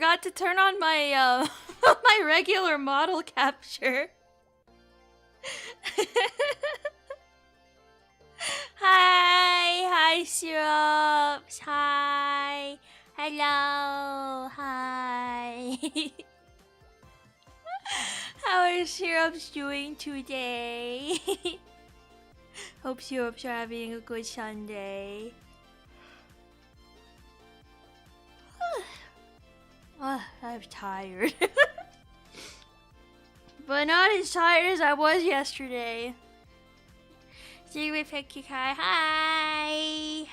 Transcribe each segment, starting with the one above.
forgot to turn on my my regular model capture. Hi, Syrups. Hi, hello, hi. How are Syrups doing today? Hope Syrups are having a good Sunday. I'm tired. But not as tired as I was yesterday. Secret Picky Kai. Hi,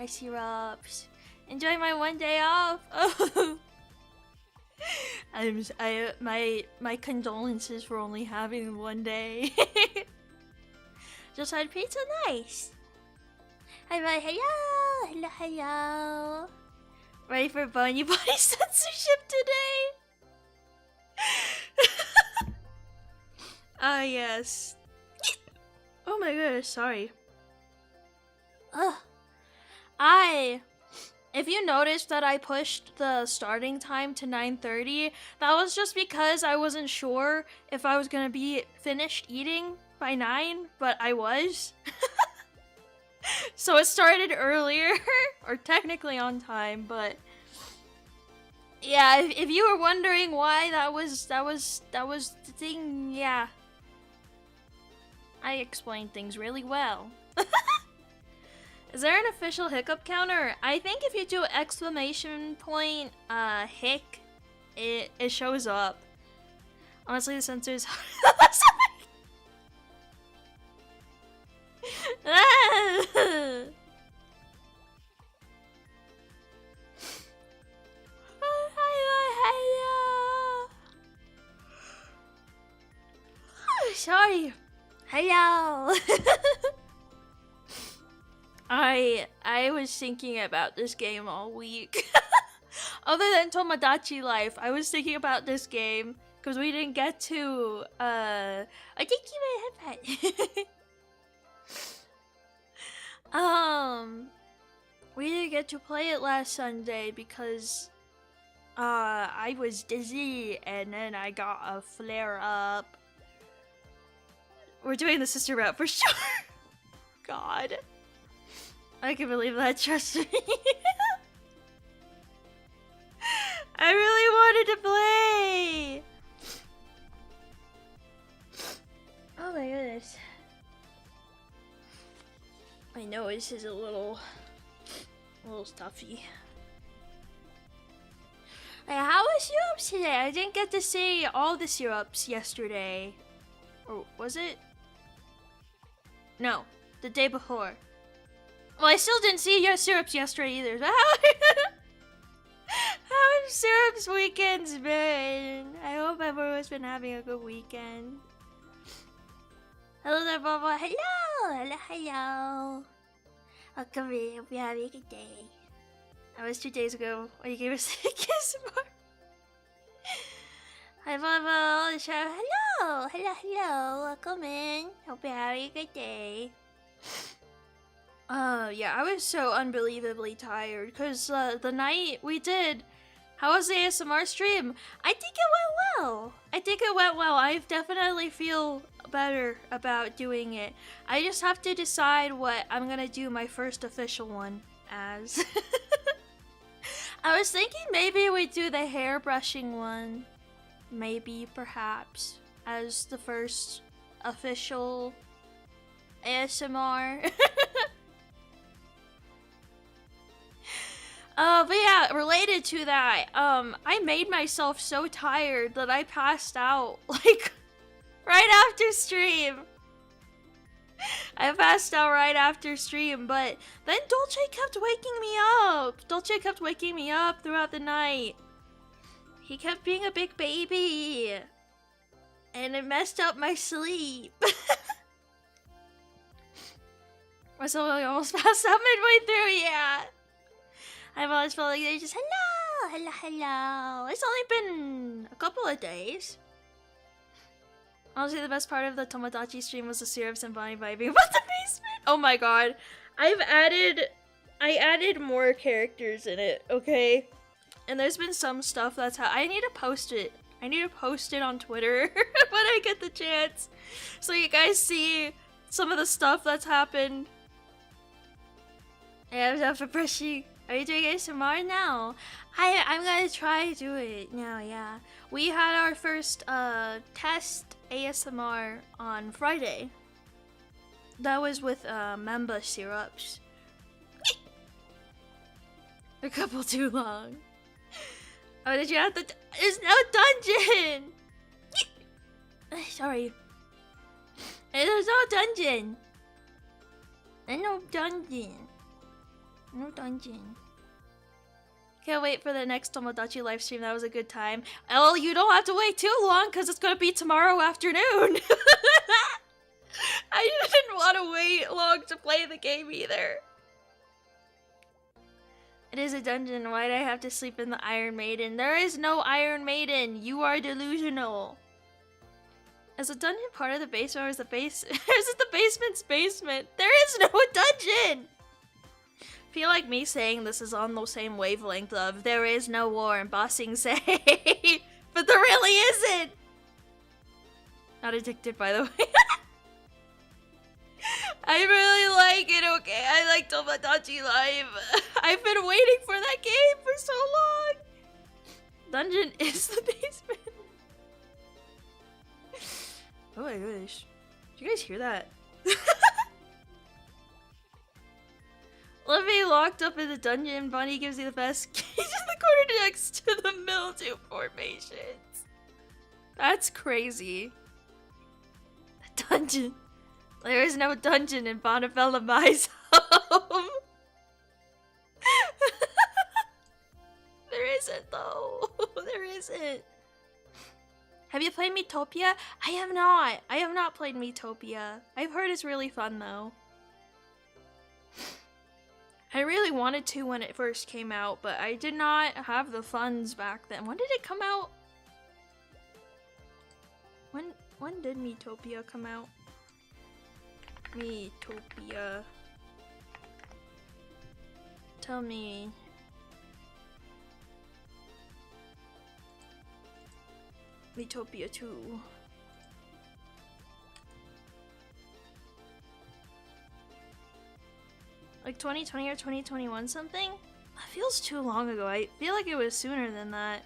Syrups. Enjoy my one day off. Oh. My condolences for only having one day. Just had pizza, nice. Hello. Ready for Bunny Body censorship today? Ah, yes. Oh my goodness, sorry. If you noticed that I pushed the starting time to 9:30, that was just because I wasn't sure if I was gonna be finished eating by 9, but I was. So it started earlier, or technically on time, but yeah, if you were wondering why that was the thing, yeah. I explained things really well. Is there an official hiccup counter? I think if you do exclamation point hic, it shows up. Honestly, the sensors. Sorry. Hello. I was thinking about this game all week. Other than Tomodachi Life, I was thinking about this game because we didn't get to I think you may have had we didn't get to play it last Sunday because I was dizzy and then I got a flare up. We're doing the sister route for sure. God. I can believe that, trust me. I really wanted to play. Oh my goodness. My nose is a little stuffy. Hey, how was Syrups today? I didn't get to see all the Syrups yesterday. Or was it? No, the day before. Well, I still didn't see your Syrups yesterday either. So how have Syrups weekends been? I hope everyone's been having a good weekend. Hello there, Bubba. Hello. Welcome in. Hope you're having a good day. That was 2 days ago when you gave us a kiss. Hi, Bubba. Hello. Welcome in. Hope you're having a good day. Yeah, I was so unbelievably tired because the night we did, how was the ASMR stream? I think it went well. I definitely feel better about doing it. I just have to decide what I'm gonna do my first official one as. I was thinking maybe we do the hair brushing one. Maybe, perhaps, as the first official ASMR. But yeah, related to that, I made myself so tired that I passed out, like, right after stream. I passed out right after stream, but then Dolce kept waking me up. Dolce kept waking me up throughout the night. He kept being a big baby. And it messed up my sleep. So I almost passed out midway through, yeah. I've always felt like they just, hello. It's only been a couple of days. Honestly, the best part of the Tomodachi stream was the Syrups and Bonnie vibing about the basement. Oh my god. I've I added more characters in it, okay? And there's been some stuff that's I need to post it. I need to post it on Twitter when I get the chance. So you guys see some of the stuff that's happened. Yeah, I'm for brushing. Are you doing ASMR now? I'm gonna try to do it now, yeah. We had our first test ASMR on Friday. That was with Mamba syrups. A couple too long. Oh, did you have to? There's no dungeon! Sorry. There's no dungeon! There's no dungeon. No dungeon. Can't wait for the next Tomodachi livestream. That was a good time. Oh, you don't have to wait too long because it's gonna be tomorrow afternoon. I didn't want to wait long to play the game either. It is a dungeon. Why'd I have to sleep in the Iron Maiden? There is no Iron Maiden. You are delusional. Is a dungeon part of the basement or is the base? Is it the basement's basement? There is no dungeon. I feel like me saying this is on the same wavelength of there is no war and bossing say, but there really isn't. Not addicted, by the way. I really like it, okay? I like Tomodachi Live. I've been waiting for that game for so long. Dungeon is the basement. Oh my gosh. Did you guys hear that? Let me locked up in the dungeon. Bunny gives you the best cage in the corner next to the mildew formations. That's crazy. The dungeon. There is no dungeon in Bonabella Mai's home. There isn't though. There isn't. Have you played Miitopia? I have not. I have not played Miitopia. I've heard it's really fun though. I really wanted to when it first came out, but I did not have the funds back then. When did it come out? When did Miitopia come out? Miitopia. Tell me. Miitopia 2. Like 2020 or 2021 something? That feels too long ago. I feel like it was sooner than that.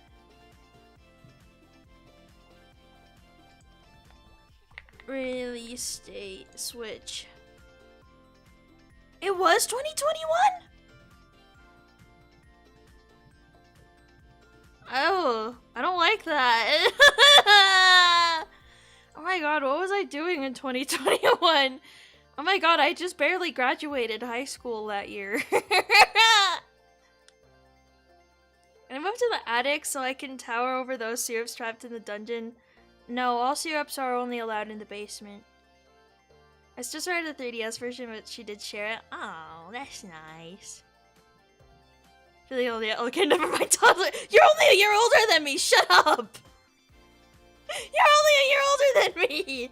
Release date, Switch. It was 2021? Oh, I don't like that. Oh my god, what was I doing in 2021? Oh my god, I just barely graduated high school that year. Can I move to the attic so I can tower over those syrups trapped in the dungeon? No, all syrups are only allowed in the basement. I still started the 3DS version, but she did share it. Oh, that's nice. Really old yet? Okay, never mind, toddler. You're only a year older than me. Shut up. You're only a year older than me.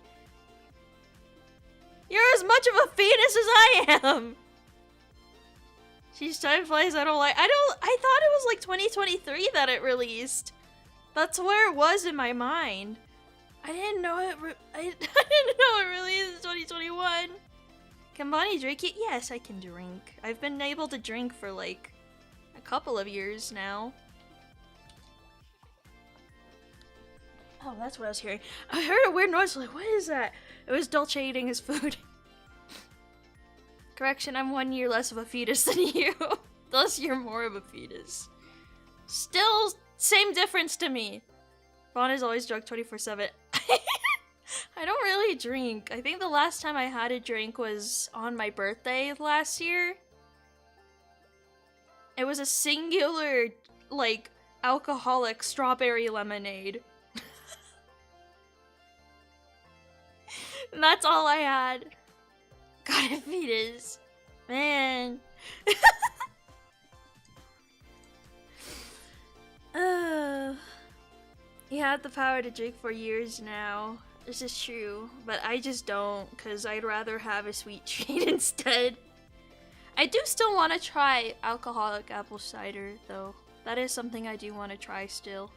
You're as much of a fetus as I am. She's time flies. I don't like. I thought it was like 2023 that it released. That's where it was in my mind. I didn't know it. I didn't know it released in 2021. Can Bonnie drink it? Yes, I can drink. I've been able to drink for like a couple of years now. Oh, that's what I was hearing. I heard a weird noise. Like, what is that? It was Dolce eating his food. Correction, I'm 1 year less of a fetus than you. Thus, you're more of a fetus. Still, same difference to me. Vaughn is always drunk 24/7. I don't really drink. I think the last time I had a drink was on my birthday last year. It was a singular, like, alcoholic strawberry lemonade. And that's all I had. God, a fetus. Man. He had the power to drink for years now. This is true, but I just don't, because I'd rather have a sweet treat instead. I do still want to try alcoholic apple cider, though. That is something I do want to try still.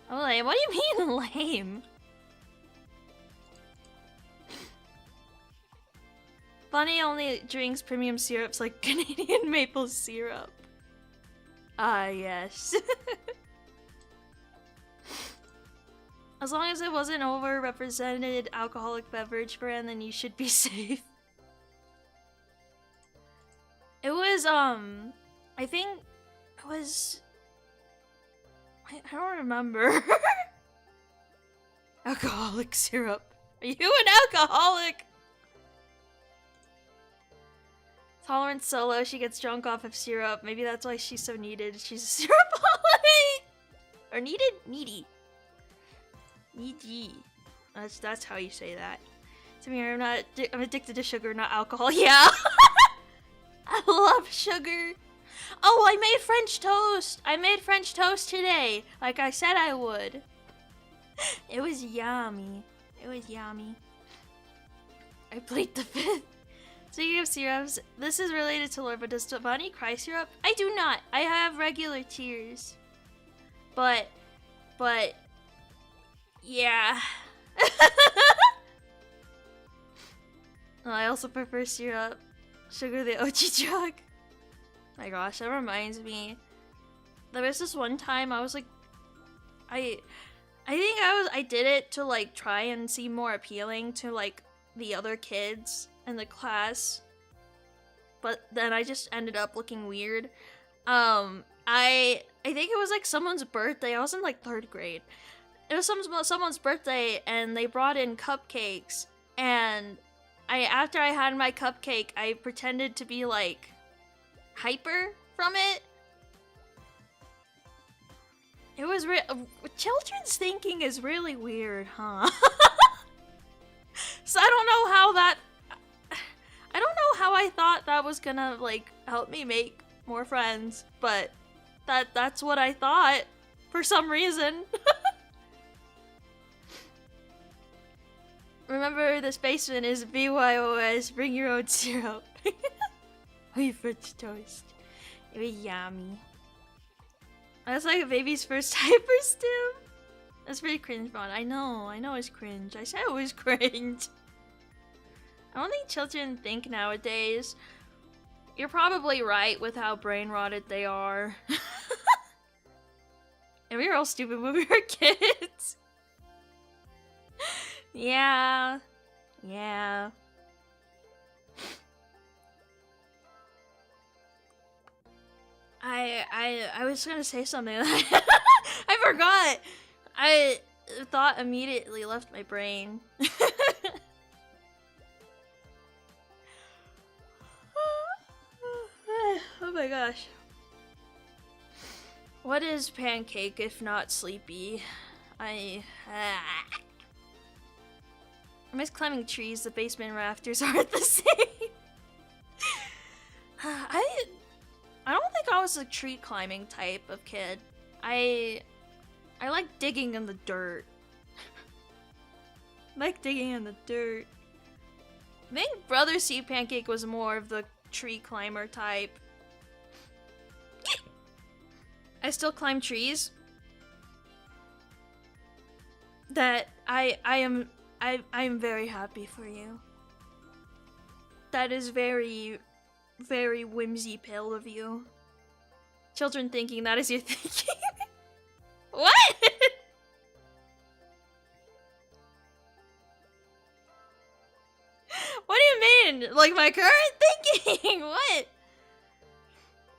Oh, lame. What do you mean lame? Bunny only drinks premium syrups like Canadian maple syrup. Ah, yes. As long as it wasn't overrepresented alcoholic beverage brand, then you should be safe. It was, I think it was... I don't remember. Alcoholic syrup. Are you an alcoholic? Tolerance so low, she gets drunk off of syrup. Maybe that's why she's so needed. She's a syrupaholic! Or needed? Needy. Needy. That's how you say that. Samir, I'm addicted to sugar, not alcohol. Yeah! I love sugar. Oh, I made French toast! I made French toast today, like I said I would. It was yummy. It was yummy. I plead the fifth. Speaking of syrups, this is related to lore, but does Bunny cry syrup? I do not. I have regular tears. But, yeah. I also prefer syrup. Sugar the Ochi jug. My gosh, that reminds me. There was this one time I was like, I think I did it to like try and seem more appealing to like the other kids in the class, but then I just ended up looking weird. I think it was like someone's birthday. I was in like 3rd grade. It was someone's birthday, and they brought in cupcakes, and after I had my cupcake, I pretended to be like hyper from it. It was children's thinking is really weird, huh? So I don't know how I thought that was gonna like help me make more friends, but that's what I thought for some reason. Remember, this basement is BYOS, bring your own syrup. We French toast. It was yummy. That's like a baby's first hyper stim. That's pretty cringe, Vaughn. I know it's cringe. I said it was cringe. I don't think children think nowadays. You're probably right with how brain rotted they are. And we were all stupid when we were kids. Yeah. I was gonna say something. I forgot. Thought immediately left my brain. Oh my gosh. What is pancake if not sleepy? I miss climbing trees. The basement rafters aren't the same. I don't think I was a tree climbing type of kid. I like digging in the dirt. I think Brother Sea Pancake was more of the tree climber type. I still climb trees. That I am very happy for you. That is very, very whimsy pale of you. Children thinking that is your thinking. What? What do you mean? Like my current thinking? What?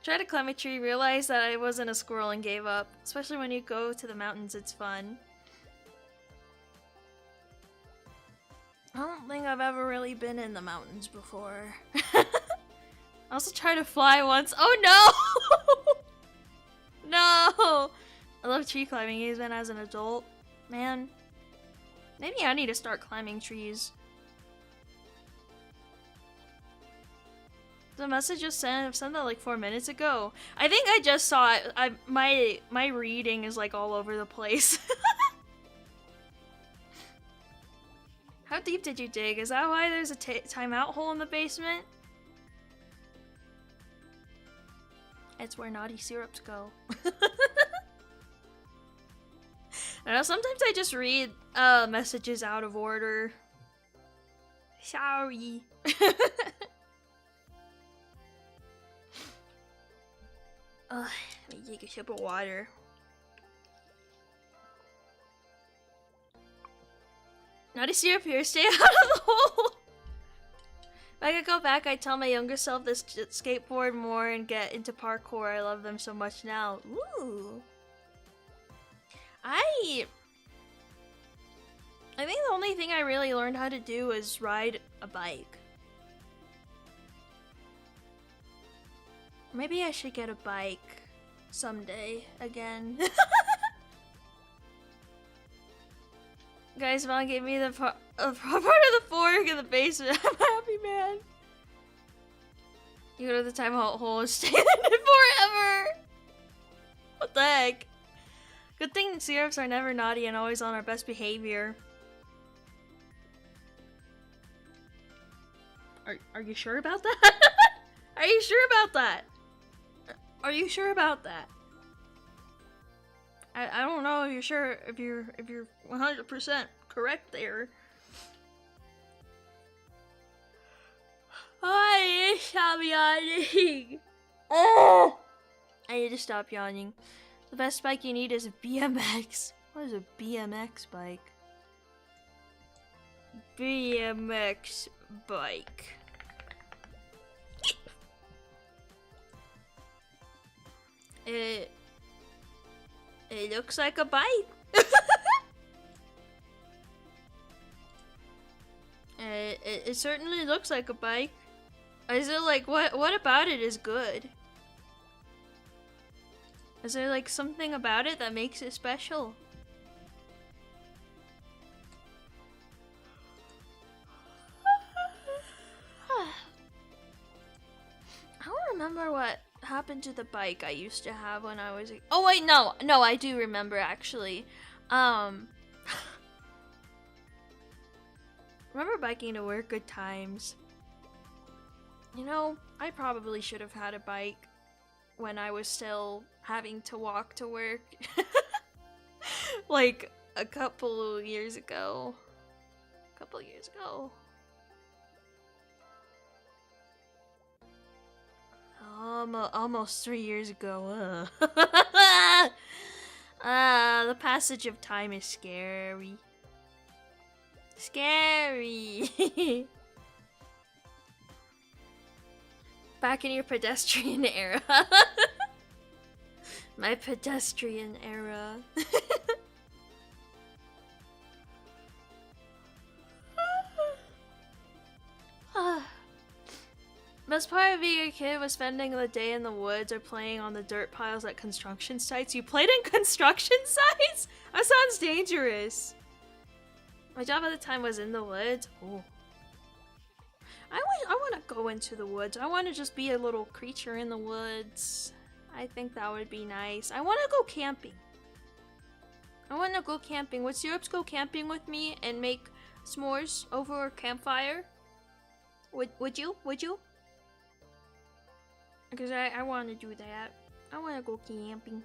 Tried to climb a tree, realized that I wasn't a squirrel and gave up. Especially when you go to the mountains, it's fun. I don't think I've ever really been in the mountains before. I also tried to fly once. Oh no! No! I love tree climbing even as an adult. Man, maybe I need to start climbing trees. The message just sent. I've sent that like 4 minutes ago. I think I just saw it. My reading is like all over the place. How deep did you dig? Is that why there's a timeout hole in the basement? It's where naughty syrups go. I know, sometimes I just read messages out of order. Sorry. Let me take a sip of water. Naughty syrup here, stay out of the hole! If I could go back, I'd tell my younger self to skateboard more and get into parkour. I love them so much now. Ooh. I think the only thing I really learned how to do is ride a bike. Maybe I should get a bike someday again. Guys, Mom gave me the part of the fork in the basement. I'm a happy man. You go to the timeout hole and stay in it forever. What the heck? Good thing syrups are never naughty and always on our best behavior. Are you sure about that? Are you sure about that? Are you sure about that? I don't know if you're sure if you're 100% correct there. I need to stop yawning. Oh! I need to stop yawning. The best bike you need is a BMX. What is a BMX bike? BMX bike. It looks like a bike. It certainly looks like a bike. Is it like what about it is good? Is there like something about it that makes it special? I don't remember what happened to the bike I used to have when I was oh wait, no, I do remember actually. Remember biking to work, good times. You know, I probably should have had a bike when I was still having to walk to work. Like a couple years ago. Almost 3 years ago. The passage of time is scary. Scary. Back in your pedestrian era. My pedestrian era. Best part of being a kid was spending the day in the woods or playing on the dirt piles at construction sites. You played in construction sites? That sounds dangerous. My job at the time was in the woods. Oh. I want to go into the woods. I want to just be a little creature in the woods. I think that would be nice. I want to go camping. Would Syrups go camping with me and make s'mores over a campfire? Would you? Because I want to do that. I want to go camping.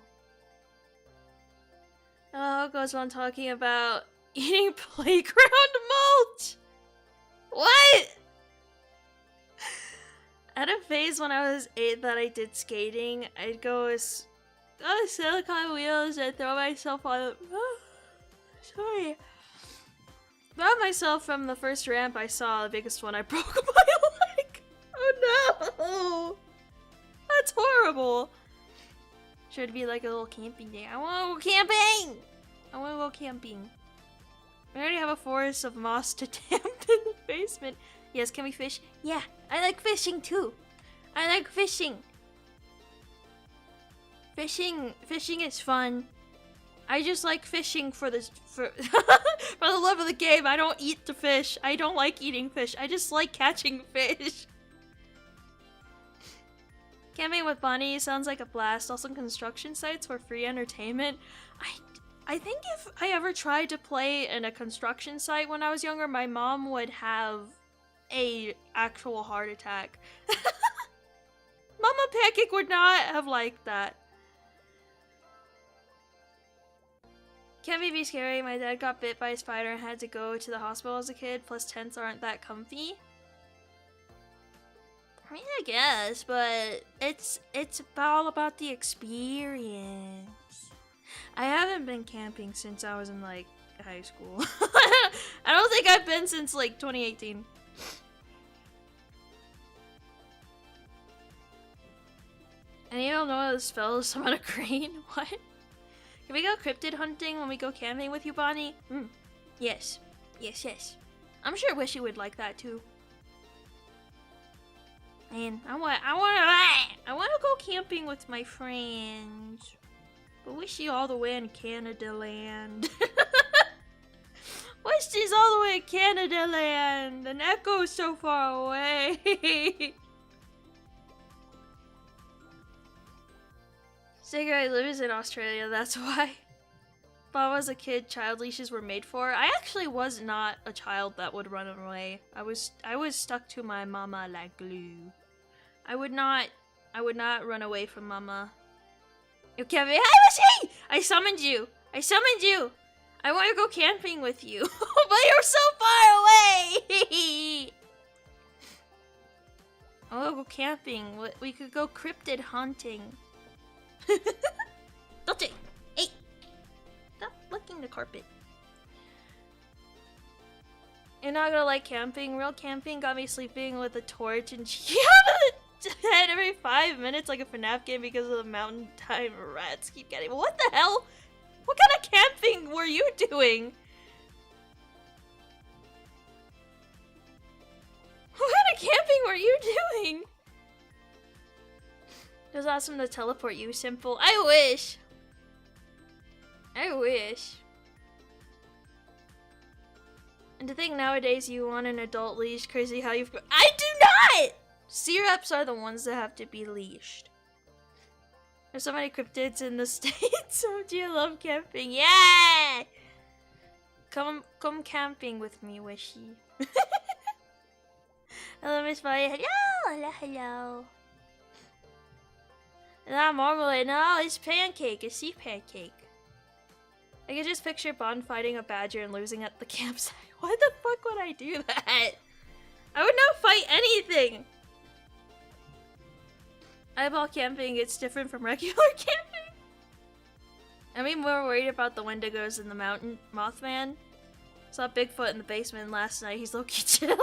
Oh, goes on talking about eating playground mulch. What? At a phase when I was 8 that I did skating, I'd go silicone wheels and throw myself on sorry. Throw myself from the first ramp I saw, the biggest one I broke my leg. Oh no! That's horrible. Should be like a little camping day. I want to go camping. We already have a forest of moss to dampen the basement. Yes, can we fish? Yeah, I like fishing too. I like fishing. Fishing is fun. I just like fishing for the love of the game. I don't eat the fish. I don't like eating fish. I just like catching fish. Camping with Bonnie sounds like a blast. Also, construction sites for free entertainment. I think if I ever tried to play in a construction site when I was younger, my mom would have a actual heart attack. Mama Pancake would not have liked that. Can't be scary. My dad got bit by a spider and had to go to the hospital as a kid, plus tents aren't that comfy. I mean, I guess, but it's all about the experience. I haven't been camping since I was in, like, high school. I don't think I've been since, like, 2018. And you don't know the spell summon a crane? What? Can we go cryptid hunting when we go camping with you, Bonnie? Yes. Yes, yes. I'm sure Wishy would like that, too. Man, I want to go camping with my friends. But Wishy all the way in Canada land. Wishy's all the way in Canada land, and Echo's so far away. Cigarette lives in Australia, that's why. When I was a kid, child leashes were made for. I actually was not a child that would run away. I was stuck to my mama like glue. I would not run away from mama. Okay, hi Wishy! I summoned you! I want to go camping with you. But you're so far away! I want to go camping. We could go cryptid hunting. Don't you? Hey! Stop licking the carpet. You're not gonna like camping. Real camping got me sleeping with a torch and head every 5 minutes like a FNAF game because of the mountain time rats keep getting. What the hell? What kind of camping were you doing? What kind of camping were you doing? It was awesome to teleport you, Simple. I wish. And to think nowadays you want an adult leash, crazy how you've... I do not! Syrups are the ones that have to be leashed. There's so many cryptids in the States. So do you love camping? Yeah! Come camping with me, Wishy. Hello, Miss Maya. Hello. Not marmalade. No, it's pancake. It's sea pancake. I can just picture Bond fighting a badger and losing at the campsite. Why the fuck would I do that? I would not fight anything. Eyeball camping, it's different from regular camping. I mean, more worried about the Wendigos and the mountain Mothman. Saw Bigfoot in the basement last night. He's low-key chill.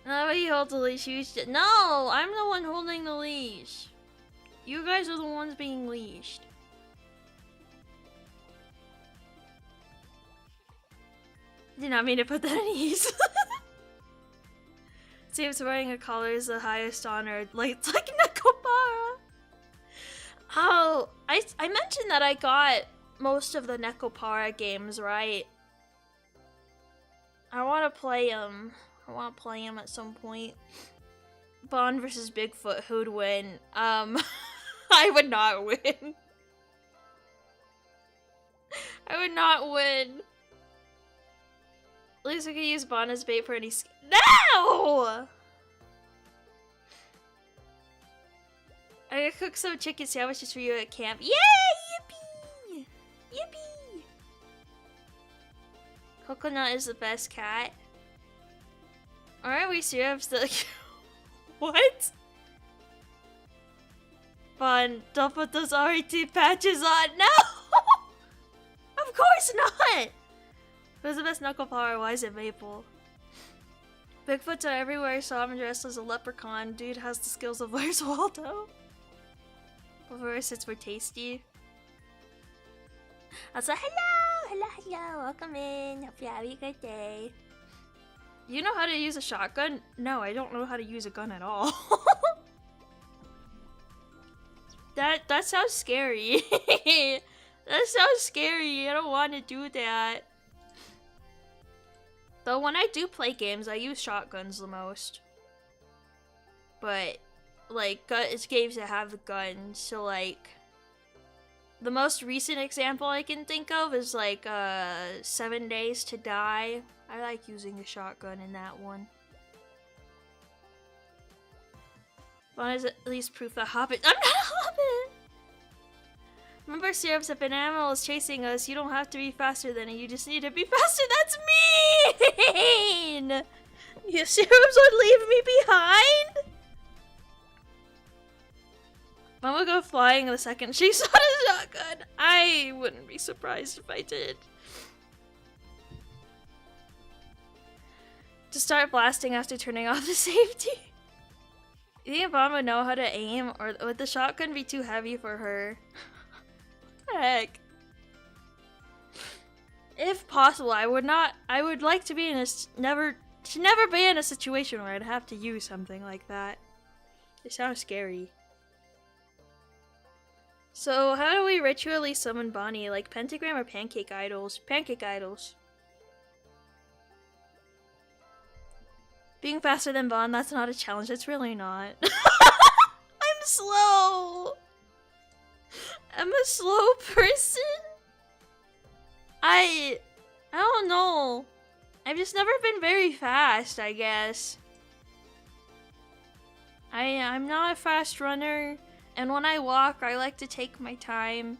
No, he holds the leash. No, I'm the one holding the leash. You guys are the ones being leashed. Did not mean to put that at ease. Seems wearing a collar is the highest honor. It's like Nekopara. Oh, I mentioned that I got most of the Nekopara games, right? I want to play them. At some point. Bond versus Bigfoot, who'd win? I would not win. I would not win. At least we could use Bond as bait for any No! I gotta cook some chicken sandwiches for you at camp. Yay! Yippee! Yippee! Coconut is the best cat. Aren't we syrups the What? Bond, don't put those RET patches on. No! Of course not! Who's the best knuckle power? Why is it Maple? Bigfoots are everywhere, so I'm dressed as a leprechaun. Dude has the skills of Where's Waldo? Over since we're tasty. Also, hello! Welcome in. Hope you're having a good day. You know how to use a shotgun? No, I don't know how to use a gun at all. That sounds scary. That sounds scary. I don't want to do that. Though when I do play games, I use shotguns the most. But, like, it's games that have the guns, so, like... The most recent example I can think of is like 7 Days to Die. I like using a shotgun in that one. One is at least proof that Hobbit. I'm not a Hobbit! Remember, Syrups, if an animal is chasing us, you don't have to be faster than it. You just need to be faster. That's mean! You Syrups would leave me behind? Mom would go flying the second she saw the shotgun. I wouldn't be surprised if I did. To start blasting after turning off the safety. You think Mom would know how to aim, or would the shotgun be too heavy for her? What the heck? If possible, I would like to be in a never be in a situation where I'd have to use something like that. It sounds scary. So, how do we ritually summon Bonnie? Like pentagram or pancake idols? Pancake idols. Being faster than Bon, that's not a challenge. It's really not. I'm slow. I'm a slow person. I don't know. I've just never been very fast, I guess. I'm not a fast runner. And when I walk, I like to take my time.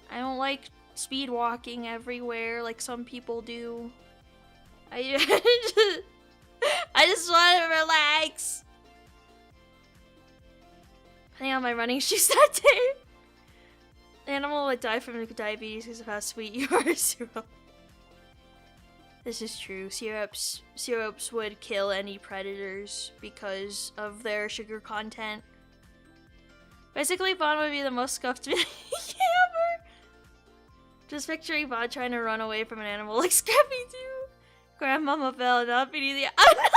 I don't like speed walking everywhere like some people do. I just want to relax. Putting on my running shoes that day. The animal would die from diabetes because of how sweet you are, Syrup. This is true. Syrups would kill any predators because of their sugar content. Basically, Bon would be the most scuffed ever. Just picturing Bon trying to run away from an animal like Scrappy-Doo. Grandmama fell, not beneath the— I'm not Grandma!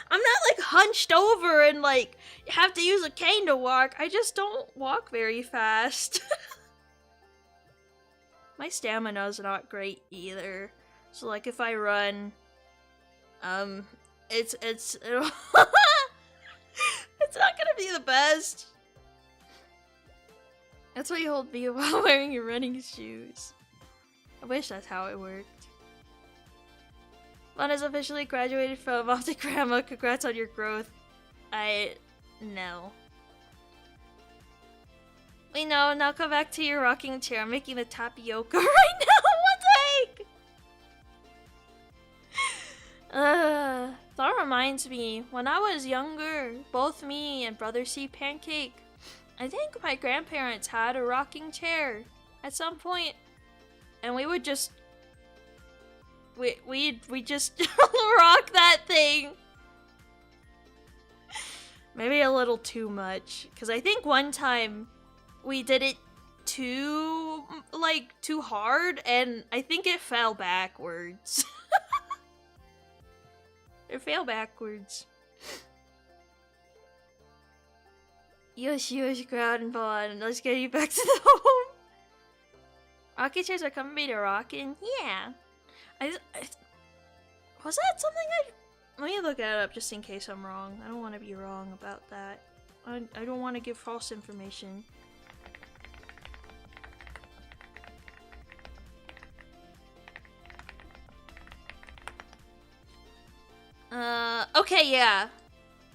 I'm not like hunched over and like have to use a cane to walk. I just don't walk very fast. My stamina's not great either. So like if I run, it's it's not gonna be the best. That's why you hold B while wearing your running shoes. I wish that's how it worked. Bon has officially graduated from Off to Grandma. Congrats on your growth. No. We know, now come back to your rocking chair. I'm making the tapioca right now. What the heck? That reminds me, when I was younger, both me and Brother C Pancake, I think my grandparents had a rocking chair at some point, and we would just we just rock that thing. Maybe a little too much, because I think one time we did it too hard, and I think it fell backwards. It fell backwards. Yosh, crowd and Bon. Let's get you back to the home. Rocking chairs are coming to rocking? Yeah. Was that something let me look that up just in case I'm wrong. I don't want to be wrong about that. I don't want to give false information. Okay, yeah.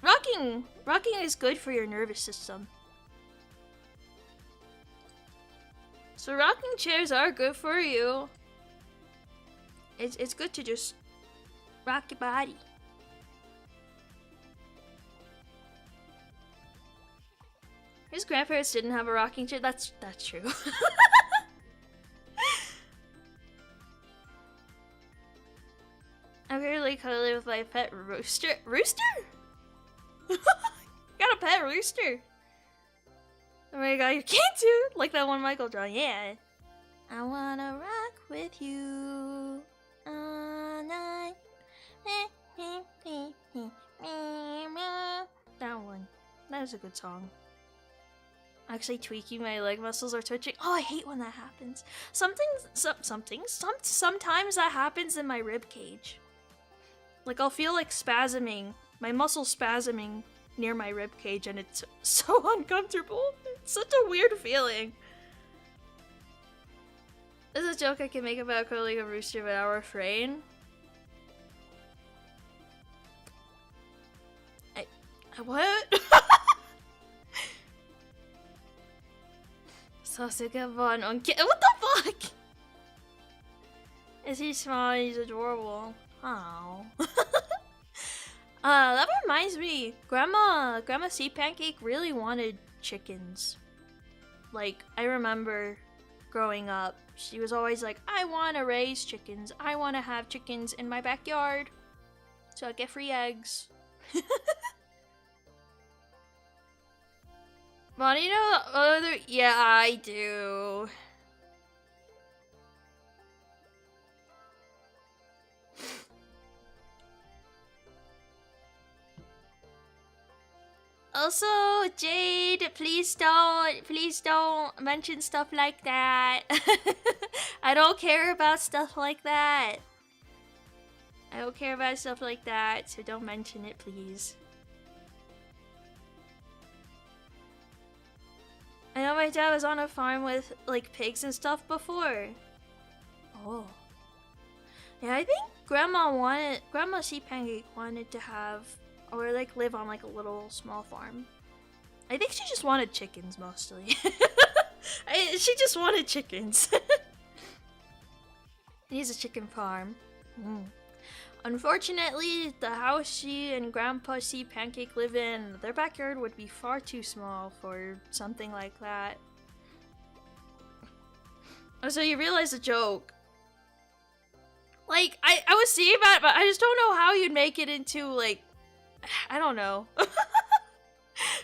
Rocking is good for your nervous system. So rocking chairs are good for you. It's good to just rock your body. His grandparents didn't have a rocking chair. That's true. I'm really cuddly with my pet rooster. Rooster? Got a pet rooster. Oh my god, you can't do like that one Michael John. Yeah. I wanna rock with you all night. That one. That was a good song. Actually tweaking my leg muscles are twitching. Oh, I hate when that happens. Sometimes that happens in my rib cage. Like I'll feel like spasming, my muscles spasming near my rib cage, and it's so uncomfortable. It's such a weird feeling. This is a joke I can make about calling a rooster, but I'll refrain. What? Sasuke Von on What the fuck? Is he small? He's adorable. Oh. That reminds me. Grandma C Pancake really wanted chickens. Like, I remember growing up, she was always like, I want to raise chickens. I want to have chickens in my backyard. So I get free eggs. But you know the other... Yeah, I do. Also, Jade, please don't mention stuff like that. I don't care about stuff like that. I don't care about stuff like that, so don't mention it, please. I know my dad was on a farm with, like, pigs and stuff before. Oh. Yeah, I think Grandma C Pancake wanted to have, or like live on like a little small farm. I think she just wanted chickens mostly. She just wanted chickens. He's a chicken farm. Unfortunately, the house she and Grandpa C Pancake live in, their backyard would be far too small for something like that. Oh, so you realize the joke. Like, I was seeing that, but I just don't know how you'd make it into, like, I don't know.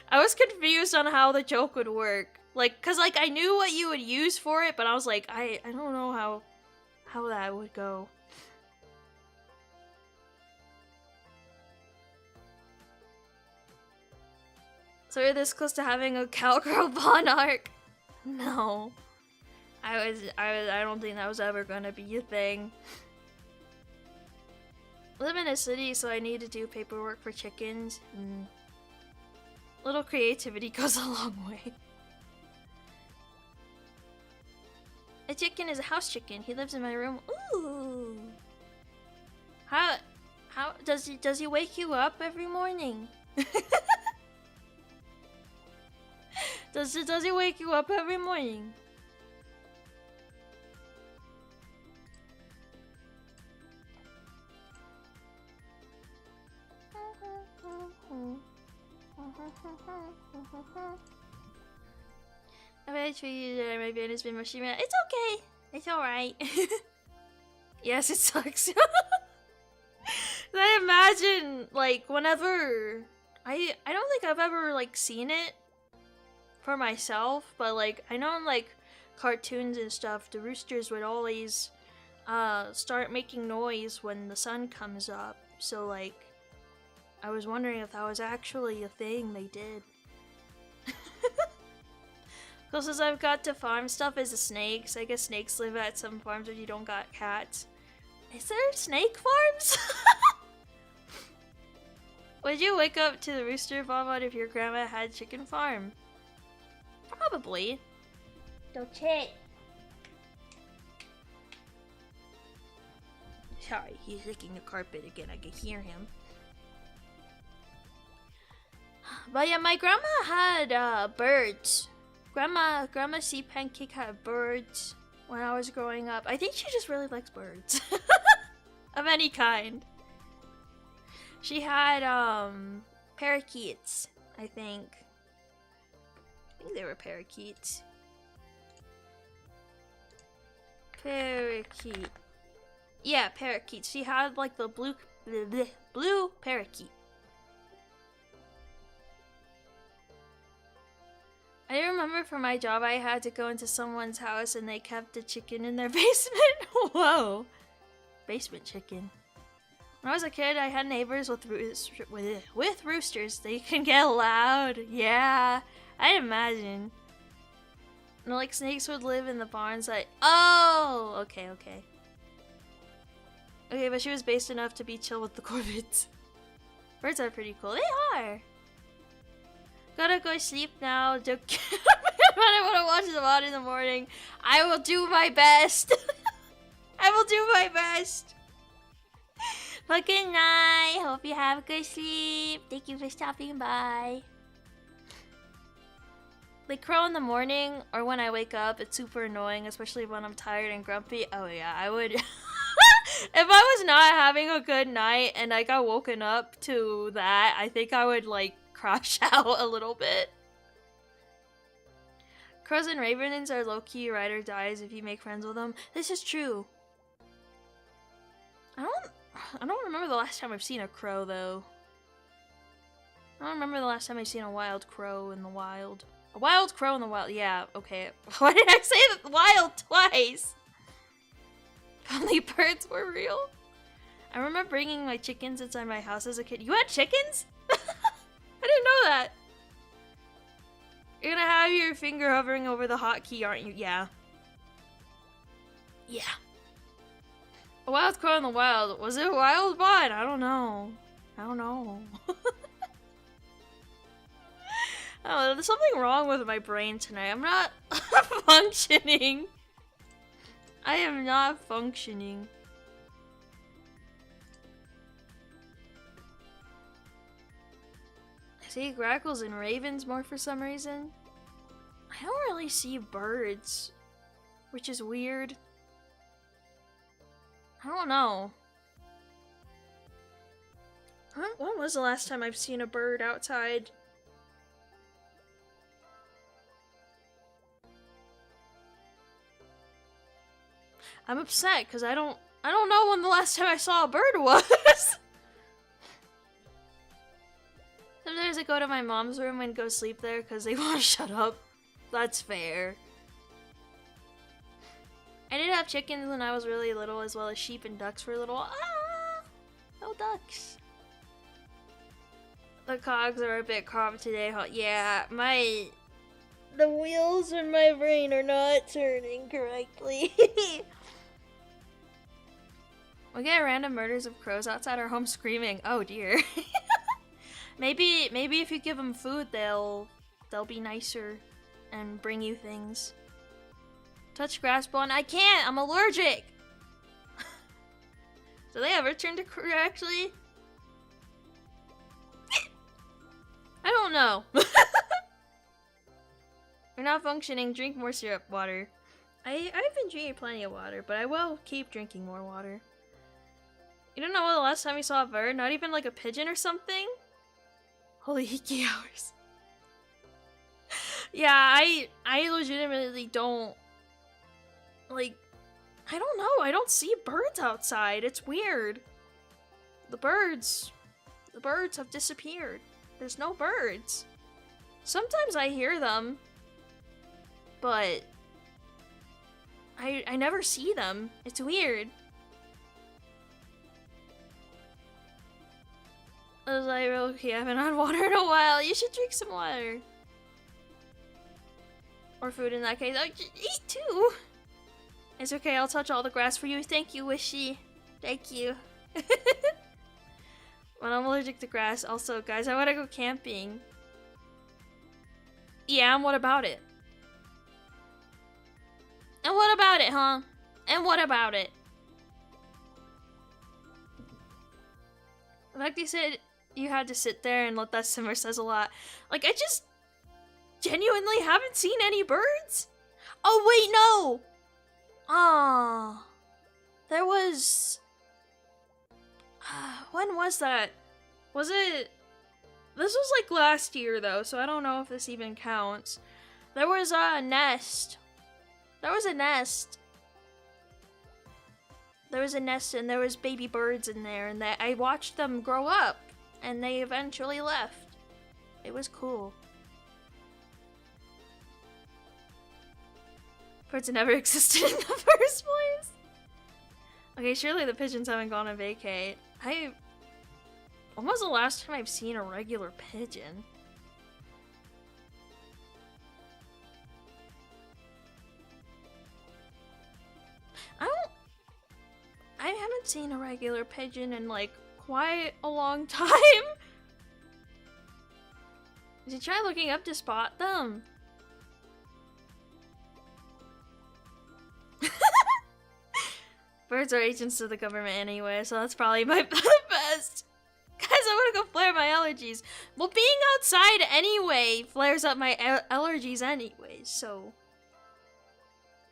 I was confused on how the joke would work. Like, cause like I knew what you would use for it, but I was like, I don't know how that would go. So you're this close to having a cowgirl Bond arc? No. I don't think that was ever gonna be a thing. I live in a city, so I need to do paperwork for chickens. Little creativity goes a long way. A chicken is a house chicken. He lives in my room. Ooh. How does he wake you up every morning? Does he wake you up every morning? I bet my band has been mushy man. It's okay. It's alright. Yes, it sucks. I imagine, like, whenever... I don't think I've ever, like, seen it for myself, but, like, I know in, like, cartoons and stuff, the roosters would always start making noise when the sun comes up. So, like, I was wondering if that was actually a thing they did. Closest I've got to farm stuff is the snakes. I guess snakes live at some farms where you don't got cats. Is there snake farms? Would you wake up to the rooster vomit if your grandma had chicken farm? Probably. Don't cheat. Sorry, he's licking the carpet again. I can hear him. But yeah, my grandma had birds. Grandma C Pancake had birds when I was growing up. I think she just really likes birds. Of any kind. She had parakeets, I think. I think they were parakeets. Parakeet. Yeah, parakeets. She had like the blue parakeet. I remember for my job I had to go into someone's house and they kept a chicken in their basement. Whoa. Basement chicken. When I was a kid, I had neighbors with roosters. They can get loud. Yeah, I imagine. And like snakes would live in the barns. Like, oh, okay. Okay, but she was based enough to be chill with the corvids. Birds are pretty cool. They are. Gotta go sleep now. I want to watch the VOD in the morning. I will do my best. I will do my best. But good night. Hope you have a good sleep. Thank you for stopping by. Like crow in the morning or when I wake up, it's super annoying, especially when I'm tired and grumpy. Oh yeah, I would. If I was not having a good night and I got woken up to that, I think I would like crash out a little bit. Crows and ravens are low-key ride or dies if you make friends with them. This is true. I don't remember the last time I've seen a crow though. I don't remember the last time I've seen a wild crow in the wild. A wild crow in the wild. Yeah, okay. Why did I say wild twice? Only birds were real. I remember bringing my chickens inside my house as a kid. You had chickens? I didn't know that. You're gonna have your finger hovering over the hotkey, aren't you? Yeah. Yeah. A wild crow in the wild. Was it a wild bot? I don't know. I don't know. Oh, there's something wrong with my brain tonight. I'm not functioning. I am not functioning. I see grackles and ravens more for some reason. I don't really see birds, which is weird. I don't know. When was the last time I've seen a bird outside? I'm upset because I don't know when the last time I saw a bird was. Sometimes I go to my mom's room and go sleep there because they want to shut up. That's fair. I did have chickens when I was really little, as well as sheep and ducks for a little. Ah, no ducks. The cogs are a bit cropped today. Yeah, the wheels in my brain are not turning correctly. We get random murders of crows outside our home screaming. Oh dear. Maybe if you give them food, they'll be nicer and bring you things. Touch grass bone. I can't. I'm allergic. Do they ever turn to actually? I don't know. You're not functioning. Drink more syrup water. I've been drinking plenty of water, but I will keep drinking more water. You don't know when the last time you saw a bird? Not even like a pigeon or something? Holy hiki hours. Yeah, I legitimately don't, like, I don't know. I don't see birds outside. It's weird. The birds have disappeared. There's no birds. Sometimes I hear them, but I never see them. It's weird. I was like, okay, I haven't had water in a while. You should drink some water. Or food in that case. Oh, eat too. It's okay, I'll touch all the grass for you. Thank you, Wishy. Thank you. When I'm allergic to grass. Also, guys, I want to go camping. Yeah, and what about it? And what about it, huh? And what about it? The fact you said you had to sit there and let that simmer says a lot. Like, I just genuinely haven't seen any birds. Oh, wait, no! Ah, there was... when was that? Was it... This was like last year, though, so I don't know if this even counts. There was a nest. There was a nest. There was a nest and there was baby birds in there, and I watched them grow up, and they eventually left. It was cool. Birds never existed in the first place. Okay, surely the pigeons haven't gone on vacay. When was the last time I've seen a regular pigeon? I haven't seen a regular pigeon in like quite a long time. Did you try looking up to spot them? Birds are agents of the government anyway, so that's probably my best. Guys, I wanna go flare my allergies. Well, being outside anyway flares up my allergies anyway, so...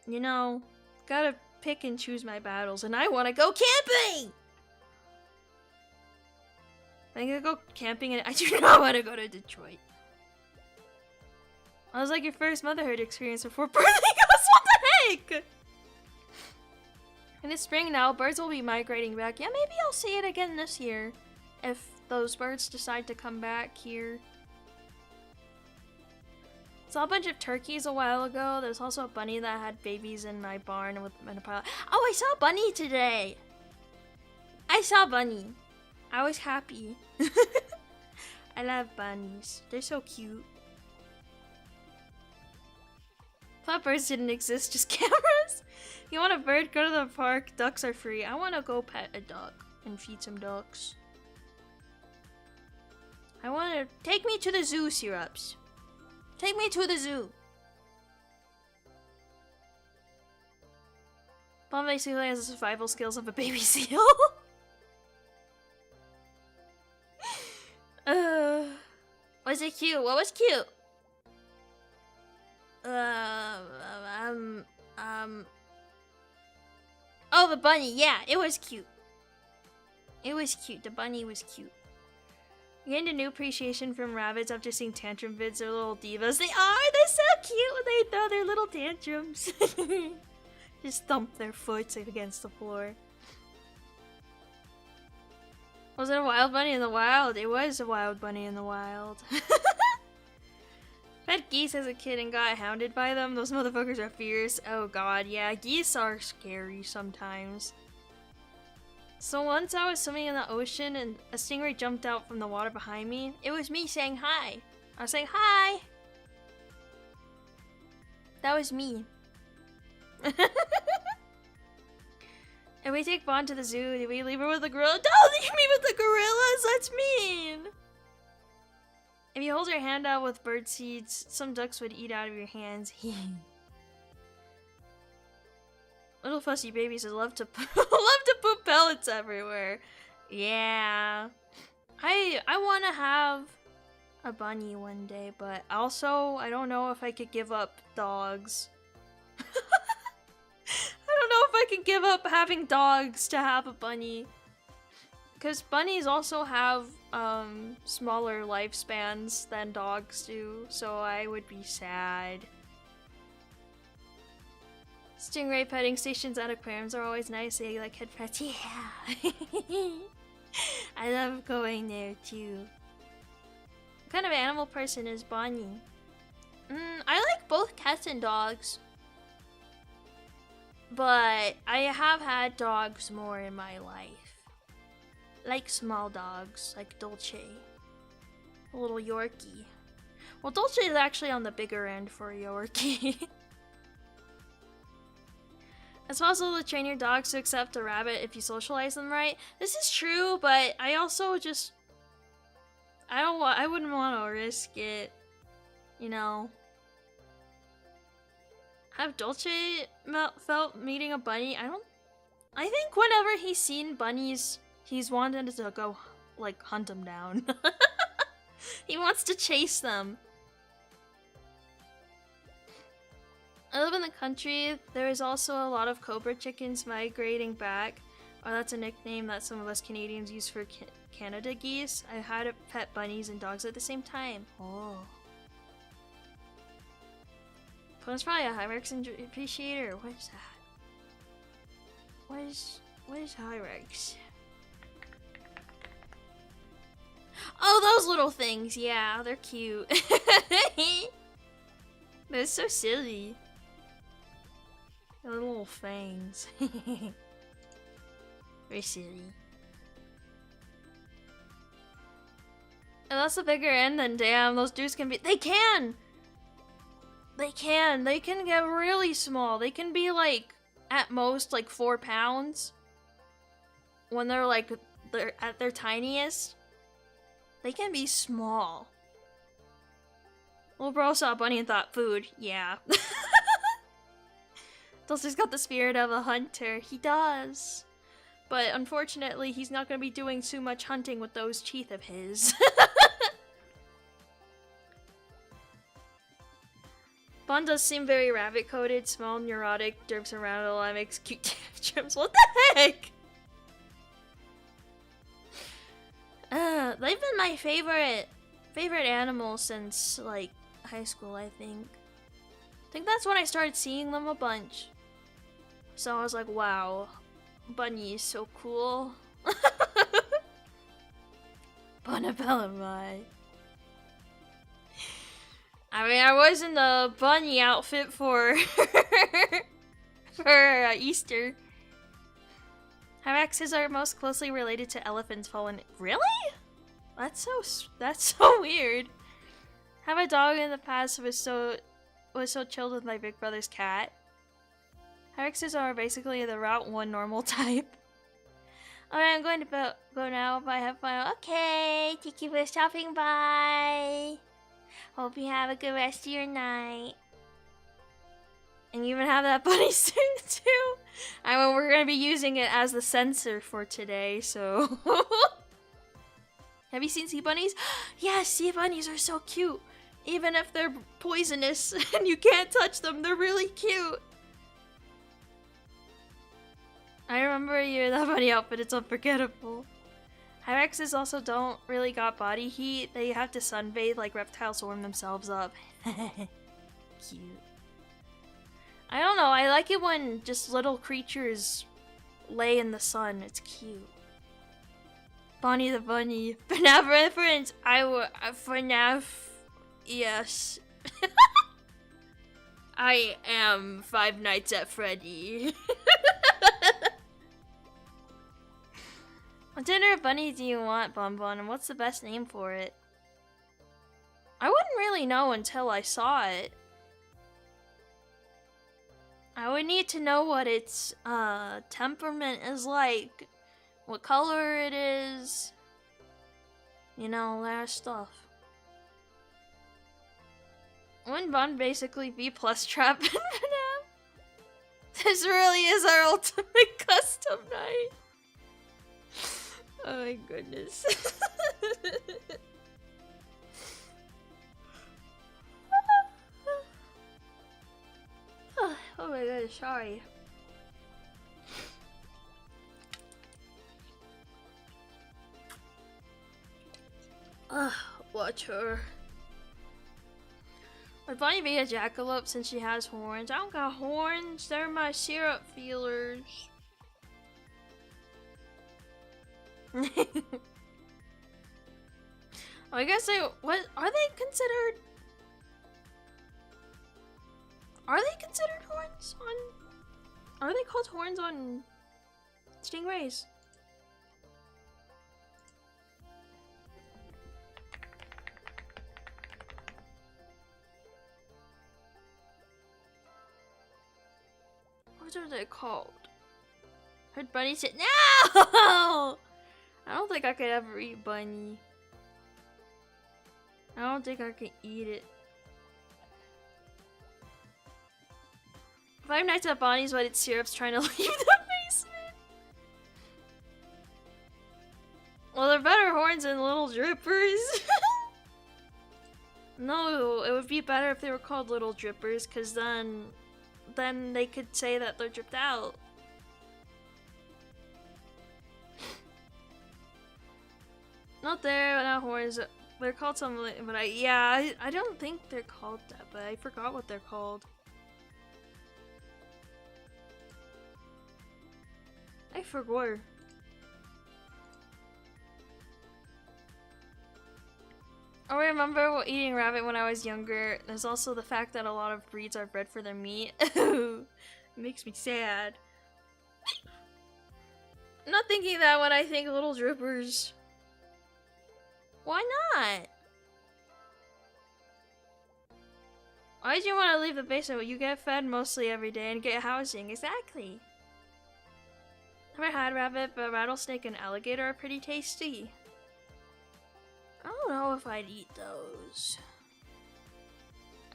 You know, gotta pick and choose my battles, and I wanna go camping! I'm gonna go camping, and I do not wanna go to Detroit. I was like your first motherhood experience before birthing us, what the heck? And it's spring now, birds will be migrating back. Yeah, maybe I'll see it again this year. If those birds decide to come back here. Saw a bunch of turkeys a while ago. There's also a bunny that had babies in my barn with in a pile. Oh, I saw a bunny today. I saw a bunny. I was happy. I love bunnies. They're so cute. Thought birds didn't exist, just cameras. You want a bird? Go to the park. Ducks are free. I want to go pet a duck and feed some ducks. I want to take me to the zoo, Syrups. Take me to the zoo. Bomb basically has the survival skills of a baby seal. Was it cute? What was cute? Oh, the bunny. Yeah, it was cute. It was cute. The bunny was cute. I gained a new appreciation from rabbits after seeing tantrum vids. They're little divas. They are! They're so cute when they throw their little tantrums. Just thump their foots against the floor. Was it a wild bunny in the wild? It was a wild bunny in the wild. Fed geese as a kid and got hounded by them. Those motherfuckers are fierce. Oh god, yeah. Geese are scary sometimes. So once I was swimming in the ocean and a stingray jumped out from the water behind me. It was me saying hi. I was saying hi. That was me. And we take Bond to the zoo. Did we leave her with the gorilla? Don't leave me with the gorillas! That's mean! If you hold your hand out with bird seeds, some ducks would eat out of your hands. Little fussy babies love to poop pellets everywhere. Yeah. I want to have a bunny one day, but also I don't know if I could give up dogs. I don't know if I can give up having dogs to have a bunny. Because bunnies also have smaller lifespans than dogs do, so I would be sad. Stingray petting stations at aquariums are always nice. They like head pets. Yeah. I love going there too. What kind of animal person is Bonnie? I like both cats and dogs. But I have had dogs more in my life. Like small dogs, like Dolce. A little Yorkie. Well, Dolce is actually on the bigger end for a Yorkie. It's possible to train your dogs to accept a rabbit if you socialize them right. This is true, but I also just... I wouldn't want to risk it, you know. Have Dolce felt meeting a bunny? I think whenever he's seen bunnies, he's wanted to go, like, hunt them down. He wants to chase them. I live in the country. There is also a lot of cobra chickens migrating back. Oh, that's a nickname that some of us Canadians use for Canada geese. I had to pet bunnies and dogs at the same time. Oh. Poe's probably a Hyrex appreciator. What is that? What is Hyrex? Oh, those little things. Yeah, they're cute. They're so silly. Their little fangs. Very silly. And that's a bigger end than damn. Those dudes can be. They can! They can get really small. They can be like, at most, like 4 pounds. When they're like, they're at their tiniest. They can be small. Little bro saw a bunny and thought, food. Yeah. Dulce's got the spirit of a hunter. He does. But unfortunately, he's not going to be doing too much hunting with those teeth of his. Bon does seem very rabbit-coated, small, neurotic, derps around a lot, makes cute tantrums. What the heck? They've been my favorite animal since, like, high school, I think. I think that's when I started seeing them a bunch. So I was like, wow, Bunny is so cool. Bonabella. I mean, I was in the bunny outfit for Easter. Hyraxes are most closely related to elephants fallen. Really? That's so weird. Have a dog in the past was so chilled with my big brother's cat. Hyraxes are basically the Route 1 normal type. Alright, I'm going to go now. Bye, have fun. Okay, thank you for stopping by. Hope you have a good rest of your night. And you even have that bunny suit too. I mean, we're going to be using it as the sensor for today, so... Have you seen sea bunnies? Yes, sea bunnies are so cute. Even if they're poisonous and you can't touch them, they're really cute. I remember that bunny outfit, it's unforgettable. Hyraxes also don't really got body heat. They have to sunbathe like reptiles to warm themselves up. Cute. I don't know, I like it when just little creatures lay in the sun. It's cute. Bonnie the Bunny. FNAF reference. FNAF. Yes. I am Five Nights at Freddy. What dinner of bunny do you want, Bonbon, and what's the best name for it? I wouldn't really know until I saw it. I would need to know what its temperament is like, what color it is, you know, that stuff. Wouldn't Bon basically be plus trap in FNAF? This really is our ultimate custom night. Oh my goodness. Oh my goodness, sorry. Watch her. Would Bonnie be a jackalope since she has horns? I don't got horns, they're my syrup feelers. I guess what are they considered? Are they considered horns on? Are they called horns on stingrays? What are they called? Heard Bunny say no! I don't think I could ever eat bunny. I don't think I can eat it. Five Nights at Bonnie's but its syrup's trying to leave the basement. Well, they're better horns than little drippers. No, it would be better if they were called little drippers, cause then they could say that they're dripped out. Not there, not horns. They're called something, but I don't think they're called that, but I forgot what they're called. I forgot. I remember eating rabbit when I was younger. There's also the fact that a lot of breeds are bred for their meat. It makes me sad. I'm not thinking that when I think little drippers. Why not? Why do you want to leave the basement? You get fed mostly every day and get housing. Exactly. Never had rabbit, but rattlesnake and alligator are pretty tasty. I don't know if I'd eat those.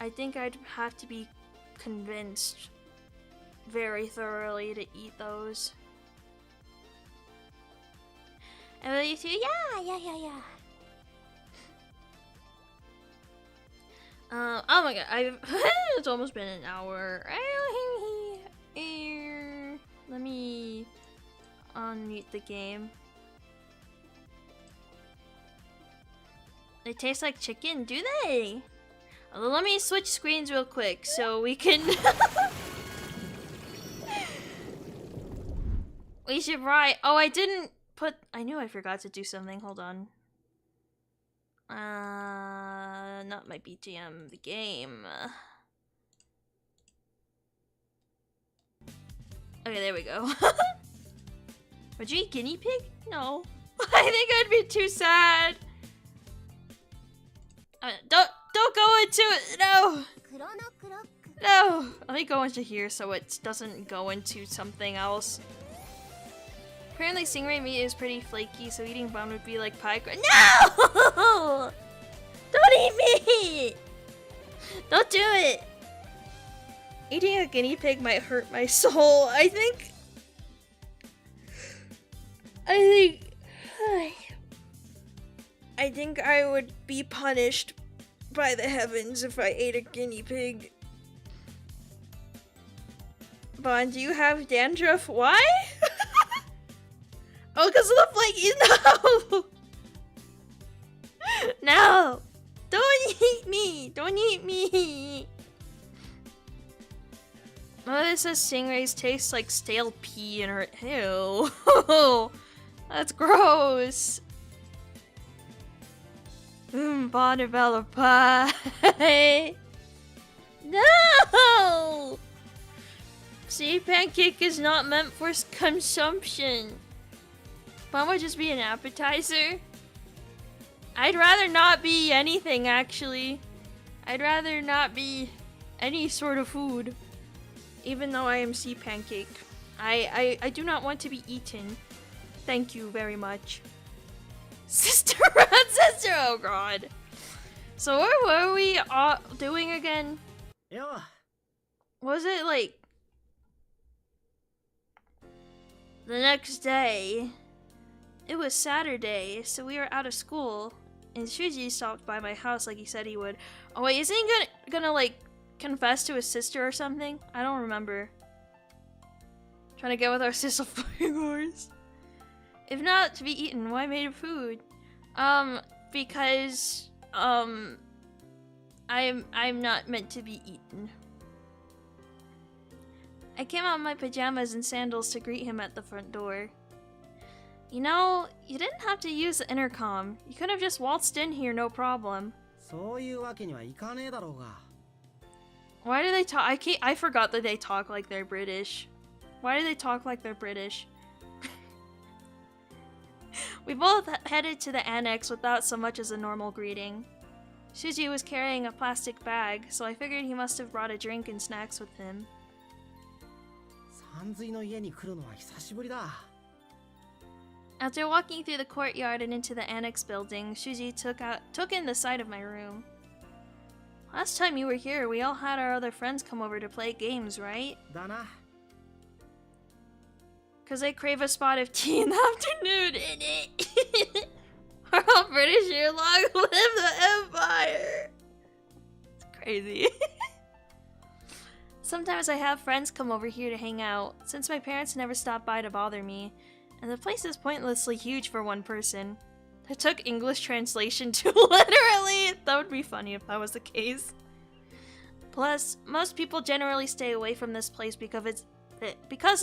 I think I'd have to be convinced. very thoroughly to eat those. And will you too? Yeah. Oh my god, it's almost been an hour. Let me unmute the game. They taste like chicken, do they? Let me switch screens real quick so we can... We should write... Oh, I didn't put... I knew I forgot to do something. Hold on. Not my BGM, the game. Okay, there we go. Would you eat guinea pig? No. I think I'd be too sad. Don't go into it. No. No. Let me go into here so it doesn't go into something else. Apparently stingray meat is pretty flaky, so eating bone would be like pie crust. No! Don't eat me! Don't do it! Eating a guinea pig might hurt my soul. I think I would be punished by the heavens if I ate a guinea pig. Bon, do you have dandruff? Why? Oh, because of the flaky. No! No! Don't eat me! Don't eat me! Mother says stingrays taste like stale pee in her. Ew. That's gross. Bonneville pie. No! See, pancake is not meant for consumption. Bon would just be an appetizer. I'd rather not be anything, actually. I'd rather not be any sort of food. Even though I am sea pancake. I do not want to be eaten. Thank you very much. Sister, sister, oh god. So what were we doing again? Yeah. Was it like the next day? It was Saturday, so we were out of school, and Shuji stopped by my house like he said he would. Oh wait, isn't he gonna like confess to his sister or something? I don't remember. Trying to get with our sister fingers. If not to be eaten, why made of food? Because I'm not meant to be eaten. I came out in my pajamas and sandals to greet him at the front door. You know, you didn't have to use the intercom. You could have just waltzed in here, no problem. Why do they talk? I forgot that they talk like they're British. Why do they talk like they're British? We both headed to the annex without so much as a normal greeting. Shuji was carrying a plastic bag, so I figured he must have brought a drink and snacks with him. After walking through the courtyard and into the annex building, Shuji took in the sight of my room. Last time you were here, we all had our other friends come over to play games, right? Cause they crave a spot of tea in the afternoon, innit? We're all British here, long live the Empire! It's crazy. Sometimes I have friends come over here to hang out, since my parents never stop by to bother me, and the place is pointlessly huge for one person. I took English translation to literally. That would be funny if that was the case. Plus, most people generally stay away from this place because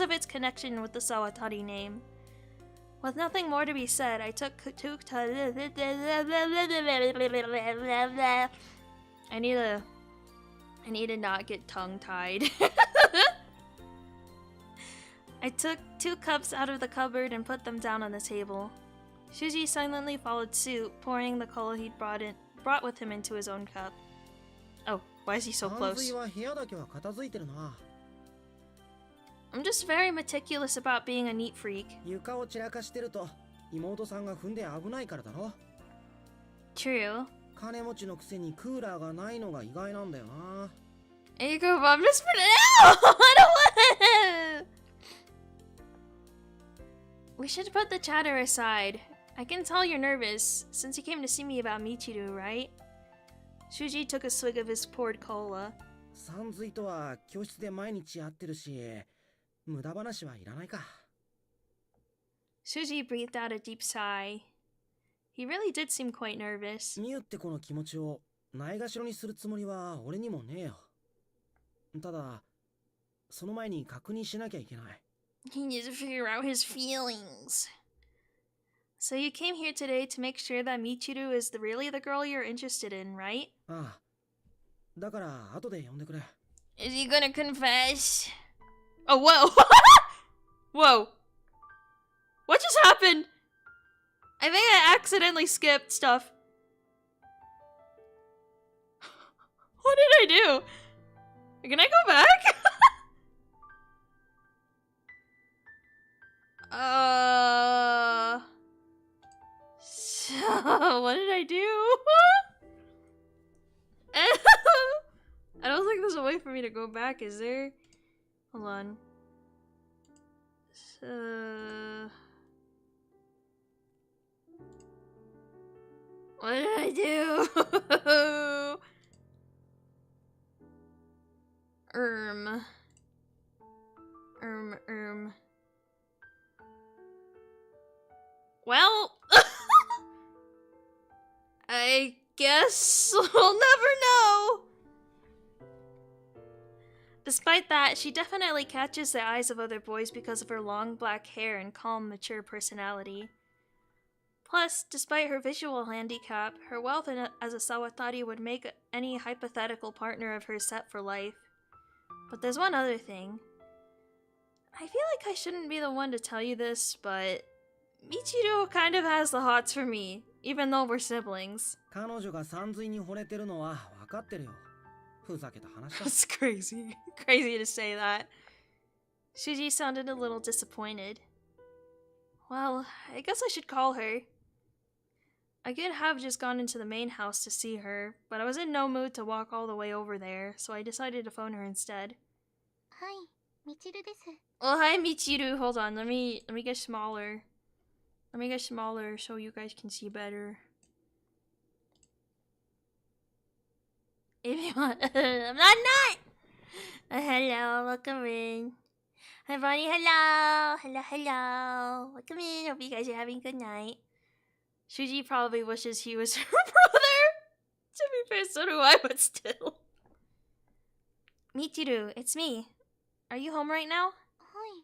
of its connection with the Sawatari name. With nothing more to be said, I took I need to not get tongue-tied. I took 2 cups out of the cupboard and put them down on the table. Shuji silently followed suit, pouring the cola he'd brought with him into his own cup. Oh, why is he so close? I'm just very meticulous about being a neat freak. True. There you go, Mom. Just put it out! I don't want it! We should put the chatter aside. I can tell you're nervous, since you came to see me about Michiru, right? Shuji took a swig of his poured cola. さんずいとは教室で毎日会ってるし、無駄話はいらないか。Shuji breathed out a deep sigh. He really did seem quite nervous. ミュって子の気持ちをないがしろにするつもりは俺にもねえよ。ただ、その前に確認しなきゃいけない。He needs to figure out his feelings. So you came here today to make sure that Michiru is really the girl you're interested in, right? ああ。だから後で呼んでくれ。Is he gonna confess? Oh, whoa! Whoa. What just happened? I think I accidentally skipped stuff. What did I do? Can I go back? So, what did I do? I don't think there's a way for me to go back, is there? Hold on. What did I do? Well, I guess we'll never know. Despite that, she definitely catches the eyes of other boys because of her long black hair and calm, mature personality. Plus, despite her visual handicap, her wealth as a Sawatari would make any hypothetical partner of hers set for life. But there's one other thing. I feel like I shouldn't be the one to tell you this, but Michiru kind of has the hots for me, even though we're siblings. 彼女がさんずいに惚れてるのは分かってるよ。ふざけた話だ。That's crazy. Crazy to say that. Shuji sounded a little disappointed. Well, I guess I should call her. I could have just gone into the main house to see her, but I was in no mood to walk all the way over there, so I decided to phone her instead. Hi, Michiru desu. Oh, hi, Michiru. Hold on, let me get smaller. Let me get smaller so you guys can see better. If you want, I'm not. Hello, welcome in. Hi, Bonnie. Hello, hello. Welcome in. Hope you guys are having a good night. Shuji probably wishes he was her brother. To be fair, so do I, but still. Michiru, it's me. Are you home right now? Hi.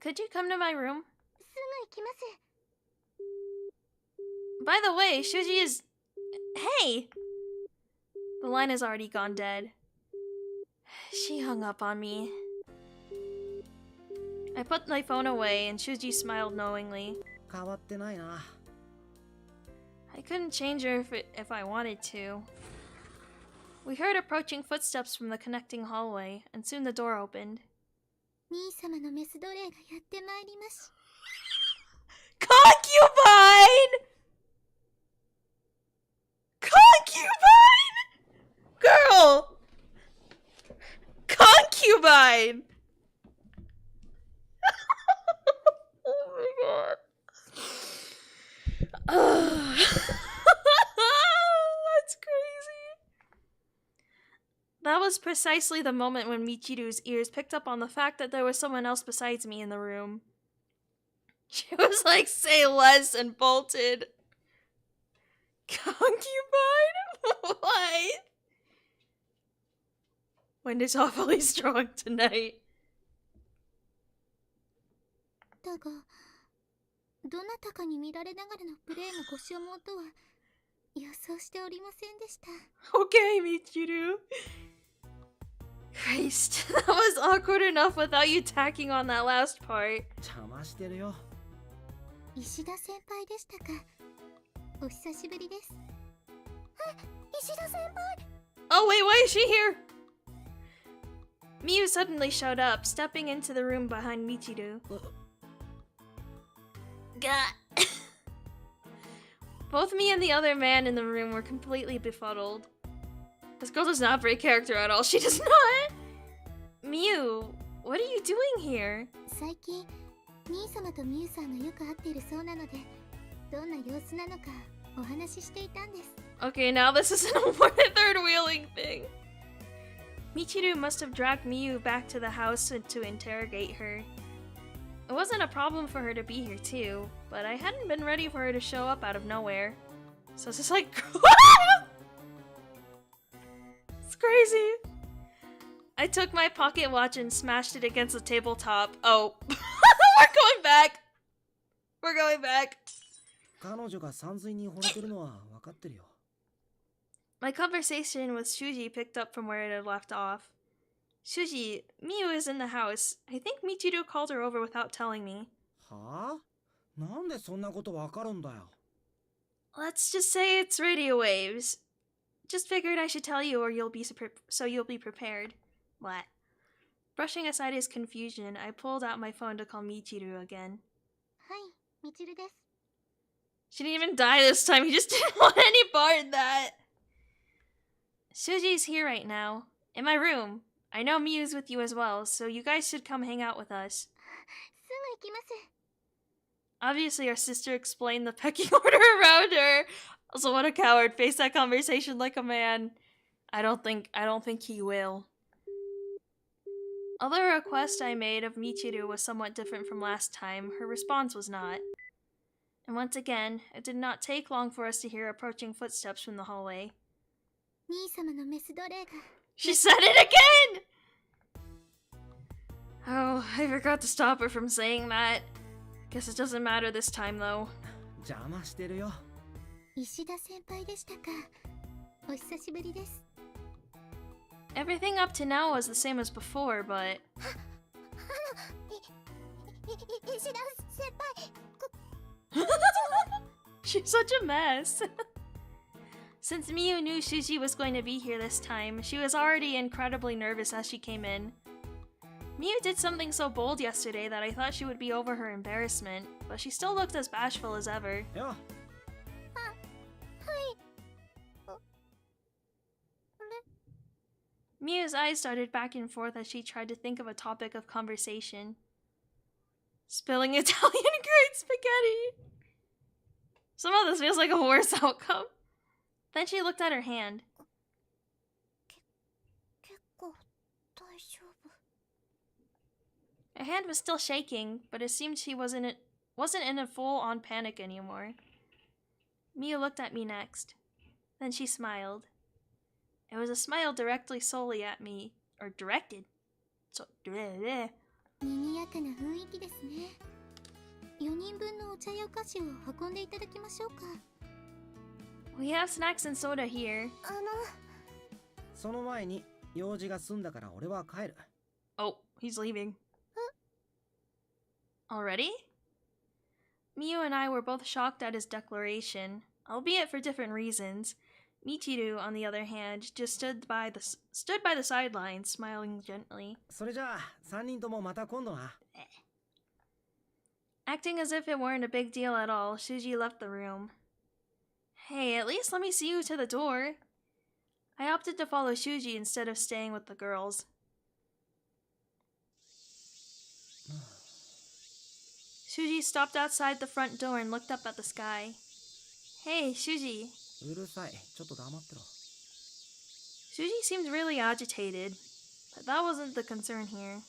Could you come to my room? すぐ行きます。 By the way, Shuji is... Hey! The line has already gone dead. She hung up on me. I put my phone away and Shuji smiled knowingly. 変わってないな。I couldn't change her if I wanted to. We heard approaching footsteps from the connecting hallway, and soon the door opened. 兄様のメス奴隷がやってまいります。 Concubine! Concubine! Girl! Concubine! Oh my god. That's crazy. That was precisely the moment when Michiru's ears picked up on the fact that there was someone else besides me in the room. She was like, say less, and bolted. Concubine? What? Wind is awfully strong tonight. だが、どなたかに見られながらのプレイのご所望とは予想しておりませんでした。 Okay, Michiru. Christ, that was awkward enough without you tacking on that last part. 邪魔してるよ。石田先輩でしたか。お久しぶりです。あ、石田先輩。 Oh wait, why is she here? Miyu suddenly showed up, stepping into the room behind Michiru. God. Both me and the other man in the room were completely befuddled. This girl does not break character at all. She does not. Miyu, what are you doing here? 最近兄様とミュウさんがよく会っているそうなので、どんな様子なのかお話ししていたんです。Okay, now this isn't a third wheeling thing. Michiru must have dragged Miyu back to the house to interrogate her. It wasn't a problem for her to be here too, but I hadn't been ready for her to show up out of nowhere. So it's just like... It's crazy. I took my pocket watch and smashed it against the tabletop. Oh. We're going back. We're going back. 彼女が山水に惚れてるのは分かってるよ。My conversation with Shuji picked up from where it had left off. Shuji, Miyu is in the house. I think Michiru called her over without telling me. はあ？なんでそんなこと分かるんだよ。Let's just say it's radio waves. Just figured I should tell you or you'll be prepared. What? Brushing aside his confusion, I pulled out my phone to call Michiru again. はい、みちるです。 She didn't even die this time. He just didn't want any part in that. Shuji's here right now, in my room. I know Miyu's with you as well, so you guys should come hang out with us. すぐ行きます。 Obviously, our sister explained the pecking order around her. Also, what a coward! Face that conversation like a man. I don't think he will. Although a request I made of Michiru was somewhat different from last time, her response was not. And once again, it did not take long for us to hear approaching footsteps from the hallway. 兄様のメス奴隷が。 She said it again! Oh, I forgot to stop her from saying that. Guess it doesn't matter this time, though. 邪魔してるよ。石田先輩でしたか。お久しぶりです。 Everything up to now was the same as before, but... 石田先輩。 She's such a mess. Since Miyu knew Shuji was going to be here this time, she was already incredibly nervous as she came in. Miyu did something so bold yesterday that I thought she would be over her embarrassment, but she still looked as bashful as ever. よ。はい。Miyu's eyes darted back and forth as she tried to think of a topic of conversation. Spilling Italian grade spaghetti! Somehow this feels like a worse outcome. Then she looked at her hand. 結構大丈夫。 Her hand was still shaking, but it seemed she wasn't in a full-on panic anymore. Miyu looked at me next. Then she smiled. It was a smile directly solely at me. Or directed. So, 賑やかな雰囲気ですね。4人分のお茶やお菓子を運んでいただきましょうか。 We have snacks and soda here. その前に用事が済んだから俺は帰る。Oh, he's leaving. Already? Miyu and I were both shocked at his declaration, albeit for different reasons. Michiru, on the other hand, just stood by the sidelines, smiling gently. それじゃあ3人ともまた今度な。 Acting as if it weren't a big deal at all, Shuji left the room. Hey, at least let me see you to the door. I opted to follow Shuji instead of staying with the girls. Shuji stopped outside the front door and looked up at the sky. Hey, Shuji. うるさい。ちょっと黙ってろ。 Shuji seemed really agitated, but that wasn't the concern here.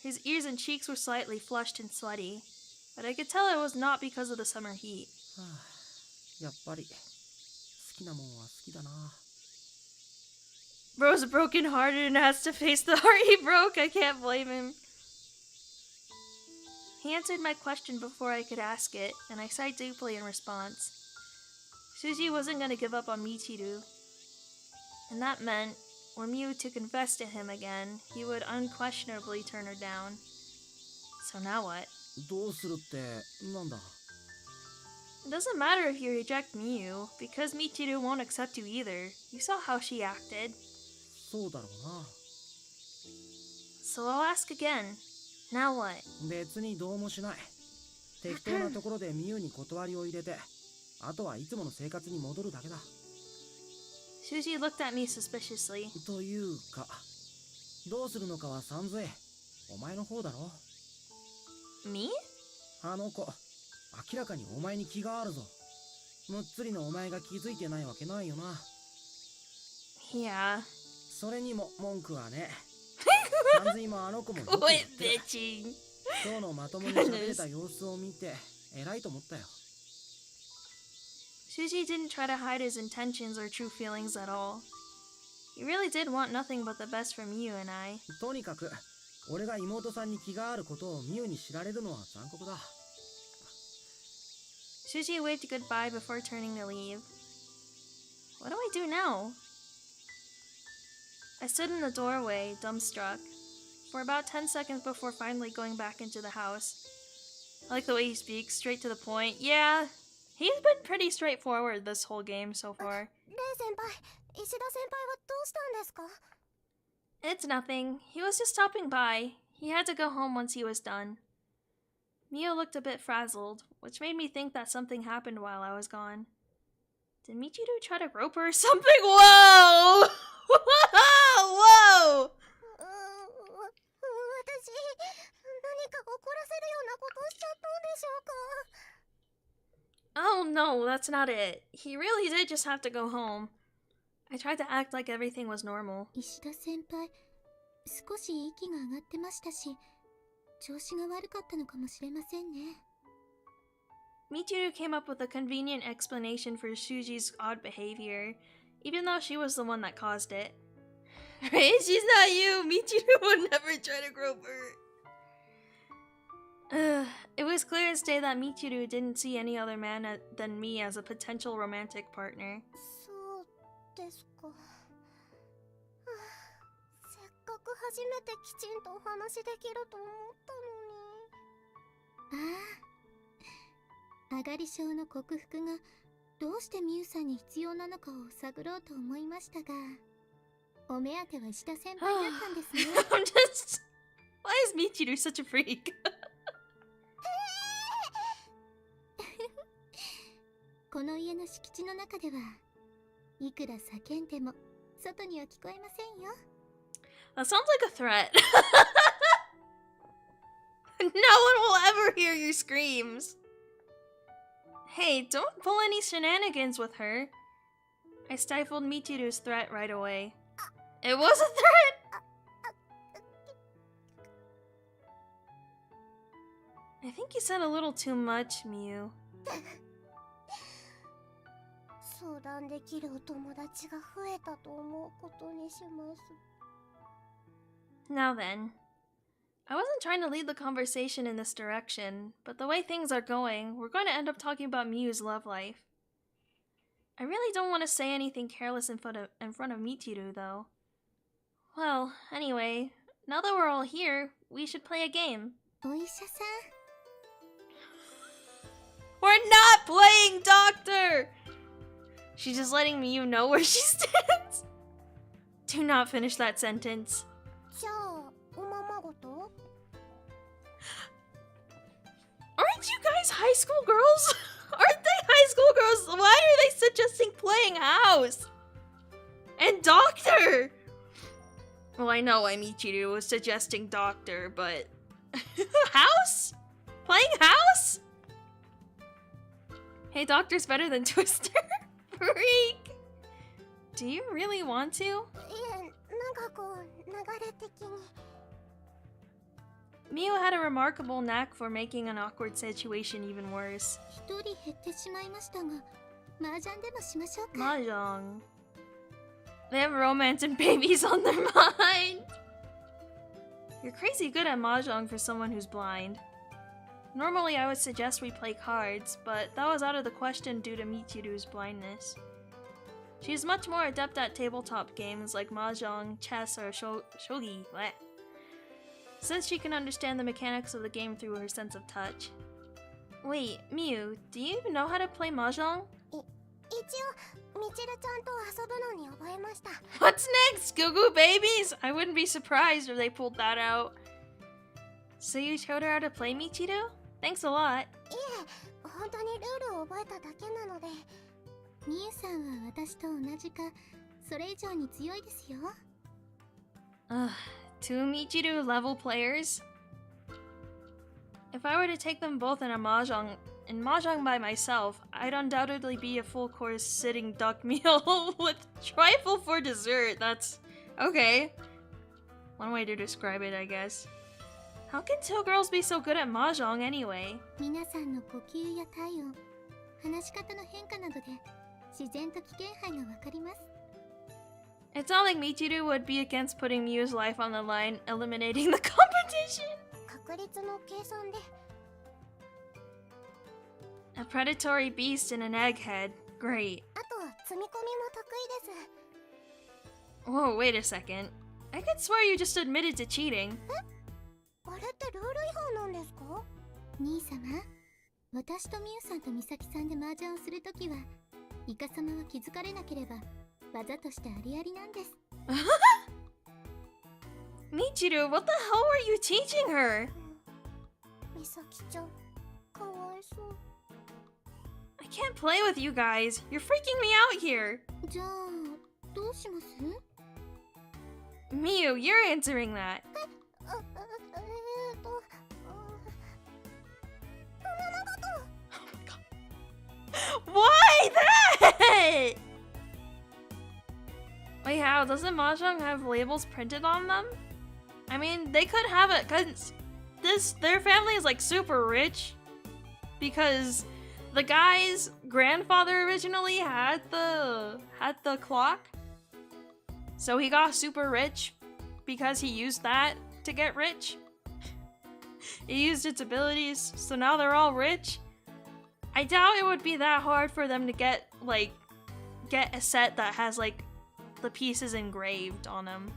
His ears and cheeks were slightly flushed and sweaty, but I could tell it was not because of the summer heat. はあ、やっぱり好きなもんは好きだな。 Bro's broken-hearted and has to face the heart he broke. I can't blame him. He answered my question before I could ask it, and I sighed deeply in response. Shuji wasn't going to give up on Michiru. And that meant, were Miyu to confess to him again, he would unquestionably turn her down. So now what? どうするってなんだ。 It doesn't matter if you reject Miyu, because Michiru won't accept you either. You saw how she acted. そうだろうな。 So I'll ask again. Now what? 別にどうもしない。適当なところでミユに断りを入れて、あとはいつもの生活に戻るだけだ。 Shuji looked at me suspiciously. というか、どうするのかはさんずい。お前の方だろ。Me? あの子、明らかにお前に気があるぞ。むっつりのお前が気づいてないわけないよな。Yeah. それにも文句はね。さんずいもあの子もよくやっ Quit てる。 bitching. 今日のまともに喋れた様子を見て偉いと思ったよ。 Shuji didn't try to hide his intentions or true feelings at all. He really did want nothing but the best from you and I. とにかく俺が妹さんに気があることをミユに知られるのは残酷だ。 Shuji waved goodbye before turning to leave. What do I do now? I stood in the doorway, dumbstruck, for about 10 seconds before finally going back into the house. I like the way he speaks, straight to the point. Yeah, he's been pretty straightforward this whole game so far. レイ先輩、石田先輩はどうしたんですか？ It's nothing. He was just stopping by. He had to go home once he was done. Mio looked a bit frazzled, which made me think that something happened while I was gone. Did Michiru try to rope her or something? Whoa! Whoa! 私、何か怒らせるようなことしちゃったんでしょうか？ Oh no, that's not it. He really did just have to go home. I tried to act like everything was normal. 石田先輩、少し息が上がってましたし、調子が悪かったのかもしれませんね。 Michiru came up with a convenient explanation for Shuji's odd behavior, even though she was the one that caused it. Right? She's not you! Michiru would never try to grope her. It was clear as day that Michiru didn't see any other man than me as a potential romantic partner. そうですか。せっかく初めてきちんとお話できると思ったのに。ああ、上がり症の克服がどうしてミユさんに必要なのかを探ろうと思いましたが、お目当ては石田先輩だったんですね。I'm just... Why is Michiru such a freak? この家の敷地の中ではいくら叫んでも外には聞こえませんよ。 That sounds like a threat. No one will ever hear your screams. Hey, don't pull any shenanigans with her. I stifled Michiru's threat right away. It was a threat! I think you said a little too much, Miu. 相談できるお友達が増えたと思うことにします。 Now then, I wasn't trying to lead the conversation in this direction, but the way things are going, we're going to end up talking about Miu's love life. I really don't want to say anything careless in front of Michiru, though. Well, anyway, now that we're all here, we should play a game. お医者さん、 We're not playing doctor! She's just letting Miu know where she stands. Do not finish that sentence. じゃあおままごと？ Aren't you guys high school girls? Aren't they high school girls? Why are they suggesting playing house? And doctor? Well, I know Michiru was suggesting doctor, but... House? Playing house? Hey, doctor's better than Twister. Freak! Do you really want to? いえ、なんかこう流れ的に。 Miu had a remarkable knack for making an awkward situation even worse. 一人減ってしまいましたが、麻雀でもしましょうか。 Mahjong. They have romance and babies on their mind. You're crazy good at Mahjong for someone who's blind. Normally I would suggest we play cards, but that was out of the question due to Michiru's blindness. She's much more adept at tabletop games like Mahjong, chess, or shogi, bleh, since she can understand the mechanics of the game through her sense of touch. Wait, Miu, do you even know how to play Mahjong? 一応、みちるちゃんと遊ぶのに覚えました。 What's next, Goo Goo Babies? I wouldn't be surprised if they pulled that out. So you showed her how to play, Michiru? Thanks a lot. いえ、本当にルールを覚えただけなので。みゆさんは私と同じか、それ以上に強いですよ。Ugh, two Michiru level players? If I were to take them both in mahjong by myself, I'd undoubtedly be a full course sitting duck meal with trifle for dessert. That's okay. One way to describe it, I guess. How can two girls be so good at mahjong anyway? 皆さんの呼吸や体温、話し方の変化などで自然と危険範囲がわかります。 It's not like Michiru would be against putting Miu's life on the line, eliminating the competition. 確率の計算で A predatory beast in an egghead. Great. あとは積み込みも得意です。 Whoa, wait a second. I could swear you just admitted to cheating. あれってルール違反なんですか？兄様、私とミュウさんとミサキさんで麻雀をするときは、イカ様は気づかれなければ技としてありありなんです。Michiru, what the hell were you teaching her? ミサキちゃん、かわいそう。 I can't play with you guys. You're freaking me out here. じゃあ、どうします？ Miu, you're answering that. こんなこと。 Why that? Wait, how? Doesn't mahjong have labels printed on them? I mean, they could have it because their family is like super rich because the guy's grandfather originally had the clock. So he got super rich because he used that to get rich. He used its abilities, so now they're all rich. I doubt it would be that hard for them to get a set that has like the pieces engraved on them.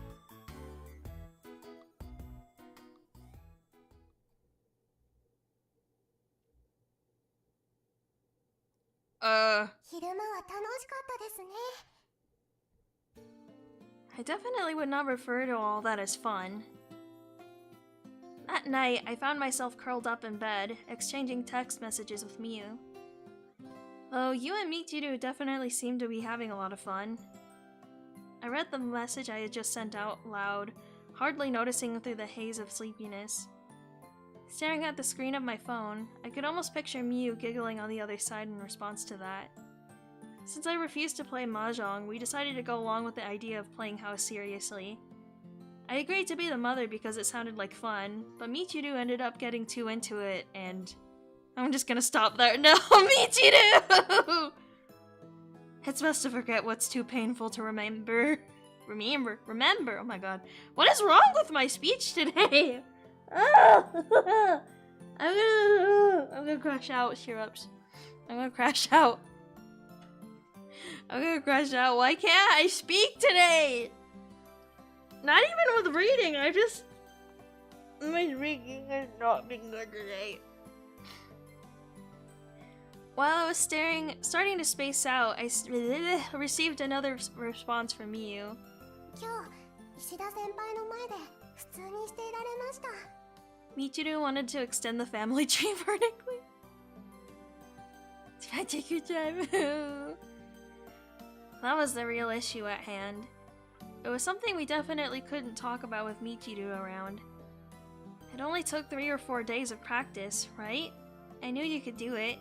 I definitely would not refer to all that as fun. That night, I found myself curled up in bed, exchanging text messages with Miu. Though you and Michiru definitely seem to be having a lot of fun. I read the message I had just sent out loud, hardly noticing through the haze of sleepiness. Staring at the screen of my phone, I could almost picture Miu giggling on the other side in response to that. Since I refused to play mahjong, we decided to go along with the idea of playing house seriously. I agreed to be the mother because it sounded like fun, but Michiru ended up getting too into it, and I'm just gonna stop there. No, Michiru! It's best to forget what's too painful to remember. Remember. Oh my god. What is wrong with my speech today? I'm gonna crash out, cheer-ups. I'm gonna crash out. Why can't I speak today? Not even with reading, my speaking has not been good today. While I was starting to space out, I received another response from Miu. 今日、石田先輩の前で普通にしていられました。 Michiru wanted to extend the family tree vertically. Take your time. That was the real issue at hand. It was something we definitely couldn't talk about with Michiru around. It only took 3 or 4 days of practice, right? I knew you could do it.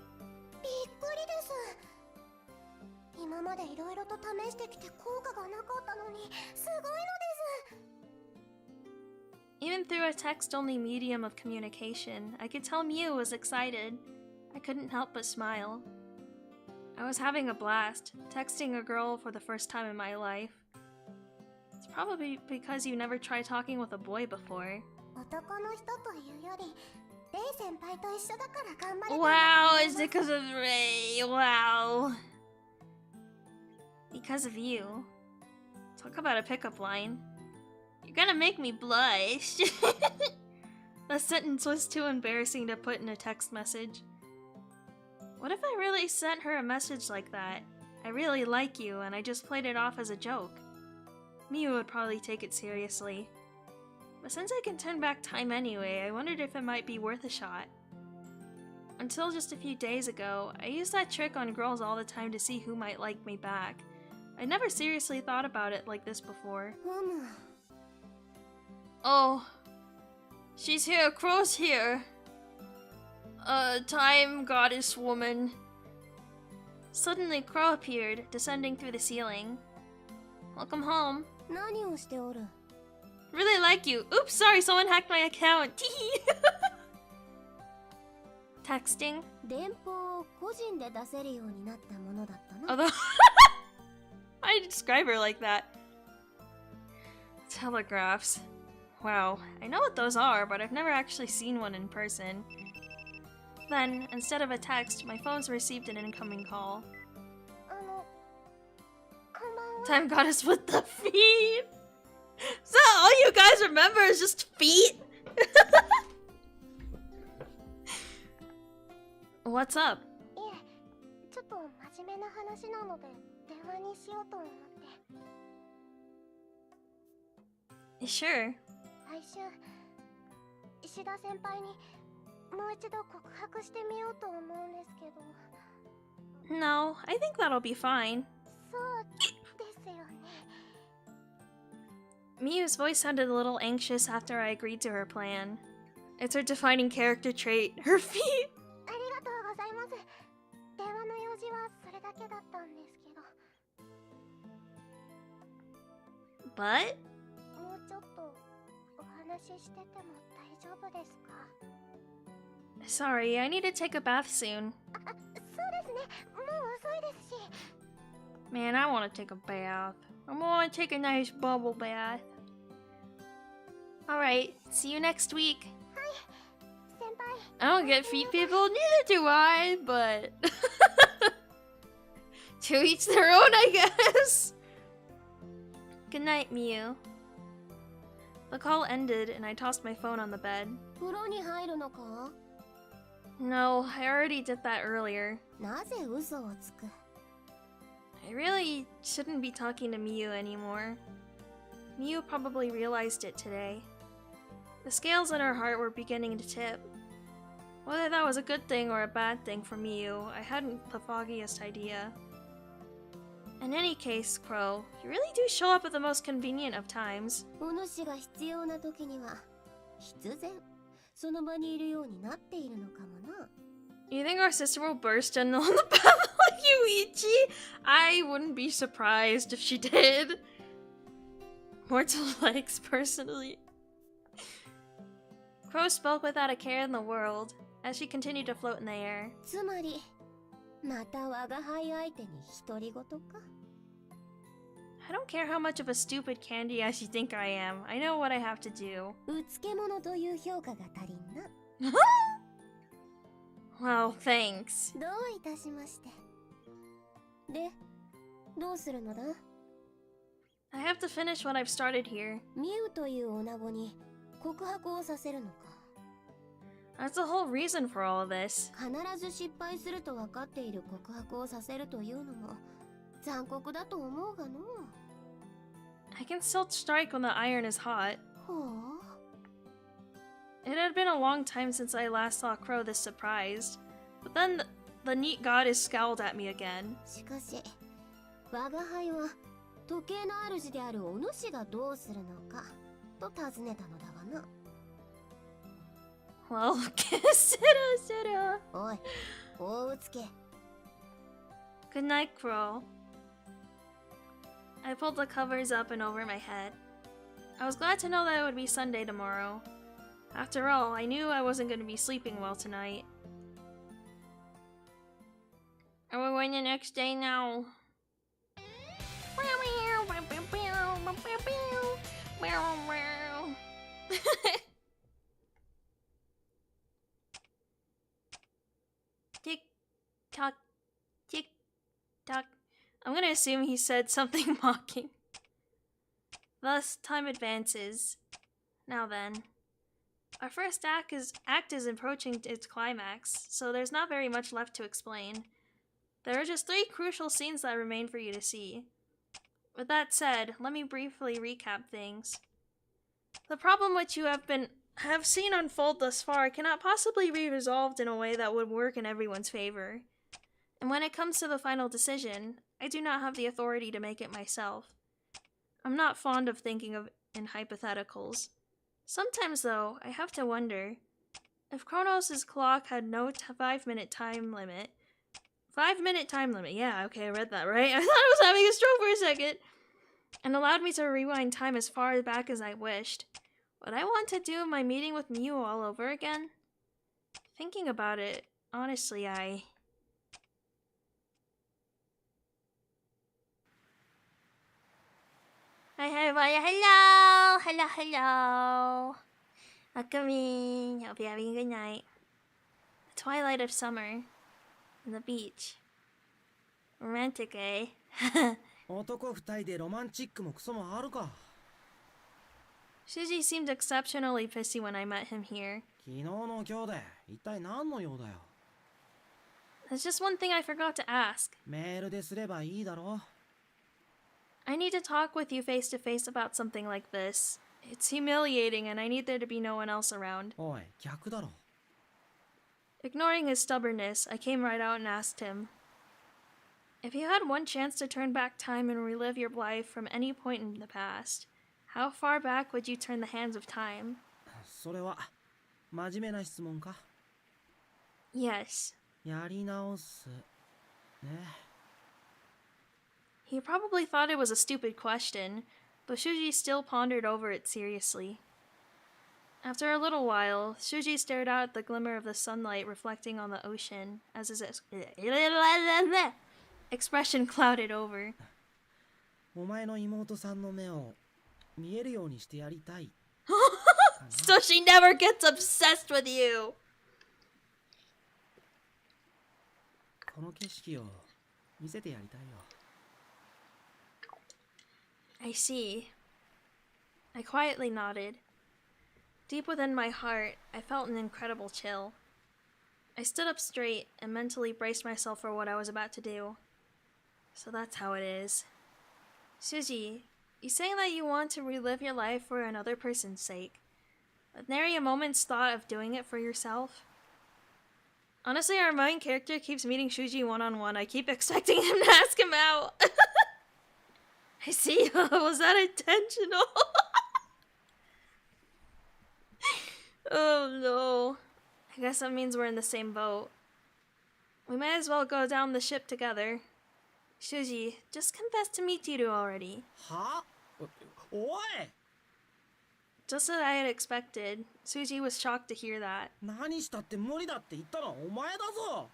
びっくりです。今までいろいろと試してきて効果がなかったのに、すごいのです。 Even through a text-only medium of communication, I could tell Miu was excited. I couldn't help but smile. I was having a blast, texting a girl for the first time in my life. It's probably because you never tried talking with a boy before. 男の人というより、レイ先輩と一緒だから頑張れた。 Wow, is it because of Ray? Wow. Because of you. Talk about a pickup line. You're gonna make me blush. That sentence was too embarrassing to put in a text message. What if I really sent her a message like that? I really like you, and I just played it off as a joke. Miu would probably take it seriously. But since I can turn back time anyway, I wondered if it might be worth a shot. Until just a few days ago, I used that trick on girls all the time to see who might like me back. I never seriously thought about it like this before. Oh. She's here, Crow's here. Time goddess woman. Suddenly, Crow appeared, descending through the ceiling. Welcome home. 何をしておる? Really like you. Oops, sorry, someone hacked my account. Texting. 電報を個人で出せるようになったものだったな。 Although I describe her like that. Telegraphs. Wow, I know what those are, but I've never actually seen one in person. Then, instead of a text, my phone's received an incoming call. こんばんは。 Time goddess with the feet! So all you guys remember is just feet? What's up? いえ、ちょっと真面目な話なので電話にしようと思って。 Sure. 来週、石田先輩にもう一度告白してみようと思うんですけど。 No, I think that'll be fine. そうですよね。 Miyu's voice sounded a little anxious after I agreed to her plan. It's her defining character trait, her feet. ありがとうございます。電話の用事はそれだけだったんですけど。 But? もうちょっとお話ししてても大丈夫ですか? Sorry, I need to take a bath soon. そうですね。もう遅いですし。 Man, I want to take a bath. I want to take a nice bubble bath. Alright, see you next week. 先輩。 I don't get feet people, neither do I, but... to each their own, I guess. Good night, Miyu. The call ended, and I tossed my phone on the bed. 風呂に入るのか? No, I already did that earlier. なぜ嘘をつく? I really shouldn't be talking to Miyu anymore. Miyu probably realized it today. The scales in her heart were beginning to tip. Whether that was a good thing or a bad thing for Miyu, I hadn't the foggiest idea. In any case, Crow, you really do show up at the most convenient of times. お主が必要な時には必然その場にいるようになっているのかもな。 You think our sister will burst in on the path like Yuichi? I wouldn't be surprised if she did. More to likes, personally. Crow spoke without a care in the world, as she continued to float in the air. つまりまた我が輩相手に独り言か? I don't care how much of a stupid candy ass you think I am. I know what I have to do. うつけ者という評価が足りんな。 Well, thanks. どういたしまして。で、どうするのだ? I have to finish what I've started here. ミウという女子に告白をさせるのか? That's the whole reason for all of this. 必ず失敗すると分かっている告白をさせるというのも残酷だと思うがの。 I can still strike when the iron is hot. ほう。 It had been a long time since I last saw Crow this surprised. But then the neat goddess scowled at me again. しかし、我が輩は時計の主であるお主がどうするのかと尋ねたのだがな。 Well, consider. おい、大うつけ。 Good night, Crow. I pulled the covers up and over my head. I was glad to know that it would be Sunday tomorrow. After all, I knew I wasn't going to be sleeping well tonight. Are we going the next day now? Tick tock, tick tock. I'm gonna assume he said something mocking. Thus, time advances. Now then. Our first act is approaching its climax, so there's not very much left to explain. There are just 3 crucial scenes that remain for you to see. With that said, let me briefly recap things. The problem which you have seen unfold thus far cannot possibly be resolved in a way that would work in everyone's favor. And when it comes to the final decision, I do not have the authority to make it myself. I'm not fond of thinking in hypotheticals. Sometimes, though, I have to wonder, If Kronos' clock had no 5-minute time limit... 5-minute time limit, yeah, okay, I read that, right? I thought I was having a stroke for a second! And allowed me to rewind time as far back as I wished. Would I want to do my meeting with Miu all over again? Thinking about it, honestly, I... Hello! Hello! Welcome in. Hope you're having a good night. The twilight of summer. And the beach. Romantic, eh? 男二人でロマンチックもクソもあるか。 Shuji seemed exceptionally pissy when I met him here. 昨日の今日で一体何の用だよ。 There's just one thing I forgot to ask. メールですればいいだろ。 I need to talk with you face to face about something like this. It's humiliating and I need there to be no one else around. おい、逆だろ。 Ignoring his stubbornness, I came right out and asked him. If you had one chance to turn back time and relive your life from any point in the past, how far back would you turn the hands of time? それは真面目な質問か。 Yes. やり直す。ね。 He probably thought it was a stupid question, but Shuji still pondered over it seriously. After a little while, Shuji stared out at the glimmer of the sunlight reflecting on the ocean as his expression clouded over. お前の妹さんの目を見えるようにしてやりたい。 So she never gets obsessed with you! この景色を見せてやりたいよ。 I see. I quietly nodded. Deep within my heart, I felt an incredible chill. I stood up straight and mentally braced myself for what I was about to do. So that's how it is. Shuji, you saying that you want to relive your life for another person's sake. But nary a moment's thought of doing it for yourself? Honestly, our main character keeps meeting Shuji one-on-one. I keep expecting him to ask him out. I see. Was that intentional? Oh no. I guess that means we're in the same boat. We might as well go down the ship together. Shuji, just confess to Michiru already. は？おい！ Just as I had expected, Suji was shocked to hear that. 何したって無理だって言ったのはお前だぞ。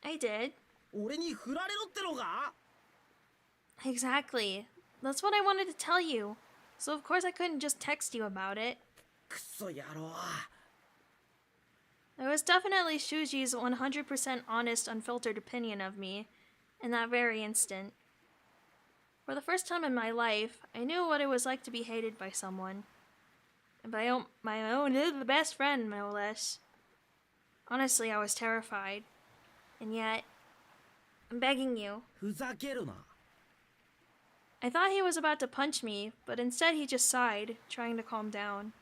I did. 俺に振られろってのか？ Exactly. That's what I wanted to tell you. So of course I couldn't just text you about it. クソ野郎。 It was definitely Shuji's 100% honest, unfiltered opinion of me in that very instant. For the first time in my life, I knew what it was like to be hated by someone. And by my own best friend, no less. Honestly, I was terrified. And yet, I'm begging you. ふざけるな。 I thought he was about to punch me, but instead he just sighed, trying to calm down.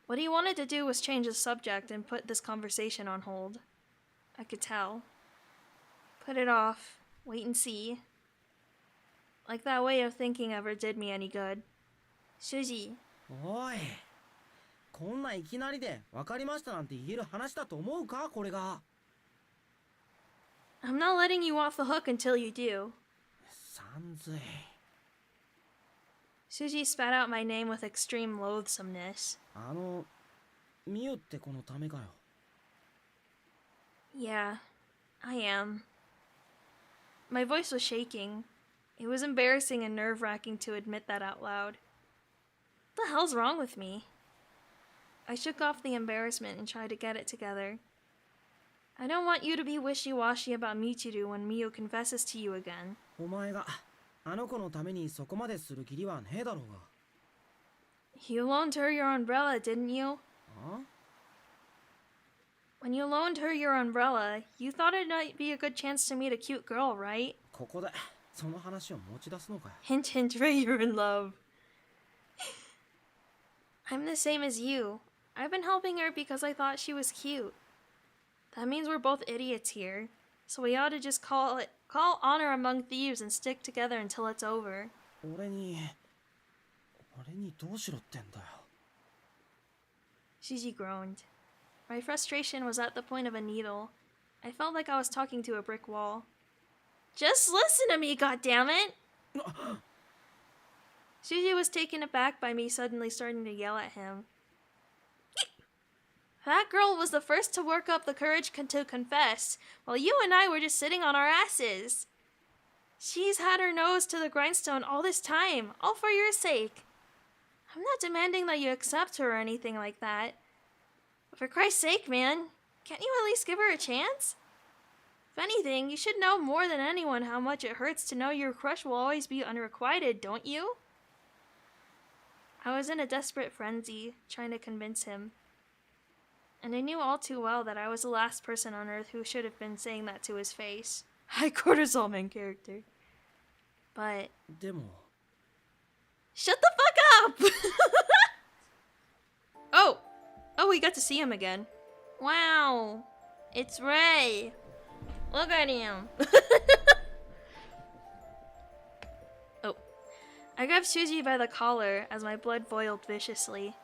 What he wanted to do was change the subject and put this conversation on hold. I could tell. Put it off. Wait and see. Like that way of thinking ever did me any good. Shuji. おい。こんないきなりで分かりましたなんて言える話だと思うかこれが。 I'm not letting you off the hook until you do. さんずい。 Shuji spat out my name with extreme loathsomeness. ミユってこのためかよ。 Yeah, I am. My voice was shaking. It was embarrassing and nerve-wracking to admit that out loud. What the hell's wrong with me? I shook off the embarrassment and tried to get it together. I don't want you to be wishy-washy about Michiru when Miyu confesses to you again. お前があの子のためにそこまでする義理はねえだろうが。 You loaned her your umbrella, didn't you? あ？ When you loaned her your umbrella, you thought it might be a good chance to meet a cute girl, right? ここでその話を持ち出すのかよ。 Hint, hint, Ray, you're in love. I'm the same as you. I've been helping her because I thought she was cute. That means we're both idiots here. So we ought to just call honor among thieves and stick together until it's over. 俺にどうしろってんだよ。 Shiji groaned. My frustration was at the point of a needle. I felt like I was talking to a brick wall. Just listen to me, goddammit! Shuji was taken aback by me suddenly starting to yell at him. That girl was the first to work up the courage to confess, while you and I were just sitting on our asses. She's had her nose to the grindstone all this time, all for your sake. I'm not demanding that you accept her or anything like that. But for Christ's sake, man, can't you at least give her a chance? If anything, you should know more than anyone how much it hurts to know your crush will always be unrequited, don't you? I was in a desperate frenzy, trying to convince him. And I knew all too well that I was the last person on earth who should have been saying that to his face. High cortisol main character. But... でも Shut the fuck up! Oh! Oh, we got to see him again. Wow. It's Ray. Look at him. Oh. I grabbed Shuji by the collar as my blood boiled viciously.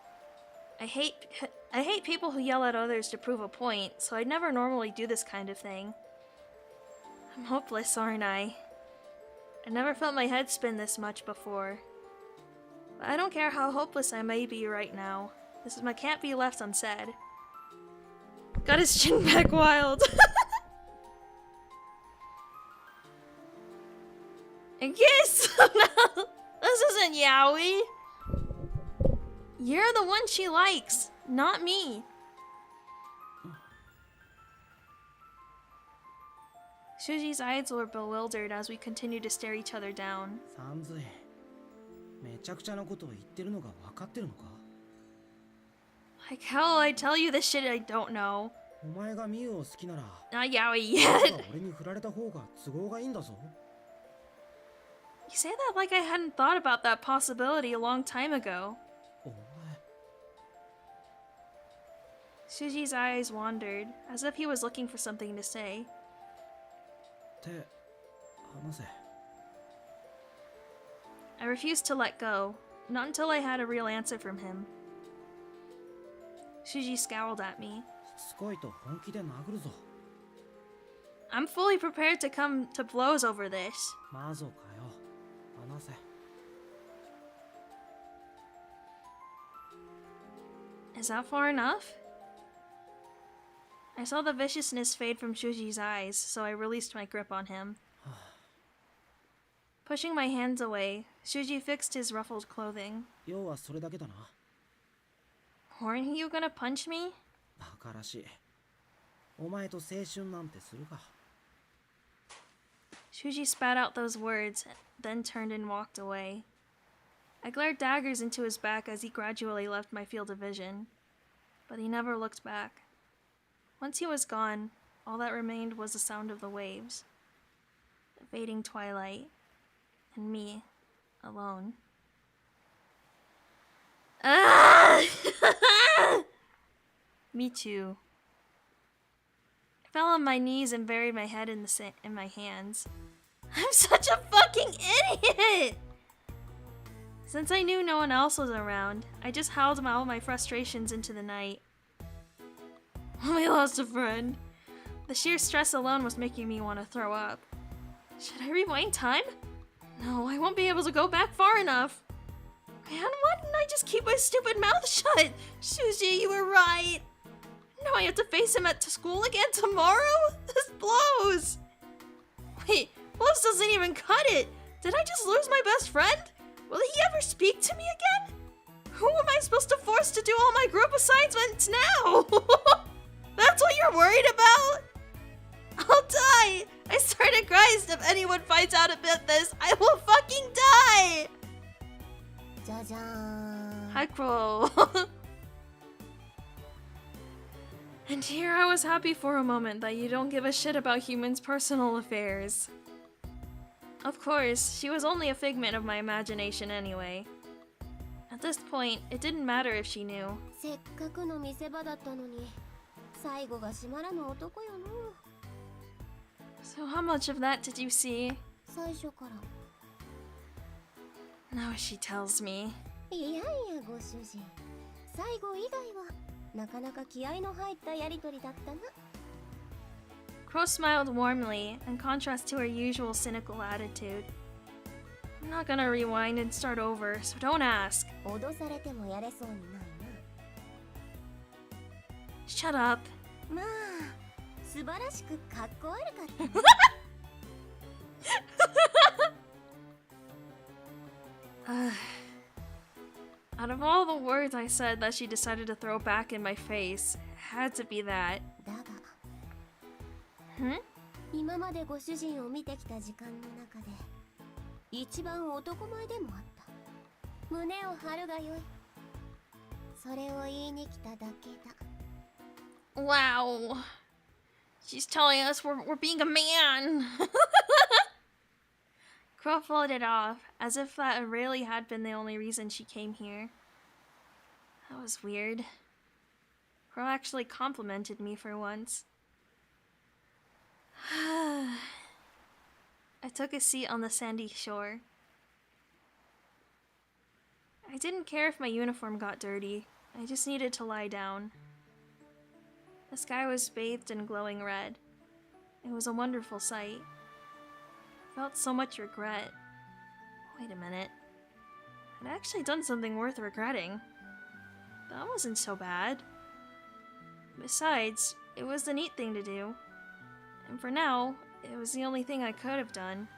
I hate people who yell at others to prove a point, so I'd never normally do this kind of thing. I'm hopeless, aren't I? I never felt my head spin this much before. But I don't care how hopeless I may be right now. This can't be left unsaid. Got his chin back wild. A kiss! No, this isn't yaoi. You're the one she likes, not me. Shuji's eyes were bewildered as we continued to stare each other down. さんずいめちゃくちゃなことを言ってるのが分かってるのか Like, how will I tell you this shit I don't know? お前がミユを好きなら Not yaoi 僕 yet. が俺に振られた方が都合がいいんだぞ You say that like I hadn't thought about that possibility a long time ago. お前 Shuji's eyes wandered, as if he was looking for something to say. 手離せ I refused to let go, not until I had a real answer from him. Shuji scowled at me. しつこいと本気で殴るぞ I'm fully prepared to come to blows over this. マゾかよ離せ Is that far enough? I saw the viciousness fade from Shuji's eyes, so I released my grip on him. Pushing my hands away, Shuji fixed his ruffled clothing. 要はそれだけだな Weren't you gonna punch me? バカらしいお前と青春なんてするか Shuji spat out those words, then turned and walked away. I glared daggers into his back as he gradually left my field of vision, but he never looked back. Once he was gone, all that remained was the sound of the waves, the fading twilight, and me, alone. Ah! Me too. I fell on my knees and buried my head in my hands. I'm such a fucking idiot! Since I knew no one else was around, I just howled all my frustrations into the night. We lost a friend. The sheer stress alone was making me want to throw up. Should I rewind time? No, I won't be able to go back far enough. Man, why didn't I just keep my stupid mouth shut? Shuji, you were right. Now I have to face him at school again tomorrow? This blows. Wait, blows doesn't even cut it. Did I just lose my best friend? Will he ever speak to me again? Who am I supposed to force to do all my group assignments now? That's what you're worried about? I'll die! I swear to Christ, if anyone finds out about this, I will fucking die! じゃじゃーん Hi, Crow. And here I was happy for a moment that you don't give a shit about humans' personal affairs. Of course, she was only a figment of my imagination anyway. At this point, it didn't matter if she knew. せっかくの見せ場だったのに最後が閉まらぬ男よの So how much of that did you see? 最初から Now she tells me. いやいやご主人最後以外はなかなか気合の入ったやりとりだったな。 Crow smiled warmly, in contrast to her usual cynical attitude. I'm not gonna rewind and start over, so don't ask. 脅されてもやれそうにない Shut up. な。まあ素晴らしくかっこ悪かったね。Out of all the words I said that she decided to throw back in my face, it had to be that. だが Hmm? 今までご主人を見てきた時間の中で一番男前でもあった。胸を張るがよい。それを言いに来ただけだ。 Wow. She's telling us we're being a man. Crow floated off, as if that really had been the only reason she came here. That was weird. Crow actually complimented me for once. I took a seat on the sandy shore. I didn't care if my uniform got dirty. I just needed to lie down. The sky was bathed in glowing red. It was a wonderful sight. I felt so much regret. Wait a minute. I'd actually done something worth regretting. That wasn't so bad. Besides, it was the neat thing to do. And for now, it was the only thing I could have done.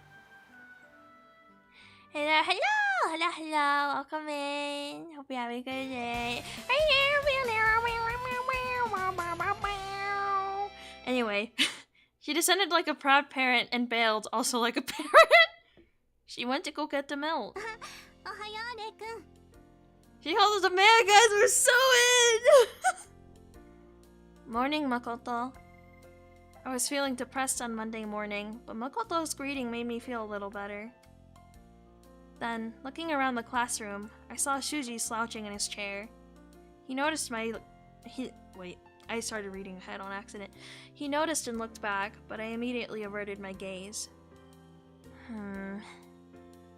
Hello, hello, hello, hello. Welcome in. Hope you're having a good day. Anyway, she descended like a proud parent and bailed also like a parent. She went to go get the milk. おはよう、レイ君。 She called us a man, guys. We're so in. Morning, Makoto. I was feeling depressed on Monday morning, but Makoto's greeting made me feel a little better. Then, looking around the classroom, I saw Shuji slouching in his chair. He noticed Wait, I started reading ahead on accident. He noticed and looked back, but I immediately averted my gaze.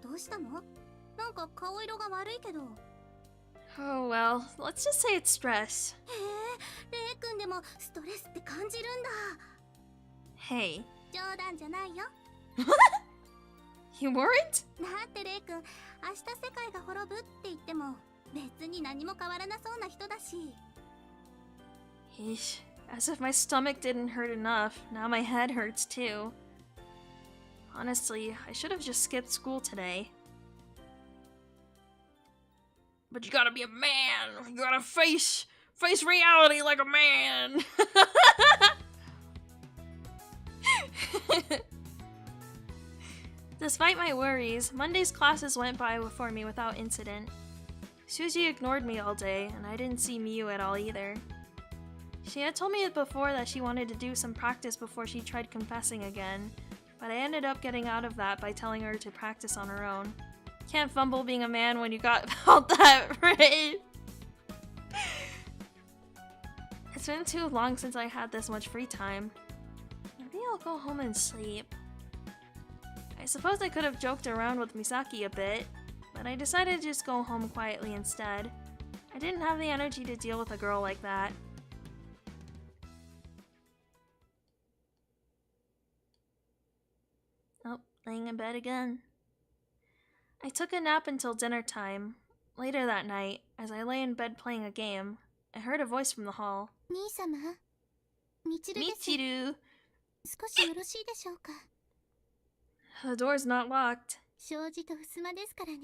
どうしたの？なんか顔色が悪いけど。 Oh well, let's just say it's stress. へえ、レイ君でもストレスって感じるんだ。 Hey. 冗談じゃないよ。 You weren't? だってレイ君、明日世界が滅ぶって言っても別に何も変わらなそうな人だし。 Yeesh. As if my stomach didn't hurt enough, now my head hurts too. Honestly, I should have just skipped school today. But you gotta be a man! You gotta face reality like a man! Despite my worries, Monday's classes went by for me without incident. Suzy ignored me all day, and I didn't see Miyu at all either. She had told me before that she wanted to do some practice before she tried confessing again, but I ended up getting out of that by telling her to practice on her own. Can't fumble being a man when you got all that right. It's been too long since I had this much free time. Maybe I'll go home and sleep. I suppose I could have joked around with Misaki a bit, but I decided to just go home quietly instead. I didn't have the energy to deal with a girl like that. Oh, laying in bed again. I took a nap until dinner time. Later that night, as I lay in bed playing a game, I heard a voice from the hall. 兄様、みちるです。 Michiru! 少しよろしいでしょうか。 The door's not locked. 障子と襖ですからね。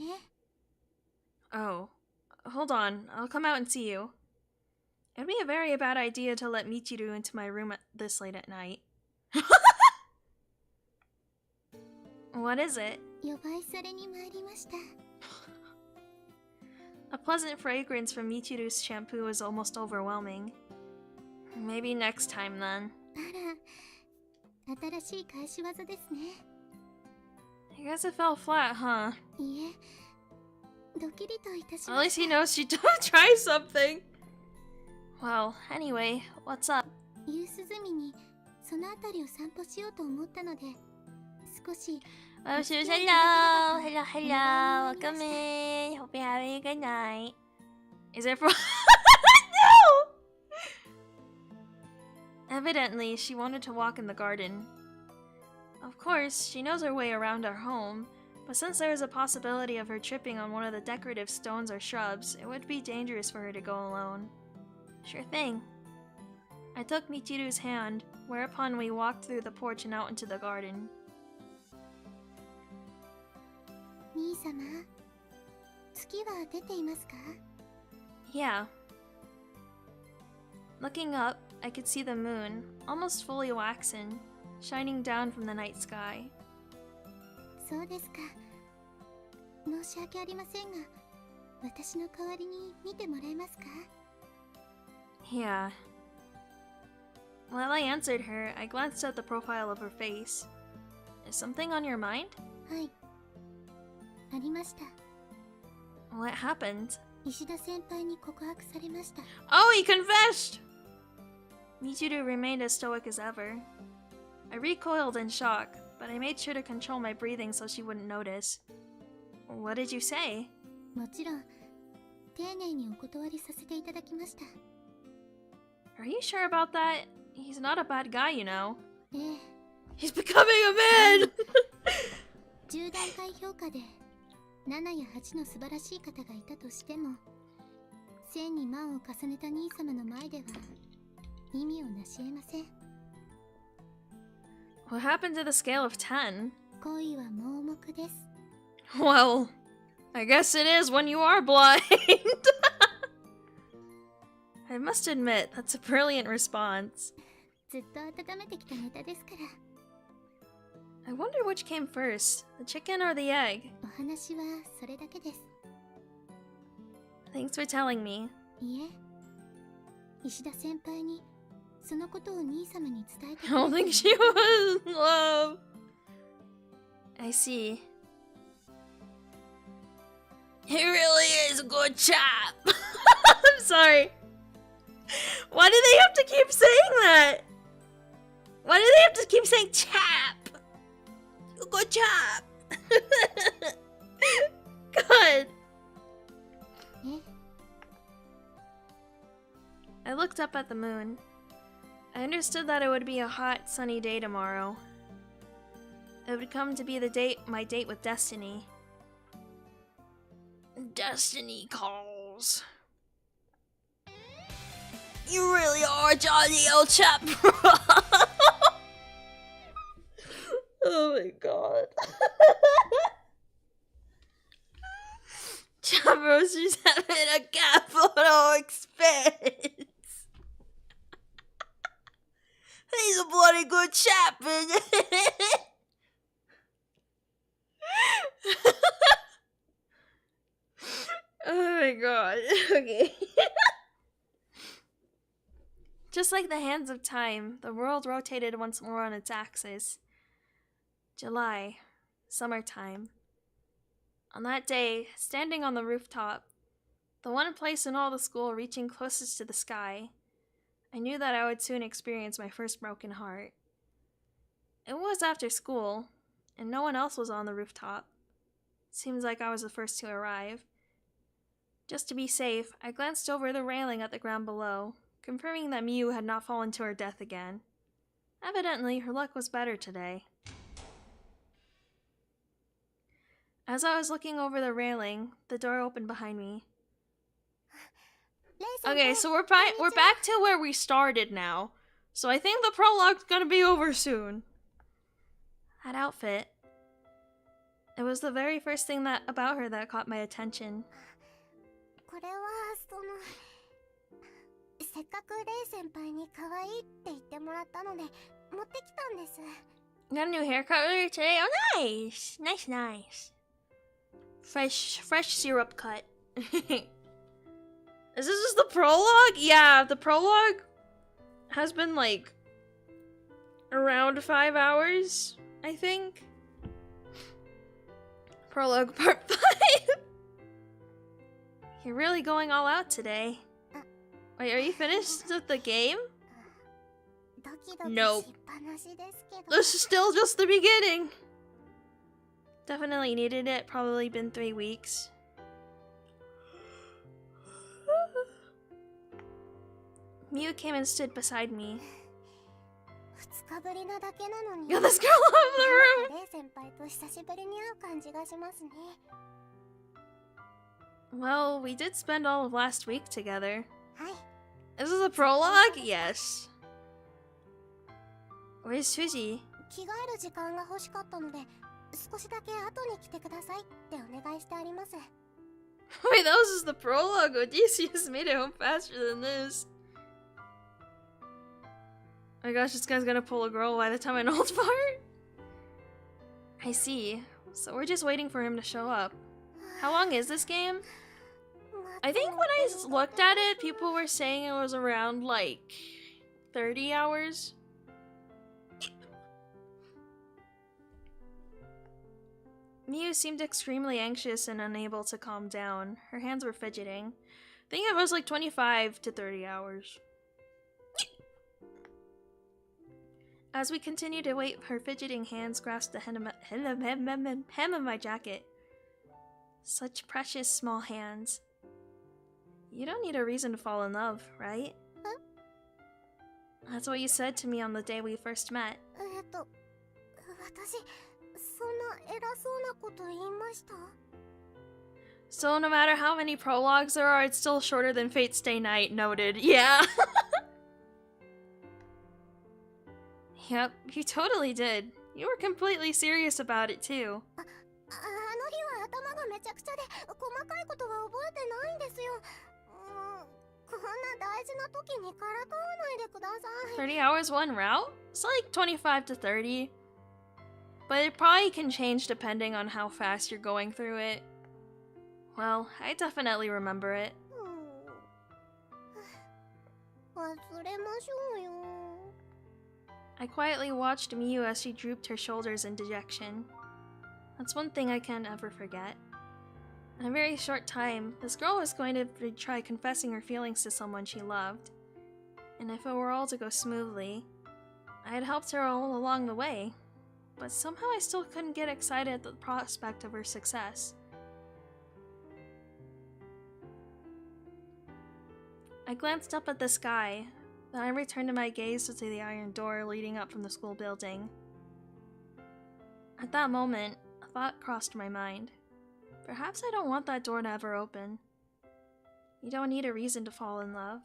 Oh. Hold on, I'll come out and see you. It'd be a very bad idea to let Michiru into my room this late at night. What is it? 呼ばいされに参りました。 A pleasant fragrance from Michiru's shampoo is almost overwhelming. Maybe next time then. あら、新しい返し技ですね。 I guess it fell flat, huh? いいえ、ドキリといたし At ま least し he た。 knows she tried something. Well, anyway, what's up? 夕涼みにその辺りを散歩しようと思ったので、少し Oh, shoes, hello! Hello, hello! Welcome in! Hope you're having a good night. Is it for- No! Evidently, she wanted to walk in the garden. Of course, she knows her way around our home, but since there is a possibility of her tripping on one of the decorative stones or shrubs, it would be dangerous for her to go alone. Sure thing. I took Michiru's hand, whereupon we walked through the porch and out into the garden. 兄様、月は出ていますか？ Yeah. Looking up, I could see the moon, almost fully waxen, shining down from the night sky. そうですか。申し訳ありませんが、私の代わりに見てもらえますか？ Yeah. While I answered her, I glanced at the profile of her face. Is something on your mind? はい。ありました。 What happened? 石田先輩に告白されました。 Oh, he confessed! Michiru remained as stoic as ever. I recoiled in shock, but I made sure to control my breathing so she wouldn't notice. What did you say? もちろん、丁寧にお断りさせていただきました。 Are you sure about that? He's not a bad guy, you know. ええ、 He's becoming a man! 10段階評価で7や8の素晴らしい方がいたとしても、1000に万を重ねた兄様の前では意味をなし得ません。 What happened to the scale of 10? 恋は盲目です。 Well, I guess it is when you are blind. I must admit, that's a brilliant response. ずっと温めてきたネタですから。 I wonder which came first, the chicken or the egg? お話はそれだけです。 Thanks for telling me. いえ、石田先輩にそのことを兄様に伝えて I don't think she was in love. I see. He really is a good chap. I'm sorry. Why do they have to keep saying that? Why do they have to keep saying chap? Good chap. God. え、 I looked up at the moon. I understood that it would be a hot, sunny day tomorrow. It would come to be my date with Destiny. Destiny calls. You really are a jolly old chap, bro. Oh my god. Chavros is having a capital expense. He's a bloody good chap, isn't it? Oh my god. Okay. Just like the hands of time, the world rotated once more on its axis. July, summertime. On that day, standing on the rooftop, the one place in all the school reaching closest to the sky, I knew that I would soon experience my first broken heart. It was after school, and no one else was on the rooftop. Seems like I was the first to arrive. Just to be safe, I glanced over the railing at the ground below, confirming that Miu had not fallen to her death again. Evidently, her luck was better today. As I was looking over the railing, the door opened behind me. Okay, so we're back to where we started now. So I think the prologue's gonna be over soon. That outfit. It was the very first thing about her that caught my attention. これはせっかくレイ先輩に可愛いって言ってもらったので持ってきたんです。 Got a new haircut earlier today? Oh, nice! Nice, nice. Fresh syrup cut. Is this just the prologue? Yeah, the prologue has been like around 5 hours, I think. Prologue part 5. You're really going all out today. Wait, are you finished with the game? ドキドキ Nope. しっぱなしですけど。 This is still just the beginning. Definitely needed it. Probably been 3 weeks. Miu came and stood beside me. 日ぶりなだけなのに Got this girl out of the room! レイ先輩と久しぶりに会う感じがしますね。 Well, we did spend all of last week together. はい、 Is this a prologue? Yes. Where's Suji? 着替える時間が欲しかったので少しだけ後に来てくださいってお願いしてあります。 Wait, that was just the prologue. Odysseus made it home faster than this. Oh my gosh, this guy's gonna pull a girl by the time I know it's part? I see. So we're just waiting for him to show up. How long is this game? I think when I looked at it, people were saying it was around like 30 hours. Miu seemed extremely anxious and unable to calm down. Her hands were fidgeting. I think it was like 25 to 30 hours. As we continued to wait, her fidgeting hands grasped the hem of my jacket. Such precious small hands. You don't need a reason to fall in love, right? Huh? That's what you said to me on the day we first met. 私そんな偉そうなこと言いました？ So no matter how many prologues there are, it's still shorter than Fate's Stay Night. Noted. Yeah. Yep, you totally did. You were completely serious about it too. あの日は頭がめちゃくちゃで細かいことは覚えてないんですよ。こんな大事な時にからかわないでください。 30 hours one route? It's like 25 to 30. But it probably can change depending on how fast you're going through it. Well, I definitely remember it. 忘れましょうよ。 I quietly watched Miu as she drooped her shoulders in dejection. That's one thing I can't ever forget. In a very short time, this girl was going to try confessing her feelings to someone she loved. And if it were all to go smoothly, I had helped her all along the way. But somehow I still couldn't get excited at the prospect of her success. I glanced up at the sky, then I returned my gaze to the iron door leading up from the school building. At that moment, a thought crossed my mind. Perhaps I don't want that door to ever open. You don't need a reason to fall in love.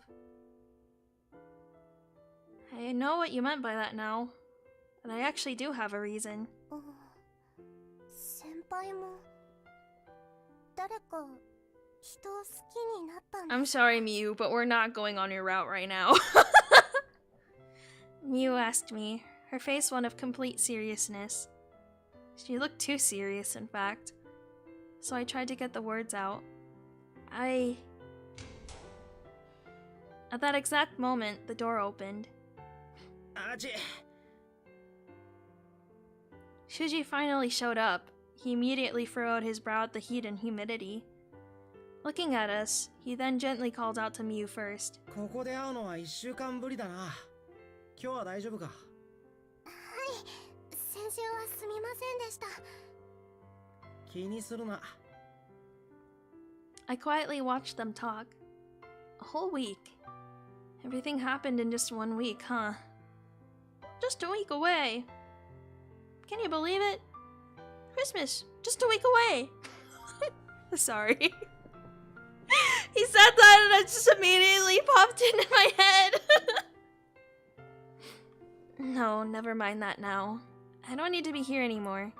I know what you meant by that now, but I actually do have a reason. 先輩も誰か人を好きになったんです。 I'm sorry, Miu, but we're not going on your route right now. Miu asked me, her face one of complete seriousness. She looked too serious, in fact. So I tried to get the words out. At that exact moment, the door opened. Shuji finally showed up. He immediately furrowed his brow at the heat and humidity. Looking at us, he then gently called out to Miu first. ここで会うのは1週間ぶりだな。今日は大丈夫か？はい、先週はすみませんでした。気にするな。I quietly watched them talk. A whole week. Everything happened in just 1 week, huh? Just a week away. Can you believe it? Christmas, just a week away. Sorry. He said that and it just immediately popped into my head. No, never mind that now. I don't need to be here anymore.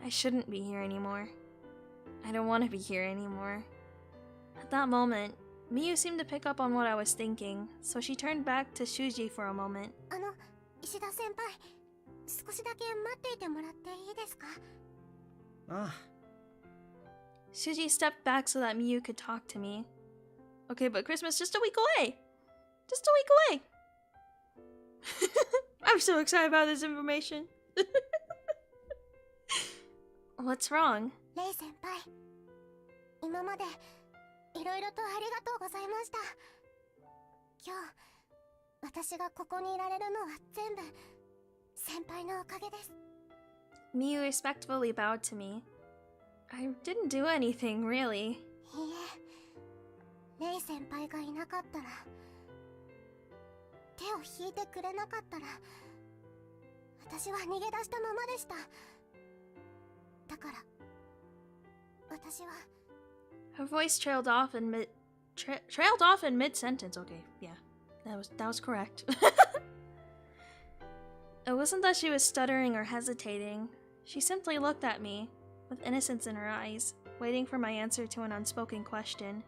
I shouldn't be here anymore. I don't want to be here anymore. At that moment, Miu seemed to pick up on what I was thinking, so she turned back to Shuji for a moment. 石田先輩、少しだけ待っていてもらっていいですか？ああ。 Shuji stepped back so that Miu could talk to me. Okay, but Christmas just a week away! Just a week away! I'm so excited about this information. What's wrong? レイ先輩、今までいろいろとありがとうございました。今日、私がここにいられるのは全部先輩のおかげです。 Miu respectfully bowed to me. I didn't do anything, really. いいえ、レイ先輩がいなかったら、手を引いてくれなかったら、私は逃げ出したままでした。だから私は Her voice trailed off in mid sentence. Okay, yeah, that was correct. It wasn't that she was stuttering or hesitating. She simply looked at me, with innocence in her eyes, waiting for my answer to an unspoken question.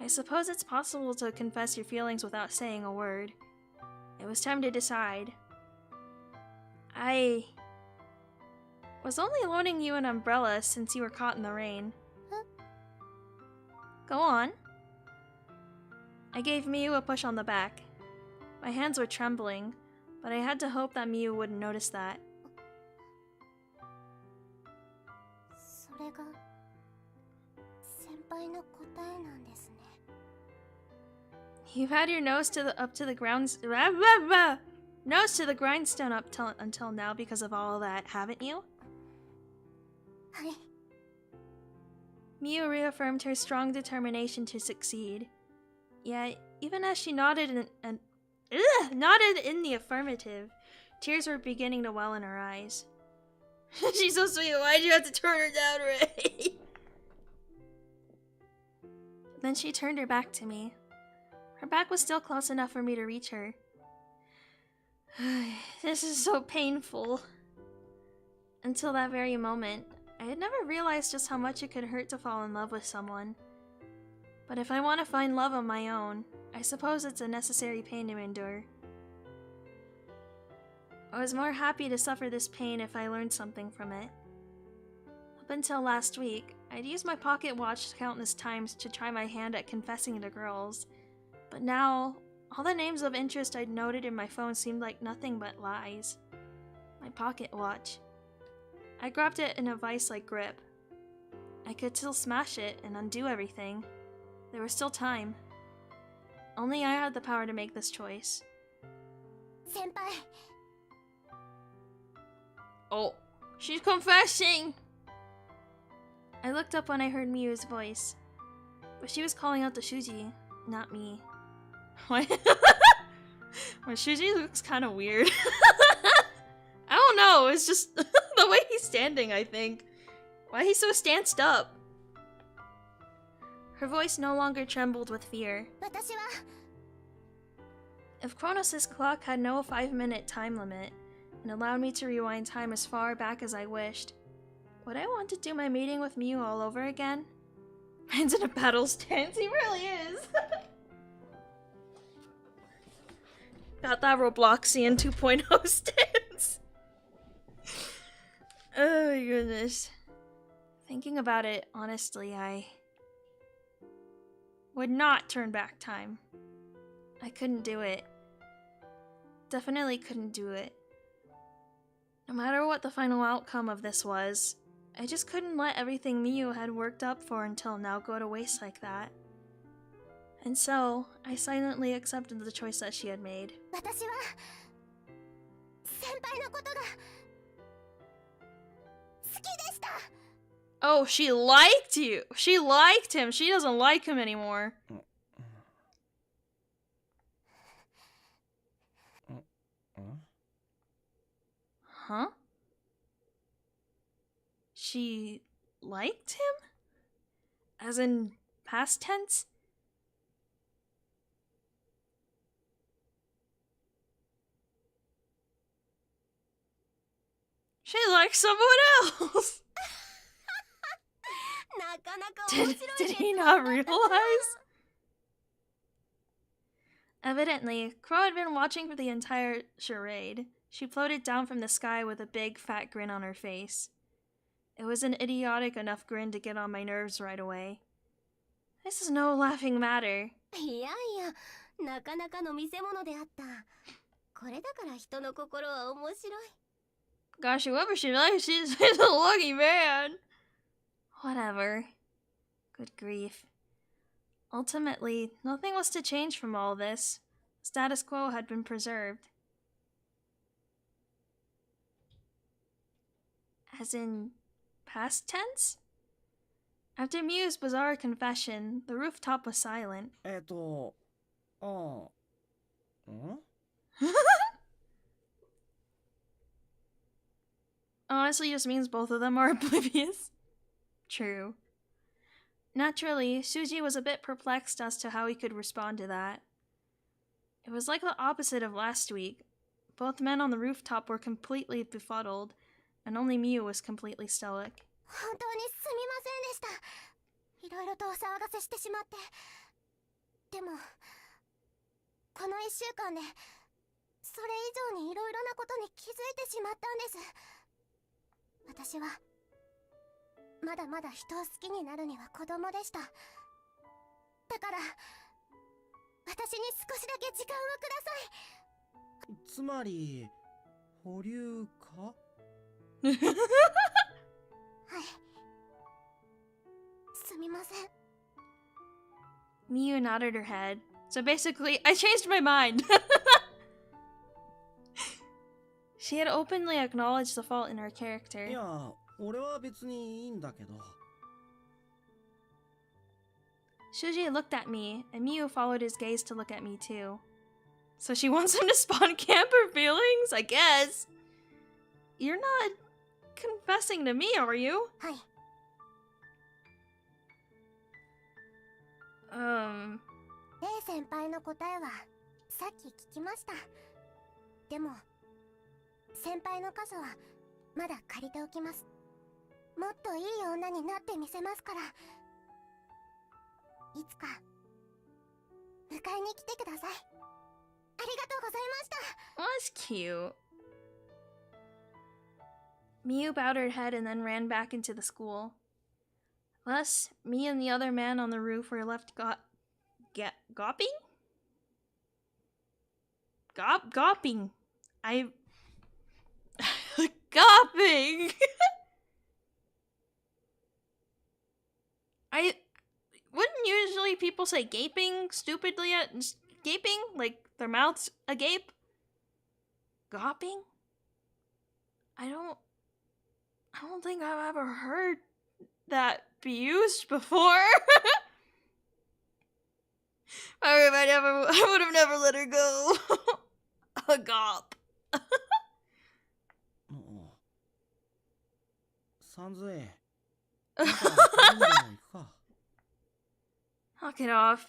I suppose it's possible to confess your feelings without saying a word. It was time to decide. I was only loaning you an umbrella since you were caught in the rain. Huh? Go on. I gave Miyu a push on the back. My hands were trembling, but I had to hope that Miyu wouldn't notice that. それが先輩の答えなんですね。 You've had your nose to the grindstone until now because of all that, haven't you? はい。 Miyu reaffirmed her strong determination to succeed. Yet, even as she nodded in the affirmative, tears were beginning to well in her eyes. She's so sweet, why'd you have to turn her down, Ray? Then she turned her back to me. Her back was still close enough for me to reach her. This is so painful. Until that very moment, I had never realized just how much it could hurt to fall in love with someone. But if I want to find love on my own, I suppose it's a necessary pain to endure. I was more happy to suffer this pain if I learned something from it. Up until last week, I'd used my pocket watch countless times to try my hand at confessing to girls. But now, all the names of interest I'd noted in my phone seemed like nothing but lies. My pocket watch. I grabbed it in a vice-like grip. I could still smash it and undo everything. There was still time. Only I had the power to make this choice. 先輩 Oh, she's confessing! I looked up when I heard Miyu's voice. But she was calling out to Shuji, not me. What? Well, Shuji looks kind of weird. I don't know, it's just the way he's standing, I think. Why he's so stanced up? Her voice no longer trembled with fear. 私は If Kronos' clock had no 5-minute time limit, and allowed me to rewind time as far back as I wished, would I want to do my meeting with Miyu all over again? Man's in a battle stance, he really is! Got that Robloxian 2.0 stance! Oh my goodness. Thinking about it, honestly, I would not turn back time. I couldn't do it. Definitely couldn't do it. No matter what the final outcome of this was, I just couldn't let everything Miyu had worked up for until now go to waste like that. And so, I silently accepted the choice that she had made. 私は先輩のことが好きでした Oh, she liked you! She liked him! She doesn't like him anymore. Huh? She liked him? As in past tense? She likes someone else! なかなか面白い Did he not realize? Evidently, Crow had been watching for the entire charade. She floated down from the sky with a big, fat grin on her face. It was an idiotic enough grin to get on my nerves right away. This is no laughing matter. いやいやなかなかの見せ物であった。これだから人の心は面白い。 Gosh, whoever she likes, she's a lucky man. Whatever. Good grief. Ultimately, nothing was to change from all this. Status quo had been preserved. As in, past tense? After Miyu's bizarre confession, the rooftop was silent. honestly just means both of them are oblivious. True. Naturally, Shuji was a bit perplexed as to how he could respond to that. It was like the opposite of last week. Both men on the rooftop were completely befuddled, and only Miu was completely stoic. 本当にすみませんでした。いろいろとお騒がせしてしまって。でも、この1週間で、それ以上にいろいろなことに気づいてしまったんです。私は、まだまだ人を好きになるには子供でした。だから、私に少しだけ時間をください。つまり保留か？はい。すみません。Miu nodded her head. So basically, I changed my mind. She had openly acknowledged the fault in her character. いや、俺は別にいいんだけど。Shuji looked at me, and Miu followed his gaze to look at me too. So she wants him to spawn camp her feelings? I guess. You're not confessing to me, are you? はい。レイ先輩の答えはさっき聞きました。でも先輩の傘はまだ借りておきます。もっといい女になってみせますから。いつか迎えに来てください。ありがとうございました。 That's cute. Miu bowed her head and then ran back into the school. Thus, me and the other man on the roof were left gawping? Gawping. Gawping! Wouldn't usually people say gaping stupidly at gaping? Like their mouths agape? Gawping? I don't think I've ever heard that be used before. I would have never let her go. A gawp. サンズエ。Knock it off.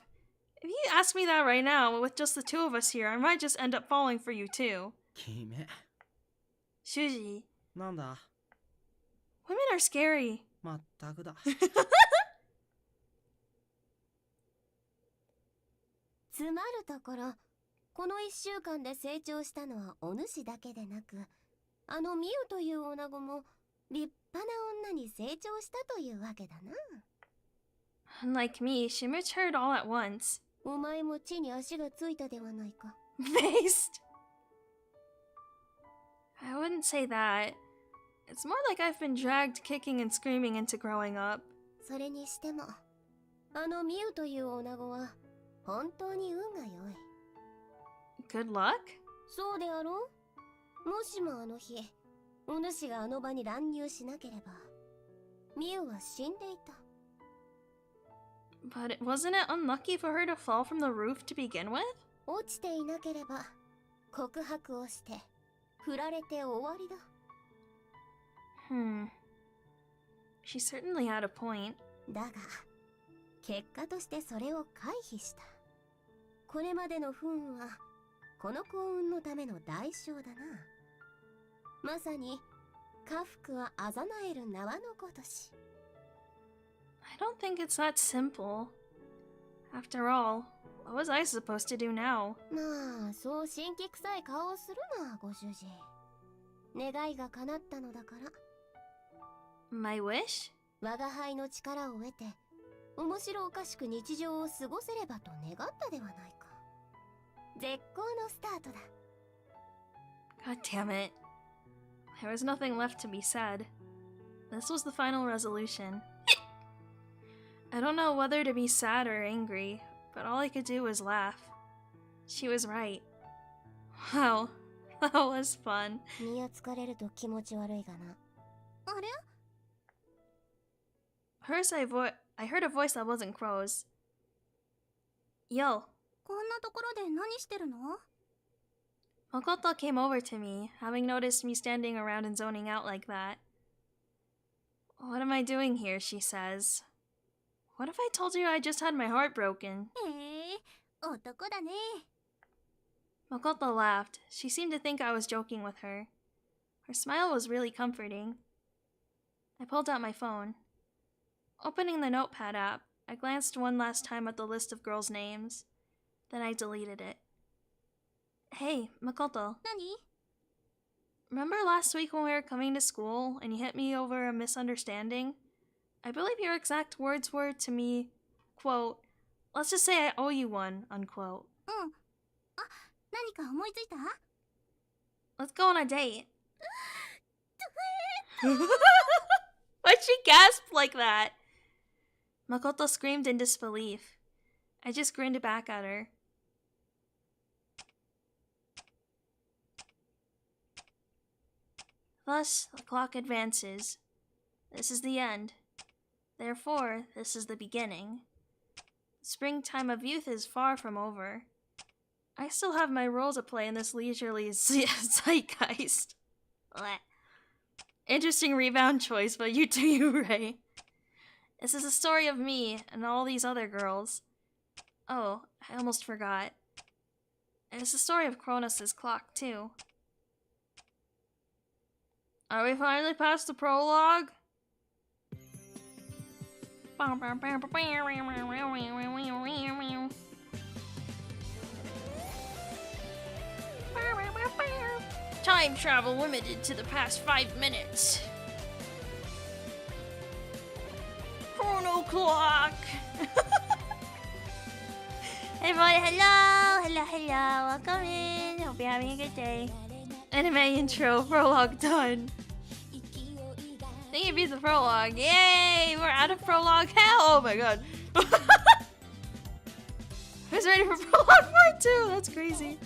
If you ask me that right now, with just the two of us here, I might just end up falling for you too. 君。 Shuji, なんだ？ women are scary. まったくだ。つまるところ、この1週間で成長したのはお主だけでなく、あのミウという女子も立派な女に成長したというわけだな。Unlike me, she matured all at once. お前も地に足がついたではないか。Based. I wouldn't say that. It's more like I've been dragged kicking and screaming into growing up. それにしても、あのミウという女子は本当に運が良い。Good luck? そうであろう？もしもあの日、お主があの場に乱入しなければ、ミウは死んでいた。But wasn't it unlucky for her to fall from the roof to begin with? 落ちていなければ、告白をして、振られて終わりだ。She certainly had a point. だが、結果としてそれを回避した。これまでの不運は、この幸運のための代償だな。まさに、家福はあざなえる縄のごとし。I don't think it's that simple. After all, what was I supposed to do now? まあ、そう神気臭い顔をするな、ご主人。願いが叶ったのだから。My wish? 我が輩の力を得て、面白おかしく日常を過ごせればと願ったではないか。絶好のスタートだ。God damn it. There was nothing left to be said. This was the final resolution. I don't know whether to be sad or angry, but all I could do was laugh. She was right. Wow, that was fun. 身を疲れると気持ち悪いがな。あれ？ First, I heard a voice that wasn't Crow's. Yo. こんなところで何してるの？ Makoto came over to me, having noticed me standing around and zoning out like that. What am I doing here, she says. What if I told you I just had my heart broken? へえ、男だね。 Makoto laughed. She seemed to think I was joking with her. Her smile was really comforting. I pulled out my phone. Opening the notepad app, I glanced one last time at the list of girls' names. Then I deleted it. Hey, Makoto. 何？ Remember last week when we were coming to school and you hit me over a misunderstanding? I believe your exact words were to me, quote, let's just say I owe you one, unquote. うん。あ、何か思いついた？ Let's go on a date. Why'd she gasp like that? Makoto screamed in disbelief. I just grinned back at her. Thus, the clock advances. This is the end. Therefore, this is the beginning. The springtime of youth is far from over. I still have my role to play in this leisurely zeitgeist. Blech. Interesting rebound choice, but you do you, Ray. This is the story of me and all these other girls. Oh, I almost forgot. And it's the story of Kronos' clock, too. Are we finally past the prologue? Time travel limited to the past 5 minutes. ChronoClock! Hey everybody, hello, welcome in. Hope you're having a good day. Anime intro, prologue done. Thank you, beat the prologue. Yay! We're out of prologue. Hell! Oh my god. Who's ready for prologue part 2? That's crazy.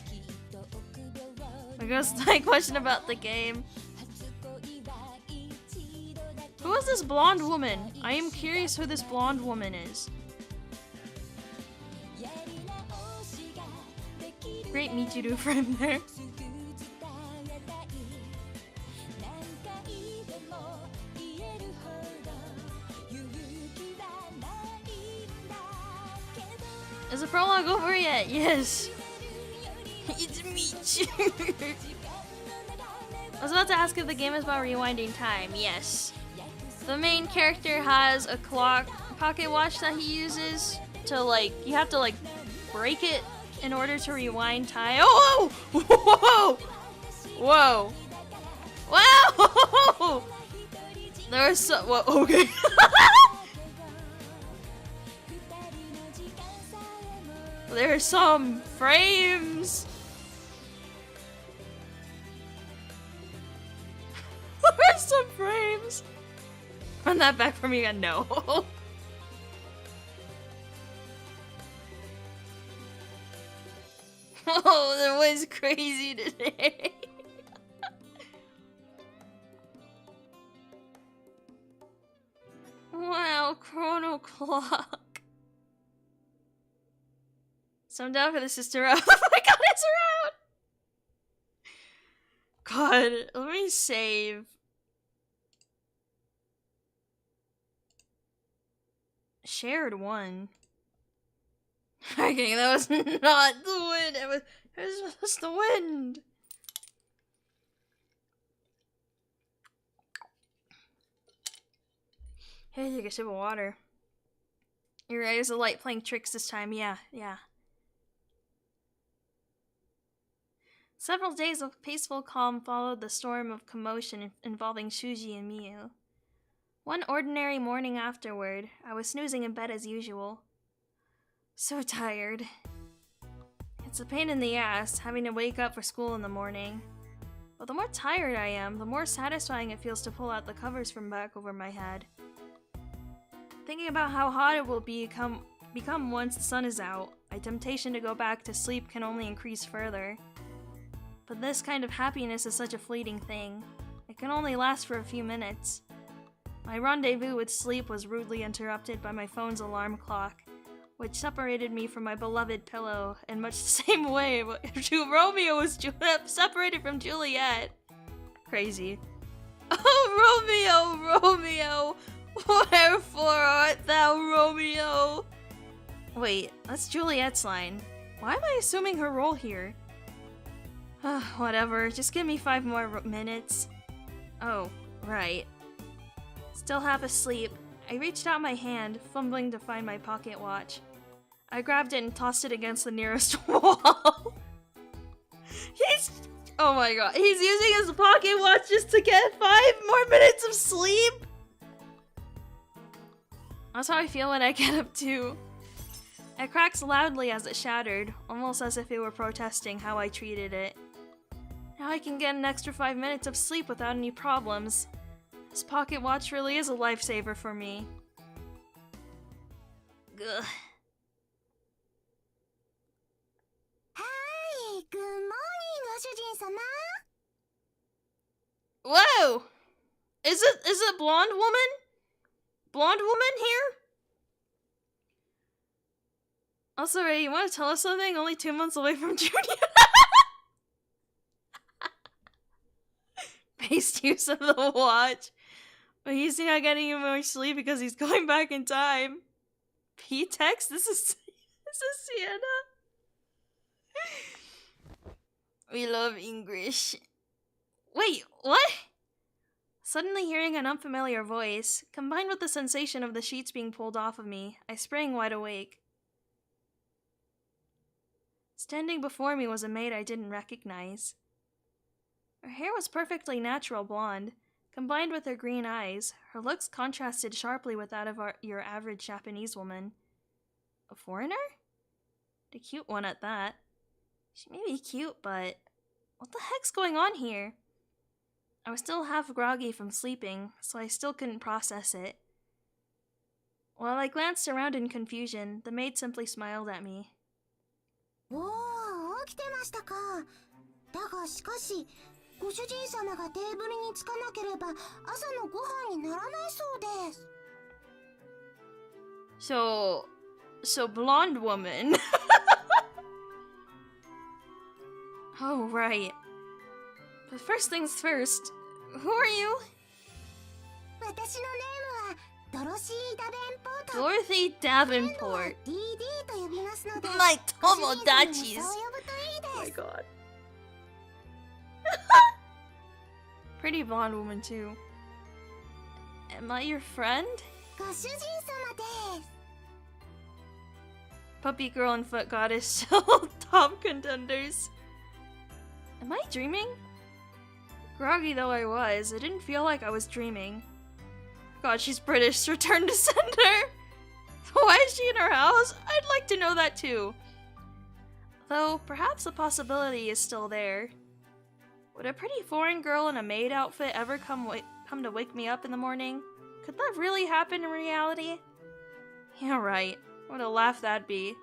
I guess my question about the game. Who is this blonde woman? I am curious who this blonde woman is. Great Michiru frame there. Is the prologue over yet? Yes. It's Michiru. I was about to ask if the game is about rewinding time. Yes. The main character has a clock, pocket watch that he uses to you have to break it in order to rewind time. Oh, whoa! Whoa! Wow! There was so, well, okay. There are some frames. There are some frames. Run that back for me again. No. Oh, that was crazy today. Wow, ChronoClock. So I'm down for the sister out. Oh my god, it's her out! God, let me save. Shared one. Okay, that was not the wind. It was just the wind. Hey, take a sip of water. You're right, there's a light playing tricks this time. Yeah. Several days of peaceful calm followed the storm of commotion involving Shuji and Miyu. One ordinary morning afterward, I was snoozing in bed as usual. So tired. It's a pain in the ass having to wake up for school in the morning. But the more tired I am, the more satisfying it feels to pull out the covers from back over my head. Thinking about how hot it will become once the sun is out, my temptation to go back to sleep can only increase further. But this kind of happiness is such a fleeting thing. It can only last for a few minutes. My rendezvous with sleep was rudely interrupted by my phone's alarm clock. which separated me from my beloved pillow in much the same way Romeo was separated from Juliet. Crazy. Oh, Romeo, wherefore art thou, Romeo? Wait, that's Juliet's line. Why am I assuming her role here? Whatever, just give me 5 more minutes. Oh, right. Still half asleep, I reached out my hand, fumbling to find my pocket watch. I grabbed it and tossed it against the nearest wall. Oh my god, he's using his pocket watch just to get 5 more minutes of sleep? That's how I feel when I get up too. It cracks loudly as it shattered, almost as if it were protesting how I treated it. Now I can get an extra 5 minutes of sleep without any problems. This pocket watch really is a lifesaver for me. Ugh. Hi, good morning, ご主人様. Whoa! Is it blonde woman? Blonde woman here? Also, Ray, you want to tell us something? Only 2 months away from Junior. Based use of the watch. But he's not getting any more sleep because he's going back in time. P-text? This is Sienna. We love English. Wait, what? Suddenly hearing an unfamiliar voice, combined with the sensation of the sheets being pulled off of me, I sprang wide awake. Standing before me was a maid I didn't recognize. Her hair was perfectly natural blonde. Combined with her green eyes, her looks contrasted sharply with that of your average Japanese woman. A foreigner? A cute one at that. She may be cute, but what the heck's going on here? I was still half groggy from sleeping, so I still couldn't process it. While I glanced around in confusion, the maid simply smiled at me. おー、起きてましたか。だがしかし、ご主人様がテーブルに着かなければ朝のご飯にならないそうです。So blonde woman. Oh, right. But first things first, who are you? 私のネームはドロシー・ダベンポート。 Dorothy Davenport. DD と呼びますので、 My ご主人様も Tomodachis. そう呼ぶといいです。 God. Pretty blonde woman too. Am I your friend? ご主人様です。 Puppy Girl and Foot Goddess still top contenders. Am I dreaming? Groggy though I was, it didn't feel like I was dreaming. God, she's British. Return to sender. Why is she in her house? I'd like to know that too. Though, perhaps the possibility is still there. Would a pretty foreign girl in a maid outfit ever come to wake me up in the morning? Could that really happen in reality? Yeah, right. What a laugh that'd be.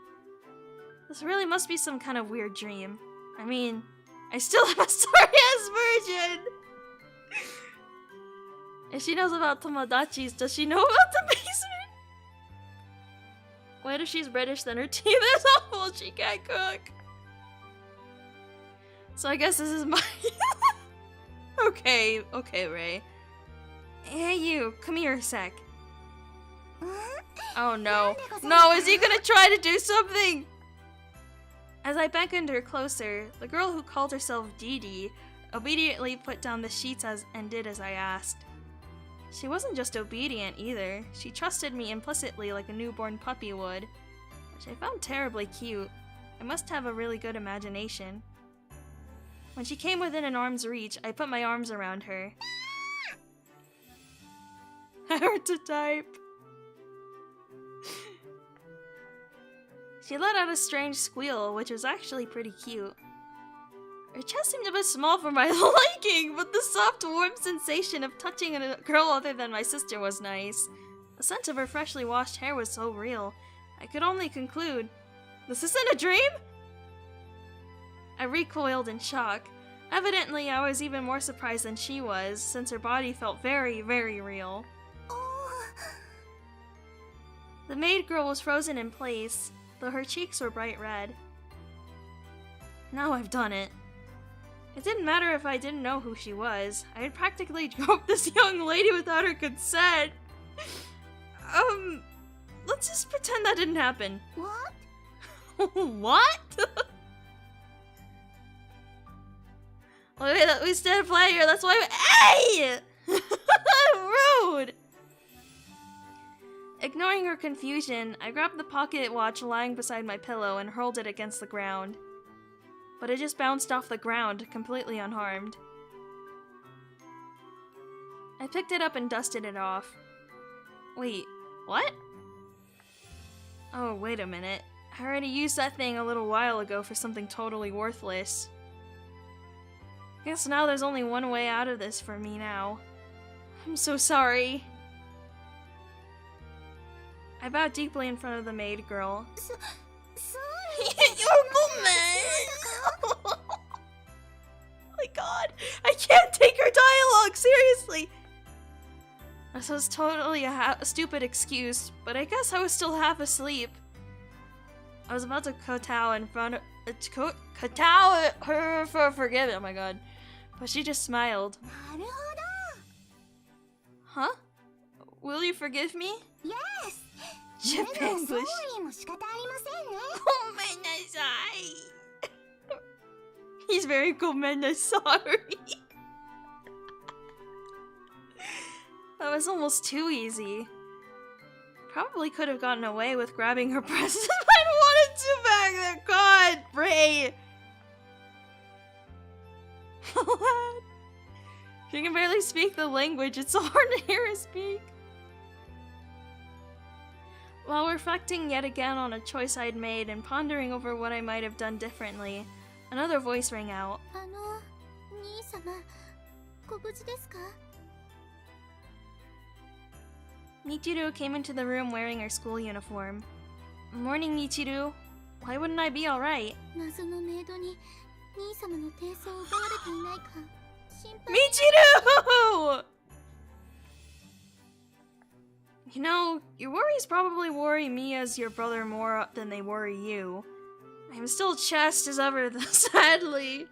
This really must be some kind of weird dream. I mean, I still have a sorry-ass version! If she knows about Tomodachis, does she know about the basement? What if she's British, then her teeth is awful, she can't cook? So I guess this is my... Okay, Ray. Hey you, come here a sec. Oh no. No, is he gonna try to do something? As I beckoned her closer, the girl who called herself Dee Dee obediently put down the sheets and did as I asked. She wasn't just obedient either, she trusted me implicitly like a newborn puppy would, which I found terribly cute. I must have a really good imagination. When she came within an arm's reach, I put my arms around her. Hard to type. She let out a strange squeal, which was actually pretty cute. Her chest seemed a bit small for my liking, but the soft, warm sensation of touching a girl other than my sister was nice. The scent of her freshly washed hair was so real, I could only conclude, this isn't a dream? I recoiled in shock. Evidently, I was even more surprised than she was, since her body felt very, very real. The maid girl was frozen in place, though her cheeks were bright red. Now I've done it. It didn't matter if I didn't know who she was. I had practically groped this young lady without her consent. Let's just pretend that didn't happen. What? What? Wait, we stand flat here, that's why Hey! Rude! Ignoring her confusion, I grabbed the pocket watch lying beside my pillow and hurled it against the ground. But it just bounced off the ground, completely unharmed. I picked it up and dusted it off. Wait, what? Oh, wait a minute. I already used that thing a little while ago for something totally worthless. Guess now there's only one way out of this for me now. I'm so sorry. I bowed deeply in front of the maid girl. You're woman! Oh my god, I can't take her dialogue seriously! This was totally a stupid excuse, but I guess I was still half asleep. I was about to kowtow in front of kowtow her for forgiveness. Oh my god. But she just smiled. Huh? Will you forgive me? Yes! Chip English. も仕方ありませんね。 He's very sorry. That was almost too easy. Probably could have gotten away with grabbing her breasts if I'd wanted to back there. God, Bray. She can barely speak the language. It's so hard to hear her speak. While reflecting yet again on a choice I'd made and pondering over what I might have done differently, another voice rang out. 兄様、ご無事ですか? Michiru came into the room wearing her school uniform. Morning, Michiru. Why wouldn't I be alright? 謎のメイドに兄様の貞操を奪われていないか心配。 Michiru! You know, your worries probably worry me as your brother more than they worry you. I'm still chaste as ever, though, sadly.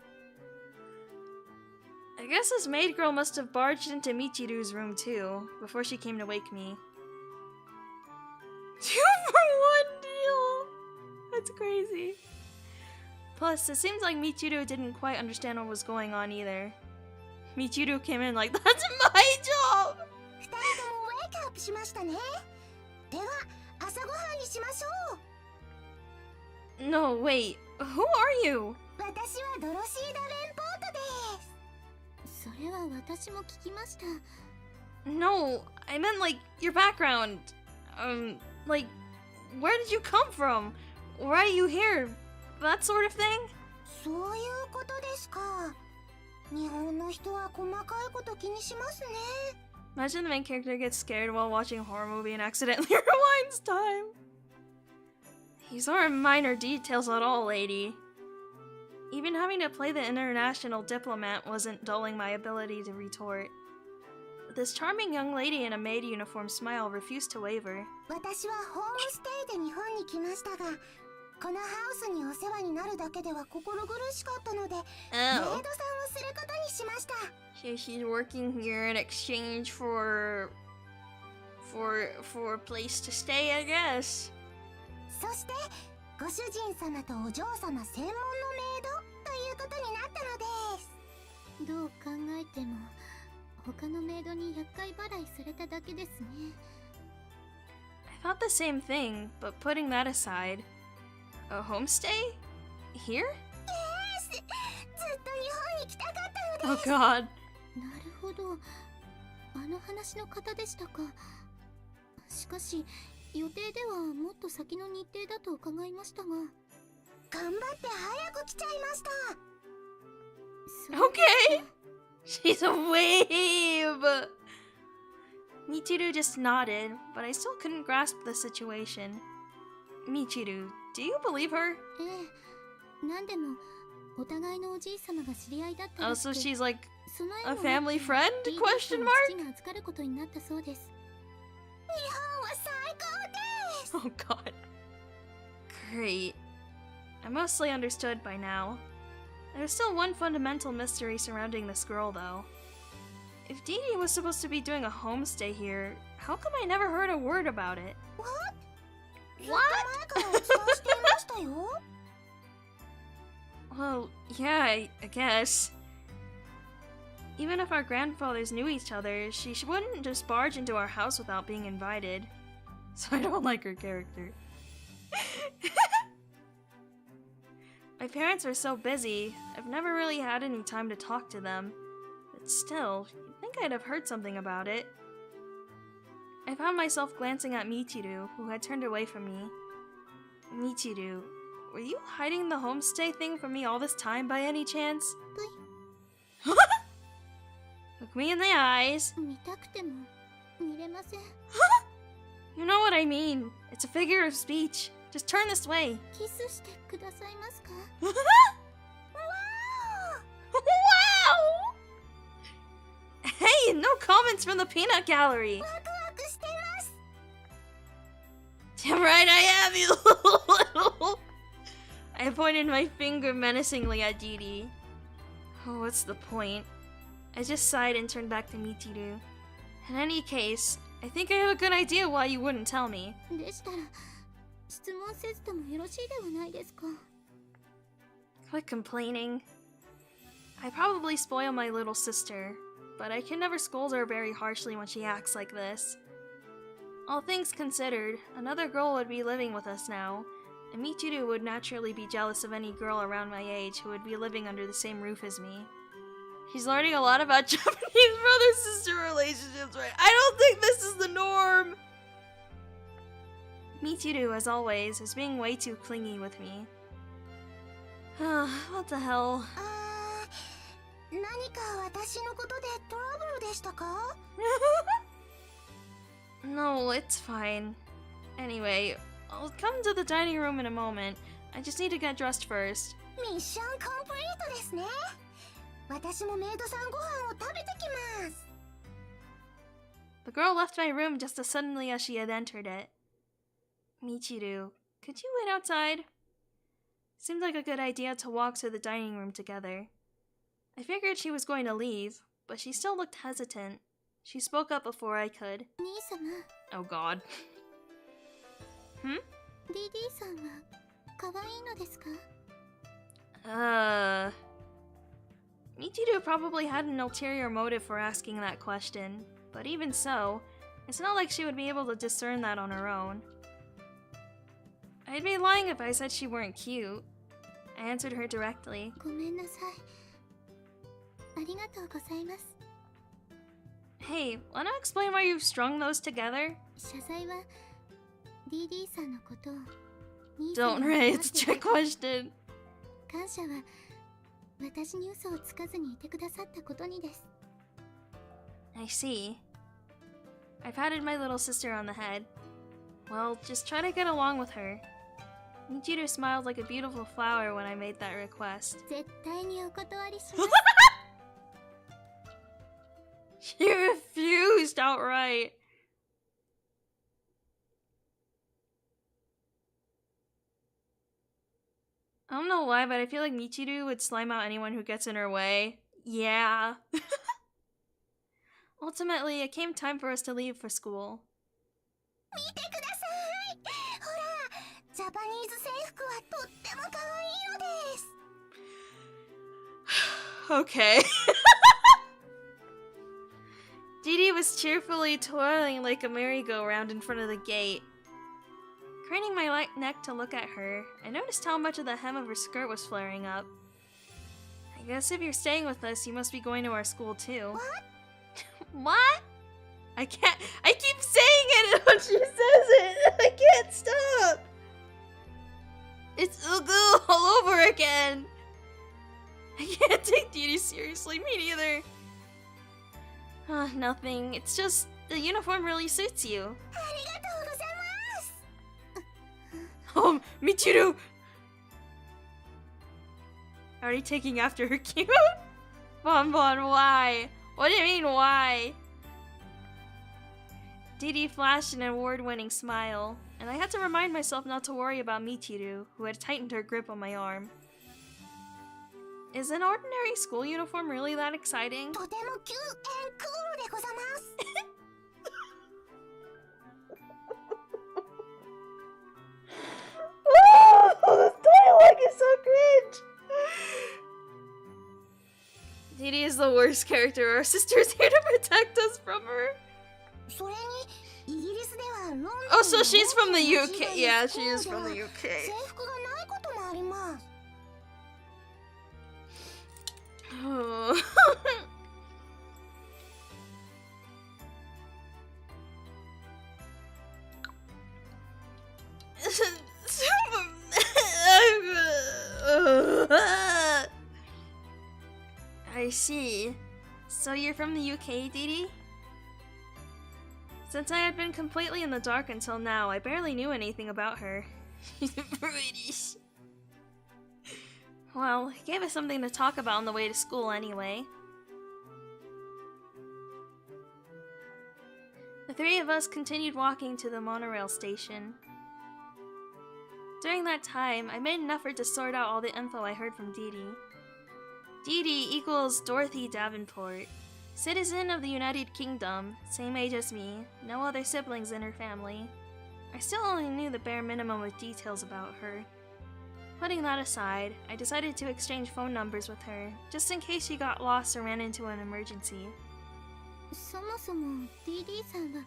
I guess this maid girl must have barged into Michiru's room too, before she came to wake me. 2 for 1 deal! That's crazy. Plus, it seems like Michiru didn't quite understand what was going on either. Michiru came in like, that's my job! 2人ともウェイクアップしましたね。では、朝ごはんにしましょう。 No, wait. Who are you? 私はドロシーダ・レンポートです。それは私も聞きました。 No, I meant like your background. Like, where did you come from? Why are you here? That sort of thing? そういうことですか。日本の人は細かいこと気にしますね。 Imagine the main character gets scared while watching a horror movie and accidentally rewinds time. These aren't minor details at all, lady. Even having to play the international diplomat wasn't dulling my ability to retort. This charming young lady in a maid uniform smile refused to waver. 私はホームステイで日本に来ましたが、このハウスにお世話になるだけでは心苦しかったので、メイドさんをすることにしました。She's working here in exchange for a place to stay, I guess. そしてご主人様とお嬢様専門のメイドということになったのです。どう考えても他のメイドに厄介払いされただけですね。 I thought the same thing, but putting that aside, a homestay? Here? Yes! ずっと日本に来たかったのです。 Oh god. なるほど、あの話の方でしたか。しかし予定ではもっと先の日程だと伺いましたが。頑張って早く来ちゃいました。Okay! She's a wave! Michiru just nodded, but I still couldn't grasp the situation. Michiru, do you believe her? ええ、なんでもお互いのおじい様が知り合いだったら Oh, しく、 so she's like その a 縁も family friend? リー Question ダー mark? の父が預かることになったそうです。日本は最高です。Oh god. Great. I mostly understood by now. There's still one fundamental mystery surrounding this girl, though. If Dee Dee was supposed to be doing a homestay here, how come I never heard a word about it? What? What? Well, yeah, I guess. Even if our grandfathers knew each other, she wouldn't just barge into our house without being invited. So I don't like her character. My parents are so busy, I've never really had any time to talk to them. But still, you'd think I'd have heard something about it. I found myself glancing at Michiru, who had turned away from me. Michiru, were you hiding the homestay thing from me all this time by any chance? Look me in the eyes. 見たくても見れません。 You know what I mean. It's a figure of speech. Just turn this way. キスしてくださいますか？ Wow! Hey, no comments from the peanut gallery. ワクワクしてます。 Damn right I am, you little. I pointed my finger menacingly at Dee Dee. Oh, what's the point? I just sighed and turned back to Michiru. In any case, I think I have a good idea why you wouldn't tell me. でしたら質問せずともよろしいではないですか？ Quit complaining. I probably spoil my little sister, but I can never scold her very harshly when she acts like this. All things considered, another girl would be living with us now, and Michiru would naturally be jealous of any girl around my age who would be living under the same roof as me. She's learning a lot about Japanese brother-sister relationships, right? I don't think this is the norm! Michiru, as always, is being way too clingy with me. What the hell? 何か私のことでトラブルでしたか？ No, it's fine. Anyway, I'll come to the dining room in a moment. I just need to get dressed first. ミッションコンプリートですね。私もメイドさんご飯を食べてきます。 The girl left my room just as suddenly as she had entered it. Michiru, could you wait outside? Seemed like a good idea to walk to the dining room together. I figured she was going to leave, but she still looked hesitant. She spoke up before I could. 兄様、 Oh god. Hmm? ディディさんは可愛いのですか？ Michiru probably had an ulterior motive for asking that question, but even so, it's not like she would be able to discern that on her own. I'd be lying if I said she weren't cute. I answered her directly. ごめんなさい。ありがとうございます。 Hey, wanna explain why you've strung those together? 謝罪はディディさんのことを兄さん Don't に worry, 黙 it's って a trick question. 感謝は私に嘘をつかずにいてくださったことにです。 I see. I patted my little sister on the head. Well, just try to get along with her. Michiru smiled like a beautiful flower when I made that request. 絶対にお断りします。 She refused outright. I don't know why, but I feel like Michiru would slime out anyone who gets in her way. Yeah. Ultimately, it came time for us to leave for school. 見てください。ほら、ジャパニーズ制服はとっても可愛いのです。 Okay. Dee Dee was cheerfully twirling like a merry-go-round in front of the gate. Craning my neck to look at her, I noticed how much of the hem of her skirt was flaring up. I guess if you're staying with us, you must be going to our school too. What? What? I keep saying it when she says it! I can't stop! It's Ugu all over again! I can't take Dee Dee seriously, me neither. Nothing. It's just the uniform really suits you. ありがとうございます。 Oh, Michiru! Already taking after her cue? Bonbon, why? What do you mean, why? Didi flashed an award-winning smile, and I had to remind myself not to worry about Michiru, who had tightened her grip on my arm. Is an ordinary school uniform really that exciting? とてもキュー&クールでございます。Oh, this dialogue is so cringe! Didi is the worst character. Our sister's here to protect us from her. それにイギリスではロンドン Oh, so she's from the UK. Yeah, she is from the UK. 制服がないこともあります。Oh. I see. So you're from the UK, Didi? Since I had been completely in the dark until now, I barely knew anything about her. She's British. Well, he gave us something to talk about on the way to school anyway. The three of us continued walking to the monorail station. During that time, I made an effort to sort out all the info I heard from Didi. Didi equals Dorothy Davenport, citizen of the United Kingdom, same age as me, no other siblings in her family. I still only knew the bare minimum of details about her. Putting that aside, I decided to exchange phone numbers with her, just in case she got lost or ran into an emergency. そもそも DD さんは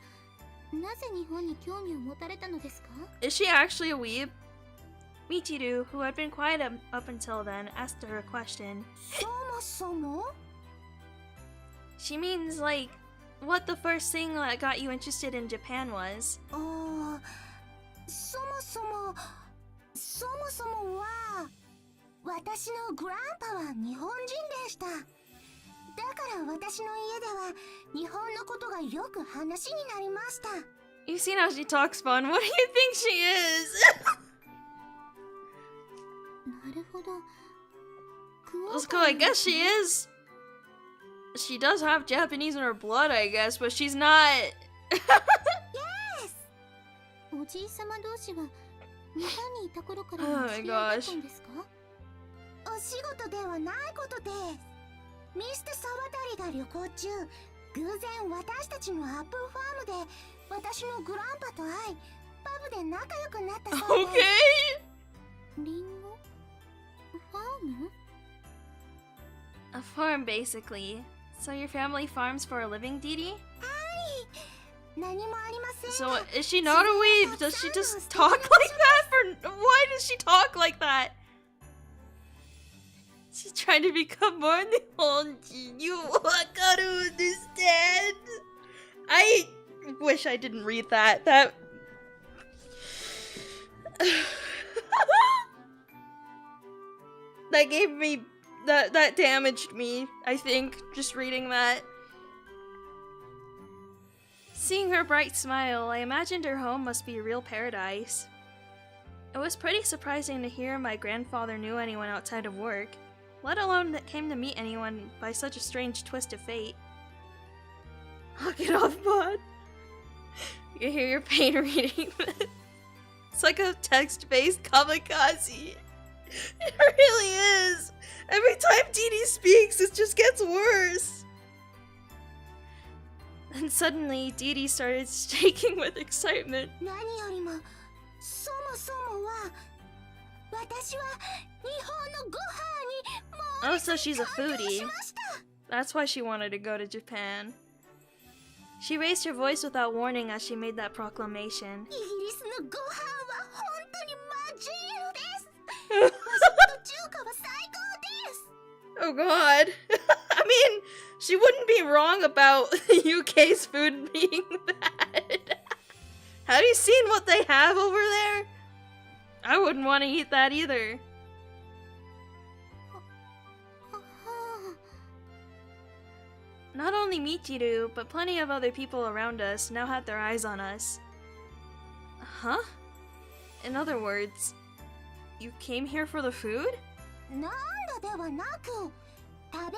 なぜ日本に興味を持たれたのですか? Is she actually a weeb? Michiru, who had been quiet up until then, asked her a question. そもそも? She means, like, what the first thing that got you interested in Japan was. そもそもは私のグランパは日本人でした。だから私の家では日本のことがよく話になりました。 You've seen how she talks, Spawn. What do you think she is? なるほど。 Let's go, I guess she is. She does have Japanese in her blood, I guess, but she's not. Yes! おじいさま同士は日本にいた頃からの知り合いだったんですか? お仕事ではないことです。ミスター沢渡が旅行中、偶然私たちのアップルファームで私のグランパと会い、パブで仲良くなったそうです。Okay. リンゴ？ファーム? A farm, basically. So your family farms for a living, Didi? はい。何もありません。 So is she not a weeb? Does she just talk like that? Why does she talk like that? She's trying to become more Nihonjin. You gotta understand. I wish I didn't read that. That gave me that damaged me, I think, just reading that. Seeing her bright smile, I imagined her home must be a real paradise. It was pretty surprising to hear my grandfather knew anyone outside of work, let alone that came to meet anyone by such a strange twist of fate. Knock it off, bud. You can hear your pain reading this. It's like a text-based kamikaze. It really is. Every time Didi speaks, it just gets worse. And suddenly, Didi started shaking with excitement. 何よりも、そもそもは、私は日本のご飯にも Oh, so she's a foodie. That's why she wanted to go to Japan. She raised her voice without warning as she made that proclamation. イギリスのご飯は本当にマジールです。和食と中華は最高です。 Oh god. I mean, she wouldn't be wrong about the UK's food being bad. Have you seen what they have over there? I wouldn't want to eat that either. Not only Michiru, but plenty of other people around us now had their eyes on us. Huh? In other words, you came here for the food? なんだではなく、食べる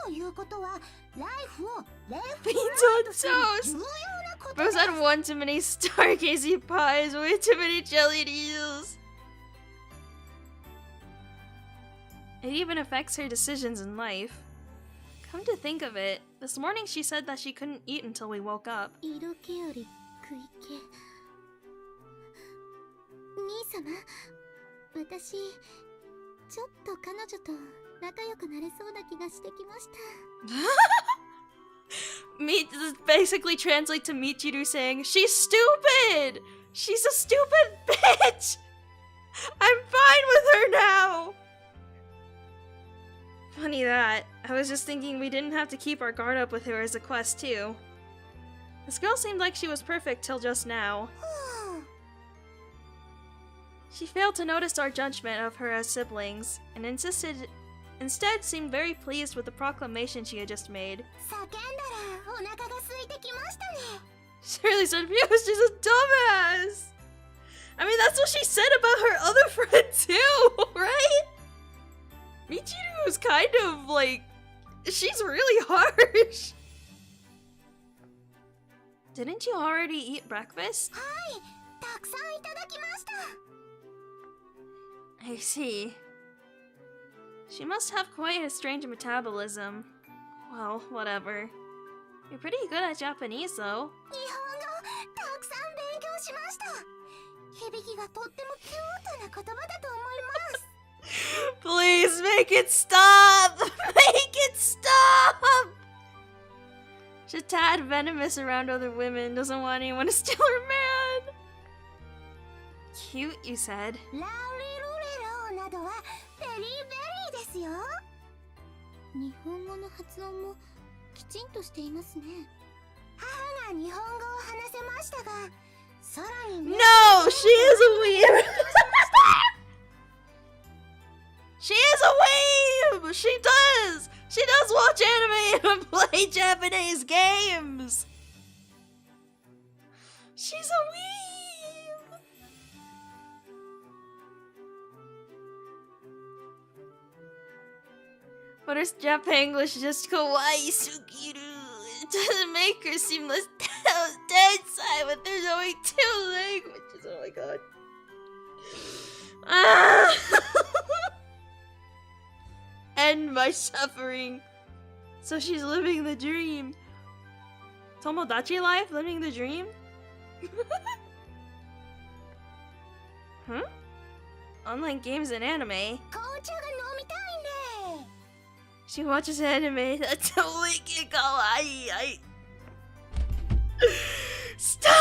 ということはライフをレフトする重要な Bro's had one too many stargazing pies, way too many jellied eels. It even affects her decisions in life. Come to think of it, this morning she said that she couldn't eat until we woke up. 色気より食い気。兄様、私、ちょっと彼女と仲良くなれそうな気がしてきました。This basically translates to Michiru saying, "She's stupid! She's a stupid bitch! I'm fine with her now!" Funny that. I was just thinking we didn't have to keep our guard up with her as a quest, too. This girl seemed like she was perfect till just now. She failed to notice our judgment of her as siblings, and instead seemed very pleased with the proclamation she had just made. 叫んだらお腹が空いてきましたね。 She really said, "Muse, she's a dumbass!" I mean, that's what she said about her other friend, too, right? Michiru is kind of like... she's really harsh. Didn't you already eat breakfast? はい、たくさんいただきました。 I see. She must have quite a strange metabolism. Well, whatever. You're pretty good at Japanese, though. 日本語たくさん勉強しました。響きがとってもキュートな言葉だと思います。 Please make it stop! Make it stop! She's a tad venomous around other women, doesn't want anyone to steal her man. Cute, you said. ラウリルレロなどはベリーベリーですよ。日本語の発音もきちんとしていますね。母が日本語を話せましたが、空に No! She is a weeb! She is a weeb! She does! She does watch anime and play Japanese games! She's a weeb! But her Japanglish is just kawaii sukiru. It doesn't make her seem less dead side, but there's only 2 languages. Oh my god. Ah! End my suffering. So she's living the dream. Tomodachi life? Living the dream? Huh? Online games and anime. 紅茶が飲みたいんで。 She watches anime. That's a wicked kawaii. Stop!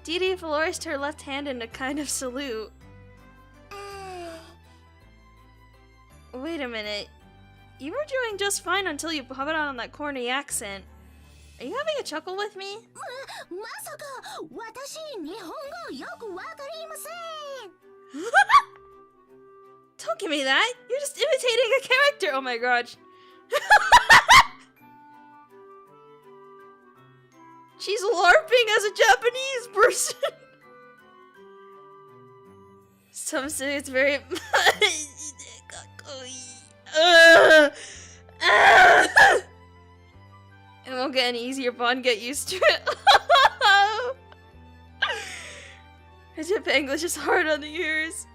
Didi flourished her left hand in a kind of salute. Wait a minute. You were doing just fine until you put on that corny accent. Are you having a chuckle with me? まさか私日本語よくわかりません。 Don't give me that! You're just imitating a character! Oh my gosh. She's LARPing as a Japanese person! Some say it's very... It won't get any easier, Bon. Get used to it. Her Japanglish is hard on the ears.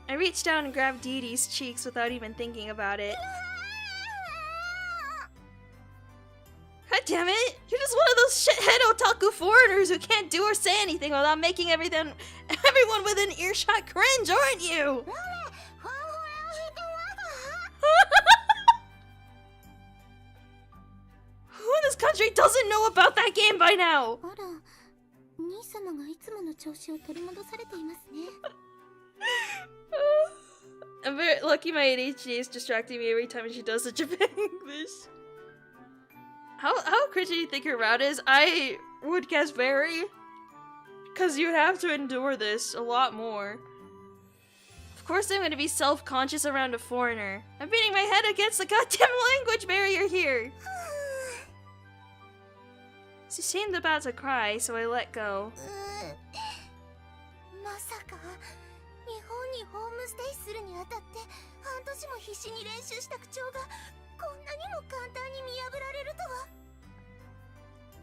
I reached down and grabbed Dee Dee's cheeks without even thinking about it. God damn it! You're just one of those shithead otaku foreigners who can't do or say anything without making everyone within earshot cringe, aren't you? Who in this country doesn't know about that game by now? あら、兄様がいつもの調子を取り戻されていますね。 I'm very lucky my ADHD is distracting me every time she does the Japan English. How cringy do you think her route is? I would guess very. Because you'd have to endure this a lot more. Of course I'm gonna be self-conscious around a foreigner. I'm beating my head against the goddamn language barrier here! She seemed about to cry, so I let go. まさか日本にホームステイするにあたって半年も必死に練習した口調がこんなにも簡単に見破られるとは。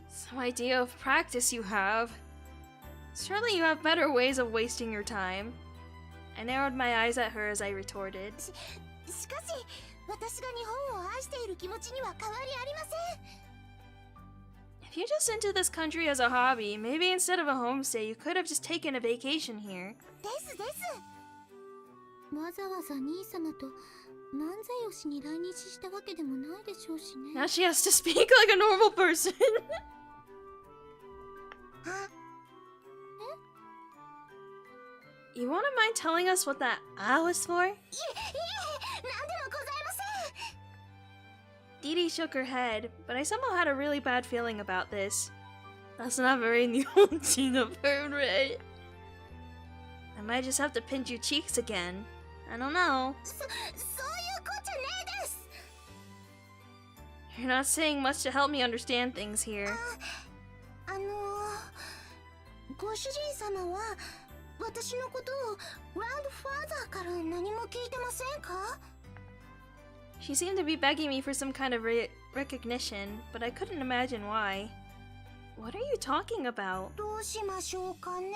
Some idea of practice you have. Surely you have better ways of wasting your time. I narrowed my eyes at her as I retorted. しかし私が日本を愛している気持ちには変わりありません。 If you just into this country as a hobby, maybe instead of a homestay, you could have just taken a vacation here. ですです。わざわざ兄様と漫才をしに来日したわけでもないでしょうしね。 Now she has to speak like a normal person. あ、 You wouldn't mind telling us what that "ah" was for? いえ、何でもございません。 Dee Dee shook her head, but I somehow had a really bad feeling about this. That's not very Nihonjin of her, right? I might just have to pinch your cheeks again. I don't know. そういうこっちゃねえです。 You're not saying much to help me understand things here. ご主人様は私のことをグランドファーザーから何も聞いてませんか？ She seemed to be begging me for some kind of recognition, but I couldn't imagine why. What are you talking about? どうしましょうかね。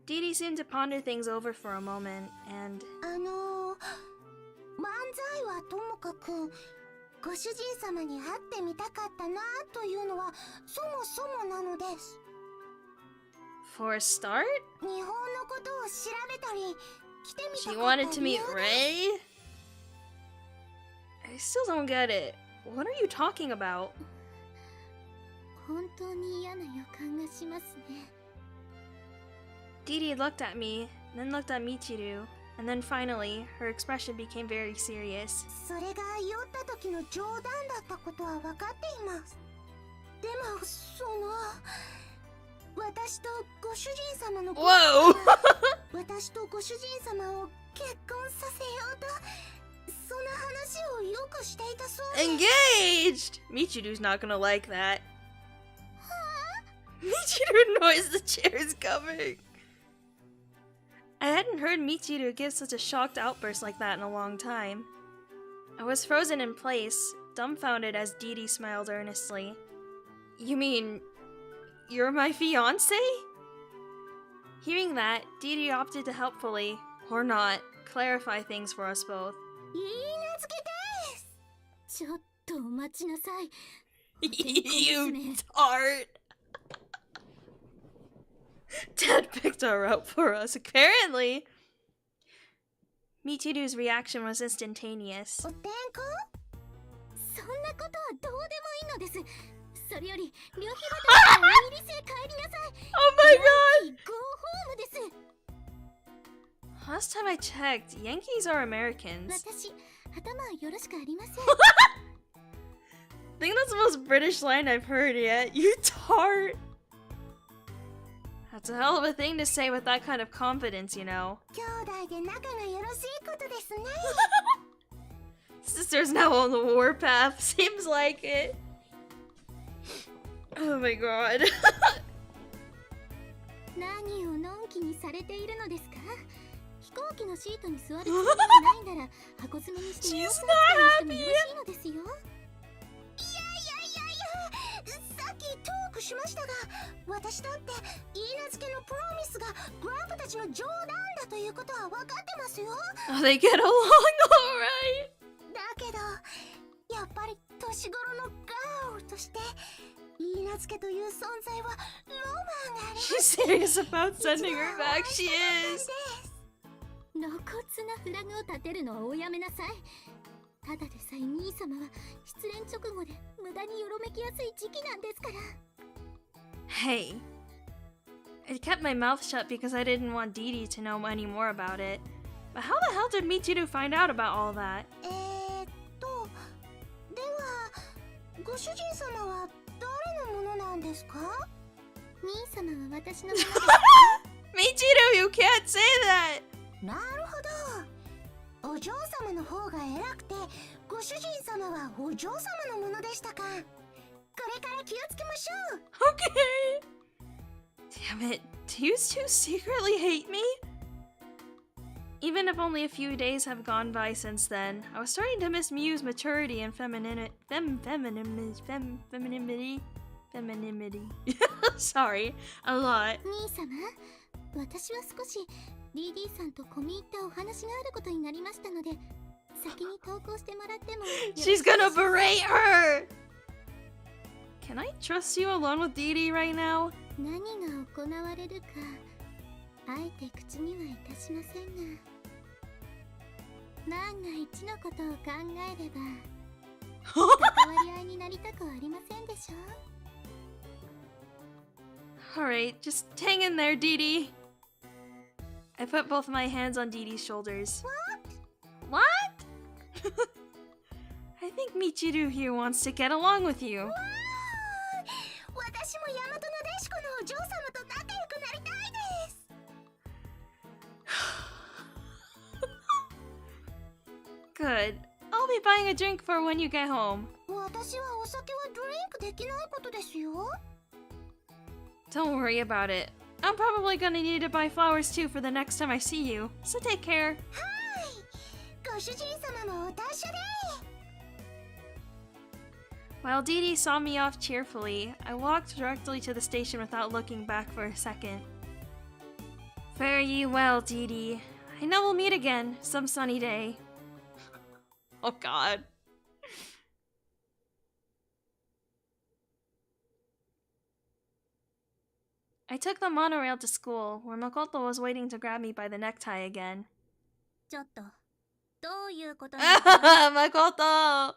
Dee Dee seemed to ponder things over for a moment, and 漫才はともかくご主人様に会ってみたかったなというのはそもそもなのです。 for a start, 日本のことを調べたり来てみ she たかった wanted to 理 meet 由です。 Ray? I still don't get it. What are you talking about? 本当に嫌な予感がしますね。 Dee Dee looked at me, then looked at Michiru, and then finally, her expression became very serious. それが酔った時の冗談だったことは分かっています。でも私とご主人様の Whoa! 私とご主人様を結婚させようとそんな話をよくしていたそうで。 Engaged! Michiru's not gonna like that. Michiru knows the chair is coming. I hadn't heard Michiru give such a shocked outburst like that in a long time. I was frozen in place, dumbfounded as Dee Dee smiled earnestly. You mean, you're my fiancé? Hearing that, Dee Dee opted to helpfully, or not, clarify things for us both. いいなずけです。ちょっとお待ちなさい。 You tart! Dad picked her up for us, apparently! Michiru's reaction was instantaneous. お天候？そんなことはどうでもいいのです。それより旅費畑からイギリスへ帰りなさい。 Oh my god! Go home です。 Last time I checked, Yankees are Americans. 私、頭よろしくありません。 I think that's the most British line I've heard yet. You tart! That's a hell of a thing to say with that kind of confidence, you know. 兄弟で仲がよろしいことですね。 Sister's now on the warpath. Seems like it. Oh my god. 何をのんきにされているのですか？飛行機のシートに座るつもりがないなら箱詰めにして様子を見てもよろしいのですよ。さっきトークしましたが、私だってイーナ付けのプロミスがグランプたちの冗談だということは分かってますよ。 Oh, they get along alright. だけどやっぱり年頃のガールとしてイーナ付けという存在はロマンがあります。 She's serious about sending her back. She is. 露骨なフラグを立てるのはおやめなさい。ただでさえ兄様は失恋直後で無駄によろめきやすい時期なんですから。 Hey. I kept my mouth shut because I didn't want Dee Dee to know any more about it. But how the hell did Michiru find out about all that? ではご主人様は誰のものなんですか？兄様は私のものです。 Michiru, you can't say that! なるほど。お嬢様の方が偉くて、ご主人様はお嬢様のものでしたか。これから気をつけましょう。 Okay. Damn it. Do you two secretly hate me? Even if only a few days have gone by since then, I was starting to miss Miu's maturity and femininity. Sorry, a lot. 兄様、私は少し DD さんと込み入ったお話があることになりましたので、先に投稿してもらってもよろしい She's gonna berate her! Can I trust you alone with Dee Dee right now? 何が行われるか、あえて口にはいたしませんが、万が一のことを考えれば、関わり合いになりたくはありませんでしょう。 Alright, just hang in there, Dee Dee. I put both my hands on Dee Dee's shoulders. What? I think Michiru here wants to get along with you. 私も大和なでしこのお嬢様と仲良くなりたいです。Good. I'll be buying a drink for when you get home. 私はお酒はドリンクできないことですよ。 Don't worry about it. I'm probably gonna need to buy flowers too for the next time I see you, so take care. ご主人様もお達者で。 While Dee Dee saw me off cheerfully, I walked directly to the station without looking back for a second. Fare ye well, Dee Dee. I know we'll meet again some sunny day. Oh god. I took the monorail to school, where Makoto was waiting to grab me by the necktie again. ちょっと、どういうことですか？ Makoto!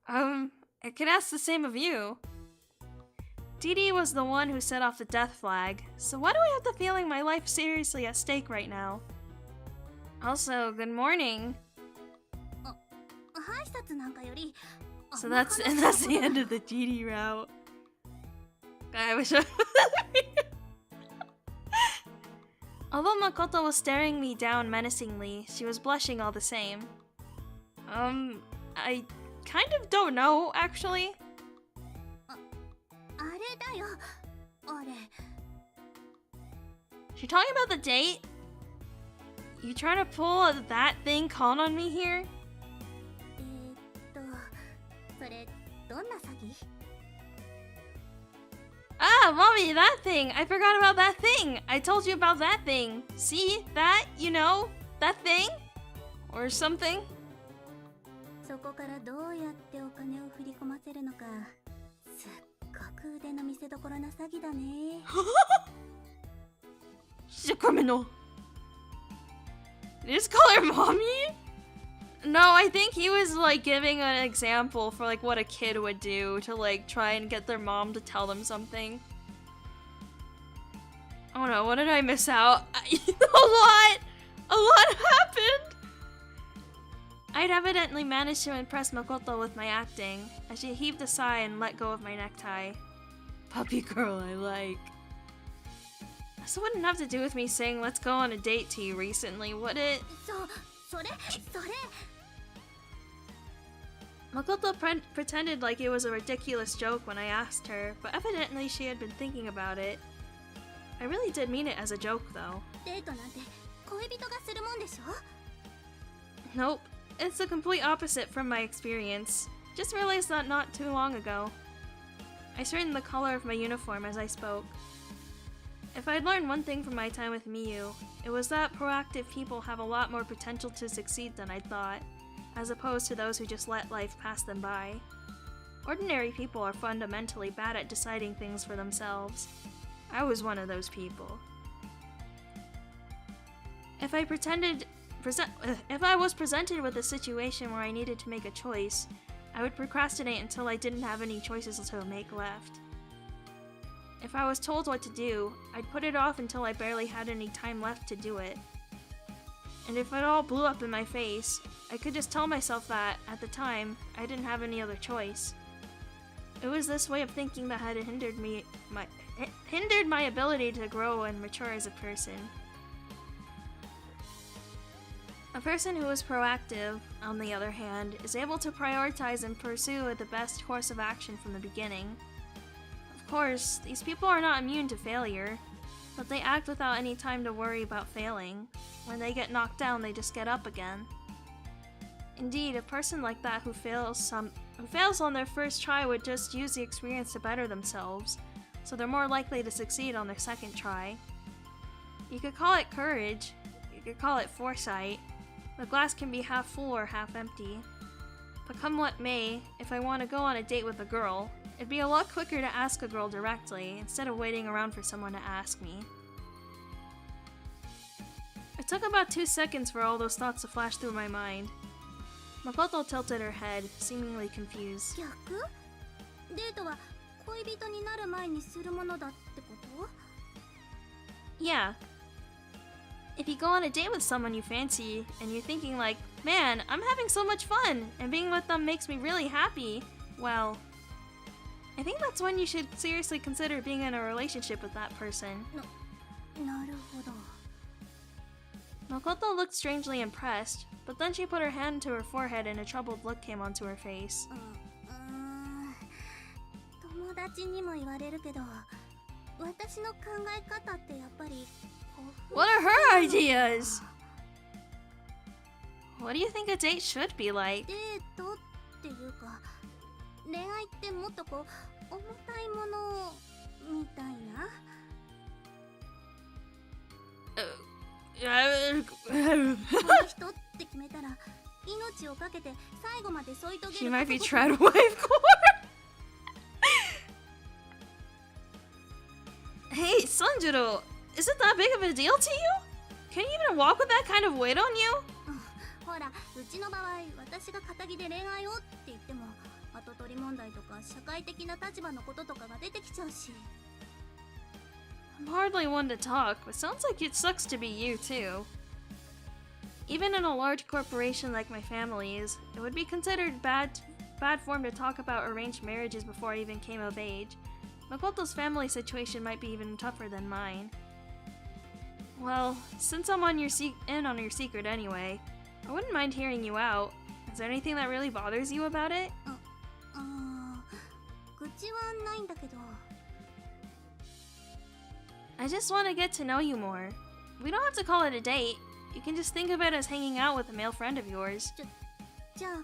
I could ask the same of you. Dee Dee was the one who set off the death flag, so why do I have the feeling my life's seriously at stake right now? Also, good morning. 挨拶なんかより、 So that's the end of the Dee Dee route. I wish I Although Makoto was staring me down menacingly, she was blushing all the same. I kind of don't know, actually. あれだよ、あれ。 She talking about the date? You trying to pull that thing con on me here? それ、どんな詐欺？ Ah, mommy, that thing! I forgot about that thing! I told you about that thing! See? That, you know? That thing? Or something? そこからどうやってお金を振り込ませるのか、すっごく腕の見せ所な詐欺だね。She's a criminal. Did you just call her mommy? No, I think he was like giving an example for like what a kid would do to like try and get their mom to tell them something. Oh no, what did I miss out? A lot happened! I'd evidently managed to impress Makoto with my acting, as she heaved a sigh and let go of my necktie. Puppy girl I like. This wouldn't have to do with me saying let's go on a date to you recently, would it? それ Makoto pretended like it was a ridiculous joke when I asked her, but evidently she had been thinking about it. I really did mean it as a joke, though. デートなんて恋人がするもんでしょ？ Nope, it's the complete opposite from my experience. Just realized that not too long ago. I straightened the collar of my uniform as I spoke. If I'd learned one thing from my time with Miu, it was that proactive people have a lot more potential to succeed than I thought, as opposed to those who just let life pass them by. Ordinary people are fundamentally bad at deciding things for themselves. I was one of those people. If I was presented with a situation where I needed to make a choice, I would procrastinate until I didn't have any choices to make left. If I was told what to do, I'd put it off until I barely had any time left to do it. And if it all blew up in my face, I could just tell myself that, at the time, I didn't have any other choice. It was this way of thinking that had hindered my ability to grow and mature as a person. A person who is proactive, on the other hand, is able to prioritize and pursue the best course of action from the beginning. Of course, these people are not immune to failure, but they act without any time to worry about failing. When they get knocked down, they just get up again. Indeed, a person like that who fails on their first try would just use the experience to better themselves, so they're more likely to succeed on their second try. You could call it courage, you could call it foresight. The glass can be half full or half empty. But come what may, if I want to go on a date with a girl, it'd be a lot quicker to ask a girl directly, instead of waiting around for someone to ask me. It took about 2 seconds for all those thoughts to flash through my mind. Makoto tilted her head, seemingly confused. 逆？デートは恋人になる前にするものだってこと？ Yeah. If you go on a date with someone you fancy, and you're thinking like, man, I'm having so much fun, and being with them makes me really happy, well, I think that's when you should seriously consider being in a relationship with that person. なるほど。 Makoto looked strangely impressed, but then she put her hand to her forehead and a troubled look came onto her face. 友達にも言われるけど、私の考え方ってやっぱり。 What are her ideas? What do you think a date should be like? デートっていうか、恋愛ってもっとこう重たいものみたいな。この人って決めたら命をかけて最後まで添い遂げる。 She might be trad wife core. Hey, Sanjuro, is it that big of a deal to you? Can you even walk with that kind of weight on you? ほら、うちの場合、私が堅気で恋愛をって言っても、後取り問題とか社会的な立場のこととかが出てきちゃうし。 I'm hardly one to talk, but sounds like it sucks to be you too. Even in a large corporation like my family's, it would be considered bad form to talk about arranged marriages before I even came of age. Makoto's family situation might be even tougher than mine. Well, since I'm on your in on your secret anyway, I wouldn't mind hearing you out. Is there anything that really bothers you about it? 愚痴はないんだけど。 I just want to get to know you more. We don't have to call it a date. You can just think of it as hanging out with a male friend of yours. じゃあ、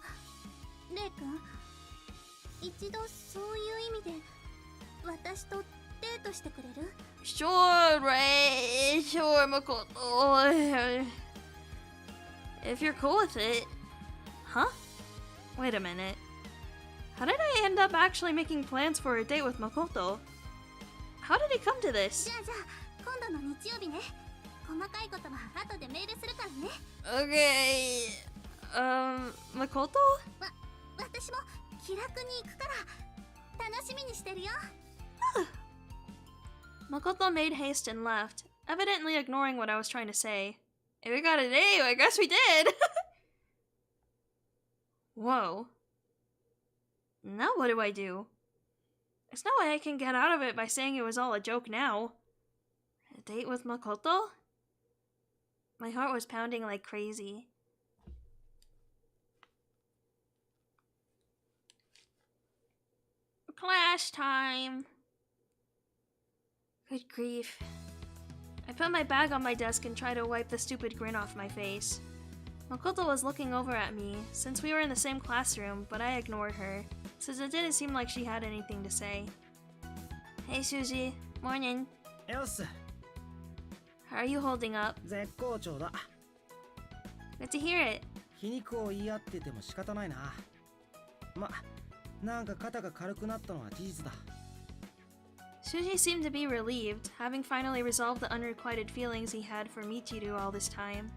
レイ君、一度そういう意味で私とデートしてくれる？ Sure, Ray. Sure, Makoto. If you're cool with it. Huh? Wait a minute. How did I end up actually making plans for a date with Makoto? How did he come to this? じゃあ、今度の日曜日ね。細かいことは後でメールするからね。Okay. Makoto? 私も気楽に行くから楽しみにしてるよ。Makoto made haste and left, evidently ignoring what I was trying to say. If we got a date, I guess we did! Whoa. Now what do I do? There's no way I can get out of it by saying it was all a joke now. A date with Makoto? My heart was pounding like crazy. Class time! Good grief. I put my bag on my desk and tried to wipe the stupid grin off my face. Makoto was looking over at me, since we were in the same classroom, but I ignored her, since it didn't seem like she had anything to say. Hey Suji, morning. よっす。 How are you holding up? 絶好調だ。 Good to hear it. 皮肉を言い合ってても仕方ないな。ま、なんか肩が軽くなったのは事実だ。 Suji seemed to be relieved, having finally resolved the unrequited feelings he had for Michiru all this time.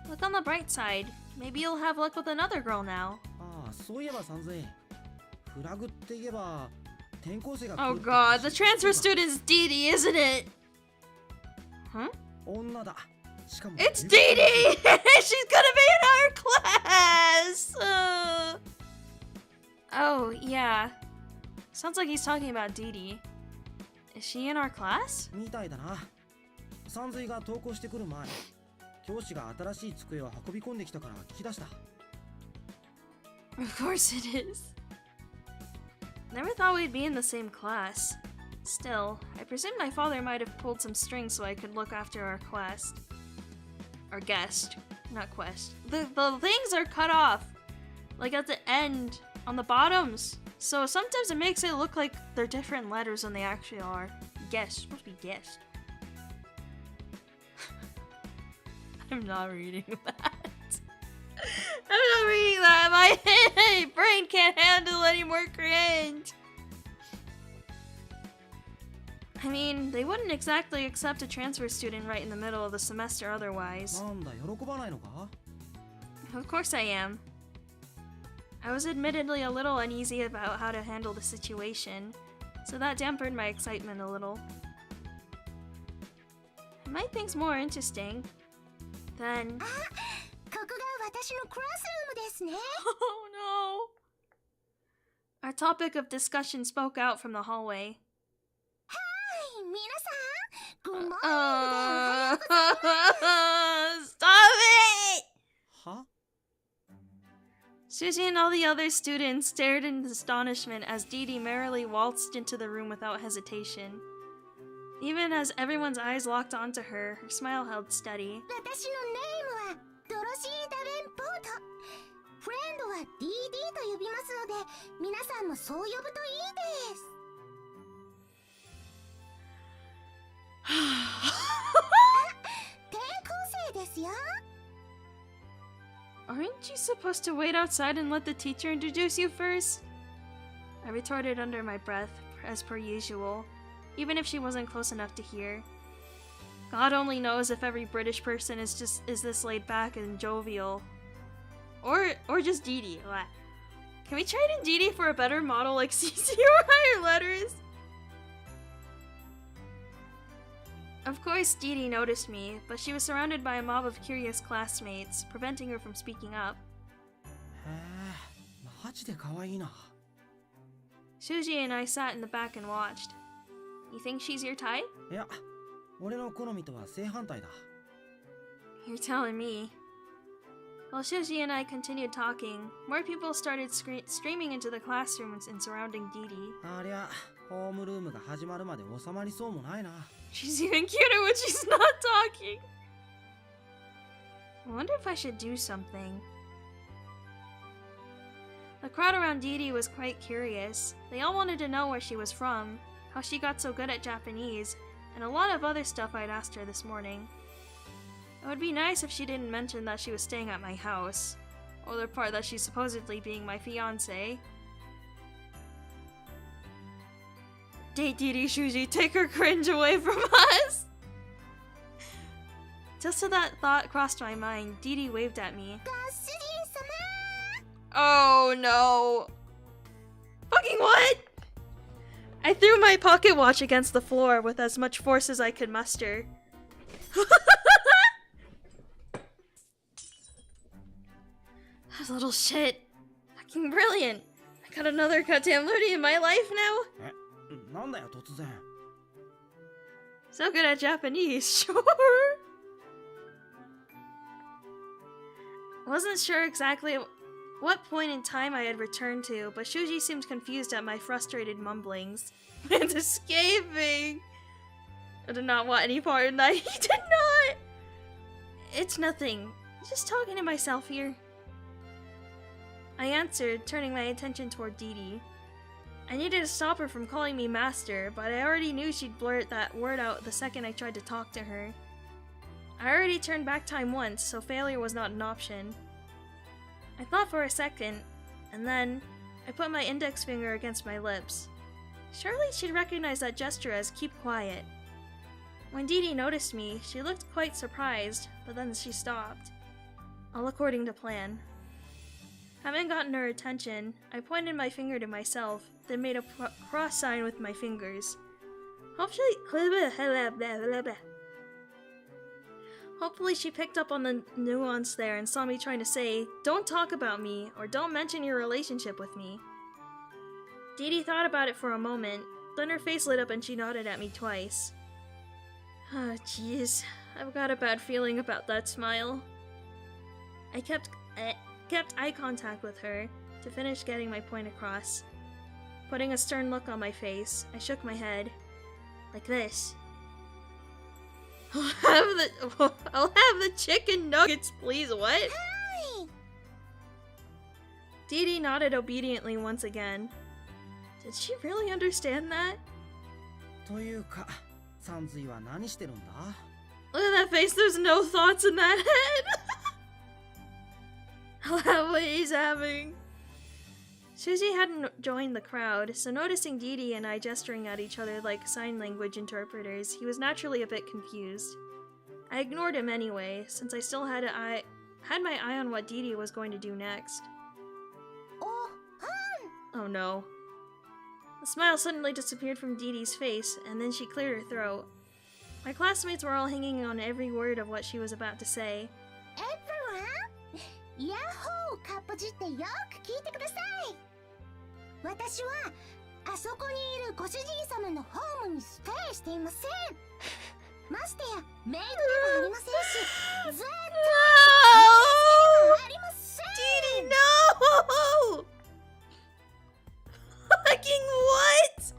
Look on the bright side. Maybe you'll have luck with another girl now. ああ、そういえばさんぜ。フラグって言えば転校生が。 Oh god, the transfer student's Didi, isn't it? Huh? 女だ。しかも It's Didi! She's gonna be in our class! Oh, yeah. Sounds like he's talking about Didi. Is she in our class? みたいだな。さんずいが登校してくる前、教師が新しい机を運び込んできたから聞き出した。Of course it is. Never thought we'd be in the same class. Still, I presume my father might have pulled some strings so I could look after our quest. Or guest. Not quest. The things are cut off. Like at the end. On the bottoms. So sometimes it makes it look like they're different letters than they actually are. Guest. Supposed to be guest. I'm not reading that. I'm not reading that. My brain can't handle any more cringe. I mean, they wouldn't exactly accept a transfer student right in the middle of the semester otherwise. なんだ、喜ばないのか? Of course I am. I was admittedly a little uneasy about how to handle the situation, so that dampened my excitement a little. It might things more interesting. Then... ここが私のクラスルームですね。Oh no! Our topic of discussion spoke out from the hallway. 皆さん、グッモーニングで Stop it! は? Susie and all the other students stared in astonishment as Dee Dee merrily waltzed into the room without hesitation. Even as everyone's eyes locked onto her, her smile held steady. 私のネームはドロシー・ダベンポート。フレンドは DD と呼びますので、皆さんもそう呼ぶといいです。転校生ですよ。Aren't you supposed to wait outside and let the teacher introduce you first? I retorted under my breath, as per usual, even if she wasn't close enough to hear. God only knows if every British person is this laid back and jovial. Or just Dee Dee. Can we trade in Dee Dee for a better model like CC or higher letters? Of course, Dee Dee noticed me, but she was surrounded by a mob of curious classmates, preventing her from speaking up. へえ、マジで可愛いな。Shuji and I sat in the back and watched. You think she's your type? いや、俺の好みとは正反対だ。You're telling me. While Shuji and I continued talking, more people started streaming into the classrooms and surrounding Dee Dee. ありゃ、ホームルームが始まるまで収まりそうもないな。She's even cuter when she's not talking. I wonder if I should do something. The crowd around Dee Dee was quite curious. They all wanted to know where she was from, how she got so good at Japanese, and a lot of other stuff I'd asked her this morning. It would be nice if she didn't mention that she was staying at my house, or the part that she's supposedly being my fiancé. Date Dee Dee Shuji, take her cringe away from us! Just as that thought crossed my mind, Dee Dee waved at me. ご主人様。 Oh no! Fucking what?! I threw my pocket watch against the floor with as much force as I could muster. That little shit. Fucking brilliant. I got another goddamn Ludi in my life now? なんだよ突然。 So good at Japanese, sure. Wasn't sure exactly what point in time I had returned to, but Shuji seemed confused at my frustrated mumblings. And escaping! I did not want any part in that. He did not! It's nothing. Just talking to myself here. I answered, turning my attention toward Dee Dee. I needed to stop her from calling me master, but I already knew she'd blurt that word out the second I tried to talk to her. I already turned back time once, so failure was not an option. I thought for a second, and then I put my index finger against my lips. Surely she'd recognize that gesture as keep quiet. When Dee Dee noticed me, she looked quite surprised, but then she stopped. All according to plan. Having gotten her attention, I pointed my finger to myself, then made a cross sign with my fingers. Hopefully she picked up on the nuance there and saw me trying to say, "Don't talk about me," or "Don't mention your relationship with me." Dee Dee thought about it for a moment, then her face lit up and she nodded at me twice. Ah, jeez. I've got a bad feeling about that smile. I kept eye contact with her to finish getting my point across. Putting a stern look on my face, I shook my head. Like this. I'll have the chicken nuggets, please. What? Dee Dee nodded obediently once again. Did she really understand that? というか、サンズイは何してるんだ? Look at that face, there's no thoughts in that head! I'll have what he's having. Suzy hadn't joined the crowd, so noticing Dee Dee and I gesturing at each other like sign language interpreters, he was naturally a bit confused. I ignored him anyway, since I still had my eye on what Dee Dee was going to do next. Oh no. The smile suddenly disappeared from Dee Dee's face, and then she cleared her throat. My classmates were all hanging on every word of what she was about to say. Everyone! Yahoo! かっぽじってよく聞いてください。私はあそこにいるご主人様のホームにステイしていません。ましてやメイドでもありませんし、絶対ありません。Dee Dee, no! Fucking what?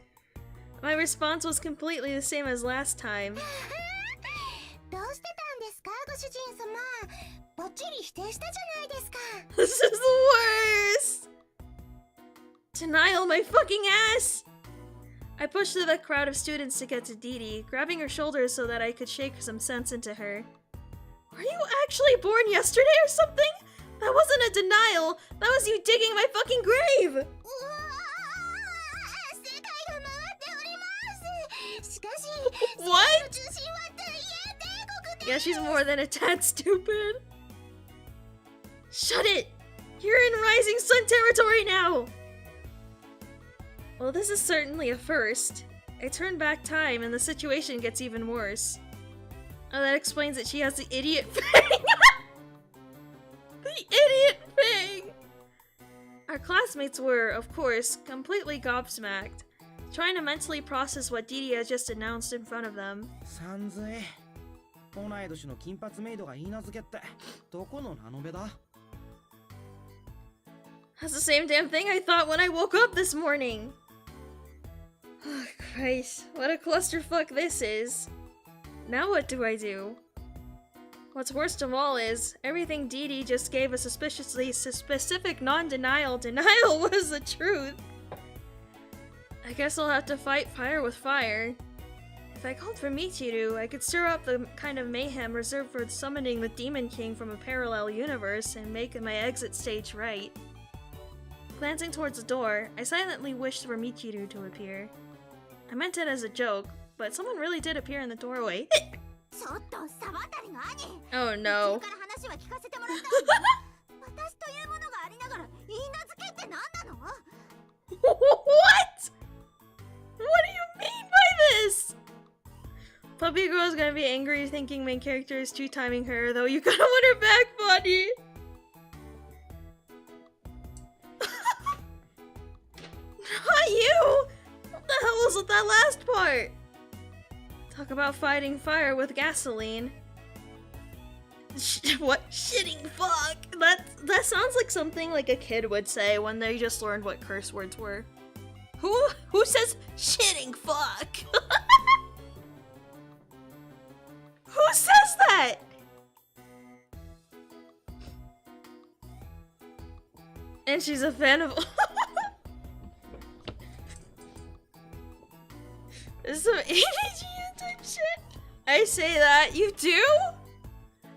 My response was completely the same as last time. どうしてたんですか、ご主人様。ぼっちり否定したじゃないですか。This is the worst! Denial my fucking ass! I pushed through the crowd of students to get to Dee Dee, grabbing her shoulders so that I could shake some sense into her. Were you actually born yesterday or something? That wasn't a denial! That was you digging my fucking grave! What? Yeah, she's more than a tad stupid. Shut it! You're in Rising Sun territory now! Well, this is certainly a first. I turn back time and the situation gets even worse. Oh, that explains that she has the idiot thing! The idiot thing! Our classmates were, of course, completely gobsmacked, trying to mentally process what Dee Dee had just announced in front of them. サンズイ、同い年の金髪メイドが言い名付けってどこのラノベだ? That's the same damn thing I thought when I woke up this morning! Oh, Christ, what a clusterfuck this is. Now what do I do? What's worst of all is, everything Dee Dee just gave a suspiciously specific non-denial was the truth. I guess I'll have to fight fire with fire. If I called for Michiru, I could stir up the kind of mayhem reserved for summoning the Demon King from a parallel universe and make my exit stage right. Glancing towards the door, I silently wished for Michiru to appear. I meant it as a joke, but someone really did appear in the doorway. Oh no. What? What do you mean by this? Puppy Girl's gonna be angry thinking main character is two-timing her, though you gotta want her back, buddy! Not you! What the hell was with that last part? Talk about fighting fire with gasoline. What? Shitting fuck! That sounds like something like a kid would say when they just learned what curse words were. Who says shitting fuck? Who says that? And she's a fan of This is some AVGN type shit. I say that. You do?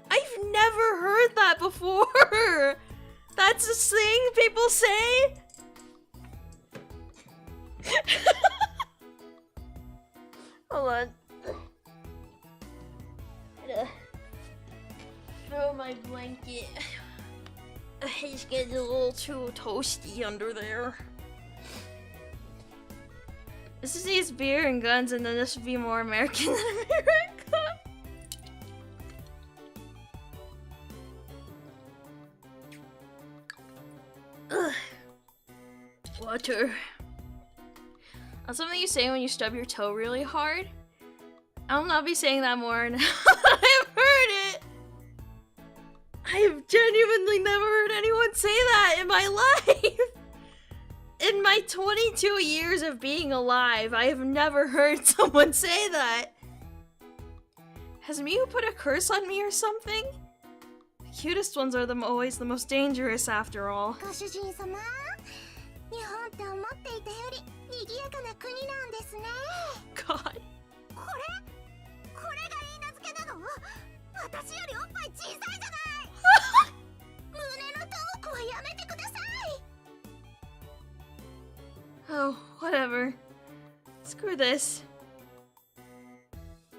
I've never heard that before. That's a thing people say? Hold on. Gotta throw my blanket. It's getting a little too toasty under there. This is these beer and guns, and then this would be more American than America. Ugh. Water. That's something you say when you stub your toe really hard. I'll not be saying that more now that I've heard it. I have genuinely never heard anyone say that in my life. In my 22 years of being alive, I have never heard someone say that. Has Miu put a curse on me or something? The cutest ones are always the most dangerous after all. ご主人様、日本って思っていたより賑やかな国なんですね。 God. これがいい名付けなの？私よりおっぱい小さいじゃない。胸のトークはやめてください。 Oh, whatever. Screw this.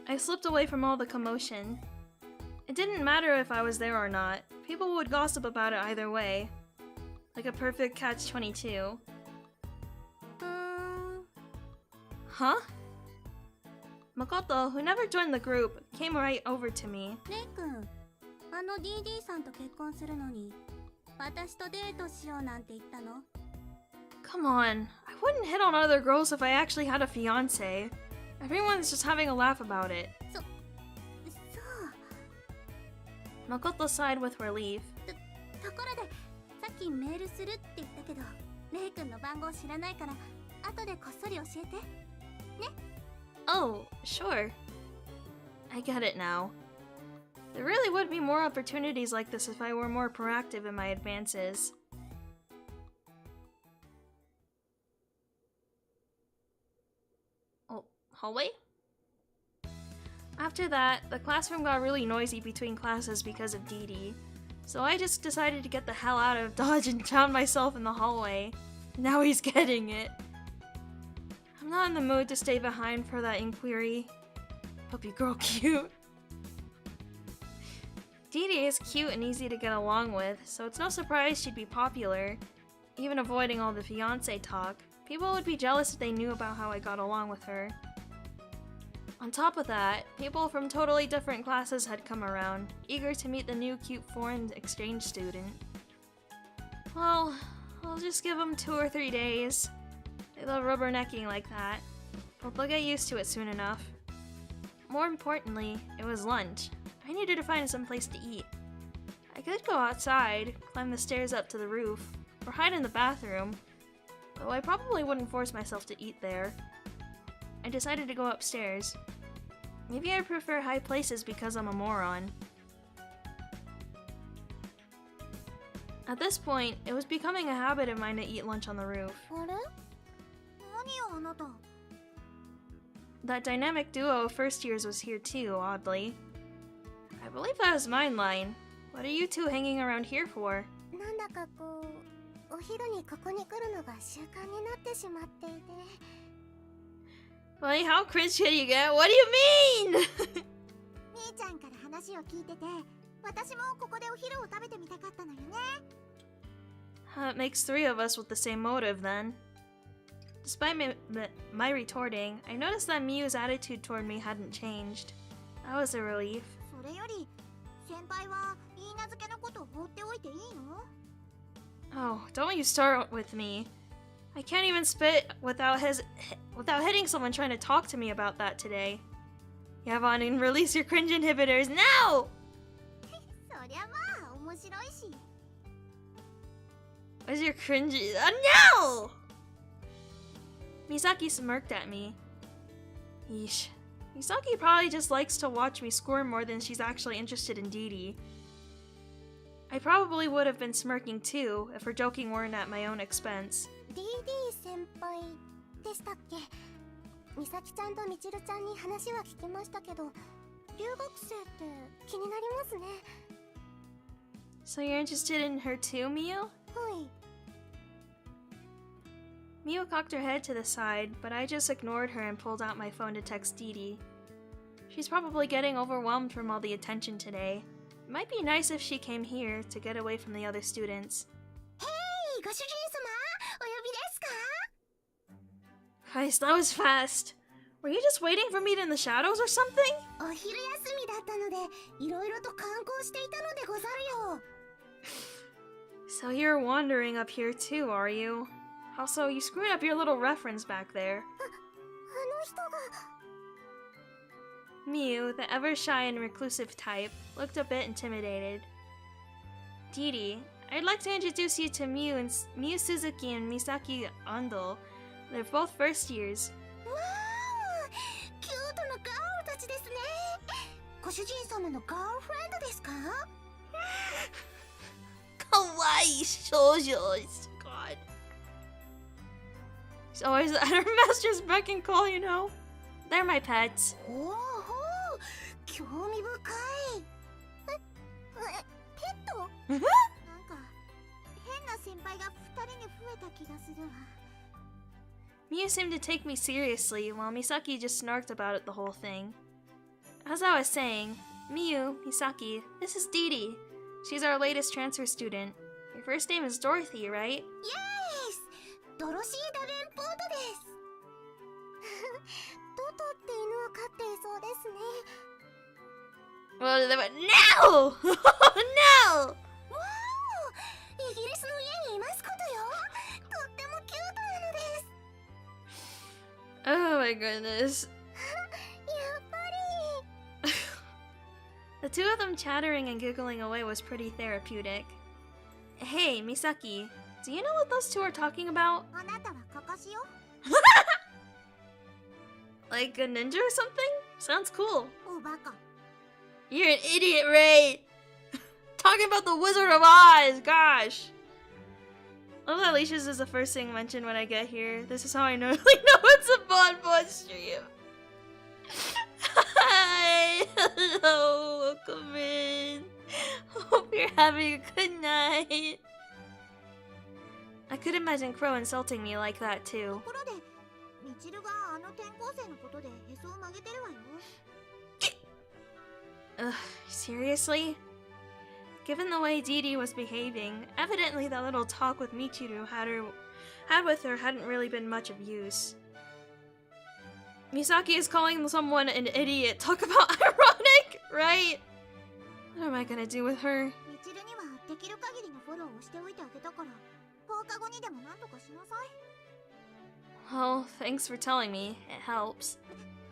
I slipped away from all the commotion. It didn't matter if I was there or not. People would gossip about it either way. Like a perfect catch-22. Huh? Makoto, who never joined the group, came right over to me. レイ君、あの DD さんと結婚するのに、私とデートしようなんて言ったの？ Come on, I wouldn't hit on other girls if I actually had a fiance. Everyone's just having a laugh about it. そう。Makoto sighed with relief. ところで、さっきメールするって言ったけど、レイ君の番号知らないから、後でこっそり教えて。ね。Oh, sure. I get it now. There really would be more opportunities like this if I were more proactive in my advances. Oh, hallway? After that, the classroom got really noisy between classes because of Dee Dee. So I just decided to get the hell out of Dodge and found myself in the hallway. Now he's getting it. I'm not in the mood to stay behind for that inquiry. Hope you grow cute. Dee Dee is cute and easy to get along with, so it's no surprise she'd be popular. Even avoiding all the fiancé talk, people would be jealous if they knew about how I got along with her. On top of that, people from totally different classes had come around, eager to meet the new cute foreign exchange student. Well, I'll just give them 2 or 3 days. They love rubbernecking like that, but they'll get used to it soon enough. More importantly, it was lunch. I needed to find some place to eat. I could go outside, climb the stairs up to the roof, or hide in the bathroom, though I probably wouldn't force myself to eat there. I decided to go upstairs. Maybe I prefer high places because I'm a moron. At this point, it was becoming a habit of mine to eat lunch on the roof. あれ？何よあなた。 That dynamic duo of first years was here too, oddly. I believe that was mine line. What are you two hanging around here for? なんだかこう、お昼にここに来るのが習慣になってしまっていて。 Like, how cringe can you get? What do you mean? 兄ちゃんから話を聞いてて、私もここでお昼を食べてみたかったのよね。It makes 3 of us with the same motive then. Despite my retorting, I noticed that Miu's attitude toward me hadn't changed. That was a relief. それより、先輩はいい名付けのことを放っておいていいの？ Oh, don't you start with me. I can't even spit without hitting someone trying to talk to me about that today. Yavon, and release your cringe inhibitors now! そりゃまあ面白いし。 Where's your cringe? No! Misaki smirked at me. Yeesh. Misaki probably just likes to watch me squirm more than she's actually interested in Dee Dee. I probably would have been smirking too if her joking weren't at my own expense. DD 先輩でしたっけ？美咲ちゃんとみちるちゃんに話は聞きましたけど、留学生って気になりますね。 So you're interested in her too, Miu? はい。 Miu cocked her head to the side, but I just ignored her and pulled out my phone to text Dee Dee. She's probably getting overwhelmed from all the attention today. It might be nice if she came here to get away from the other students. へい、ご主人様、お呼びですか？ Christ, that was fast. Were you just waiting for me in the shadows or something? お昼休みだったので、いろいろと観光していたのでござるよ。 So you're wandering up here too, are you? Also, you screwed up your little reference back there. あの人が。 Miu, the ever-shy and reclusive type, looked a bit intimidated. Dee Dee, I'd like to introduce you to Miu Suzuki and Misaki Ando. They're both first years. わー、キュートなガールたちですね。ご主人様のガールフレンドですか？ Kawaii shoujo. God. She's always at her master's beck and call, you know? They're my pets. ほうほう、興味深い。ペット？なんか変な先輩が2人に増えた気がするわ。Miyu seemed to take me seriously, while Misaki just snarked about it the whole thing. As I was saying, Miyu, Misaki, this is Dee Dee. She's our latest transfer student. Your first name is Dorothy, right? イエース！ドロシー・ダベンポートです。トトって犬を飼っていそうですね。Well, no! No! わお！イギリスの家にいますことよ。とってもキュートなのです。Oh my goodness. やっぱり。The two of them chattering and giggling away was pretty therapeutic. Hey, Misaki, do you know what those two are talking about? あなたはカカシよ。Like a ninja or something? Sounds cool. おバカ。 You're an idiot, Ray! Talking about the Wizard of Oz, gosh! Love that Alicia's is the first thing mentioned when I get here. This is how I know it's a Bon stream. Hi! Hello, welcome in. Hope you're having a good night. I could imagine Crow insulting me like that と too. ころで、みちるがあの転校生のことでへそを曲げてるわよ。Ugh, seriously? Given the way Dee Dee was behaving, evidently that little talk with Michiru had with her hadn't really been much of use. Misaki is calling someone an idiot. Talk about ironic, right? What am I gonna do with her? みちるにはできる限りのフォローをしておいてあげたから、放課後にでも何とかしなさい。 Well, thanks for telling me. It helps.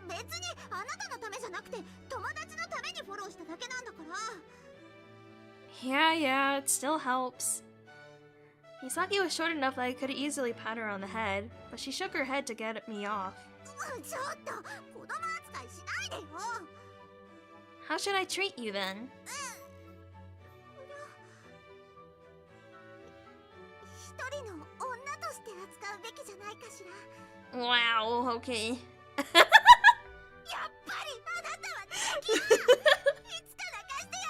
別にあなたのためじゃなくて友達のためにフォローしただけなんだから。 Yeah, it still helps. Misaki was short enough that I could easily pat her on the head, but she shook her head to get me off. ちょっと子供扱いしないでよ。 How should I treat you then? 一人の女として扱うべきじゃないかしら。 Wow, okay. やっぱりあなたは人気よ。いつか泣かしてや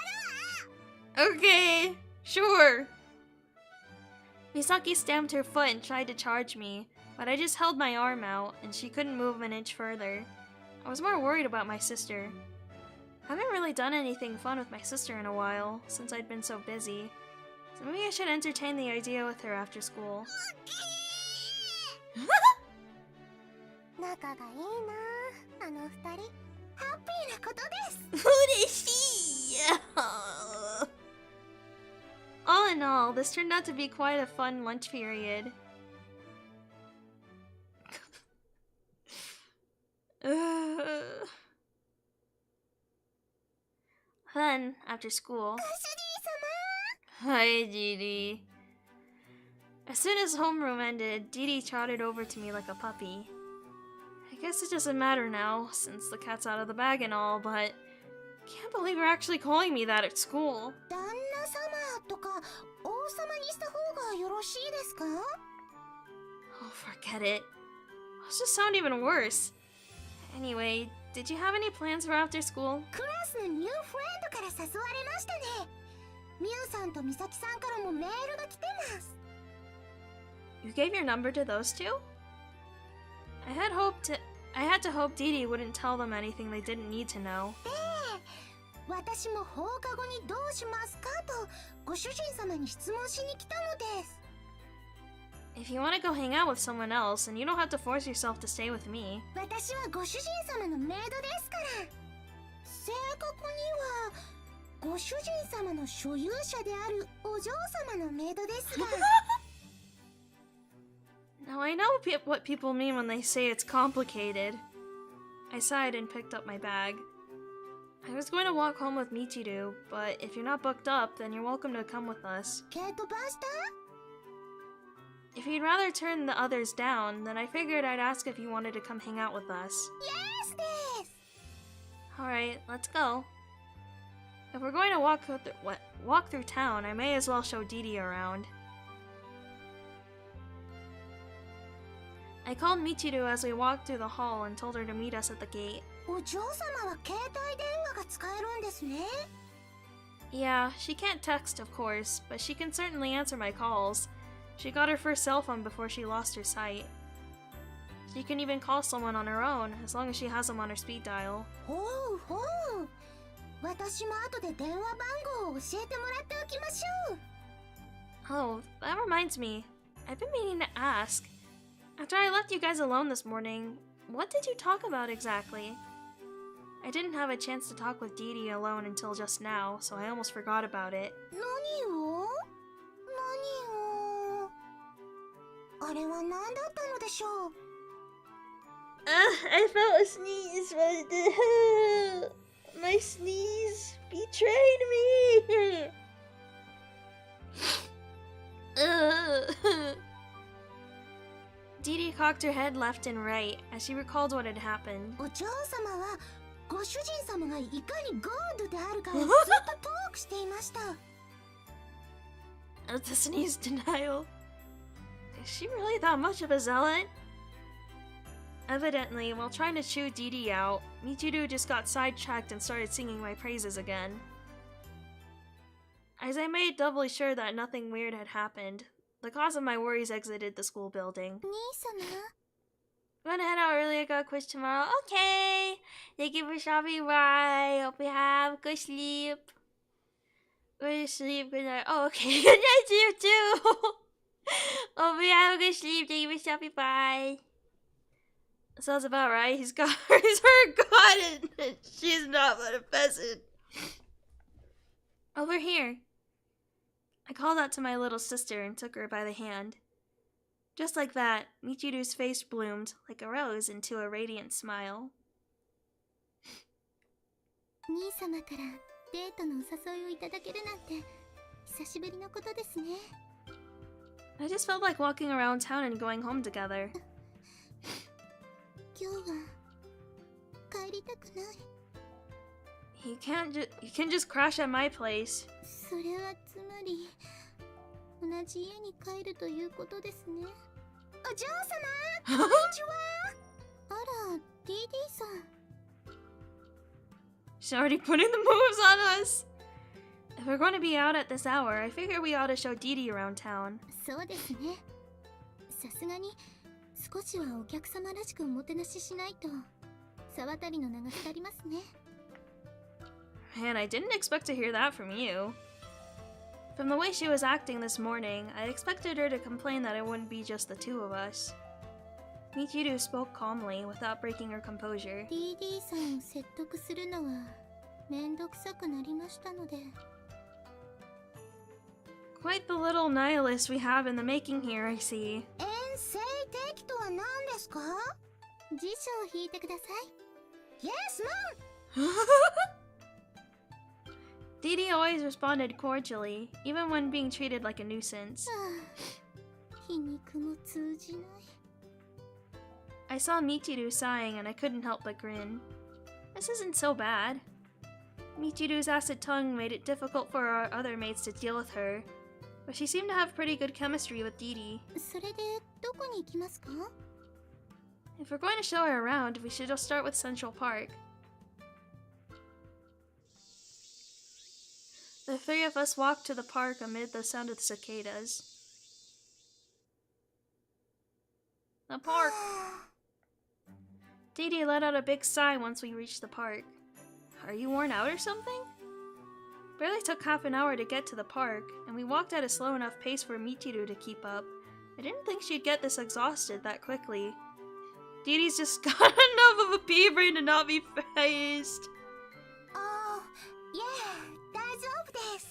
るわ。 Okay, sure. Misaki stamped her foot and tried to charge me, but I just held my arm out and she couldn't move an inch further. I was more worried about my sister. I haven't really done anything fun with my sister in a while, since I'd been so busy. So maybe I should entertain the idea with her after school. 仲がいいなあの二人。ハッピーなことです。 All in all, this turned out to be quite a fun lunch period. Then, after school... ご主人 Hi, Dee Dee. As soon as homeroom ended, Dee Dee trotted over to me like a puppy. I guess it doesn't matter now, since the cat's out of the bag and all, but... Can't believe you're actually calling me that at school. 旦那様とか王様にした方がよろしいですか？ Oh, forget it. Those just sound even worse. Anyway, did you have any plans for after school? クラスのニューフレンドから誘われましたね。ミュウさんとミサキさんからもメールが来てます。 You gave your number to those two? I had to hope Dee Dee wouldn't tell them anything they didn't need to know. で、私も放課後にどうしますかとご主人様に質問しに来たのです。 If you want to go hang out with someone else, then you don't have to force yourself to stay with me. 私はご主人様のメイドですから。正確にはご主人様の所有者であるお嬢様のメイドですが。Now I know what people mean when they say it's complicated. I sighed and picked up my bag. I was going to walk home with Michiru, but if you're not booked up, then you're welcome to come with us. ケイトバスター？ If you'd rather turn the others down, then I figured I'd ask if you wanted to come hang out with us. Yes です。 Alright, let's go. If we're going to walk through town, I may as well show Dee Dee around. I called Michiru as we walked through the hall and told her to meet us at the gate. お嬢様は携帯電話が使えるんですね。 Yeah, she can't text, of course, but she can certainly answer my calls. She got her first cell phone before she lost her sight. She can even call someone on her own, as long as she has them on her speed dial. ほうほう。私も後で電話番号を教えてもらっておきましょう。 Oh, that reminds me. I've been meaning to ask. After I left you guys alone this morning, what did you talk about exactly? I didn't have a chance to talk with Dee Dee alone until just now, so I almost forgot about it. 何を？あれは何だったのでしょう？ I felt a sneeze, but my sneeze betrayed me. Dee Dee cocked her head left and right as she recalled what had happened. お嬢様はご主人様がいかにゴードであるかをずっとトークしていました。 The sneeze denial. Is she really that much of a zealot? Evidently, while trying to chew Dee Dee out, Michiru just got sidetracked and started singing my praises again. As I made doubly sure that nothing weird had happened, the cause of my worries exited the school building. 兄様 I'm gonna head out early. I got a quiz tomorrow. Okay. Thank you for stopping by. Hope you have good sleep. Good sleep. Good night. Oh, okay. Good night to you too. Hope you have a good sleep. Thank you for stopping by. Sounds about right. He's got her god and she's not but a peasant. Over here. I called out to my little sister and took her by the hand. Just like that, Michiru's face bloomed like a rose into a radiant smile. 兄様からデートのお誘いをいただけるなんて久しぶりのことですね。 I just felt like walking around town and going home together. 今日は帰りたくない。 You can just crash at my place. それはつまり同じ家に帰るということですね。お嬢様、こんにちは。あら、ディーディさん。 She's already putting the moves on us. If we're going to be out at this hour, I figure we ought to show Dee Dee around town. そうですね。さすがに少しはお客様らしくおもてなししないと沢渡りの名が廃りますね。 Man, I didn't expect to hear that from you. From the way she was acting this morning, I expected her to complain that it wouldn't be just the two of us. Michiru spoke calmly, without breaking her composure. ディーディさんを説得するのはめんどくさくなりましたので。 Ensei Quite the little nihilist we have in the making here, I see. 定期とは何ですか？辞書を引いてください。 Yes, ma'am! Dee Dee always responded cordially, even when being treated like a nuisance. 皮肉も通じない。 I saw Michiru sighing and I couldn't help but grin. This isn't so bad. Michiru's acid tongue made it difficult for our other mates to deal with her, but she seemed to have pretty good chemistry with Dee Dee. それでどこに行きますか？ If we're going to show her around, we should just start with Central Park. The three of us walked to the park amid the sound of the cicadas. The park! Dee Dee let out a big sigh once we reached the park. Are you worn out or something? Barely took half an hour to get to the park, and we walked at a slow enough pace for Michiru to keep up. I didn't think she'd get this exhausted that quickly. Dee Dee's just got enough of a pea brain to not be phased. Oh, yeah, 大丈夫です。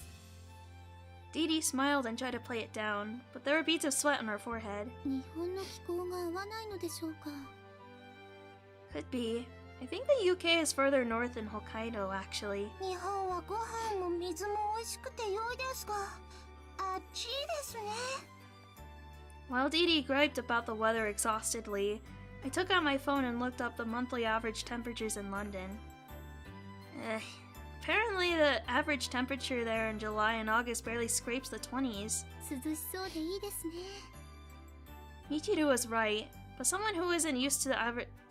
Dee Dee smiled and tried to play it down, but there were beads of sweat on her forehead. 日本の気候が合わないのでしょうか。 Could be. I think the UK is further north than Hokkaido, actually. 日本はご飯も水も美味しくて良いですが、暑いですね。 While Dee Dee griped about the weather exhaustedly, I took out my phone and looked up the monthly average temperatures in London. Apparently the average temperature there in July and August barely scrapes the 20s. 涼しそうでいいですね。 Michiru was right, but someone who isn't used to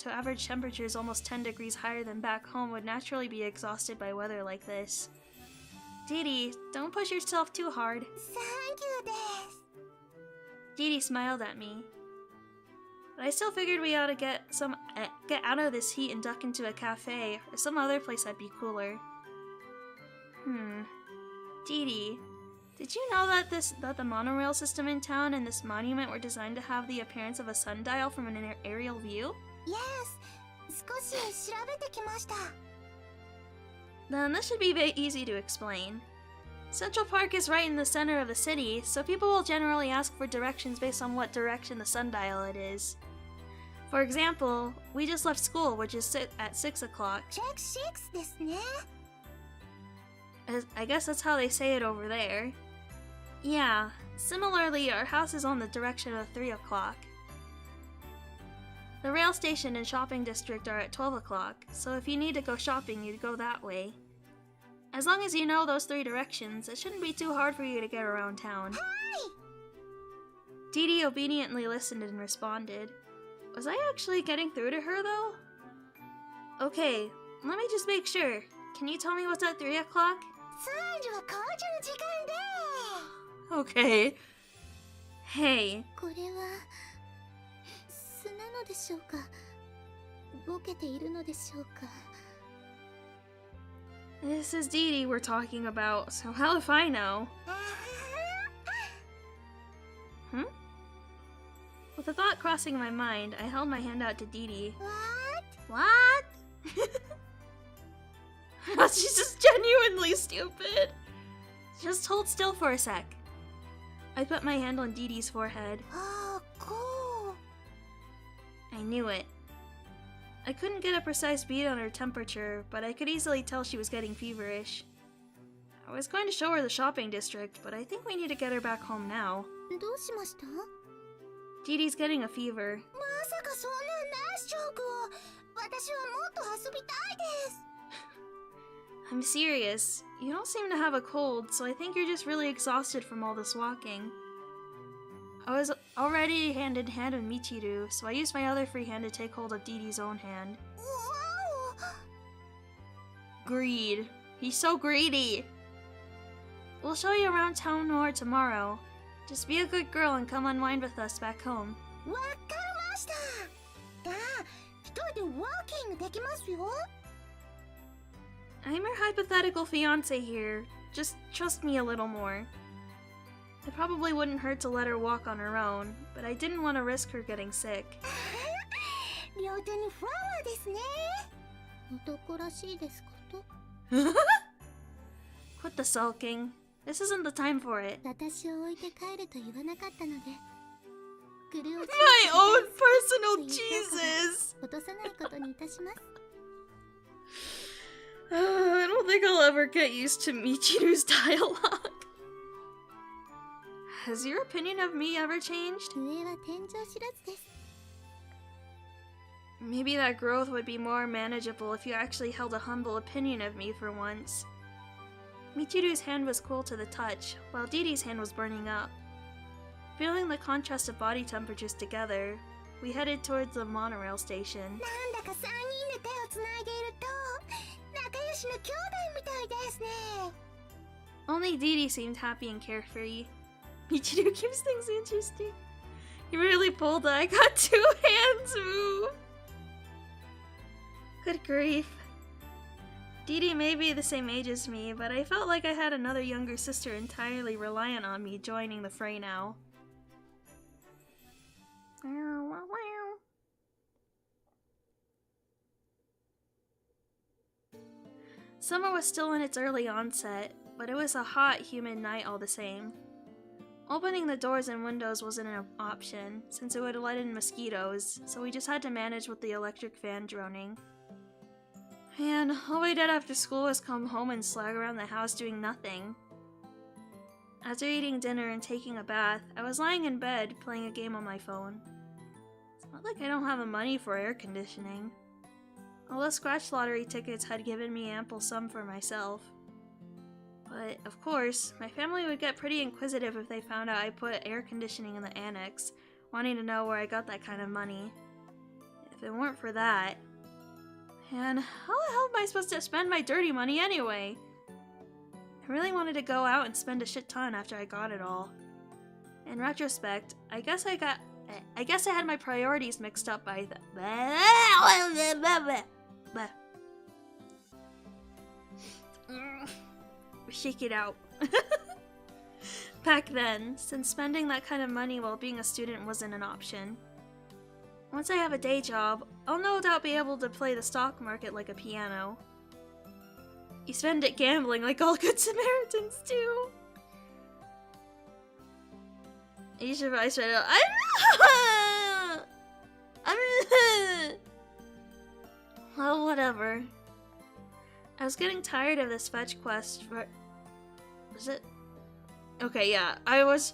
average temperatures almost 10 degrees higher than back home would naturally be exhausted by weather like this. Didi, don't push yourself too hard. サンキューです。 Didi smiled at me. But I still figured we ought to get out of this heat and duck into a cafe or some other place that'd be cooler. Didi, did you know that the monorail system in town and this monument were designed to have the appearance of a sundial from an aerial view? Yes! 少し調べてきました。 Then this should be very easy to explain. Central Park is right in the center of the city, so people will generally ask for directions based on what direction the sundial it is. For example, we just left school, which is at 6 o'clock. Check 6ですね。 I guess that's how they say it over there. Yeah, similarly, our house is on the direction of 3 o'clock. The rail station and shopping district are at 12 o'clock, so if you need to go shopping, you'd go that way. As long as you know those 3 directions, it shouldn't be too hard for you to get around town. Hi! Didi obediently listened and responded. Was I actually getting through to her, though? Okay, let me just make sure. Can you tell me what's at 3 o'clock? 3時は紅茶の時間で。 Okay. Hey. これは素なのでしょうか。ボケているのでしょうか。 This is Didi we're talking about, so how if I know? Hmm? With the thought crossing my mind, I held my hand out to Didi. What? What? She's just genuinely stupid. Just hold still for a sec. I put my hand on Didi's forehead. Oh, cool. I knew it. I couldn't get a precise bead on her temperature, but I could easily tell she was getting feverish. I was going to show her the shopping district, but I think we need to get her back home now. どうしました？ Didi's getting a fever. まさかそんなナイスジョークを。私はもっと遊びたいです。 I'm serious. You don't seem to have a cold, so I think you're just really exhausted from all this walking. I was already hand in hand with Michiru, so I used my other free hand to take hold of Didi's own hand. Wow! Greed. He's so greedy. We'll show you around town more tomorrow. Just be a good girl and come unwind with us back home. わかりました。じゃあ、一人でワーキングできますよ。 I'm your hypothetical fiance here. Just trust me a little more. It probably wouldn't hurt to let her walk on her own, but I didn't want to risk her getting sick. 両手にフラワーですね。男らしいですこと。 Quit the sulking. This isn't the time for it. 私を置いて帰ると言わなかったので。グルー My own personal Jesus! 落とさないことにいたします。 I don't think I'll ever get used to Michiru's dialogue. Has your opinion of me ever changed? 上は天井知らずです。 Maybe that growth would be more manageable if you actually held a humble opinion of me for once. Michiru's hand was cool to the touch, while Didi's hand was burning up. Feeling the contrast of body temperatures together, we headed towards the monorail station. なんだか3人で手をつないでいると仲良しの兄弟みたいですね。 Only Didi seemed happy and carefree. Michiru keeps things interesting. He really pulled the I got 2 hands move. Good grief. Didi may be the same age as me, but I felt like I had another younger sister entirely reliant on me joining the fray now. Summer was still in its early onset, but it was a hot, humid night all the same. Opening the doors and windows wasn't an option, since it would let in mosquitoes, so we just had to manage with the electric fan droning. Man, all we did after school was come home and slag around the house doing nothing. After eating dinner and taking a bath, I was lying in bed playing a game on my phone. It's not like I don't have the money for air conditioning. All the scratch lottery tickets had given me ample sum for myself. But, of course, my family would get pretty inquisitive if they found out I put air conditioning in the annex, wanting to know where I got that kind of money. If it weren't for that... And how the hell am I supposed to spend my dirty money anyway? I really wanted to go out and spend a shit ton after I got it all. In retrospect, I guess I had my priorities mixed up by the... Shake it out. Back then, since spending that kind of money while being a student wasn't an option. Once I have a day job, I'll no doubt be able to play the stock market like a piano. You spend it gambling like all good Samaritans do. You should probably straight up. Well, whatever. I was getting tired of this fetch quest for... Was it? Okay, yeah. I was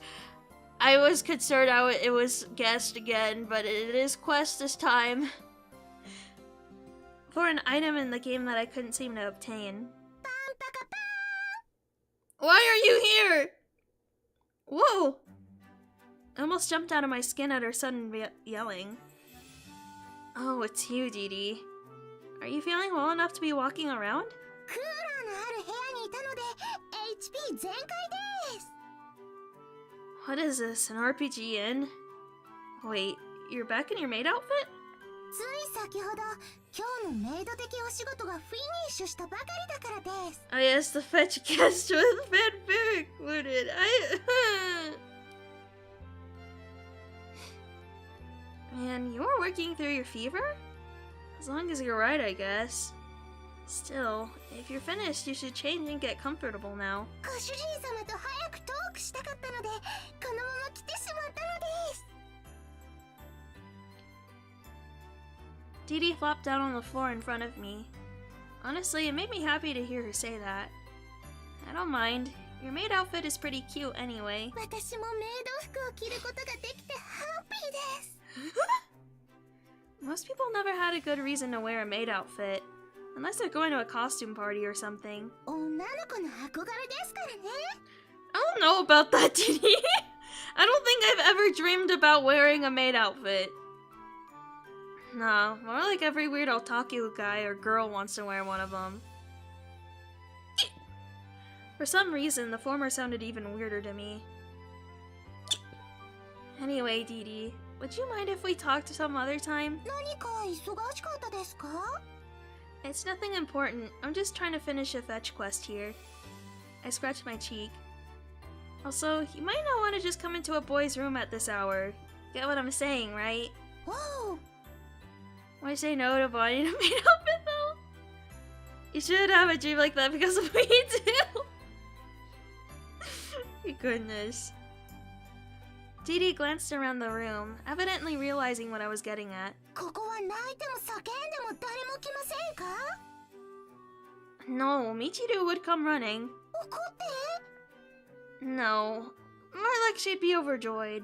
concerned it was guessed again, but it is quest this time. For an item in the game that I couldn't seem to obtain. Why are you here? Whoa! I almost jumped out of my skin at her sudden yelling. Oh, it's you, Dee Dee. Are you feeling well enough to be walking around? What is this, an RPG inn? Wait, you're back in your maid outfit? Oh yes, the fetch quest with fanfare included. Man, you are working through your fever? As long as you're right, I guess. Still, if you're finished, you should change and get comfortable now. Dee Dee flopped down on the floor in front of me. Honestly, it made me happy to hear her say that. I don't mind. Your maid outfit is pretty cute anyway. Most people never had a good reason to wear a maid outfit. Unless they're going to a costume party or something. I don't know about that, Dee Dee. I don't think I've ever dreamed about wearing a maid outfit. No, more like every weird otaku guy or girl wants to wear one of them. For some reason, the former sounded even weirder to me. Anyway, Dee Dee, would you mind if we talked some other time? It's nothing important. I'm just trying to finish a fetch quest here. I scratched my cheek. Also, you might not want to just come into a boy's room at this hour. Get what I'm saying, right? Whoa! Why say no to buying a maid outfit, though? You should have a dream like that because of me, too! Goodness. Dee Dee glanced around the room, evidently realizing what I was getting at. No, Michiru would come running. No, more like she'd be overjoyed.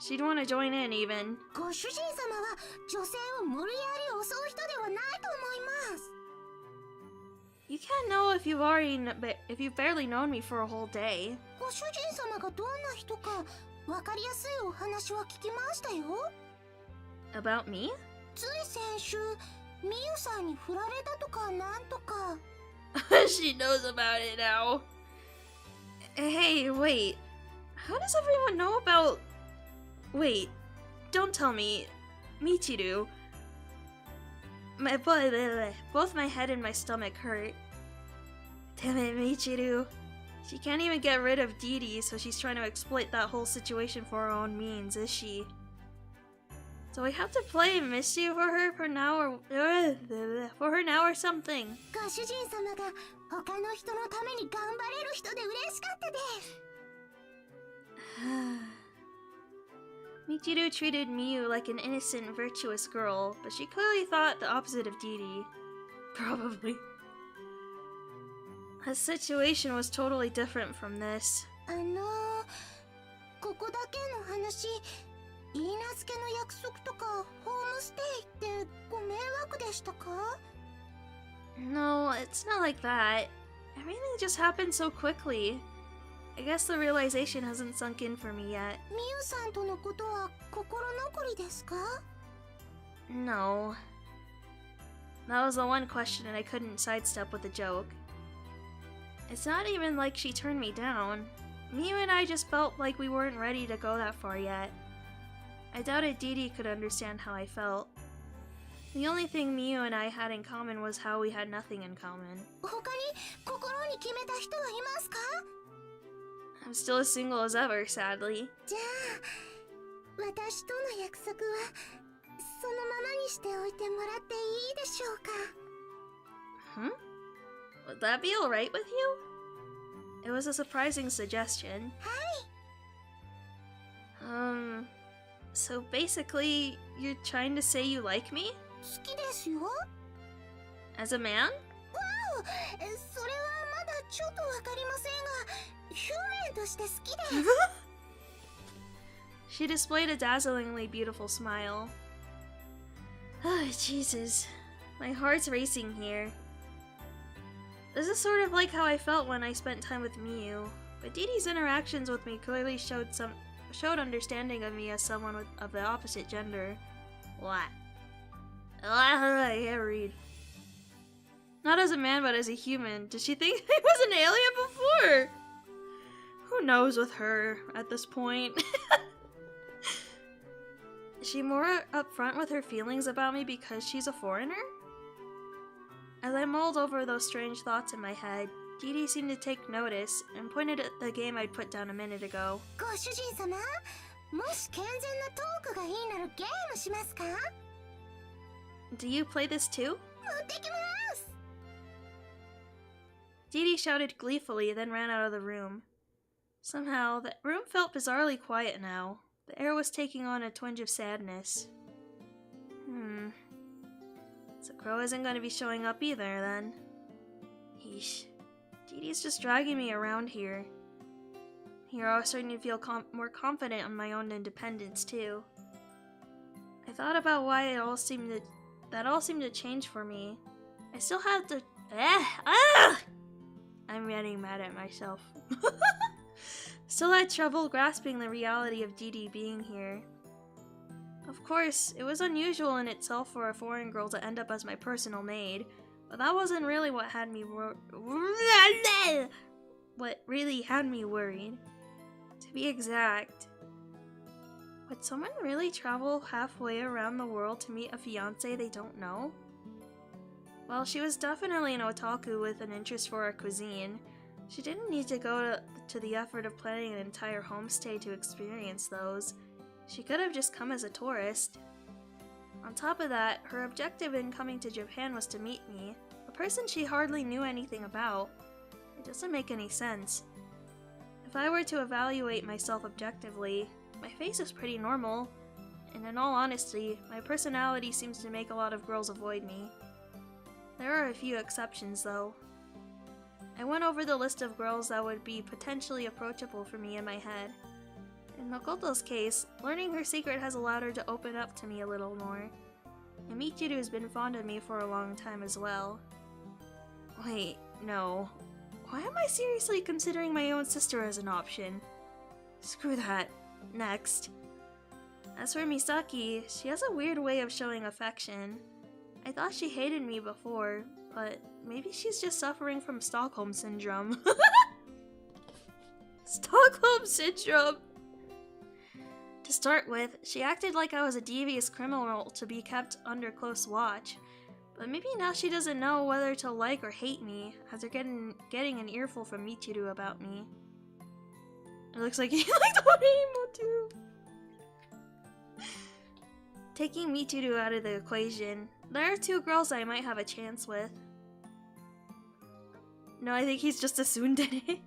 She'd want to join in, even. You can't know if you've barely known me for a whole day. About me? She knows about it now. Hey, wait. How does everyone know about... Wait, don't tell me. Michiru. Both my head and my stomach hurt. Damn it, Michiru. She can't even get rid of Dee Dee, so she's trying to exploit that whole situation for her own means, is she? So I have to play and miss you for her now or something. Michiru treated Miyu like an innocent, virtuous girl, but she clearly thought the opposite of Dee Dee. Probably. Her situation was totally different from this. でしたか？ No, it's not like that. Everything just happened so quickly. I guess the realization hasn't sunk in for me yet. ミユさんとのことは心残りですか？ No. That was the one question and I couldn't sidestep with a joke. It's not even like she turned me down. Miyu and I just felt like we weren't ready to go that far yet. I doubted Dee could understand how I felt. The only thing Miyu and I had in common was how we had nothing in common. 他に心に決めた人はいますか？ I'm still as single as ever, sadly. じゃあ、私との約束はそのままにしておいてもらっていいでしょうか？ Would that be alright with you? It was a surprising suggestion. はい。 So basically, you're trying to say you like me? 好きですよ。 As a man? それはまだちょっとわかりませんが、表面として好きです。She displayed a dazzlingly beautiful smile. Oh, Jesus. My heart's racing here. This is sort of like how I felt when I spent time with Miyu, but Dee Dee's interactions with me clearly showed understanding of me as someone of the opposite gender. What? I can't read. Not as a man, but as a human. Did she think I was an alien before? Who knows with her at this point? Is she more upfront with her feelings about me because she's a foreigner? As I mulled over those strange thoughts in my head, Dee Dee seemed to take notice and pointed at the game I'd put down a minute ago. ご主人様、もし健全なトークがいいならゲームしますか？ Do you play this too? 持ってきます。 Dee Dee shouted gleefully, then ran out of the room. Somehow, the room felt bizarrely quiet now. The air was taking on a twinge of sadness. So Crow isn't going to be showing up either, then. Yeesh. Dee Dee's just dragging me around here. Here I was starting to feel more confident on my own independence, too. I thought about why that all seemed to change for me. I still had to... I'm getting mad at myself. Still had trouble grasping the reality of Dee Dee being here. Of course, it was unusual in itself for a foreign girl to end up as my personal maid, but that wasn't really what really had me worried. To be exact, would someone really travel halfway around the world to meet a fiancé they don't know? Well, she was definitely an otaku with an interest for our cuisine. She didn't need to go to the effort of planning an entire homestay to experience those. She could have just come as a tourist. On top of that, her objective in coming to Japan was to meet me, a person she hardly knew anything about. It doesn't make any sense. If I were to evaluate myself objectively, my face is pretty normal, and in all honesty, my personality seems to make a lot of girls avoid me. There are a few exceptions, though. I went over the list of girls that would be potentially approachable for me in my head. In Makoto's case, learning her secret has allowed her to open up to me a little more. And Michiru has been fond of me for a long time as well. Wait, no. Why am I seriously considering my own sister as an option? Screw that. Next. As for Misaki, she has a weird way of showing affection. I thought she hated me before, but maybe she's just suffering from Stockholm Syndrome. Stockholm Syndrome! To start with, she acted like I was a devious criminal to be kept under close watch. But maybe now she doesn't know whether to like or hate me, as they're getting an earful from Michiru about me. It looks like he liked Horimo too! Taking Michiru out of the equation, there are two girls I might have a chance with. No, I think he's just a tsundere.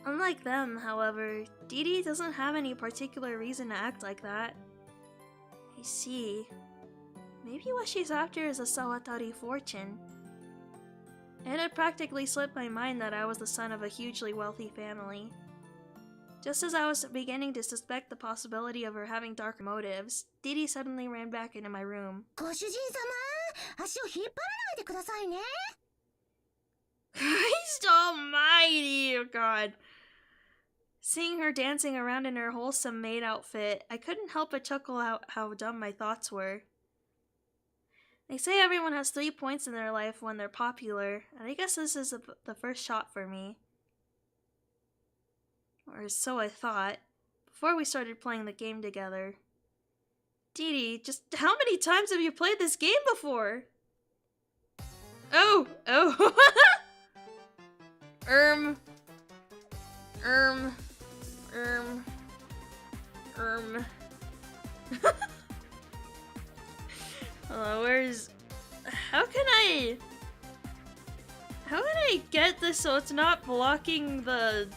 Unlike them, however, Dee Dee doesn't have any particular reason to act like that. I see. Maybe what she's after is a Sawatari fortune. It had practically slipped my mind that I was the son of a hugely wealthy family. Just as I was beginning to suspect the possibility of her having dark motives, Dee Dee suddenly ran back into my room. ご主人様、足を引っ張らないでくださいね。 Christ almighty, oh god. Seeing her dancing around in her wholesome maid outfit, I couldn't help but chuckle out how dumb my thoughts were. They say everyone has 3 points in their life when they're popular, and I guess this is the first shot for me. Or so I thought, before we started playing the game together. Dee Dee, just how many times have you played this game before? Oh! Where's... How can I get this so it's not blocking the...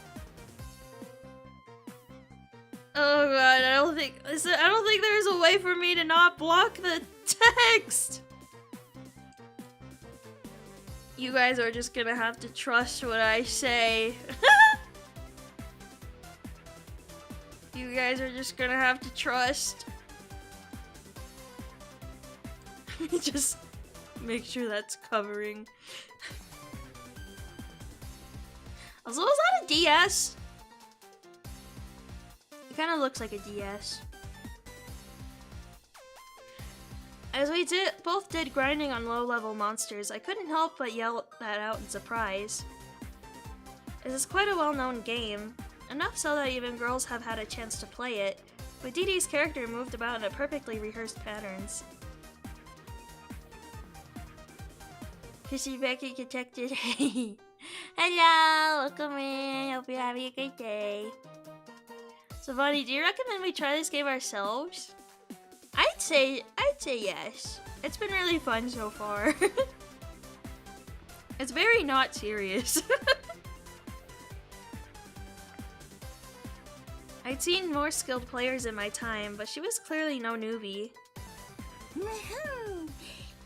Oh god, I don't think there's a way for me to not block the text! You guys are just gonna have to trust what I say. You guys are just gonna have to trust. Just make sure that's covering. Also, is that a DS? It kind of looks like a DS. As we both did grinding on low-level monsters, I couldn't help but yell that out in surprise. This is quite a well-known game, enough so that even girls have had a chance to play it, but Dee Dee's character moved about in a perfectly rehearsed patterns. Kissy Becky detected. Hello, welcome in. Hope you're having a great day. So, Bonnie, do you recommend we try this game ourselves? I'd say yes. It's been really fun so far. It's very not serious. I'd seen more skilled players in my time, but she was clearly no newbie.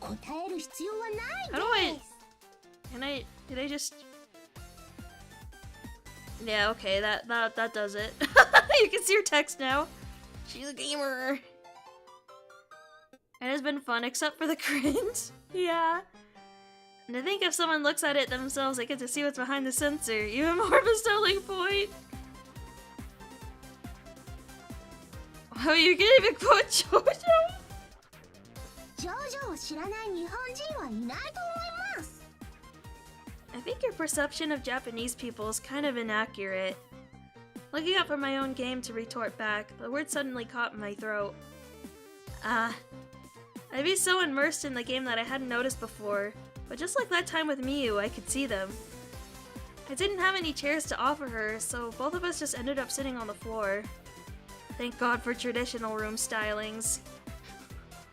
How do I... Did I just... Yeah, okay, that does it. You can see her text now. She's a gamer. It has been fun, except for the cringe. Yeah. And I think if someone looks at it themselves, they get to see what's behind the sensor. Even more of a selling point. Wow, you can even quote JoJo? I think your perception of Japanese people is kind of inaccurate. Looking up for my own game to retort back, the word suddenly caught in my throat. I'd be so immersed in the game that I hadn't noticed before, but just like that time with Miyu, I could see them. I didn't have any chairs to offer her, so both of us just ended up sitting on the floor. Thank God for traditional room stylings.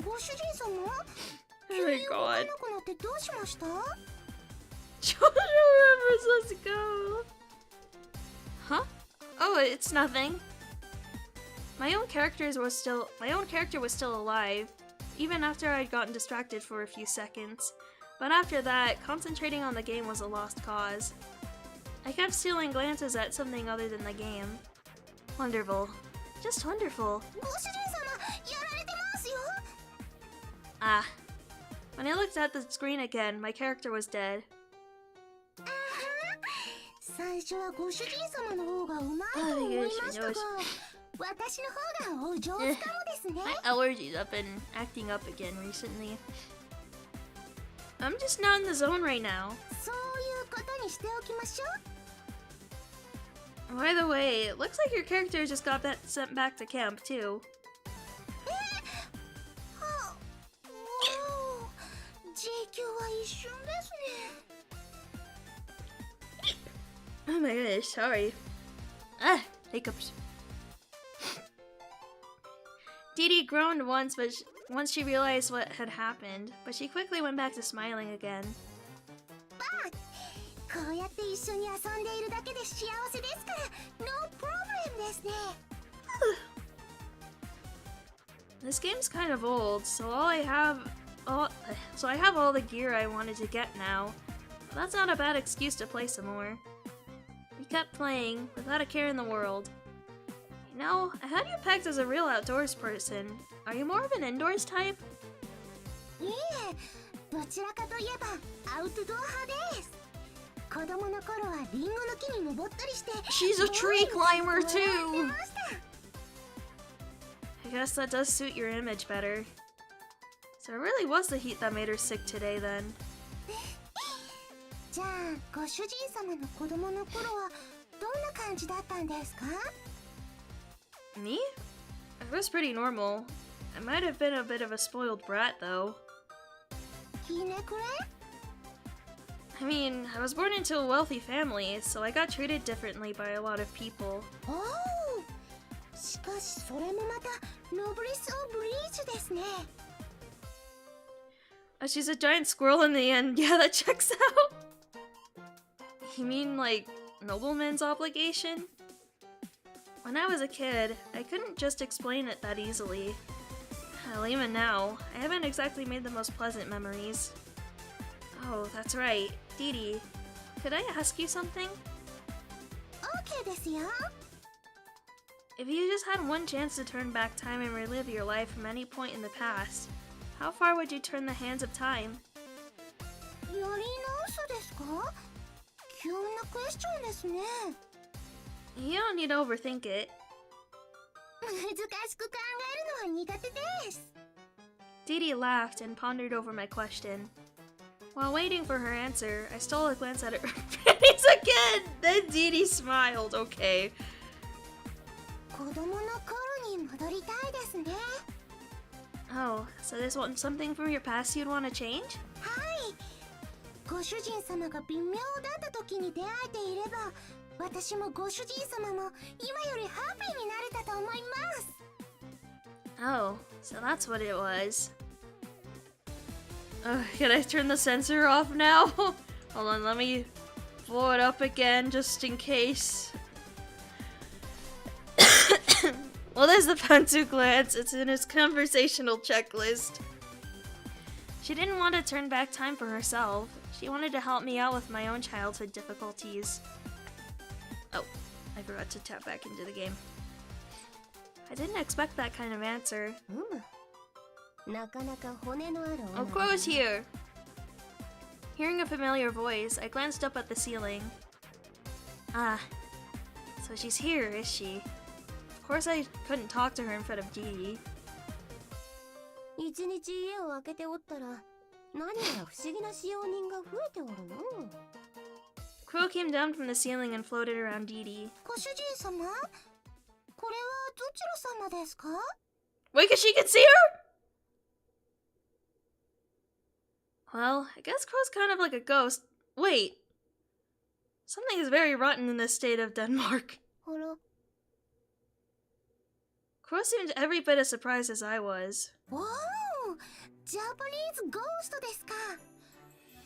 Oh my god. JoJo remembers, let's go! Huh? Oh, it's nothing. My own character was still alive, even after I'd gotten distracted for a few seconds. But after that, concentrating on the game was a lost cause. I kept stealing glances at something other than the game. Wonderful. Just wonderful. When I looked at the screen again, my character was dead. I my allergies have been acting up again recently. I'm just not in the zone right now. By the way, it looks like your character just got sent back to camp too. Oh my goodness, sorry. Hiccups. Dee Dee groaned once she realized what had happened, but she quickly went back to smiling again. This game's kind of old, so I have all the gear I wanted to get now. But that's not a bad excuse to play some more. We kept playing, without a care in the world. Now, I had you pegged as a real outdoors person. Are you more of an indoors type? いえ、どちらかといえばアウトドア派です。子供の頃はリンゴの木に登ったりして。 She's a tree climber やって too! ました。 I guess that does suit your image better. So it really was the heat that made her sick today then. じゃあ、ご主人様の子供の頃はどんな感じだったんですか？ Me? It was pretty normal. I might have been a bit of a spoiled brat though. ひねくれ？ I mean, I was born into a wealthy family, so I got treated differently by a lot of people. おお。しかしそれもまたノブリス・オブ・リーチですね。 Oh, she's a giant squirrel in the end. Yeah, that checks out. You mean like nobleman's obligation? When I was a kid, I couldn't just explain it that easily. Hell, even now, I haven't exactly made the most pleasant memories. Oh, that's right. Dee Dee, could I ask you something? OK ですよ。 If you just had one chance to turn back time and relive your life from any point in the past, how far would you turn the hands of time? やり直すですか？急なクエスチョンですね。 You don't need to overthink it. 難しく考えるのは苦手です。 Dee Dee laughed and pondered over my question. While waiting for her answer, I stole a glance at her panties again! Then Dee Dee smiled, okay. 子供の頃に戻りたいですね。 Oh, so there's something from your past you'd want to change? はい。ご主人様が微妙だった時に出会えていれば、私もご主人様も今よりハッピーになれたと思います。 Oh, so that's what it was. Can I turn the sensor off now? Hold on, let me blow it up again just in case. Well, there's the Pantu glance. It's in his conversational checklist. She didn't want to turn back time for herself. She wanted to help me out with my own childhood difficulties. Oh, I forgot to tap back into the game. I didn't expect that kind of answer. なかなか骨のある Oh, Crow's here! Hearing a familiar voice, I glanced up at the ceiling. Ah, so she's here, is she? Of course I couldn't talk to her in front of Dee Dee. 一日家を開けておったら何やら不思議な使用人が増えておるの。 Crow came down from the ceiling and floated around Dee Dee. ご主人様？これはどちら様ですか？ Wait, 'cause she can see her? Well, I guess Crow's kind of like a ghost. Wait. Something is very rotten in this state of Denmark. あら、 Crow seemed every bit as surprised as I was. おお、ジャパニーズゴーストですか。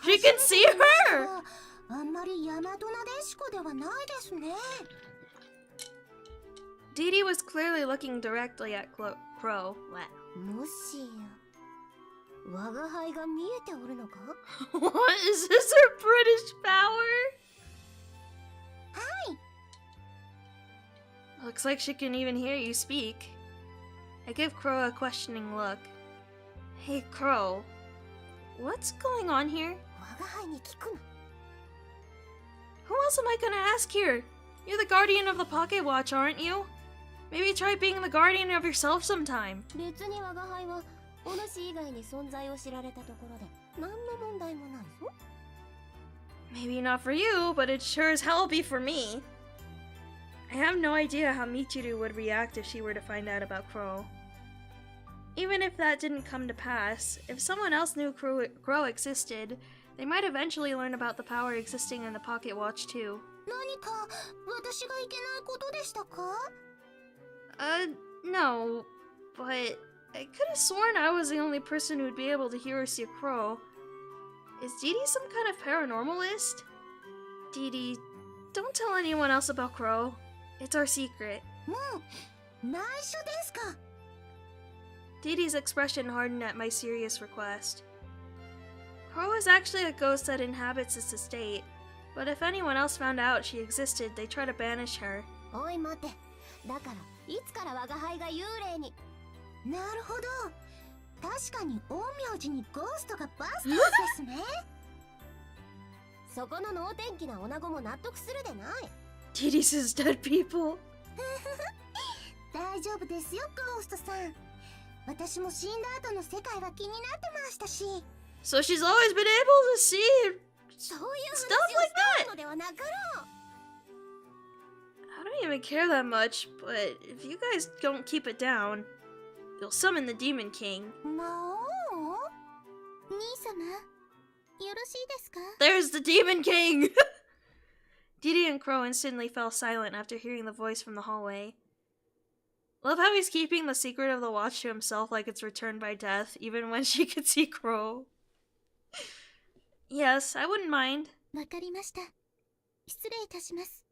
She can see her! あんまり大和なでしこではないですね。 Dee Dee was clearly looking directly at Crow. もしや我が輩が見えておるのか？ What? Is this her British power? はい。 Looks like she can even hear you speak. I give Crow a questioning look. Hey, Crow. What's going on here? 我が輩に聞くの。 Who else am I gonna ask here? You're the guardian of the pocket watch, aren't you? Maybe try being the guardian of yourself sometime. 別に我が輩はお主以外に存在を知られたところで何の問題もないぞ。 Maybe not for you, but it sure as hell be for me. I have no idea how Michiru would react if she were to find out about Crow. Even if that didn't come to pass, if someone else knew Crow existed, they might eventually learn about the power existing in the pocket watch too. 何か私がいけないことでしたか？ No, but I could have sworn I was the only person who'd be able to hear or see a crow. Is Dee Dee some kind of paranormalist? Dee Dee, don't tell anyone else about Crow. It's our secret. もう内緒ですか？ Dee Dee's expression hardened at my serious request. Crow is actually a ghost that inhabits this estate, but if anyone else found out she existed, they'd try to banish her. おい待て。だからいつから我が輩が幽霊に。なるほど。確かに陰陽師にゴーストがバスターズですね。そこの能天気な女子も納得するでない。 Didi says dead people. 大丈夫ですよ、ゴーストさん。私も死んだ後の世界は気になってましたし。 So she's always been able to see そういう stuff 話を like したい that. のではなかろう。 I don't even care that much, but if you guys don't keep it down, you'll summon the Demon King. 魔王？兄様、よろしいですか？ There's the Demon King! Didi and Crow instantly fell silent after hearing the voice from the hallway. Love how he's keeping the secret of the watch to himself like it's returned by death, even when she could see Crow. Yes, I wouldn't mind. わかりました。失礼いたします。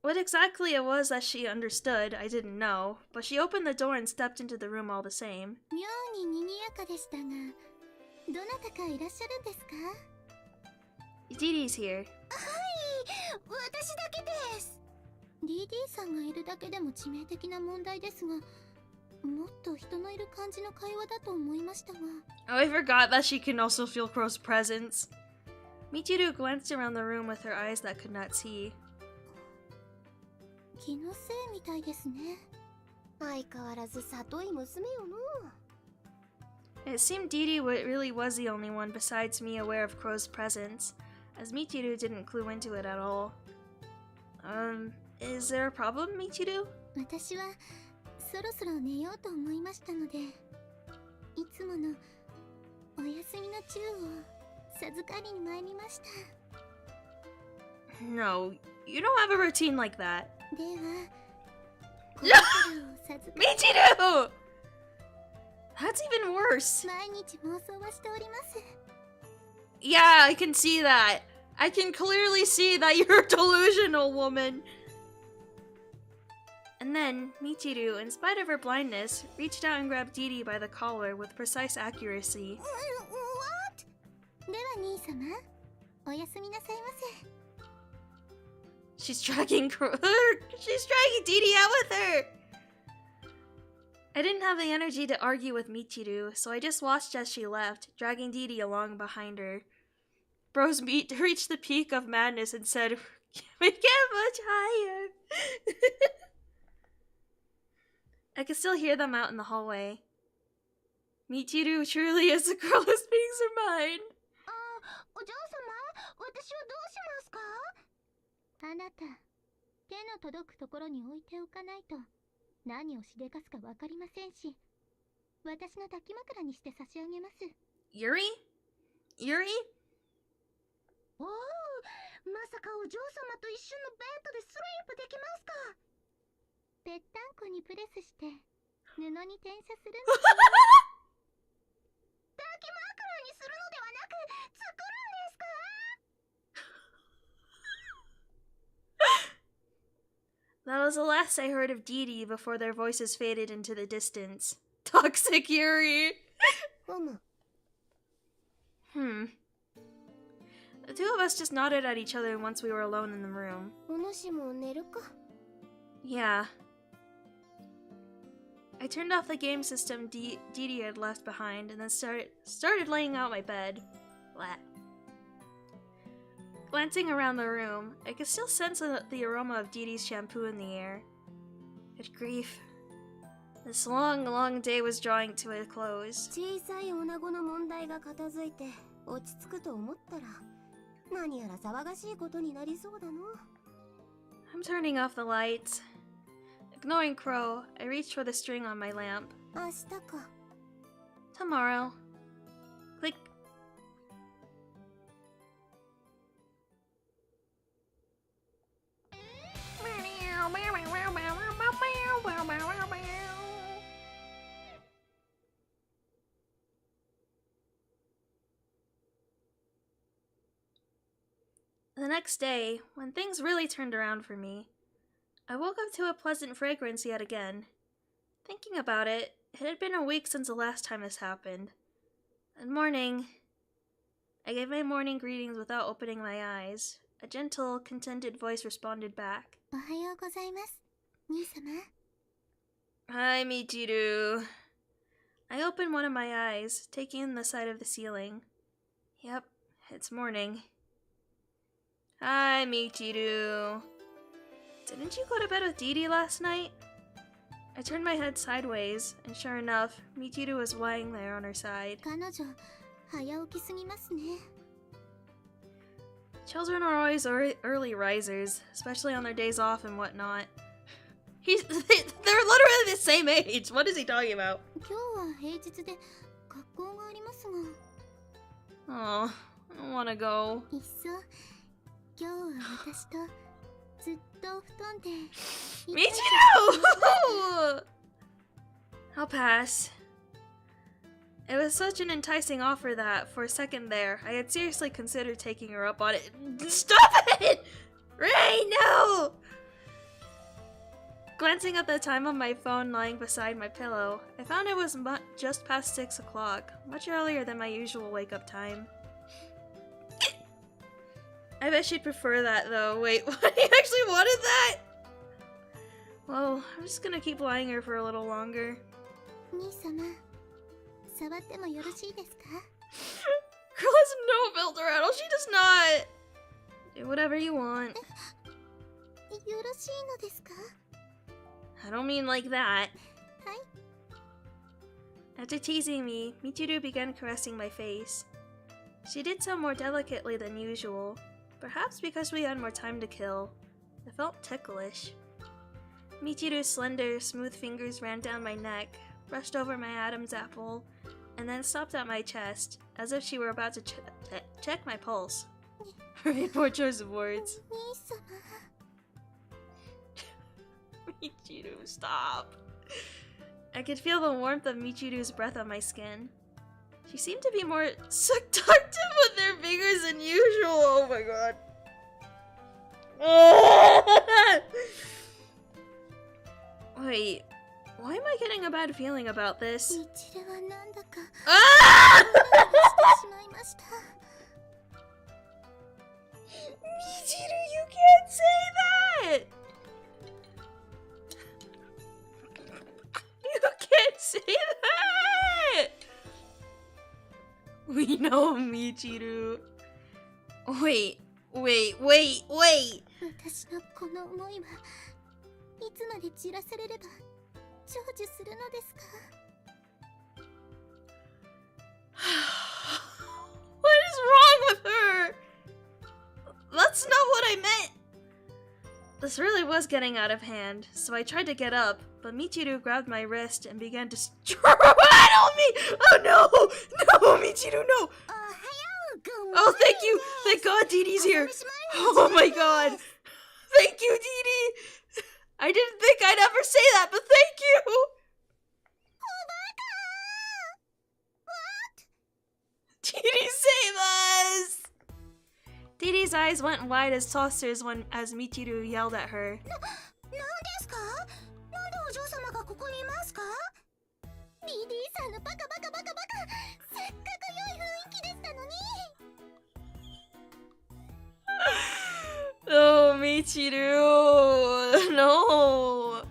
What exactly it was that she understood, I didn't know, but she opened the door and stepped into the room all the same. 妙に賑やかでしたが、どなたかいらっしゃるんですか？ Didi's here. はい、私だけです。DD さんがいるだけでも致命的な問題ですが、もっと人のいる感じの会話だと思いましたが。 Oh, I forgot that she can also feel Crow's presence. Michiru glanced around the room with her eyes that could not see. 気のせいみたいですね。相変わらず里い娘よの。 It seemed Didi really was the only one besides me aware of Crow's presence, as Michiru didn't clue into it at all. Is there a problem, Michiru? 私はそろそろ寝ようと思いましたので、いつものお休みの中を授かりに参りました。 No, you don't have a routine like that. では、これからお授かり。 Michiru! That's even worse. 毎日妄想はしております。 Yeah, I can see that. I can clearly see that you're a delusional woman. And then, Michiru, in spite of her blindness, reached out and grabbed Didi by the collar with precise accuracy. What? では兄様、おやすみなさいませ。 She's dragging She's dragging Didi out with her! I didn't have the energy to argue with Michiru, so I just watched as she left, dragging Didi along behind her. Bros reached the peak of madness and said, "We get much higher." I could still hear them out in the hallway. Michiru truly is the girl who speaks her mind. お嬢様、私はどうしますか？あなた、手の届くところに置いておかないと何をしでかすかわかりませんし、私の抱き枕にして差し上げます。 Yuri? Yuri? おお、まさかお嬢様と一緒のベッドでスリープできますか？ぺったんこにプレスして布に転写するんですよ。抱き枕にするのではなく作るんですか？ That was the last I heard of Didi before their voices faded into the distance. Toxic Yuri! The two of us just nodded at each other once we were alone in the room. お主も寝るか。 Yeah. I turned off the game system Didi had left behind and then started laying out my bed. Blah. Glancing around the room, I could still sense the aroma of Didi's shampoo in the air. Good grief. This long, long day was drawing to a close. 小さい女子の問題が片付いて落ち着くと思ったら、何やら騒がしいことになりそうだの。 I'm turning off the lights. Ignoring Crow, I reached for the string on my lamp. 明日か。 Tomorrow. Click. The next day, when things really turned around for me, I woke up to a pleasant fragrance yet again. Thinking about it, it had been a week since the last time this happened. That morning, I gave my morning greetings without opening my eyes. A gentle, contented voice responded back. おはようございます。兄様。 Hi, Michiru. I open one of my eyes, taking in the sight of the ceiling. Yep, it's morning. Hi, Michiru. Didn't you go to bed with Dee Dee last night? I turned my head sideways, and sure enough, Michiru was lying there on her side. 彼女、早起きすぎますね。 Children are always early risers, especially on their days off and whatnot. They're literally the same age. What is he talking about? 今日は平日で学校がありますが。 Oh, I don't wanna go. いっそ、今日は私とずっとお布団で。Michiru! I'll pass. It was such an enticing offer that, for a second there, I had seriously considered taking her up on it. Stop it! Ray, no! Glancing at the time on my phone lying beside my pillow, I found it was just past 6 o'clock, much earlier than my usual wake-up time. I bet she'd prefer that, though. Wait, what? He actually wanted that? Well, I'm just gonna keep lying here for a little longer. 兄様、触ってもよろしいですか？ Girl has no filter at all. She does not. Do whatever you want. よろしいのですか？ I don't mean like that. はい。 After teasing me, Michiru began caressing my face. She did so more delicately than usual, perhaps because we had more time to kill. It felt ticklish. Michiru's slender, smooth fingers ran down my neck, brushed over my Adam's apple, and then stopped at my chest, as if she were about to check my pulse. Very poor choice of words. 兄様。 Michiru, stop. I could feel the warmth of Michiru's breath on my skin. She seemed to be more seductive with her fingers than usual. Oh my god. Wait, why am I getting a bad feeling about this? みちるはなんだか Ah! してしまいました。 Michiru, you can't say that! You can't say that! We know, Michiru. Wait. 私のこの思いはいつまで散らされれば成就するのですか？ What is wrong with her? That's not what I meant! This really was getting out of hand, so I tried to get up, but Michiru grabbed my wrist and began to straddle me! Oh no! No, Michiru, no! Oh, thank you! Thank God Dee Dee's here! Oh my god! Thank you, Dee Dee! I didn't think I'd ever say that, but thank you! Dee Dee, save us! Dee Dee's eyes went wide as saucers as Michiru yelled at her. なんですか？なんでお嬢様がここにいますか？リリーさんのバカ。せっかく良い雰囲気でしたのに。 Oh, Michiru! No!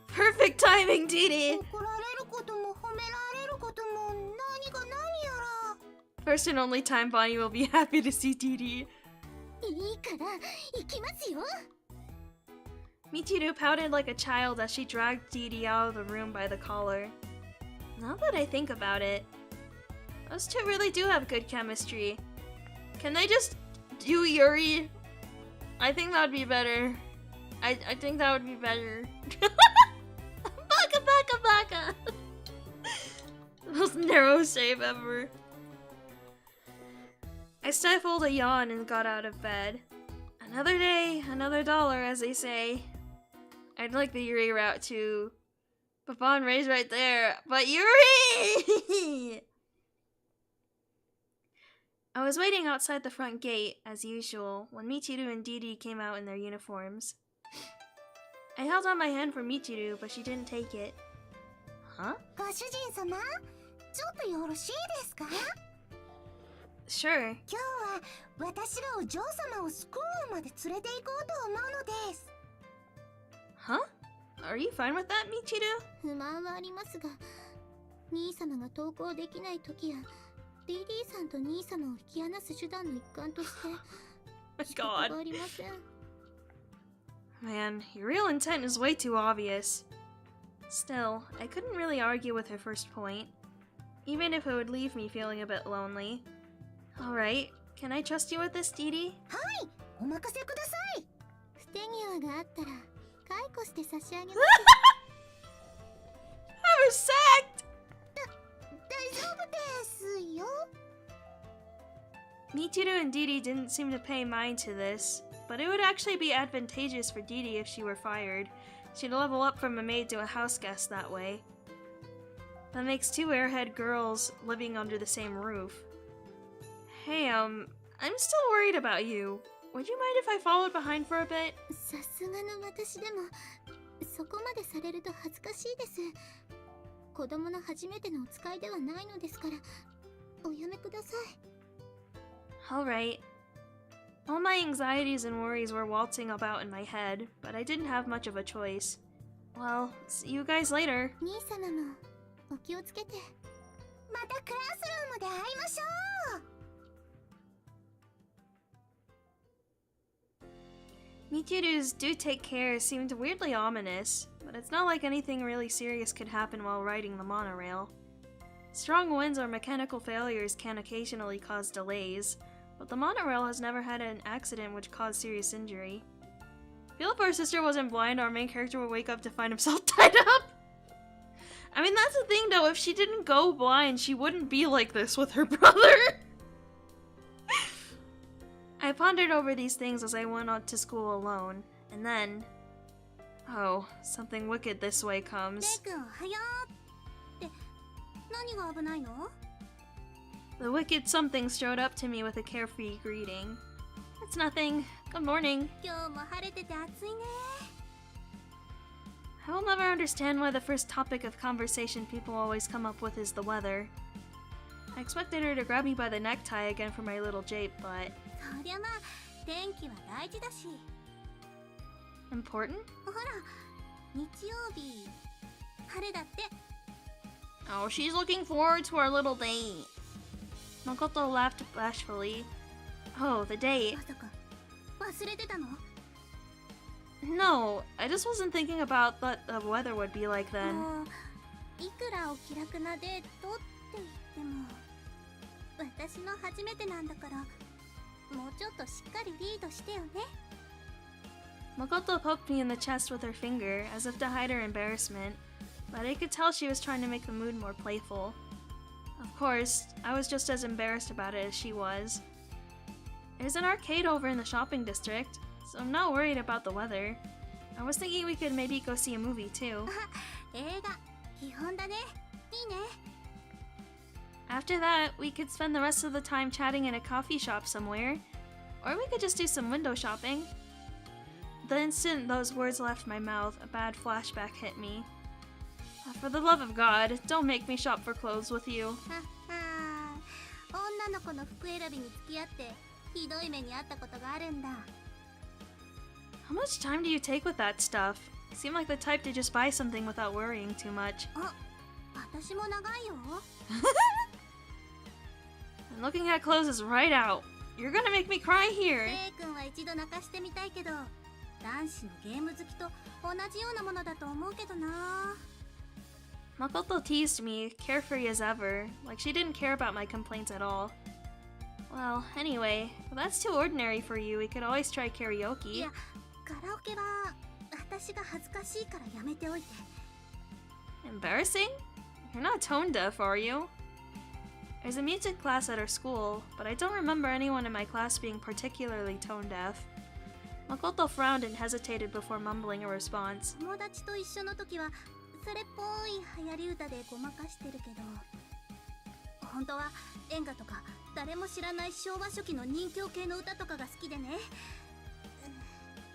Perfect timing, Dee Dee! 怒られることも褒められることも何が何やら。 First and only time Bonnie will be happy to see Dee Dee. いいから行きますよ。 Michiru pouted like a child as she dragged Dee Dee out of the room by the collar. Now that I think about it, those two really do have good chemistry. Can they just do Yuri? I think that would be better. I think that would be better. Baka! The most narrow save ever. I stifled a yawn and got out of bed. Another day, another dollar, as they say. I'd like the Yuri route too. But Bon Ray's right there. But Yuri! I was waiting outside the front gate, as usual, when Michiru and Dee Dee came out in their uniforms. I held out my hand for Michiru, but she didn't take it. Huh? ご主人様、ちょっとよろしいですか？ Sure. 今日は私がお嬢様をスクールまで連れて行こうと思うのです。Huh? Are you fine with that, Michiru? 不満はありますが、兄様が登校できない時や DD さんと兄様を引き離す手段の一環として仕方がありません。 Man, your real intent is way too obvious. Still, I couldn't really argue with her first point, even if it would leave me feeling a bit lonely. Alright, can I trust you with this, Didi? はい、お任せください。ステニアがあったら解雇して差し上げます。 I was sacked! 大丈夫ですよ。 Michiru and Didi didn't seem to pay mind to this, but it would actually be advantageous for Didi if she were fired. She'd level up from a maid to a house guest that way. That makes two airhead girls living under the same roof. Hey, I'm still worried about you. Would you mind if I followed behind for a bit? さすがの私でもそこまでされると恥ずかしいです。子供の初めてのお使いではないのですからおやめください。 Alright. All my anxieties and worries were waltzing about in my head, but I didn't have much of a choice. Well, see you guys later. 兄様もお気をつけて。またクラスルームで会いましょう。 Michiru's "do take care" seemed weirdly ominous, but it's not like anything really serious could happen while riding the monorail. Strong winds or mechanical failures can occasionally cause delays, but the monorail has never had an accident which caused serious injury. Feel if our sister wasn't blind, our main character would wake up to find himself tied up. I mean, that's the thing though, if she didn't go blind, she wouldn't be like this with her brother. I pondered over these things as I went out to school alone, and then... Oh, something wicked this way レイ comes. 君おはようって何が危ないの？ The wicked something strode up to me with a carefree greeting. It's nothing. Good morning. 今日も晴れてて暑いね。 I will never understand why the first topic of conversation people always come up with is the weather. I expected her to grab me by the necktie again for my little jape, but... そりゃまあ天気は大事だし。 Important? ほら日曜日晴れだって。 Oh, she's looking forward to our little date. Makoto laughed bashfully. Oh, the date. まさか忘れてたの？ No, I just wasn't thinking about what the weather would be like then. もういくらお気楽なデートって言っても私の初めてなんだからもうちょっとしっかりリードしてよね。 Makoto poked me in the chest with her finger, as if to hide her embarrassment, but I could tell she was trying to make the mood more playful. Of course, I was just as embarrassed about it as she was. There's an arcade over in the shopping district, so I'm not worried about the weather. I was thinking we could maybe go see a movie too. 映画基本だね。いいね。 After that, we could spend the rest of the time chatting in a coffee shop somewhere, or we could just do some window shopping. The instant those words left my mouth, a bad flashback hit me. For the love of God, don't make me shop for clothes with you. はっはー女の子の服選びに付き合ってひどい目にあったことがあるんだ。 How much time do you take with that stuff? You seem like the type to just buy something without worrying too much. あ、私も長いよ。 And looking at clothes is right out. You're gonna make me cry here. レイ君は一度泣かしてみたいけど男子のゲーム好きと同じようなものだと思うけどな。 Makoto teased me, carefree as ever, like she didn't care about my complaints at all. Well, anyway, if that's too ordinary for you, we could always try い karaoke. や、カラオケは私が恥ずかしいからやめておいて。 Embarrassing? You're not tone deaf, are you? There's a music class at our school, but I don't remember anyone in my class being particularly tone deaf. Makoto frowned and hesitated before mumbling a response. 友達と一緒の時はそれっぽい流行り歌でごまかしてるけど本当は演歌とか誰も知らない昭和初期の人形系の歌とかが好きでね。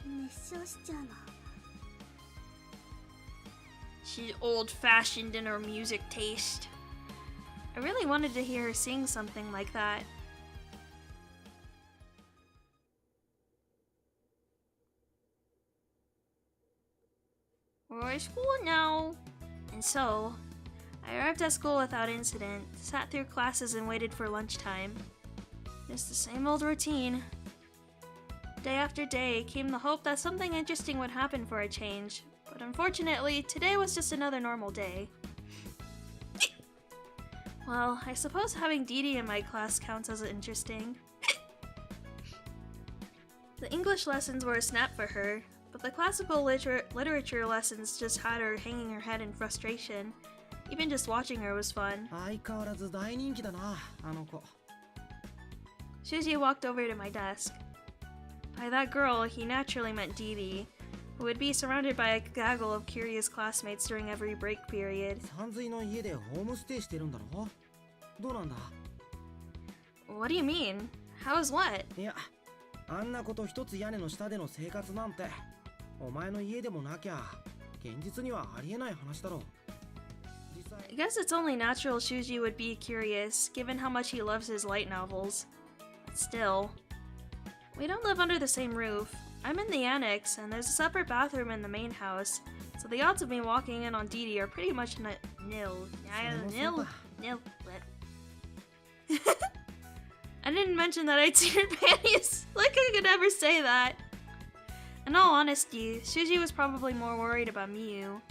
熱唱しちゃうの。 She's old-fashioned in her music taste. I really wanted to hear her sing something like that. my school now. And so, I arrived at school without incident, sat through classes and waited for lunchtime. Just the same old routine. Day after day came the hope that something interesting would happen for a change, but unfortunately, today was just another normal day. Well, I suppose having Dee Dee in my class counts as interesting. The English lessons were a snap for her, but the classical literature lessons just had her hanging her head in frustration. Even just watching her was fun. 相変わらず大人気だな、あの子。 Shuji walked over to my desk. By that girl, he naturally meant Dee Dee, who would be surrounded by a gaggle of curious classmates during every break period. 山水の家でホームステイしてるんだろ？どうなんだ？ What do you mean? How is what? いや、あんなこと一つ屋根の下での生活なんて、お前の家でもなきゃ、現実にはありえない話だろう。 I guess it's only natural Shuji would be curious, given how much he loves his light novels. But still, we don't live under the same roof. I'm in the annex, and there's a separate bathroom in the main house, so the odds of me walking in on Dee Dee are pretty much nil. Nil. I didn't mention that I'd seen her panties. Like I could ever say that. In all honesty, Shuji was probably more worried about Miyu,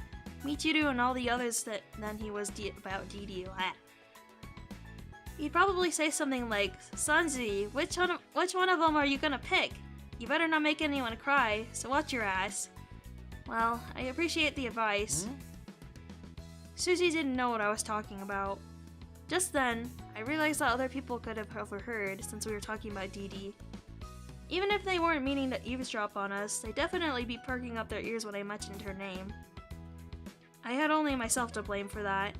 Michiru, and all the others than he was about Dee Dee. He'd probably say something like, "Sanji, which one of them are you gonna pick? You better not make anyone cry, so watch your ass." Well, I appreciate the advice. Suzy didn't know what I was talking about. Just then, I realized that other people could have overheard since we were talking about Dee Dee. Even if they weren't meaning to eavesdrop on us, they'd definitely be perking up their ears when I mentioned her name. I had only myself to blame for that.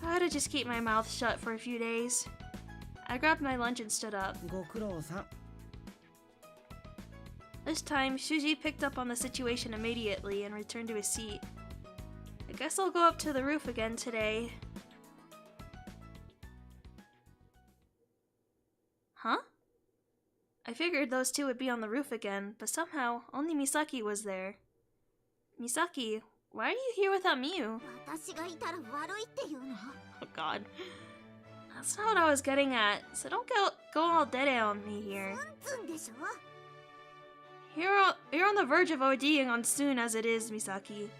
I had to just keep my mouth shut for a few days. I grabbed my lunch and stood up. ご苦労さん。 This time, Shuji picked up on the situation immediately and returned to his seat. I guess I'll go up to the roof again today. Huh? I figured those two would be on the roof again, but somehow only Misaki was there. Misaki, why are you here without Miyu? 私がいたら悪いっていうの？ Oh god. That's not what I was getting at, so don't go all dead on me here. ツンツンでしょ？ You're on the verge of ODing on soon as it is, Misaki.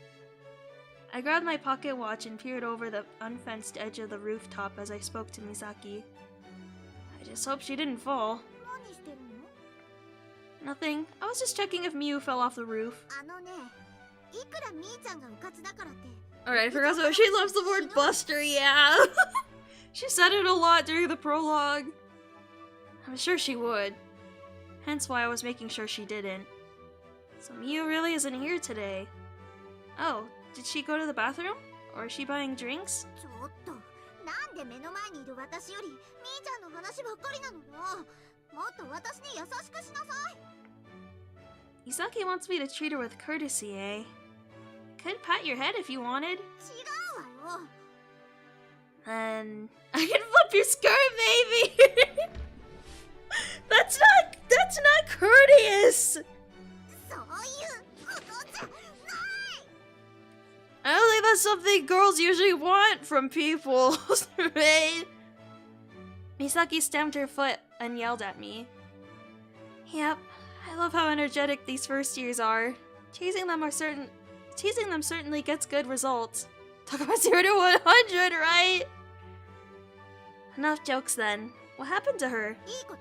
I grabbed my pocket watch and peered over the unfenced edge of the rooftop as I spoke to Misaki. I just hope she didn't fall. 何してるの？ Nothing. I was just checking if Miyu fell off the roof. あのね、いくらみーちゃんがうかつだからって。 Alright, I forgot so she loves the word Buster, yeah. She said it a lot during the prologue. I'm sure she would. Hence why I was making sure she didn't. So Miyu really isn't here today. Oh, did she go to the bathroom? Or is she buying drinks? ちょっと、なんで目の前にいる私よりみーちゃんの話ばっかりなのよ。もっと私に優しくしなさい。 Misaki wants me to treat her with courtesy, eh? I could pat your head if you wanted. 違うわよ。 Then I can flip your skirt, maybe. That's not courteous. そういうことじゃない。 I don't think that's something girls usually want from people, right? Misaki stamped her foot and yelled at me. Yep, I love how energetic these first years are. Teasing them certainly gets good results. Talk about 0 to 100, right? Enough jokes then. What happened to her? いいこと？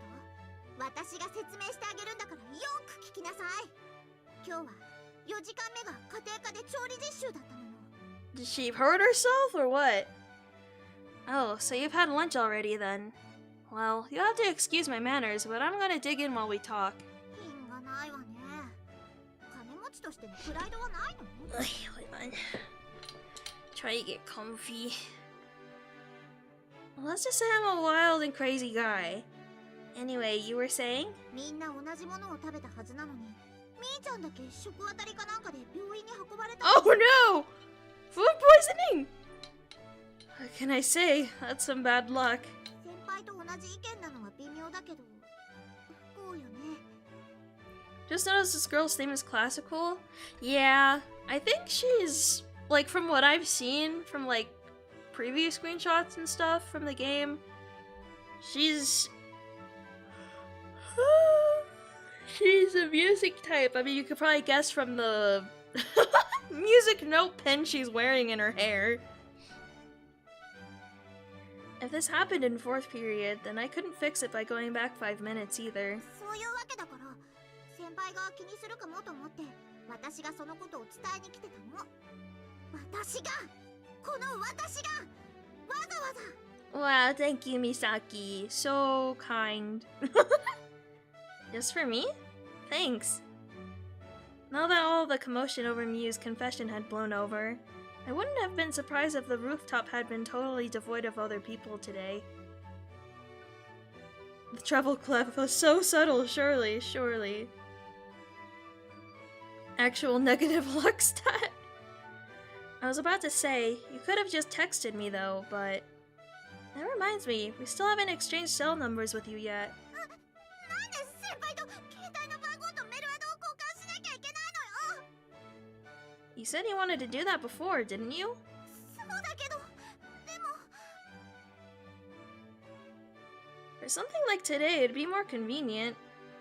私が説明してあげるんだからよく聞きなさい。今日は4時間目が家庭科で調理実習だったのよ。 Did she hurt herself or what? Oh, so you've had lunch already then. Well, you'll have to excuse my manners, but I'm gonna dig in while we talk. 品がないわね。金持ちとしてのプライドはないの？ Hold on. Try to get comfy. Well, let's just say I'm a wild and crazy guy. Anyway, you were saying? みんな同じものを食べたはずなのに、みーちゃんだけ食当たりかなんかで病院に運ばれた。 Oh no! Food poisoning! What can I say? That's some bad luck. 先輩と同じ意見なのは微妙だけど、不幸よね。 Just noticed this girl's name is classical? Yeah, I think she's, like, from what I've seen from, like, previous screenshots and stuff from the game, she's... she's a music type. I mean, you could probably guess from the music note pin she's wearing in her hair. If this happened in 4th period, then I couldn't fix it by going back 5 minutes either. そういうわけだから、先輩が気にするかもと思って、私がそのことを伝えに来てたの。私が、この私が、わざわざ。Wow, thank you, Misaki. So kind. Just for me? Thanks. Now that all the commotion over Miu's confession had blown over, I wouldn't have been surprised if the rooftop had been totally devoid of other people today. The treble clef was so subtle, surely. Actual negative luck stat. I was about to say, you could have just texted me though, but... That reminds me, we still haven't exchanged cell numbers with you yet. You said you wanted to do that before, didn't you? For something like today, it'd be more convenient.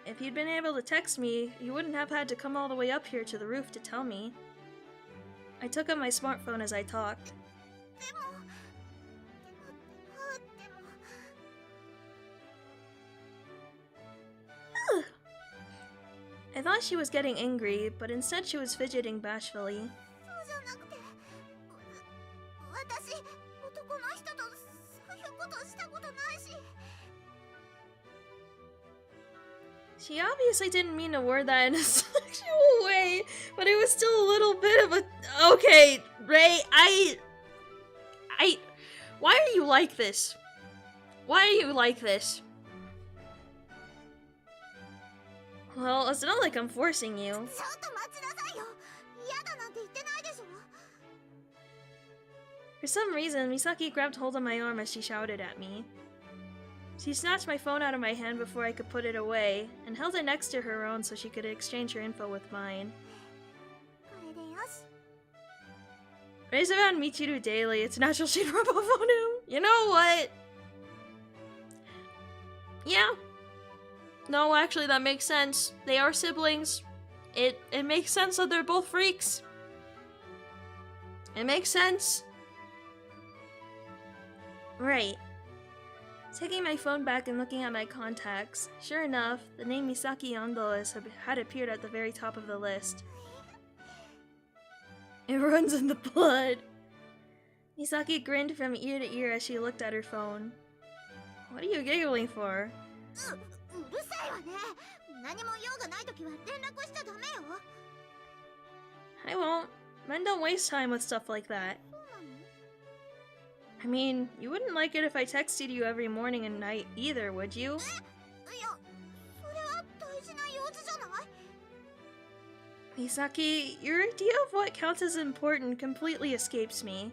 If you'd been able to text me, you wouldn't have had to come all the way up here to the roof to tell me. I took up my smartphone as I talked. I thought she was getting angry, but instead she was fidgeting bashfully. She obviously didn't mean to word that in a sexual way, but it was still a little bit of a... Okay, Ray, why are you like this? Why are you like this? Well, it's not like I'm forcing you. For some reason, Misaki grabbed hold of my arm as she shouted at me. She snatched my phone out of my hand before I could put it away, and held it next to her own so she could exchange her info with mine. Ray's around Michiru daily, it's natural she'd rub off on him. You know what? Yeah. No, actually that makes sense. They are siblings. It makes sense that they're both freaks. It makes sense. Right. Taking my phone back and looking at my contacts, sure enough, the name Misaki Ando had appeared at the very top of the list. It runs in the blood. Misaki grinned from ear to ear as she looked at her phone. What are you giggling for? I won't. Men don't waste time with stuff like that. I mean, you wouldn't like it if I texted you every morning and night either, would you? Misaki, your idea of what counts as important completely escapes me.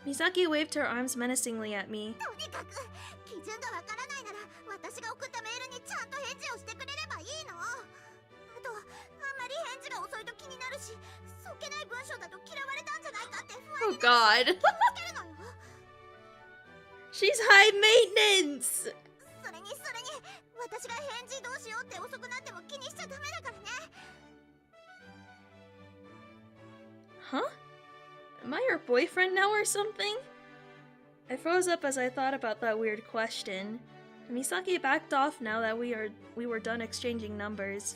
Misaki waved her arms menacingly at me. Oh god. She's high maintenance! Huh? Am I your boyfriend now or something? I froze up as I thought about that weird question. Misaki backed off now that we were done exchanging numbers.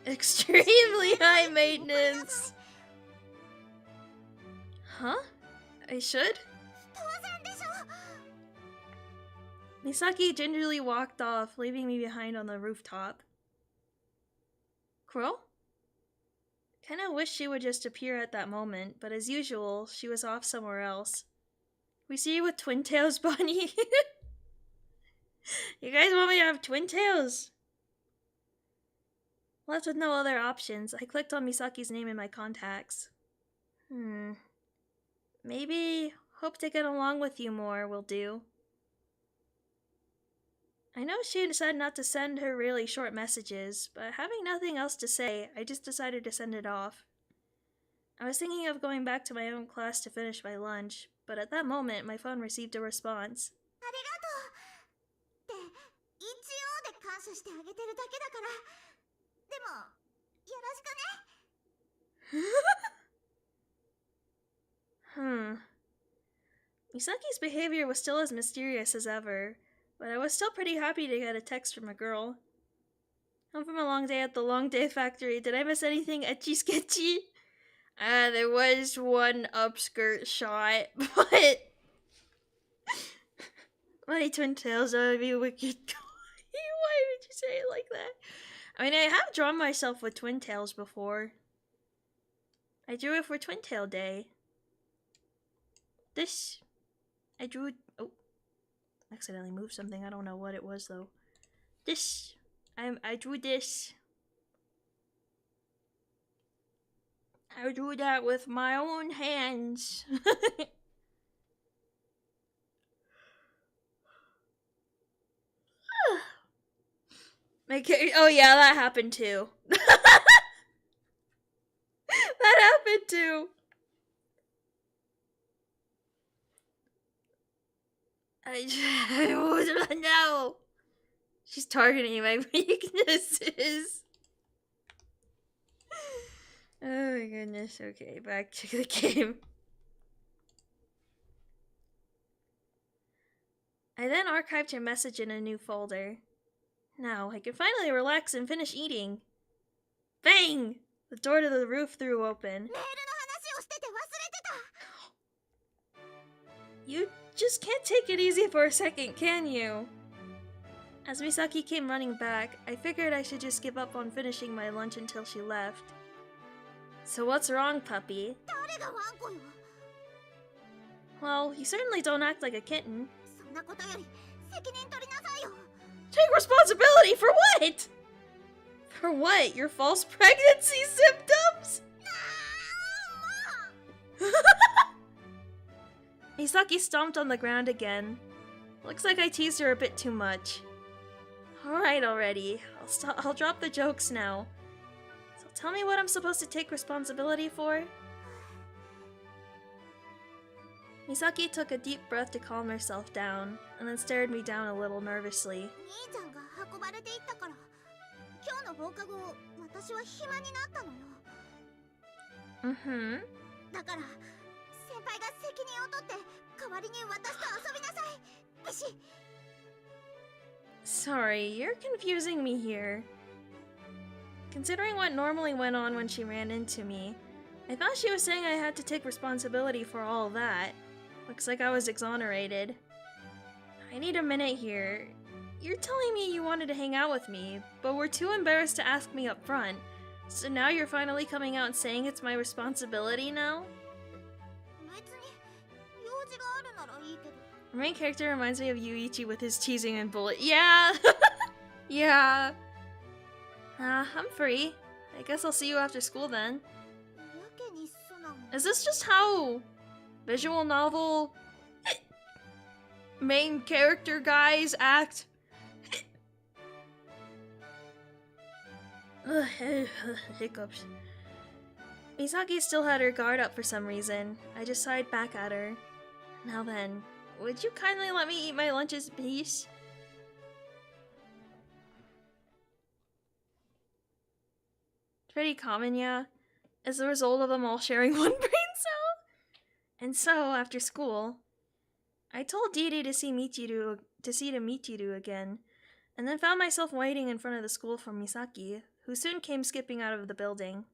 Extremely high maintenance! Huh? I should? Misaki gingerly walked off, leaving me behind on the rooftop. Crow? Kinda wish she would just appear at that moment, but as usual, she was off somewhere else. We see you with twin tails, Bonnie. You guys want me to have twin tails? Left with no other options, I clicked on Misaki's name in my contacts. Maybe, hope to get along with you more will do. I know she said not to send her really short messages, but having nothing else to say, I just decided to send it off. I was thinking of going back to my own class to finish my lunch, but at that moment my phone received a response. ありがとうって一応で感謝してあげてるだけだから。でもよろしくね。Misaki's behavior was still as mysterious as ever, but I was still pretty happy to get a text from a girl. Home from a long day at the Long Day Factory. Did I miss anything etchy sketchy? There was one upskirt shot, but my twin tails are be wicked. Why would you say it like that? I mean, I have drawn myself with twin tails before. I drew it for Twin Tail Day. I drew. Oh, accidentally moved something. I don't know what it was though. I drew this. I drew that with my own hands. Oh yeah, that happened too. That happened too. No. She's targeting my weaknesses. Oh my goodness. Okay, back to the game. I then archived your message in a new folder. Now I can finally relax and finish eating. Bang! The door to the roof threw open. You just can't take it easy for a second, can you? As Misaki came running back, I figured I should just give up on finishing my lunch until she left. So what's wrong, puppy? Well, you certainly don't act like a kitten. Take responsibility for what? For what? Your false pregnancy symptoms? Misaki stomped on the ground again. Looks like I teased her a bit too much. Alright already. I'll drop the jokes now. So tell me what I'm supposed to take responsibility for? Misaki took a deep breath to calm herself down, and then stared me down a little nervously. Mm-hmm. Sorry, you're confusing me here. Considering what normally went on when she ran into me, I thought she was saying I had to take responsibility for all of that. Looks like I was exonerated. I need a minute here. You're telling me you wanted to hang out with me, but were too embarrassed to ask me up front. So now you're finally coming out and saying it's my responsibility now? The main character reminds me of Yuichi with his teasing and bullet. Yeah! Yeah. I'm free. I guess I'll see you after school then. Is this just how visual novel main character guys act? Hiccups. Misaki still had her guard up for some reason. I just sighed back at her. Now then, would you kindly let me eat my lunch in peace? Pretty common, yeah. As a result of them all sharing one brain cell. And so, after school, I told Didi to see Michiru again, and then found myself waiting in front of the school for Misaki, who soon came skipping out of the building.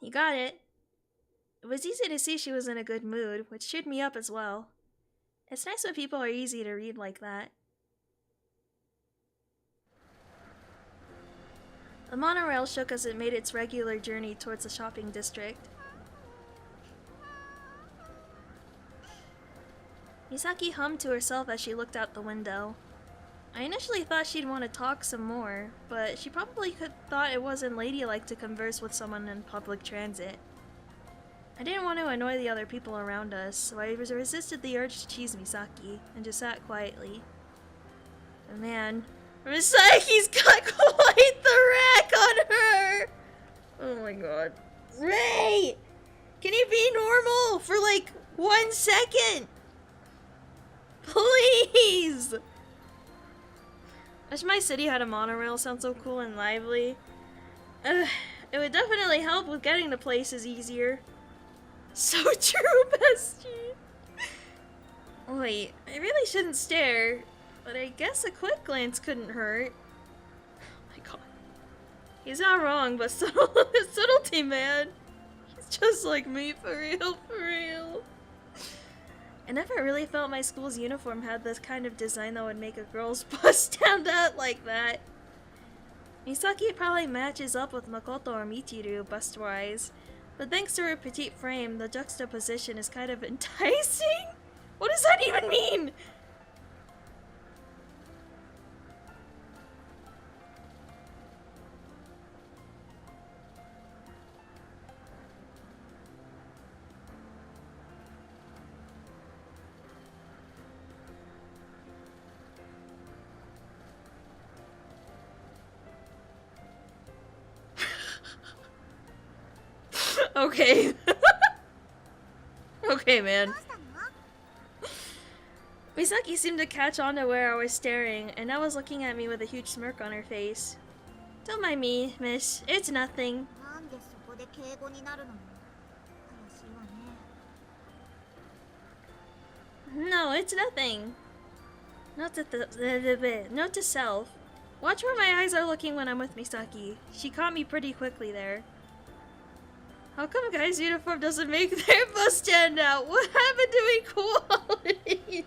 You got it. It was easy to see she was in a good mood, which cheered me up as well. It's nice when people are easy to read like that. The monorail shook as it made its regular journey towards the shopping district. Misaki hummed to herself as she looked out the window. I initially thought she'd want to talk some more, but she probably thought it wasn't ladylike to converse with someone in public transit. I didn't want to annoy the other people around us, so I resisted the urge to tease Misaki and just sat quietly. But man, Misaki's got quite the rack on her! Oh my god. Ray! Can you be normal for like 1 second? Please! Wish my city had a monorail, sounds so cool and lively. It would definitely help with getting to places easier. So true, bestie! Wait, I really shouldn't stare, but I guess a quick glance couldn't hurt. Oh my god. He's not wrong, but subtlety, man. He's just like me, for real, for real. I never really felt my school's uniform had this kind of design that would make a girl's bust stand out like that. Misaki probably matches up with Makoto or Michiru bust-wise, but thanks to her petite frame, the juxtaposition is kind of enticing? What does that even mean? Okay. Okay, man. Misaki seemed to catch on to where I was staring, and now was looking at me with a huge smirk on her face. Don't mind me, miss. It's nothing. No, it's nothing. Note to self. Watch where my eyes are looking when I'm with Misaki. She caught me pretty quickly there. How come guys' uniform doesn't make their bust stand out? What happened to equality?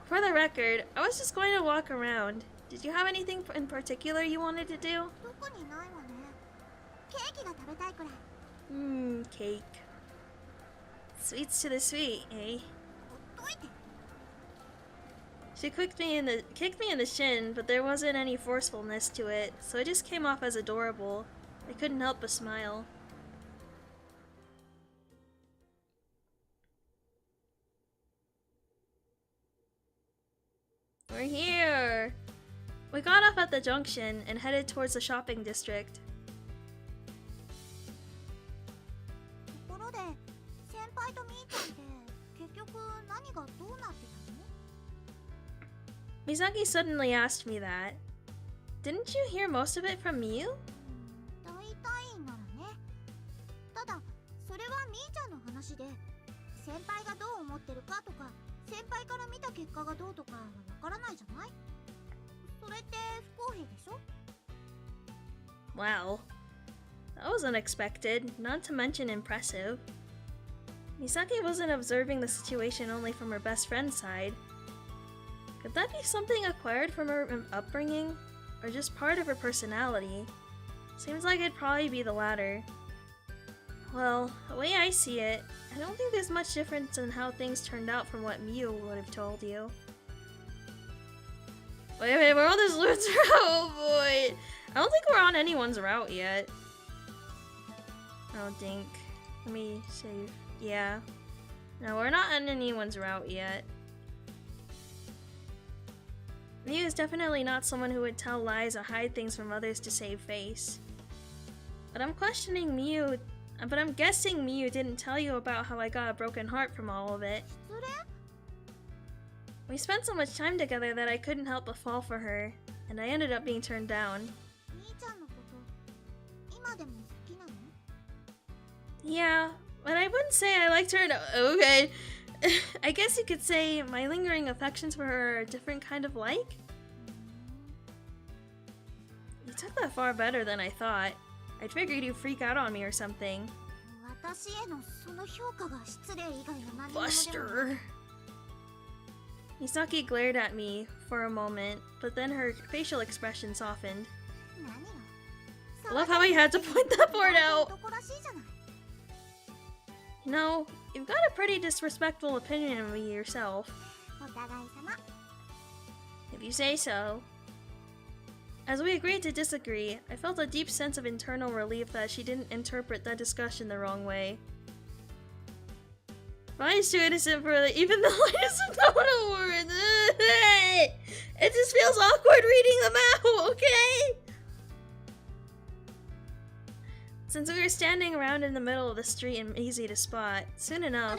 For the record, I was just going to walk around. Did you have anything in particular you wanted to do? Cake. Sweets to the sweet, eh? She kicked me in the shin, but there wasn't any forcefulness to it, so it just came off as adorable. I couldn't help but smile. We're here! We got off at the junction and headed towards the shopping district. Misaki suddenly asked me that. Didn't you hear most of it from Miu? Wow. That was unexpected, not to mention impressive. Misaki wasn't observing the situation only from her best friend's side. Could that be something acquired from her upbringing? Or just part of her personality? Seems like it'd probably be the latter. Well, the way I see it, I don't think there's much difference in how things turned out from what Miu would have told you. Wait, we're on this loot's route? Oh boy! I don't think we're on anyone's route yet. I don't think. Let me save. Yeah. No, we're not on anyone's route yet. Miu is definitely not someone who would tell lies or hide things from others to save face. But I'm guessing Miu didn't tell you about how I got a broken heart from all of it. We spent so much time together that I couldn't help but fall for her, and I ended up being turned down. Yeah, but I wouldn't say I liked her. Okay. I guess you could say my lingering affections for her are a different kind of like. You took that far better than I thought. I figured you'd freak out on me or something. Buster. Misaki glared at me for a moment, but then her facial expression softened. I love how I had to point that part out. No, you've got a pretty disrespectful opinion of me yourself. If you say so. As we agreed to disagree, I felt a deep sense of internal relief that she didn't interpret that discussion the wrong way. Mine's too innocent for even the lightest of tonal words. It just feels awkward reading them out, okay? Since we were standing around in the middle of the street and easy to spot, soon enough.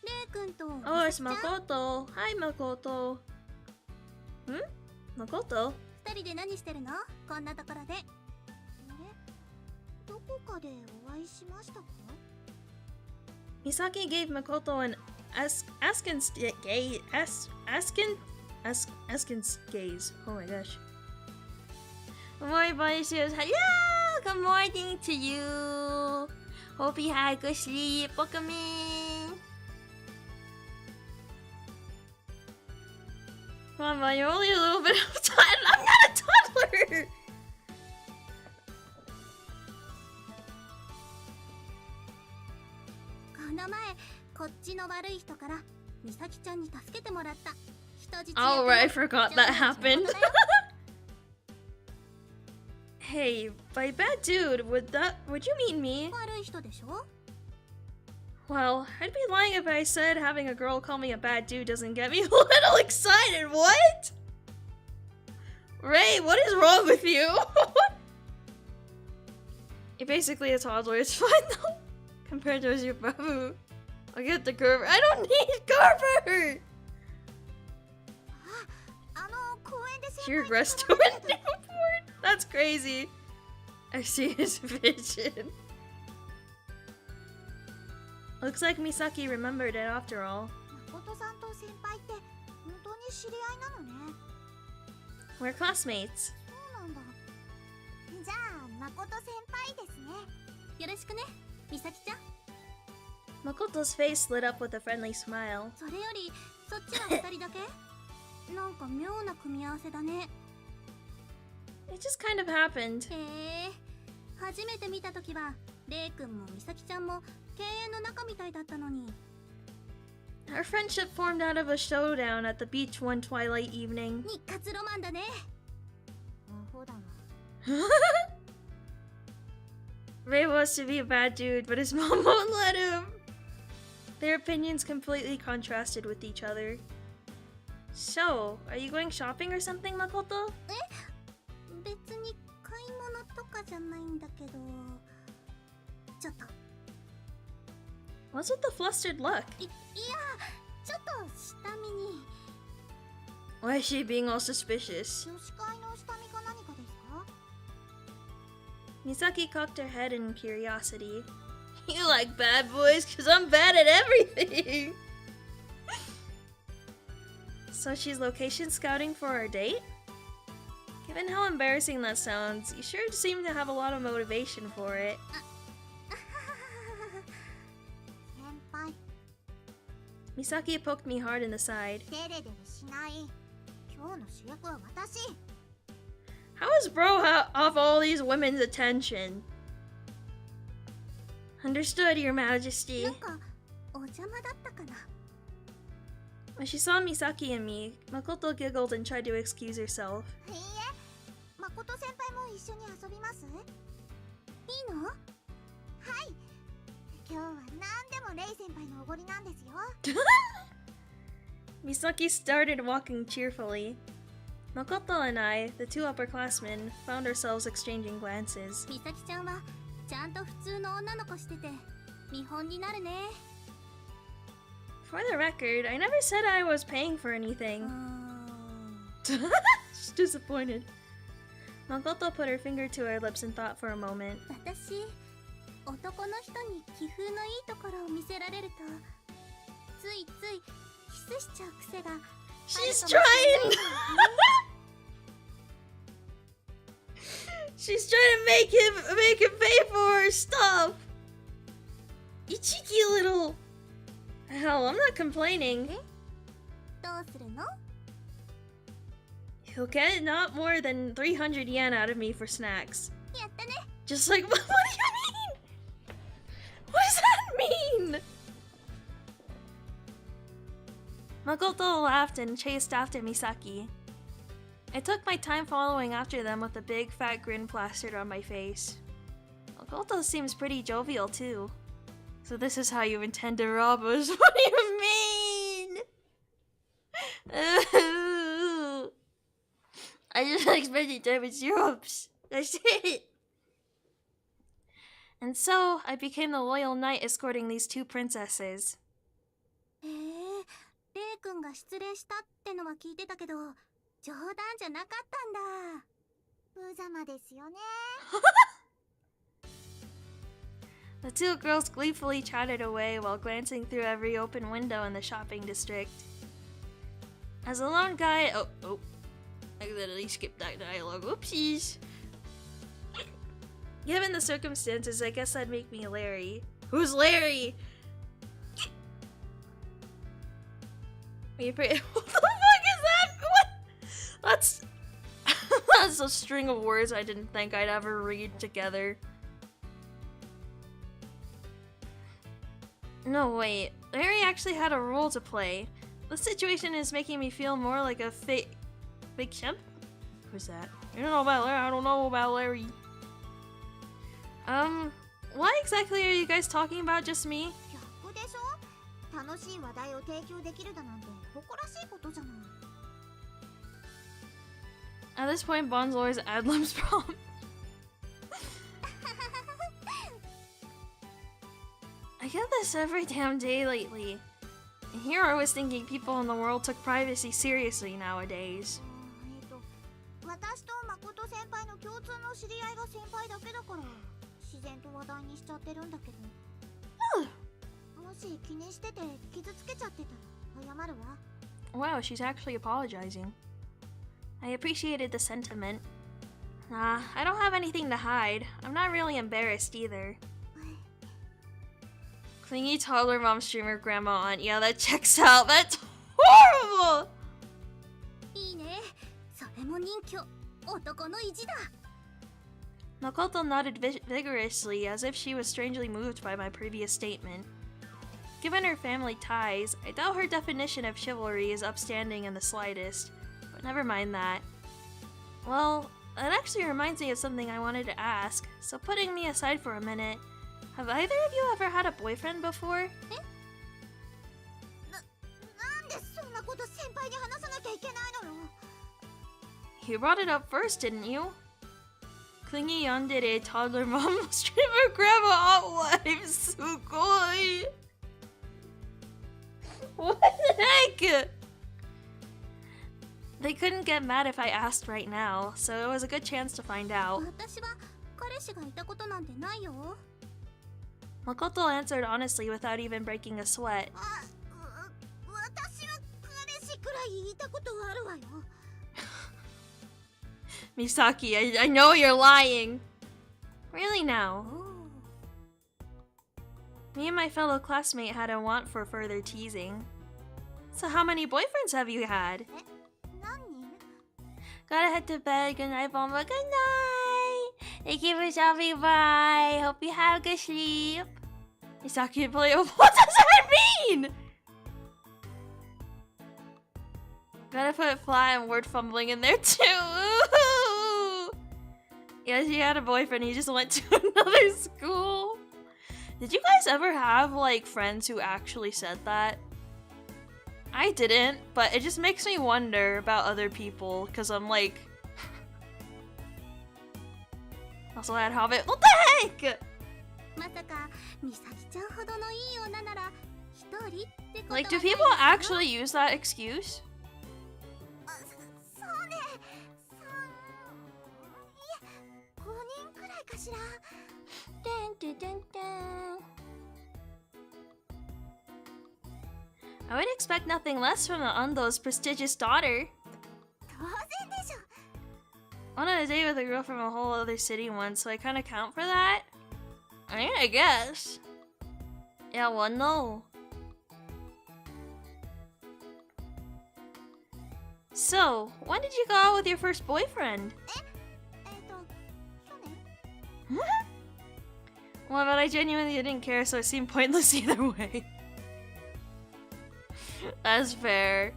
レイ君と Oh, it's 美咲ちゃん Makoto. Hi, Makoto. Makoto? 二人で何してるの？こんなところで。あれ？どこかでお会いしましたか？ Misaki gave Makoto an askance gaze. Oh my gosh. Good morning, Bunny Shoes. Hello! Good morning to you. Hope you had good sleep. Welcome in. Come on, Bunny, you're only a little bit of time. I'm not a toddler! この前こっちの悪い人から美咲ちゃんに助けてもらった。人質 Oh, right, I forgot that happened. Hey, by bad dude, would you mean me? 悪い人でしょ？ Well, I'd be lying if I said having a girl call me a bad dude doesn't get me a little excited. What? Ray, what is wrong with you? You're basically a toddler. It's fine though. Compared to your babu. I'll get the Gerber. I don't need Gerber! 公園で She regressed to a newborn? That's crazy. I see his vision. Looks like Misaki remembered it after all. 誠さんと先輩って本当に知り合いなのね。 We're classmates. そうなんだ。じゃあ誠先輩ですね。よろしくね、美咲ちゃん。 Makoto's face lit up with a friendly smile. それよりそっちは二人だけ？なんか妙な組み合わせだね。 It just kind of happened. へえ、初めて見たときはレイ君も美咲ちゃんも敬遠の仲みたいだったのに。 Our friendship formed out of a showdown at the beach one twilight evening. 日活ロマンだね。アホだな。 Ray wants to be a bad dude, but his mom won't let him. Their opinions completely contrasted with each other. So, are you going shopping or something, Makoto? 別に買い物とかじゃないんだけど、ちょっと。 What's with the flustered look? いや、ちょっと下見に。 Why is she being all suspicious? 女子会の下見か何かですか？ Misaki cocked her head in curiosity. You like bad boys? Cause I'm bad at everything! So she's location scouting for our date? Given how embarrassing that sounds, you sure seem to have a lot of motivation for it. 先輩、 Misaki poked me hard in the side. デレデレしない。今日の主役は私。 How is bro off all these women's attention? Understood, Your Majesty. なんかお邪魔だったかな。 When she saw Misaki and me, Makoto giggled and tried to excuse herself. いいえ、誠先輩も一緒に遊びます？いいの？はい。今日は何でもレイ先輩のおごりなんですよ。 Misaki started walking cheerfully. Makoto and I, the two upperclassmen, found ourselves exchanging glances. 美咲ちゃんはちゃんと普通の女の子してて見本になるね。 For the record, I never said I was paying for anything. She's disappointed. Makoto put her finger to her lips and thought for a moment. 私、男の人に気風のいいところを見せられるとついついキスしちゃう癖があるかもしれ She's ない trying! She's trying to make him pay for her stuff! You cheeky little... Hell, I'm not complaining. どうするの？ He'll get not more than 300 yen out of me for snacks. やったね。 Just like, what do you mean? What does that mean? Makoto laughed and chased after Misaki. I took my time following after them with a big fat grin plastered on my face. Makoto seems pretty jovial too. So this is how you intend to rob us? What do you mean? I just expected diamond syrups. That's it. And so, I became the loyal knight escorting these two princesses. へえ、レイ君が失礼したってのは聞いてたけど、冗談じゃなかったんだ。無様ですよね。The two girls gleefully chatted away while glancing through every open window in the shopping district. As a lone guy, I literally skipped that dialogue. Oopsies. Given the circumstances, I guess that'd make me Larry. Who's Larry? What the fuck is that? What? That's a string of words I didn't think I'd ever read together. No, wait. Larry actually had a role to play. The situation is making me feel more like a fake chimp? Who's that? You don't know about Larry? I don't know about Larry. What exactly are you guys talking about? Just me? 逆でしょ？楽しい話題を提供できるだなんて誇らしいことじゃない。At this point, Bonzor's ad libs problem. I get this every damn day lately. And here I was thinking people in the world took privacy seriously nowadays. 私と誠先輩の共通の知り合いが先輩だけだから自然と話題にしちゃってるんだけど。もし気にしてて傷つけちゃってたら謝るわ。Wow, she's actually apologizing. I appreciated the sentiment. Nah, I don't have anything to hide. I'm not really embarrassed either. Clingy toddler mom streamer grandma aunt. Yeah, that checks out. That's horrible! いいね。それも人気男の意地だ。Makoto nodded vigorously as if she was strangely moved by my previous statement. Given her family ties, I doubt her definition of chivalry is upstanding in the slightest, but never mind that. Well, that actually reminds me of something I wanted to ask, so putting me aside for a minute, have either of you ever had a boyfriend before? なんでそんなこと先輩に話さなきゃいけないのよ。 You brought it up first, didn't you? Clingy yandere toddler mom streamer grandma aunt wife sugoi. What the heck? They couldn't get mad if I asked right now, so it was a good chance to find out. 私は彼氏がいたことなんてないよ。 Makoto answered honestly without even breaking a sweat. 私は彼氏くらいいたことあるわよ。 Misaki, I know you're lying. Really now? Me and my fellow classmate had a want for further teasing. So how many boyfriends have you had? 何？ Gotta head to bed. Good night, Bomba. Good night. Thank you for stopping by. Hope you have good sleep. Misaki, play. What does that mean? Gotta put flat and word fumbling in there too. Ooh. Yeah, she had a boyfriend. He just went to another school. Did you guys ever have like friends who actually said that? I didn't, but it just makes me wonder about other people because I'm like. Also, I had Hobbit. What the heck? まさか美咲ちゃんほどのいい女なら一人ってことはない Like, do people actually use that excuse? そうね。いや、5人くらいかしら。I would expect nothing less from the Undo's prestigious daughter. 当然でしょ。 Went on a date with a girl from a whole other city once, so I kind of count for that? I mean, I guess. Yeah, well, no. So, when did you go out with your first boyfriend? 去年？ Well, but I genuinely didn't care, so it seemed pointless either way. That's fair.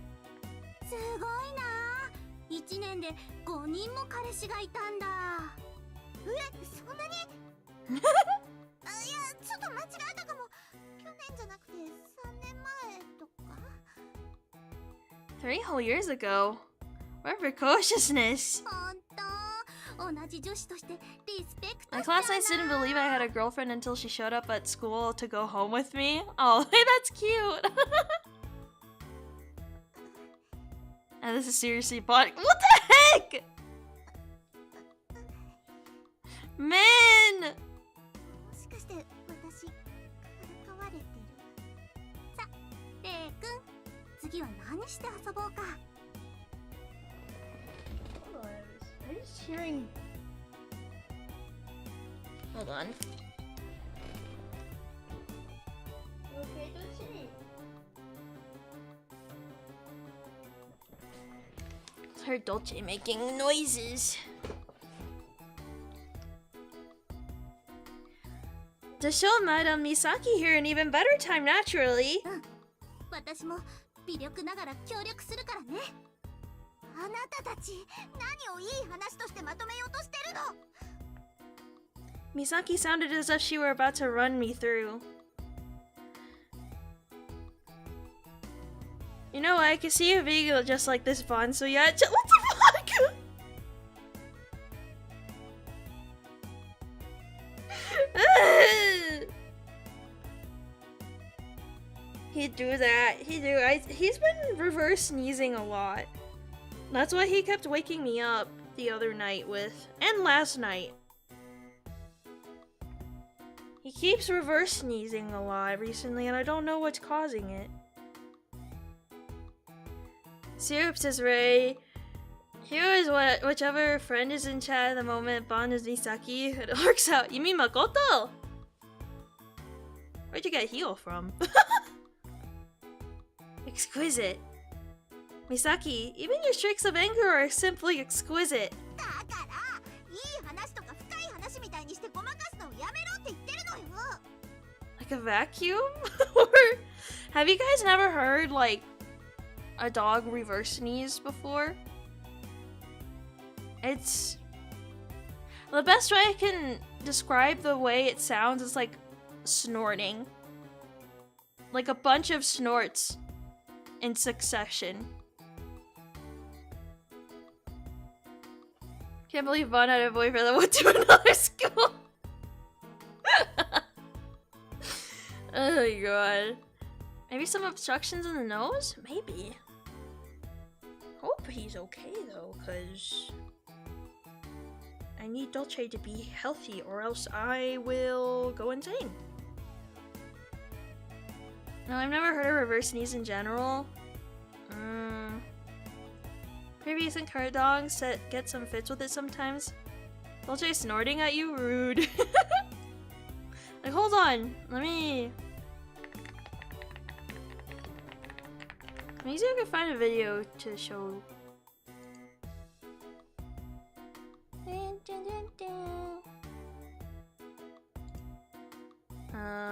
すごいな。1 1年で5人も彼氏がいたんだ。そんなにいや、ちょっと間違えたかも。去年じゃなくて3年前とか。 3 whole years ago. What precociousness. ほんと、同じ女子としてリスペクト My しちゃうな。 classmates didn't believe I had a girlfriend until she showed up at school to go home with me. Oh, hey, that's cute. And this is seriously body. What the heck? Man! もしかして私からかわれてる。さ、レイくん、次は何して遊ぼうか。I'm just hearing. Hold on. Okay, Dolce. It's her Dolce making noises. To show Madame Misaki here an even better time, naturally. 私も微力ながら協力するからね。あなたたち、何をいい話としてまとめようとしてるの。 Misaki sounded as if she were about to run me through. You know, I can see you being just like this, Bon, so yeah, what the fuck? He'd do that. He's been reverse sneezing a lot. That's why he kept waking me up the other night with, and last night. He keeps reverse sneezing a lot recently, and I don't know what's causing it. Syrup says Ray. Here is what whichever friend is in chat at the moment. Bon is Misaki. It works out. You mean Makoto? Where'd you get heal from? Exquisite. Misaki, even your streaks of anger are simply exquisite. だからいい話とか深い話みたいにしてごまかすのをやめろって言ってるのよ。 Like a vacuum? Or have you guys never heard like a dog reverse sneeze before? It's the best way I can describe the way it sounds is like snorting. Like a bunch of snorts in succession. Can't believe Vaughn had a boyfriend that went to another school. Oh my god. Maybe some obstructions in the nose? Maybe. Hope he's okay though, cause I need Dolce to be healthy or else I will go insane. No, I've never heard of reverse sneeze in general. Previous and dogs get some fits with it sometimes. Dolce snorting at you? Rude. Like, hold on. Let me see if I can find a video to show.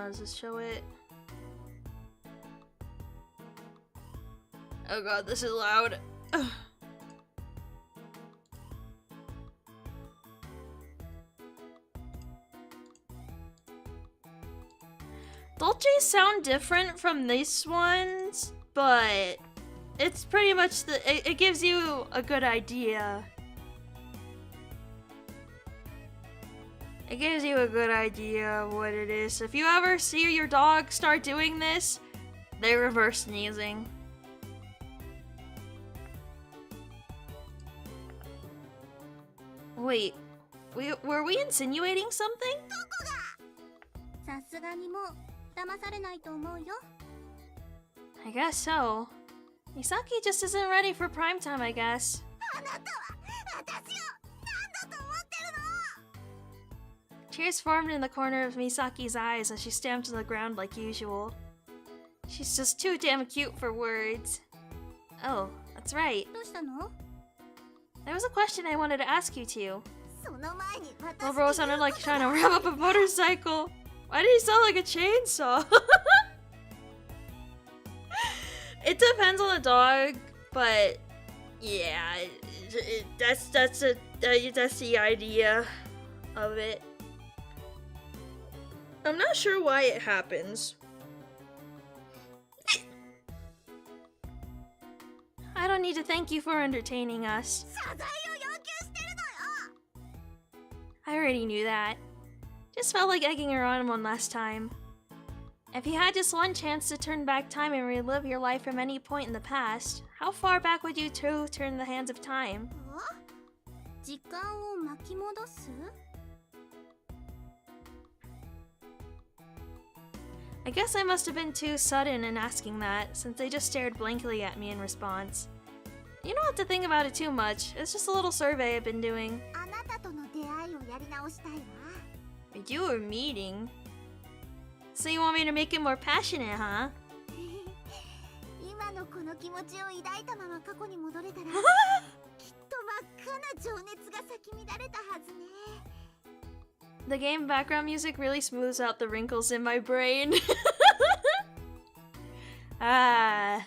Does this show it? Oh god, this is loud. Ugh. Dolce's sound different from these ones, but it's pretty much it gives you a good idea. It gives you a good idea of what it is. If you ever see your dog start doing this, they're reverse sneezing. Wait, were we insinuating something? さすがにもう騙されないと思うよ。 I guess so. Misaki just isn't ready for prime time, I guess. あなたは私を何だと思ってるの？ Tears formed in the corner of Misaki's eyes as she stamped on the ground like usual. She's just too damn cute for words. Oh, that's right. どうしたの？ There was a question I wanted to ask you two. その前に私 Little bro sounded like trying to rev up a motorcycle. Why did he sound like a chainsaw? It depends on the dog, but Yeah, that's the idea of it. I'm not sure why it happens. I don't need to thank you for entertaining us. I already knew that. Just felt like egging her on one last time. If you had just one chance to turn back time and relive your life from any point in the past, how far back would you turn the hands of time? 時間を巻き戻す? I guess I must have been too sudden in asking that, since they just stared blankly at me in response. You don't have to think about it too much. It's just a little survey I've been doing. あなたとの出会いをやり直したいわ。You were meeting. So you want me to make it more passionate, huh? 今のこの気持ちを抱いたまま過去に戻れたらきっと真っ赤な情熱が咲き乱れたはずね。 The game background music really smooths out the wrinkles in my brain. Ah.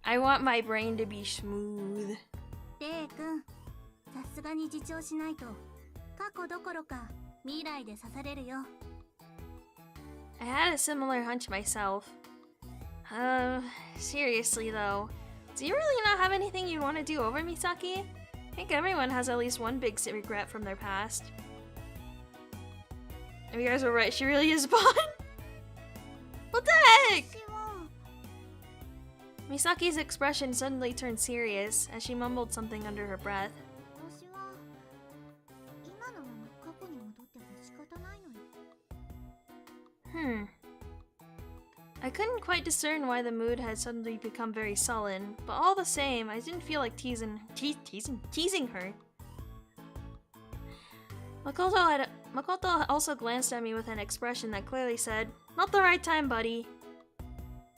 I want my brain to be smooth. レイ君、さすがに自重しないと過去どころか未来で刺されるよ。 I had a similar hunch myself. Seriously though, do you really not have anything you want to do over, Misaki? I think everyone has at least one big regret from their past. And you guys were right, she really is Bond. What the heck? Misaki's expression suddenly turned serious as she mumbled something under her breath. 私は今のまま過去に戻っても仕方ないのよ。 I couldn't quite discern why the mood had suddenly become very sullen, but all the same, I didn't feel like teasing her. Makoto also glanced at me with an expression that clearly said, "Not the right time, buddy."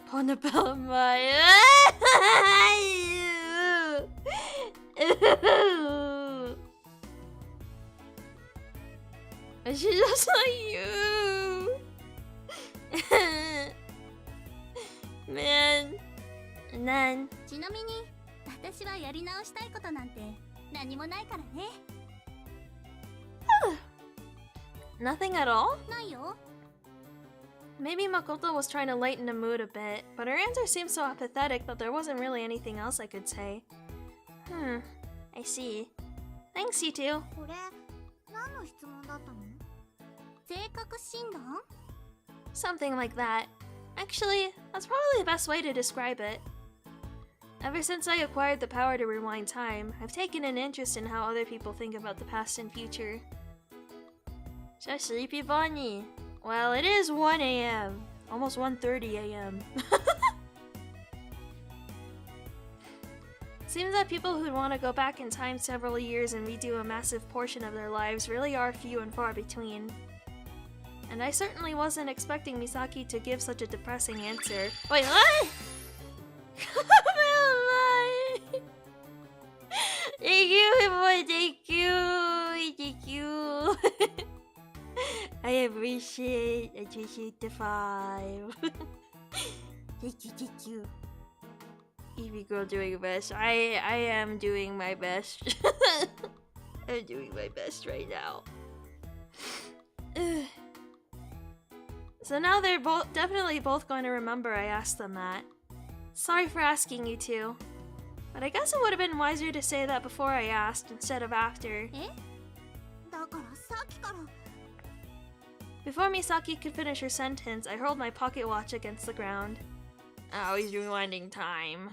Ponapelmai. She's just like you. Man. And then ちなみに私はやり直したいことなんて何もないからね。 nothing at all? ないよ。 Maybe Makoto was trying to lighten the mood a bit, but her answer seemed so apathetic that there wasn't really anything else I could say. I see. Thanks, you two. これ何の質問だったの？性格診断？ Something like that. Actually, that's probably the best way to describe it. Ever since I acquired the power to rewind time, I've taken an interest in how other people think about the past and future. So sleepy bunny. Well, it is 1 a.m. Almost 1:30 a.m. Seems that people who want to go back in time several years and redo a massive portion of their lives really are few and far between. And I certainly wasn't expecting Misaki to give such a depressing answer. Wait, what? Thank you. I appreciate the 5. Thank you. Evie girl doing her best. I am doing my best. I'm doing my best right now. So now they're definitely both going to remember I asked them that. Sorry for asking you two. But I guess it would have been wiser to say that before I asked instead of after. え？だからさっきから。 Before Misaki could finish her sentence, I hurled my pocket watch against the ground. Oh, he's rewinding time.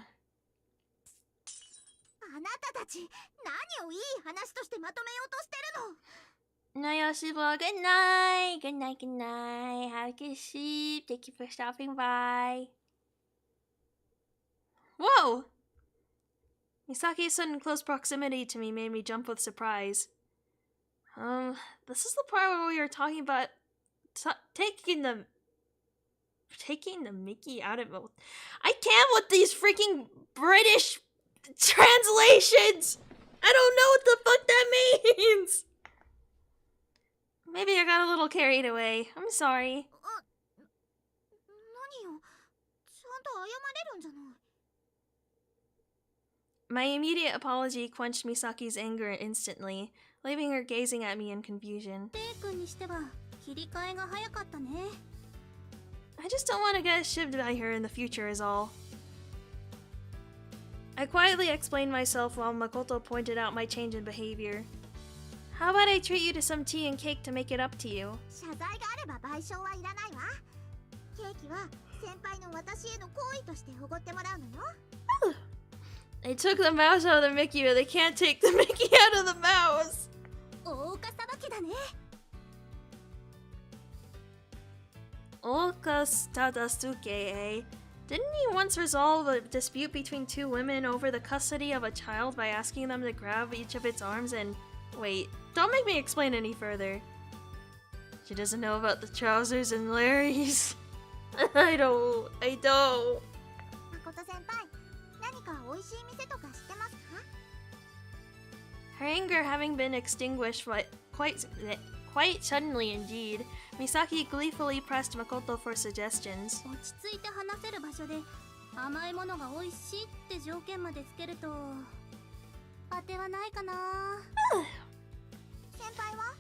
あなたたち何をいい話としてまとめようとしてるの？ Nayoshibo, good night. Good night, good night. Have a good sleep. Thank you for stopping by. Whoa! Misaki's sudden close proximity to me made me jump with surprise. This is the part where we were talking about taking the Mickey out of it. I can't with these freaking British translations! I don't know what the fuck that means! Maybe I got a little carried away. I'm sorry. 何よ、ちゃんと謝れるんじゃない。My immediate apology quenched Misaki's anger instantly, leaving her gazing at me in confusion. レイ君にしては切り替えが早かったね。 I just don't want to get shivved by her in the future is all. I quietly explained myself while Makoto pointed out my change in behavior. How about I treat you to some tea and cake to make it up to you? 謝罪があれば賠償はいらないわ。ケーキは先輩の私への好意としておごってもらうのよ。 They took the mouse out of the Mickey, but they can't take the Mickey out of the mouse. 大岡さばきだね。 Oka Tadasuke, eh? Didn't he once resolve a dispute between two women over the custody of a child by asking them to grab each of its arms and... Wait, don't make me explain any further. She doesn't know about the trousers and Larry's. I don't. 誠先輩、何か美味しい店とか知ってますか？ Her anger having been extinguished quite suddenly indeed, Misaki gleefully pressed Makoto for suggestions. 落ち着いて話せる場所で甘いものが美味しいって条件までつけると当てはないかな。先輩は？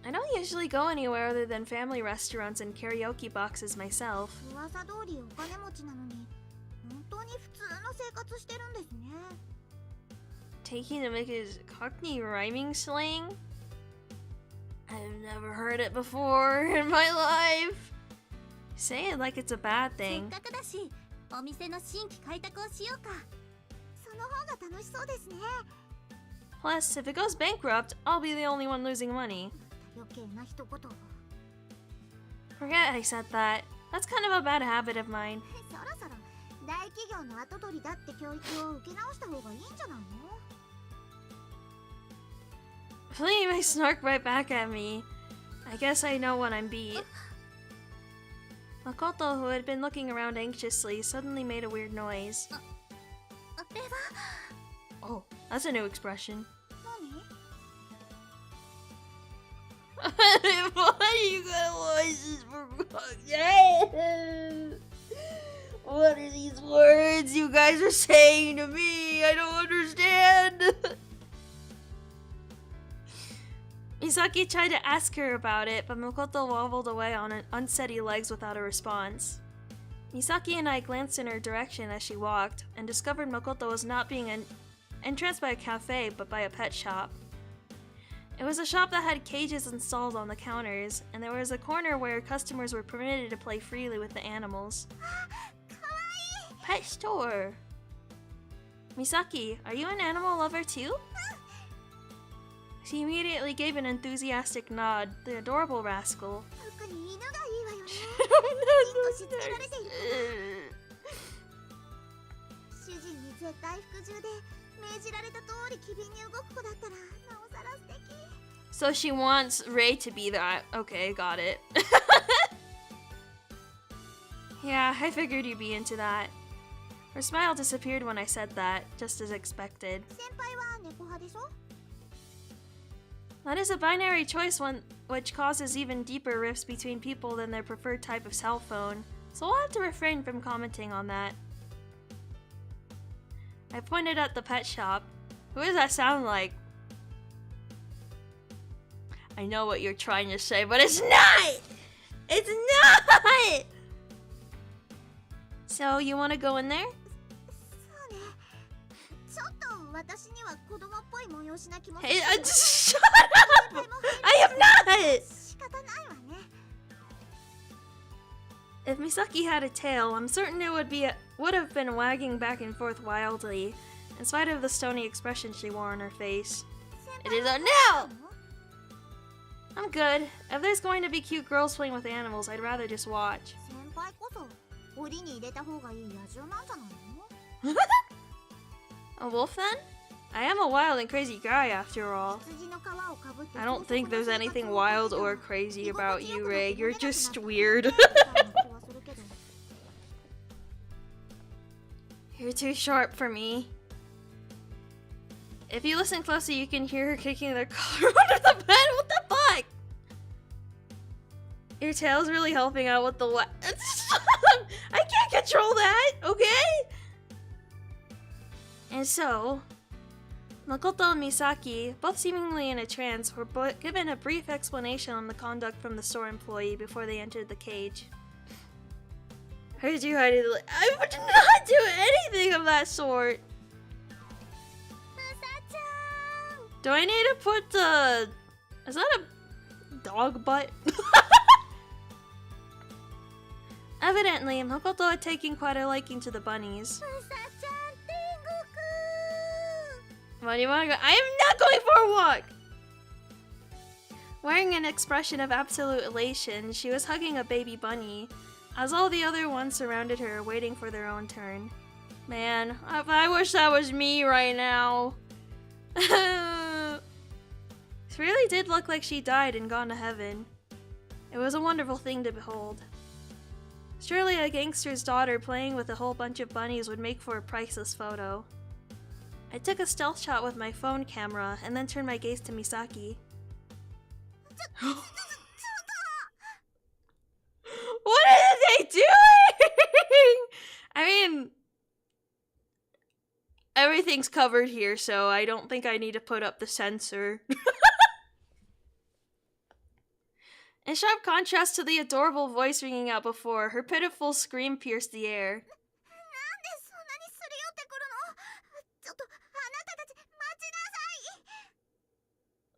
I don't usually go anywhere other than family restaurants and karaoke boxes myself. 噂通りお金持ちなのに本当に普通の生活してるんですね。 Taking to make his Cockney rhyming slang? I've never heard it before in my life. Say it like it's a bad せっ thing. かくだしお店の新規開拓をしようか。その方が楽しそうですね。 Plus, if it goes bankrupt, I'll be the only one losing money. 余計な一言。 Forget I said that. That's kind of a bad habit of mine. そろそろ大企業の後取りだって教育を受け直した方がいいんじゃないの？ Flinging my snark right back at me. I guess I know when I'm beat. Makoto, who had been looking around anxiously, suddenly made a weird noise. あれは Oh, that's a new expression. 何？ Why you got voices for What are these words you guys are saying to me? I don't understand. Misaki tried to ask her about it, but Makoto wobbled away on unsteady legs without a response. Misaki and I glanced in her direction as she walked, and discovered Makoto was not being entranced by a cafe, but by a pet shop. It was a shop that had cages installed on the counters, and there was a corner where customers were permitted to play freely with the animals. Pet store! Misaki, are you an animal lover too? She immediately gave an enthusiastic nod, the adorable rascal. 特に犬がいいわよね。しつけられている。主人に絶対服従で命じられた通り機敏に動く子だったらなおさら素敵。 So she wants Ray to be that. Okay, got it. Yeah, I figured you'd be into that. Her smile disappeared when I said that, just as expected. 先輩は猫派でしょ？ That is a binary choice one which causes even deeper rifts between people than their preferred type of cell phone, so I'll have to refrain from commenting on that. I pointed at the pet shop. Who does that sound like? I know what you're trying to say, but it's not! It's not! So, you want to go in there? そうね。ちょっと私には子供っぽい催しな気もする。 Hey, just shut up! I am not! 仕方ないわね。 If Misaki had a tail, I'm certain it would have been wagging back and forth wildly, in spite of the stony expression she wore on her face. It is a no! I'm good. If there's going to be cute girls playing with animals, I'd rather just watch. 先輩こそ檻に入れた方がいい野獣なんじゃないの？ A wolf then? I am a wild and crazy guy after all. 羊の皮をかぶって I don't think there's anything wild or crazy about you, Ray. You're just weird. You're too sharp for me. If you listen closely, you can hear her kicking their collar under the bed. What the fuck? Your tail's really helping out with the I can't control that, okay? And so, Makoto and Misaki, both seemingly in a trance, were given a brief explanation on the conduct from the store employee before they entered the cage. Heard you hiding the I would not do anything of that sort! Do I need to put the... Is that a dog butt? Evidently, Makoto had taken quite a liking to the bunnies. Why do you want to go? I am not going for a walk! Wearing an expression of absolute elation, she was hugging a baby bunny, as all the other ones surrounded her, waiting for their own turn. Man, I wish that was me right now. It really did look like she died and gone to heaven. It was a wonderful thing to behold. Surely a gangster's daughter playing with a whole bunch of bunnies would make for a priceless photo. I took a stealth shot with my phone camera and then turned my gaze to Misaki. What are they doing? I mean, everything's covered here, so I don't think I need to put up the sensor. In sharp contrast to the adorable voice ringing out before, her pitiful scream pierced the air.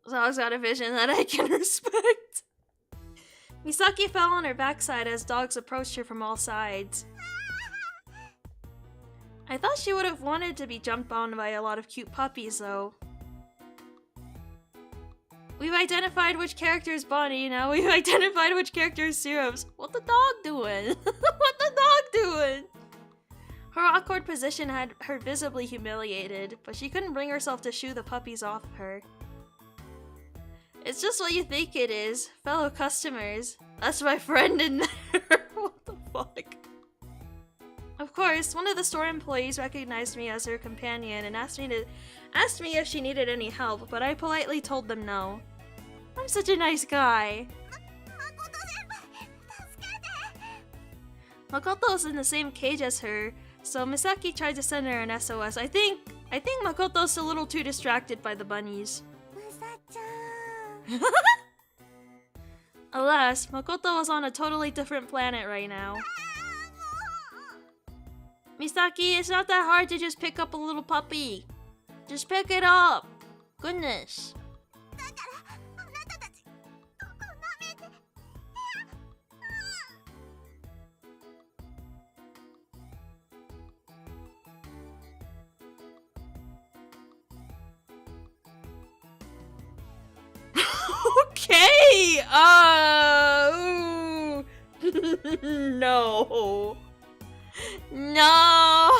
Zog's got a vision that I can respect. Misaki fell on her backside as dogs approached her from all sides. I thought she would have wanted to be jumped on by a lot of cute puppies, though. We've identified which character is Bonnie, now we've identified which character is Syrup's. What the dog doing? What the dog doing? Her awkward position had her visibly humiliated, but she couldn't bring herself to shoo the puppies off of her. It's just what you think it is, fellow customers. That's my friend in there. What the fuck? Of course, one of the store employees recognized me as her companion and asked me if she needed any help, but I politely told them no. I'm such a nice guy. Makoto's in the same cage as her, so Misaki tried to send her an SOS. I think Makoto's a little too distracted by the bunnies. Alas, Makoto was on a totally different planet right now. Misaki, it's not that hard to just pick up a little puppy. Just pick it up. Goodness. Okay. No. No.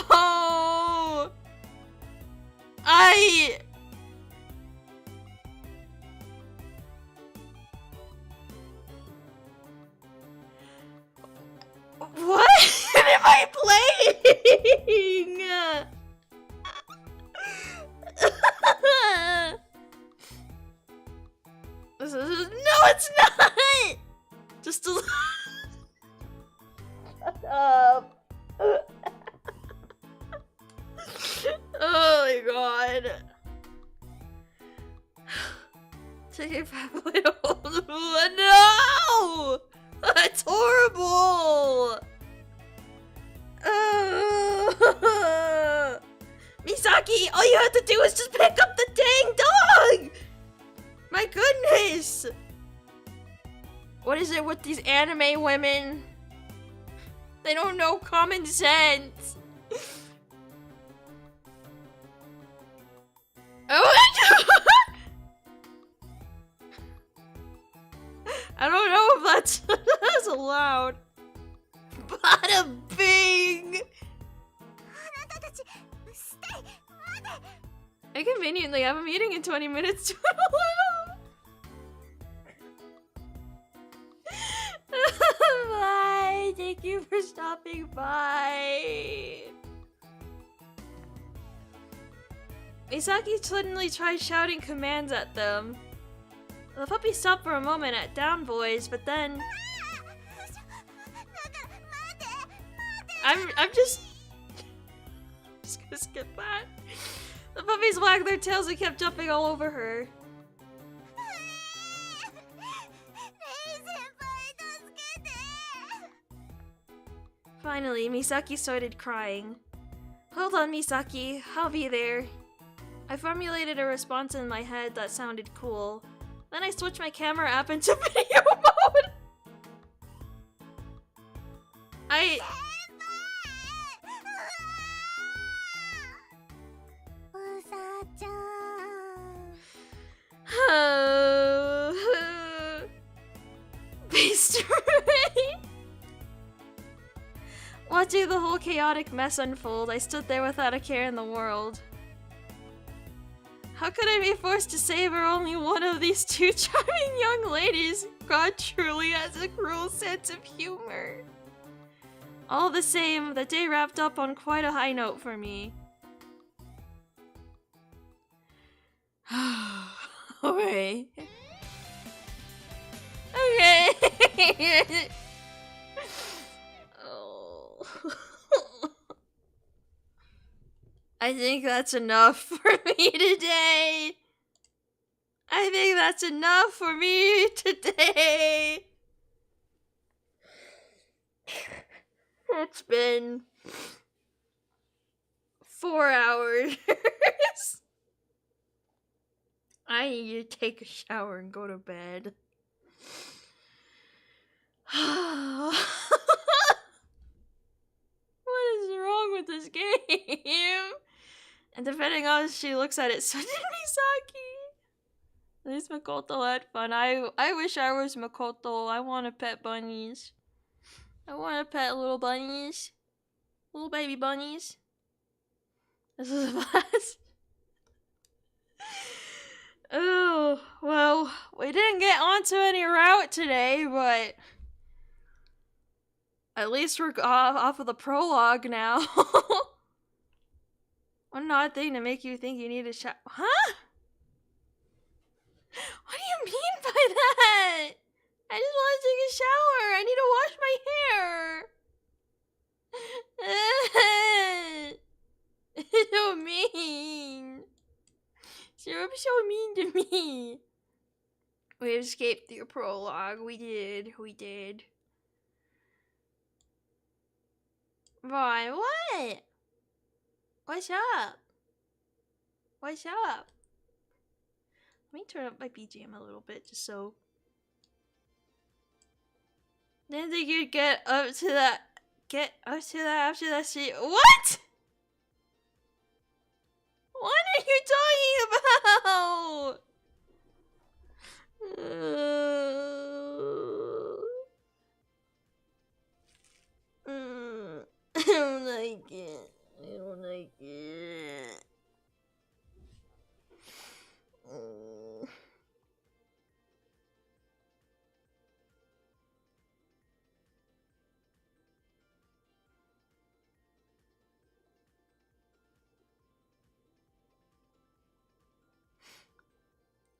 What am I playing? No, it's not. Just a. Shut up. Oh my god. Take it back. No! That's horrible! Misaki, all you have to do is just pick up the dang dog! My goodness! What is it with these anime women? They don't know common sense. Oh my god! I don't know if that's allowed. Bada bing! I conveniently have a meeting in 20 minutes to Bye! Thank you for stopping by! Misaki suddenly tried shouting commands at them. The puppy stopped for a moment at down boys, but then... I'm just skip that. The puppies wagged their tails and kept jumping all over her. Finally, Misaki started crying. Hold on, Misaki. I'll be there. I formulated a response in my head that sounded cool. Then I switched my camera app into video mode. Based Watching the whole chaotic mess unfold, I stood there without a care in the world. How could I be forced to savor only one of these two charming young ladies? God truly has a cruel sense of humor. All the same, the day wrapped up on quite a high note for me. Okay. Okay. Oh. I think that's enough for me today. I think that's enough for me today. It's been 4 hours. I need to take a shower and go to bed. What is wrong with this game? And depending on how she looks at it, so did Misaki. At least Makoto had fun. I wish I was Makoto. I want to pet bunnies. I want to pet little bunnies. Little baby bunnies. This is the last. Oh, well, we didn't get onto any route today, but at least we're off of the prologue now. One odd thing to make you think you need a shower. Huh? What do you mean by that? I just want to take a shower. I need to wash my hair. So mean. You're so mean to me. We escaped through prologue. We did. Boy, what? What's up? What's up? Let me turn up my BGM a little bit just so. Didn't think you'd get up to that. Get up to that after that shit. What? What are you talking about? I don't like it. I don't like it.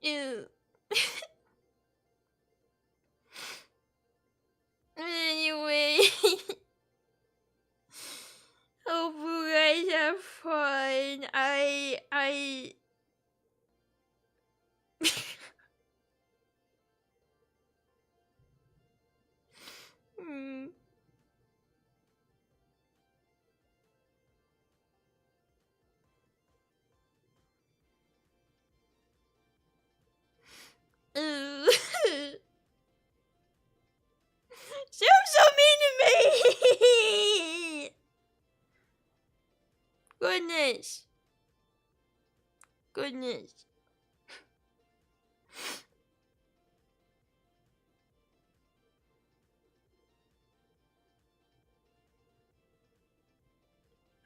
Ew. Anyway, hope you guys have fun. Hmm. Ew. You're so mean to me! Goodness.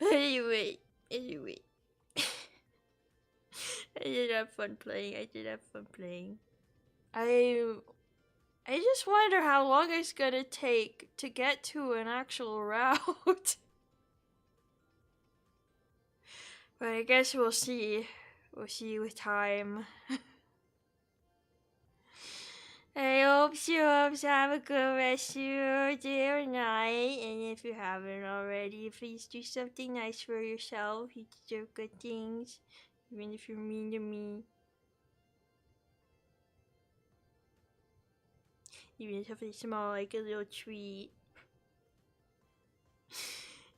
Anyway. I did have fun playing. I just wonder how long it's gonna take to get to an actual route. But I guess we'll see. We'll see with time. I hope you have a good rest of your day or night. And if you haven't already, please do something nice for yourself. You deserve good things, even if you're mean to me. Even something small like a little treat.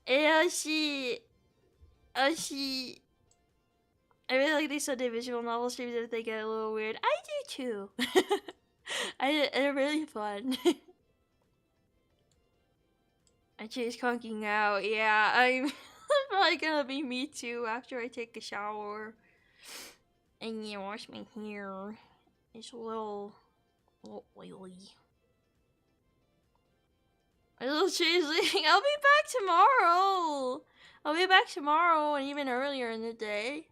And she. I really like these Sunday visual novel streams if they get a little weird. I do too. They're really fun. I chase conking out. Yeah, I'm probably gonna be me too after I take a shower. And yeah, wash my hair. It's a little oily. A little chasing. I'll be back tomorrow. I'll be back tomorrow and even earlier in the day.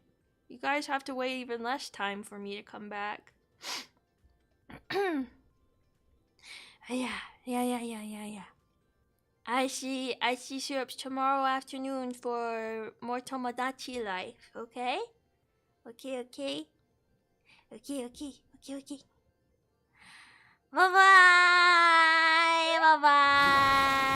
You guys have to wait even less time for me to come back. Yeah. I see syrups tomorrow afternoon for more Tomodachi life, okay? Okay. Bye-bye! Bye-bye!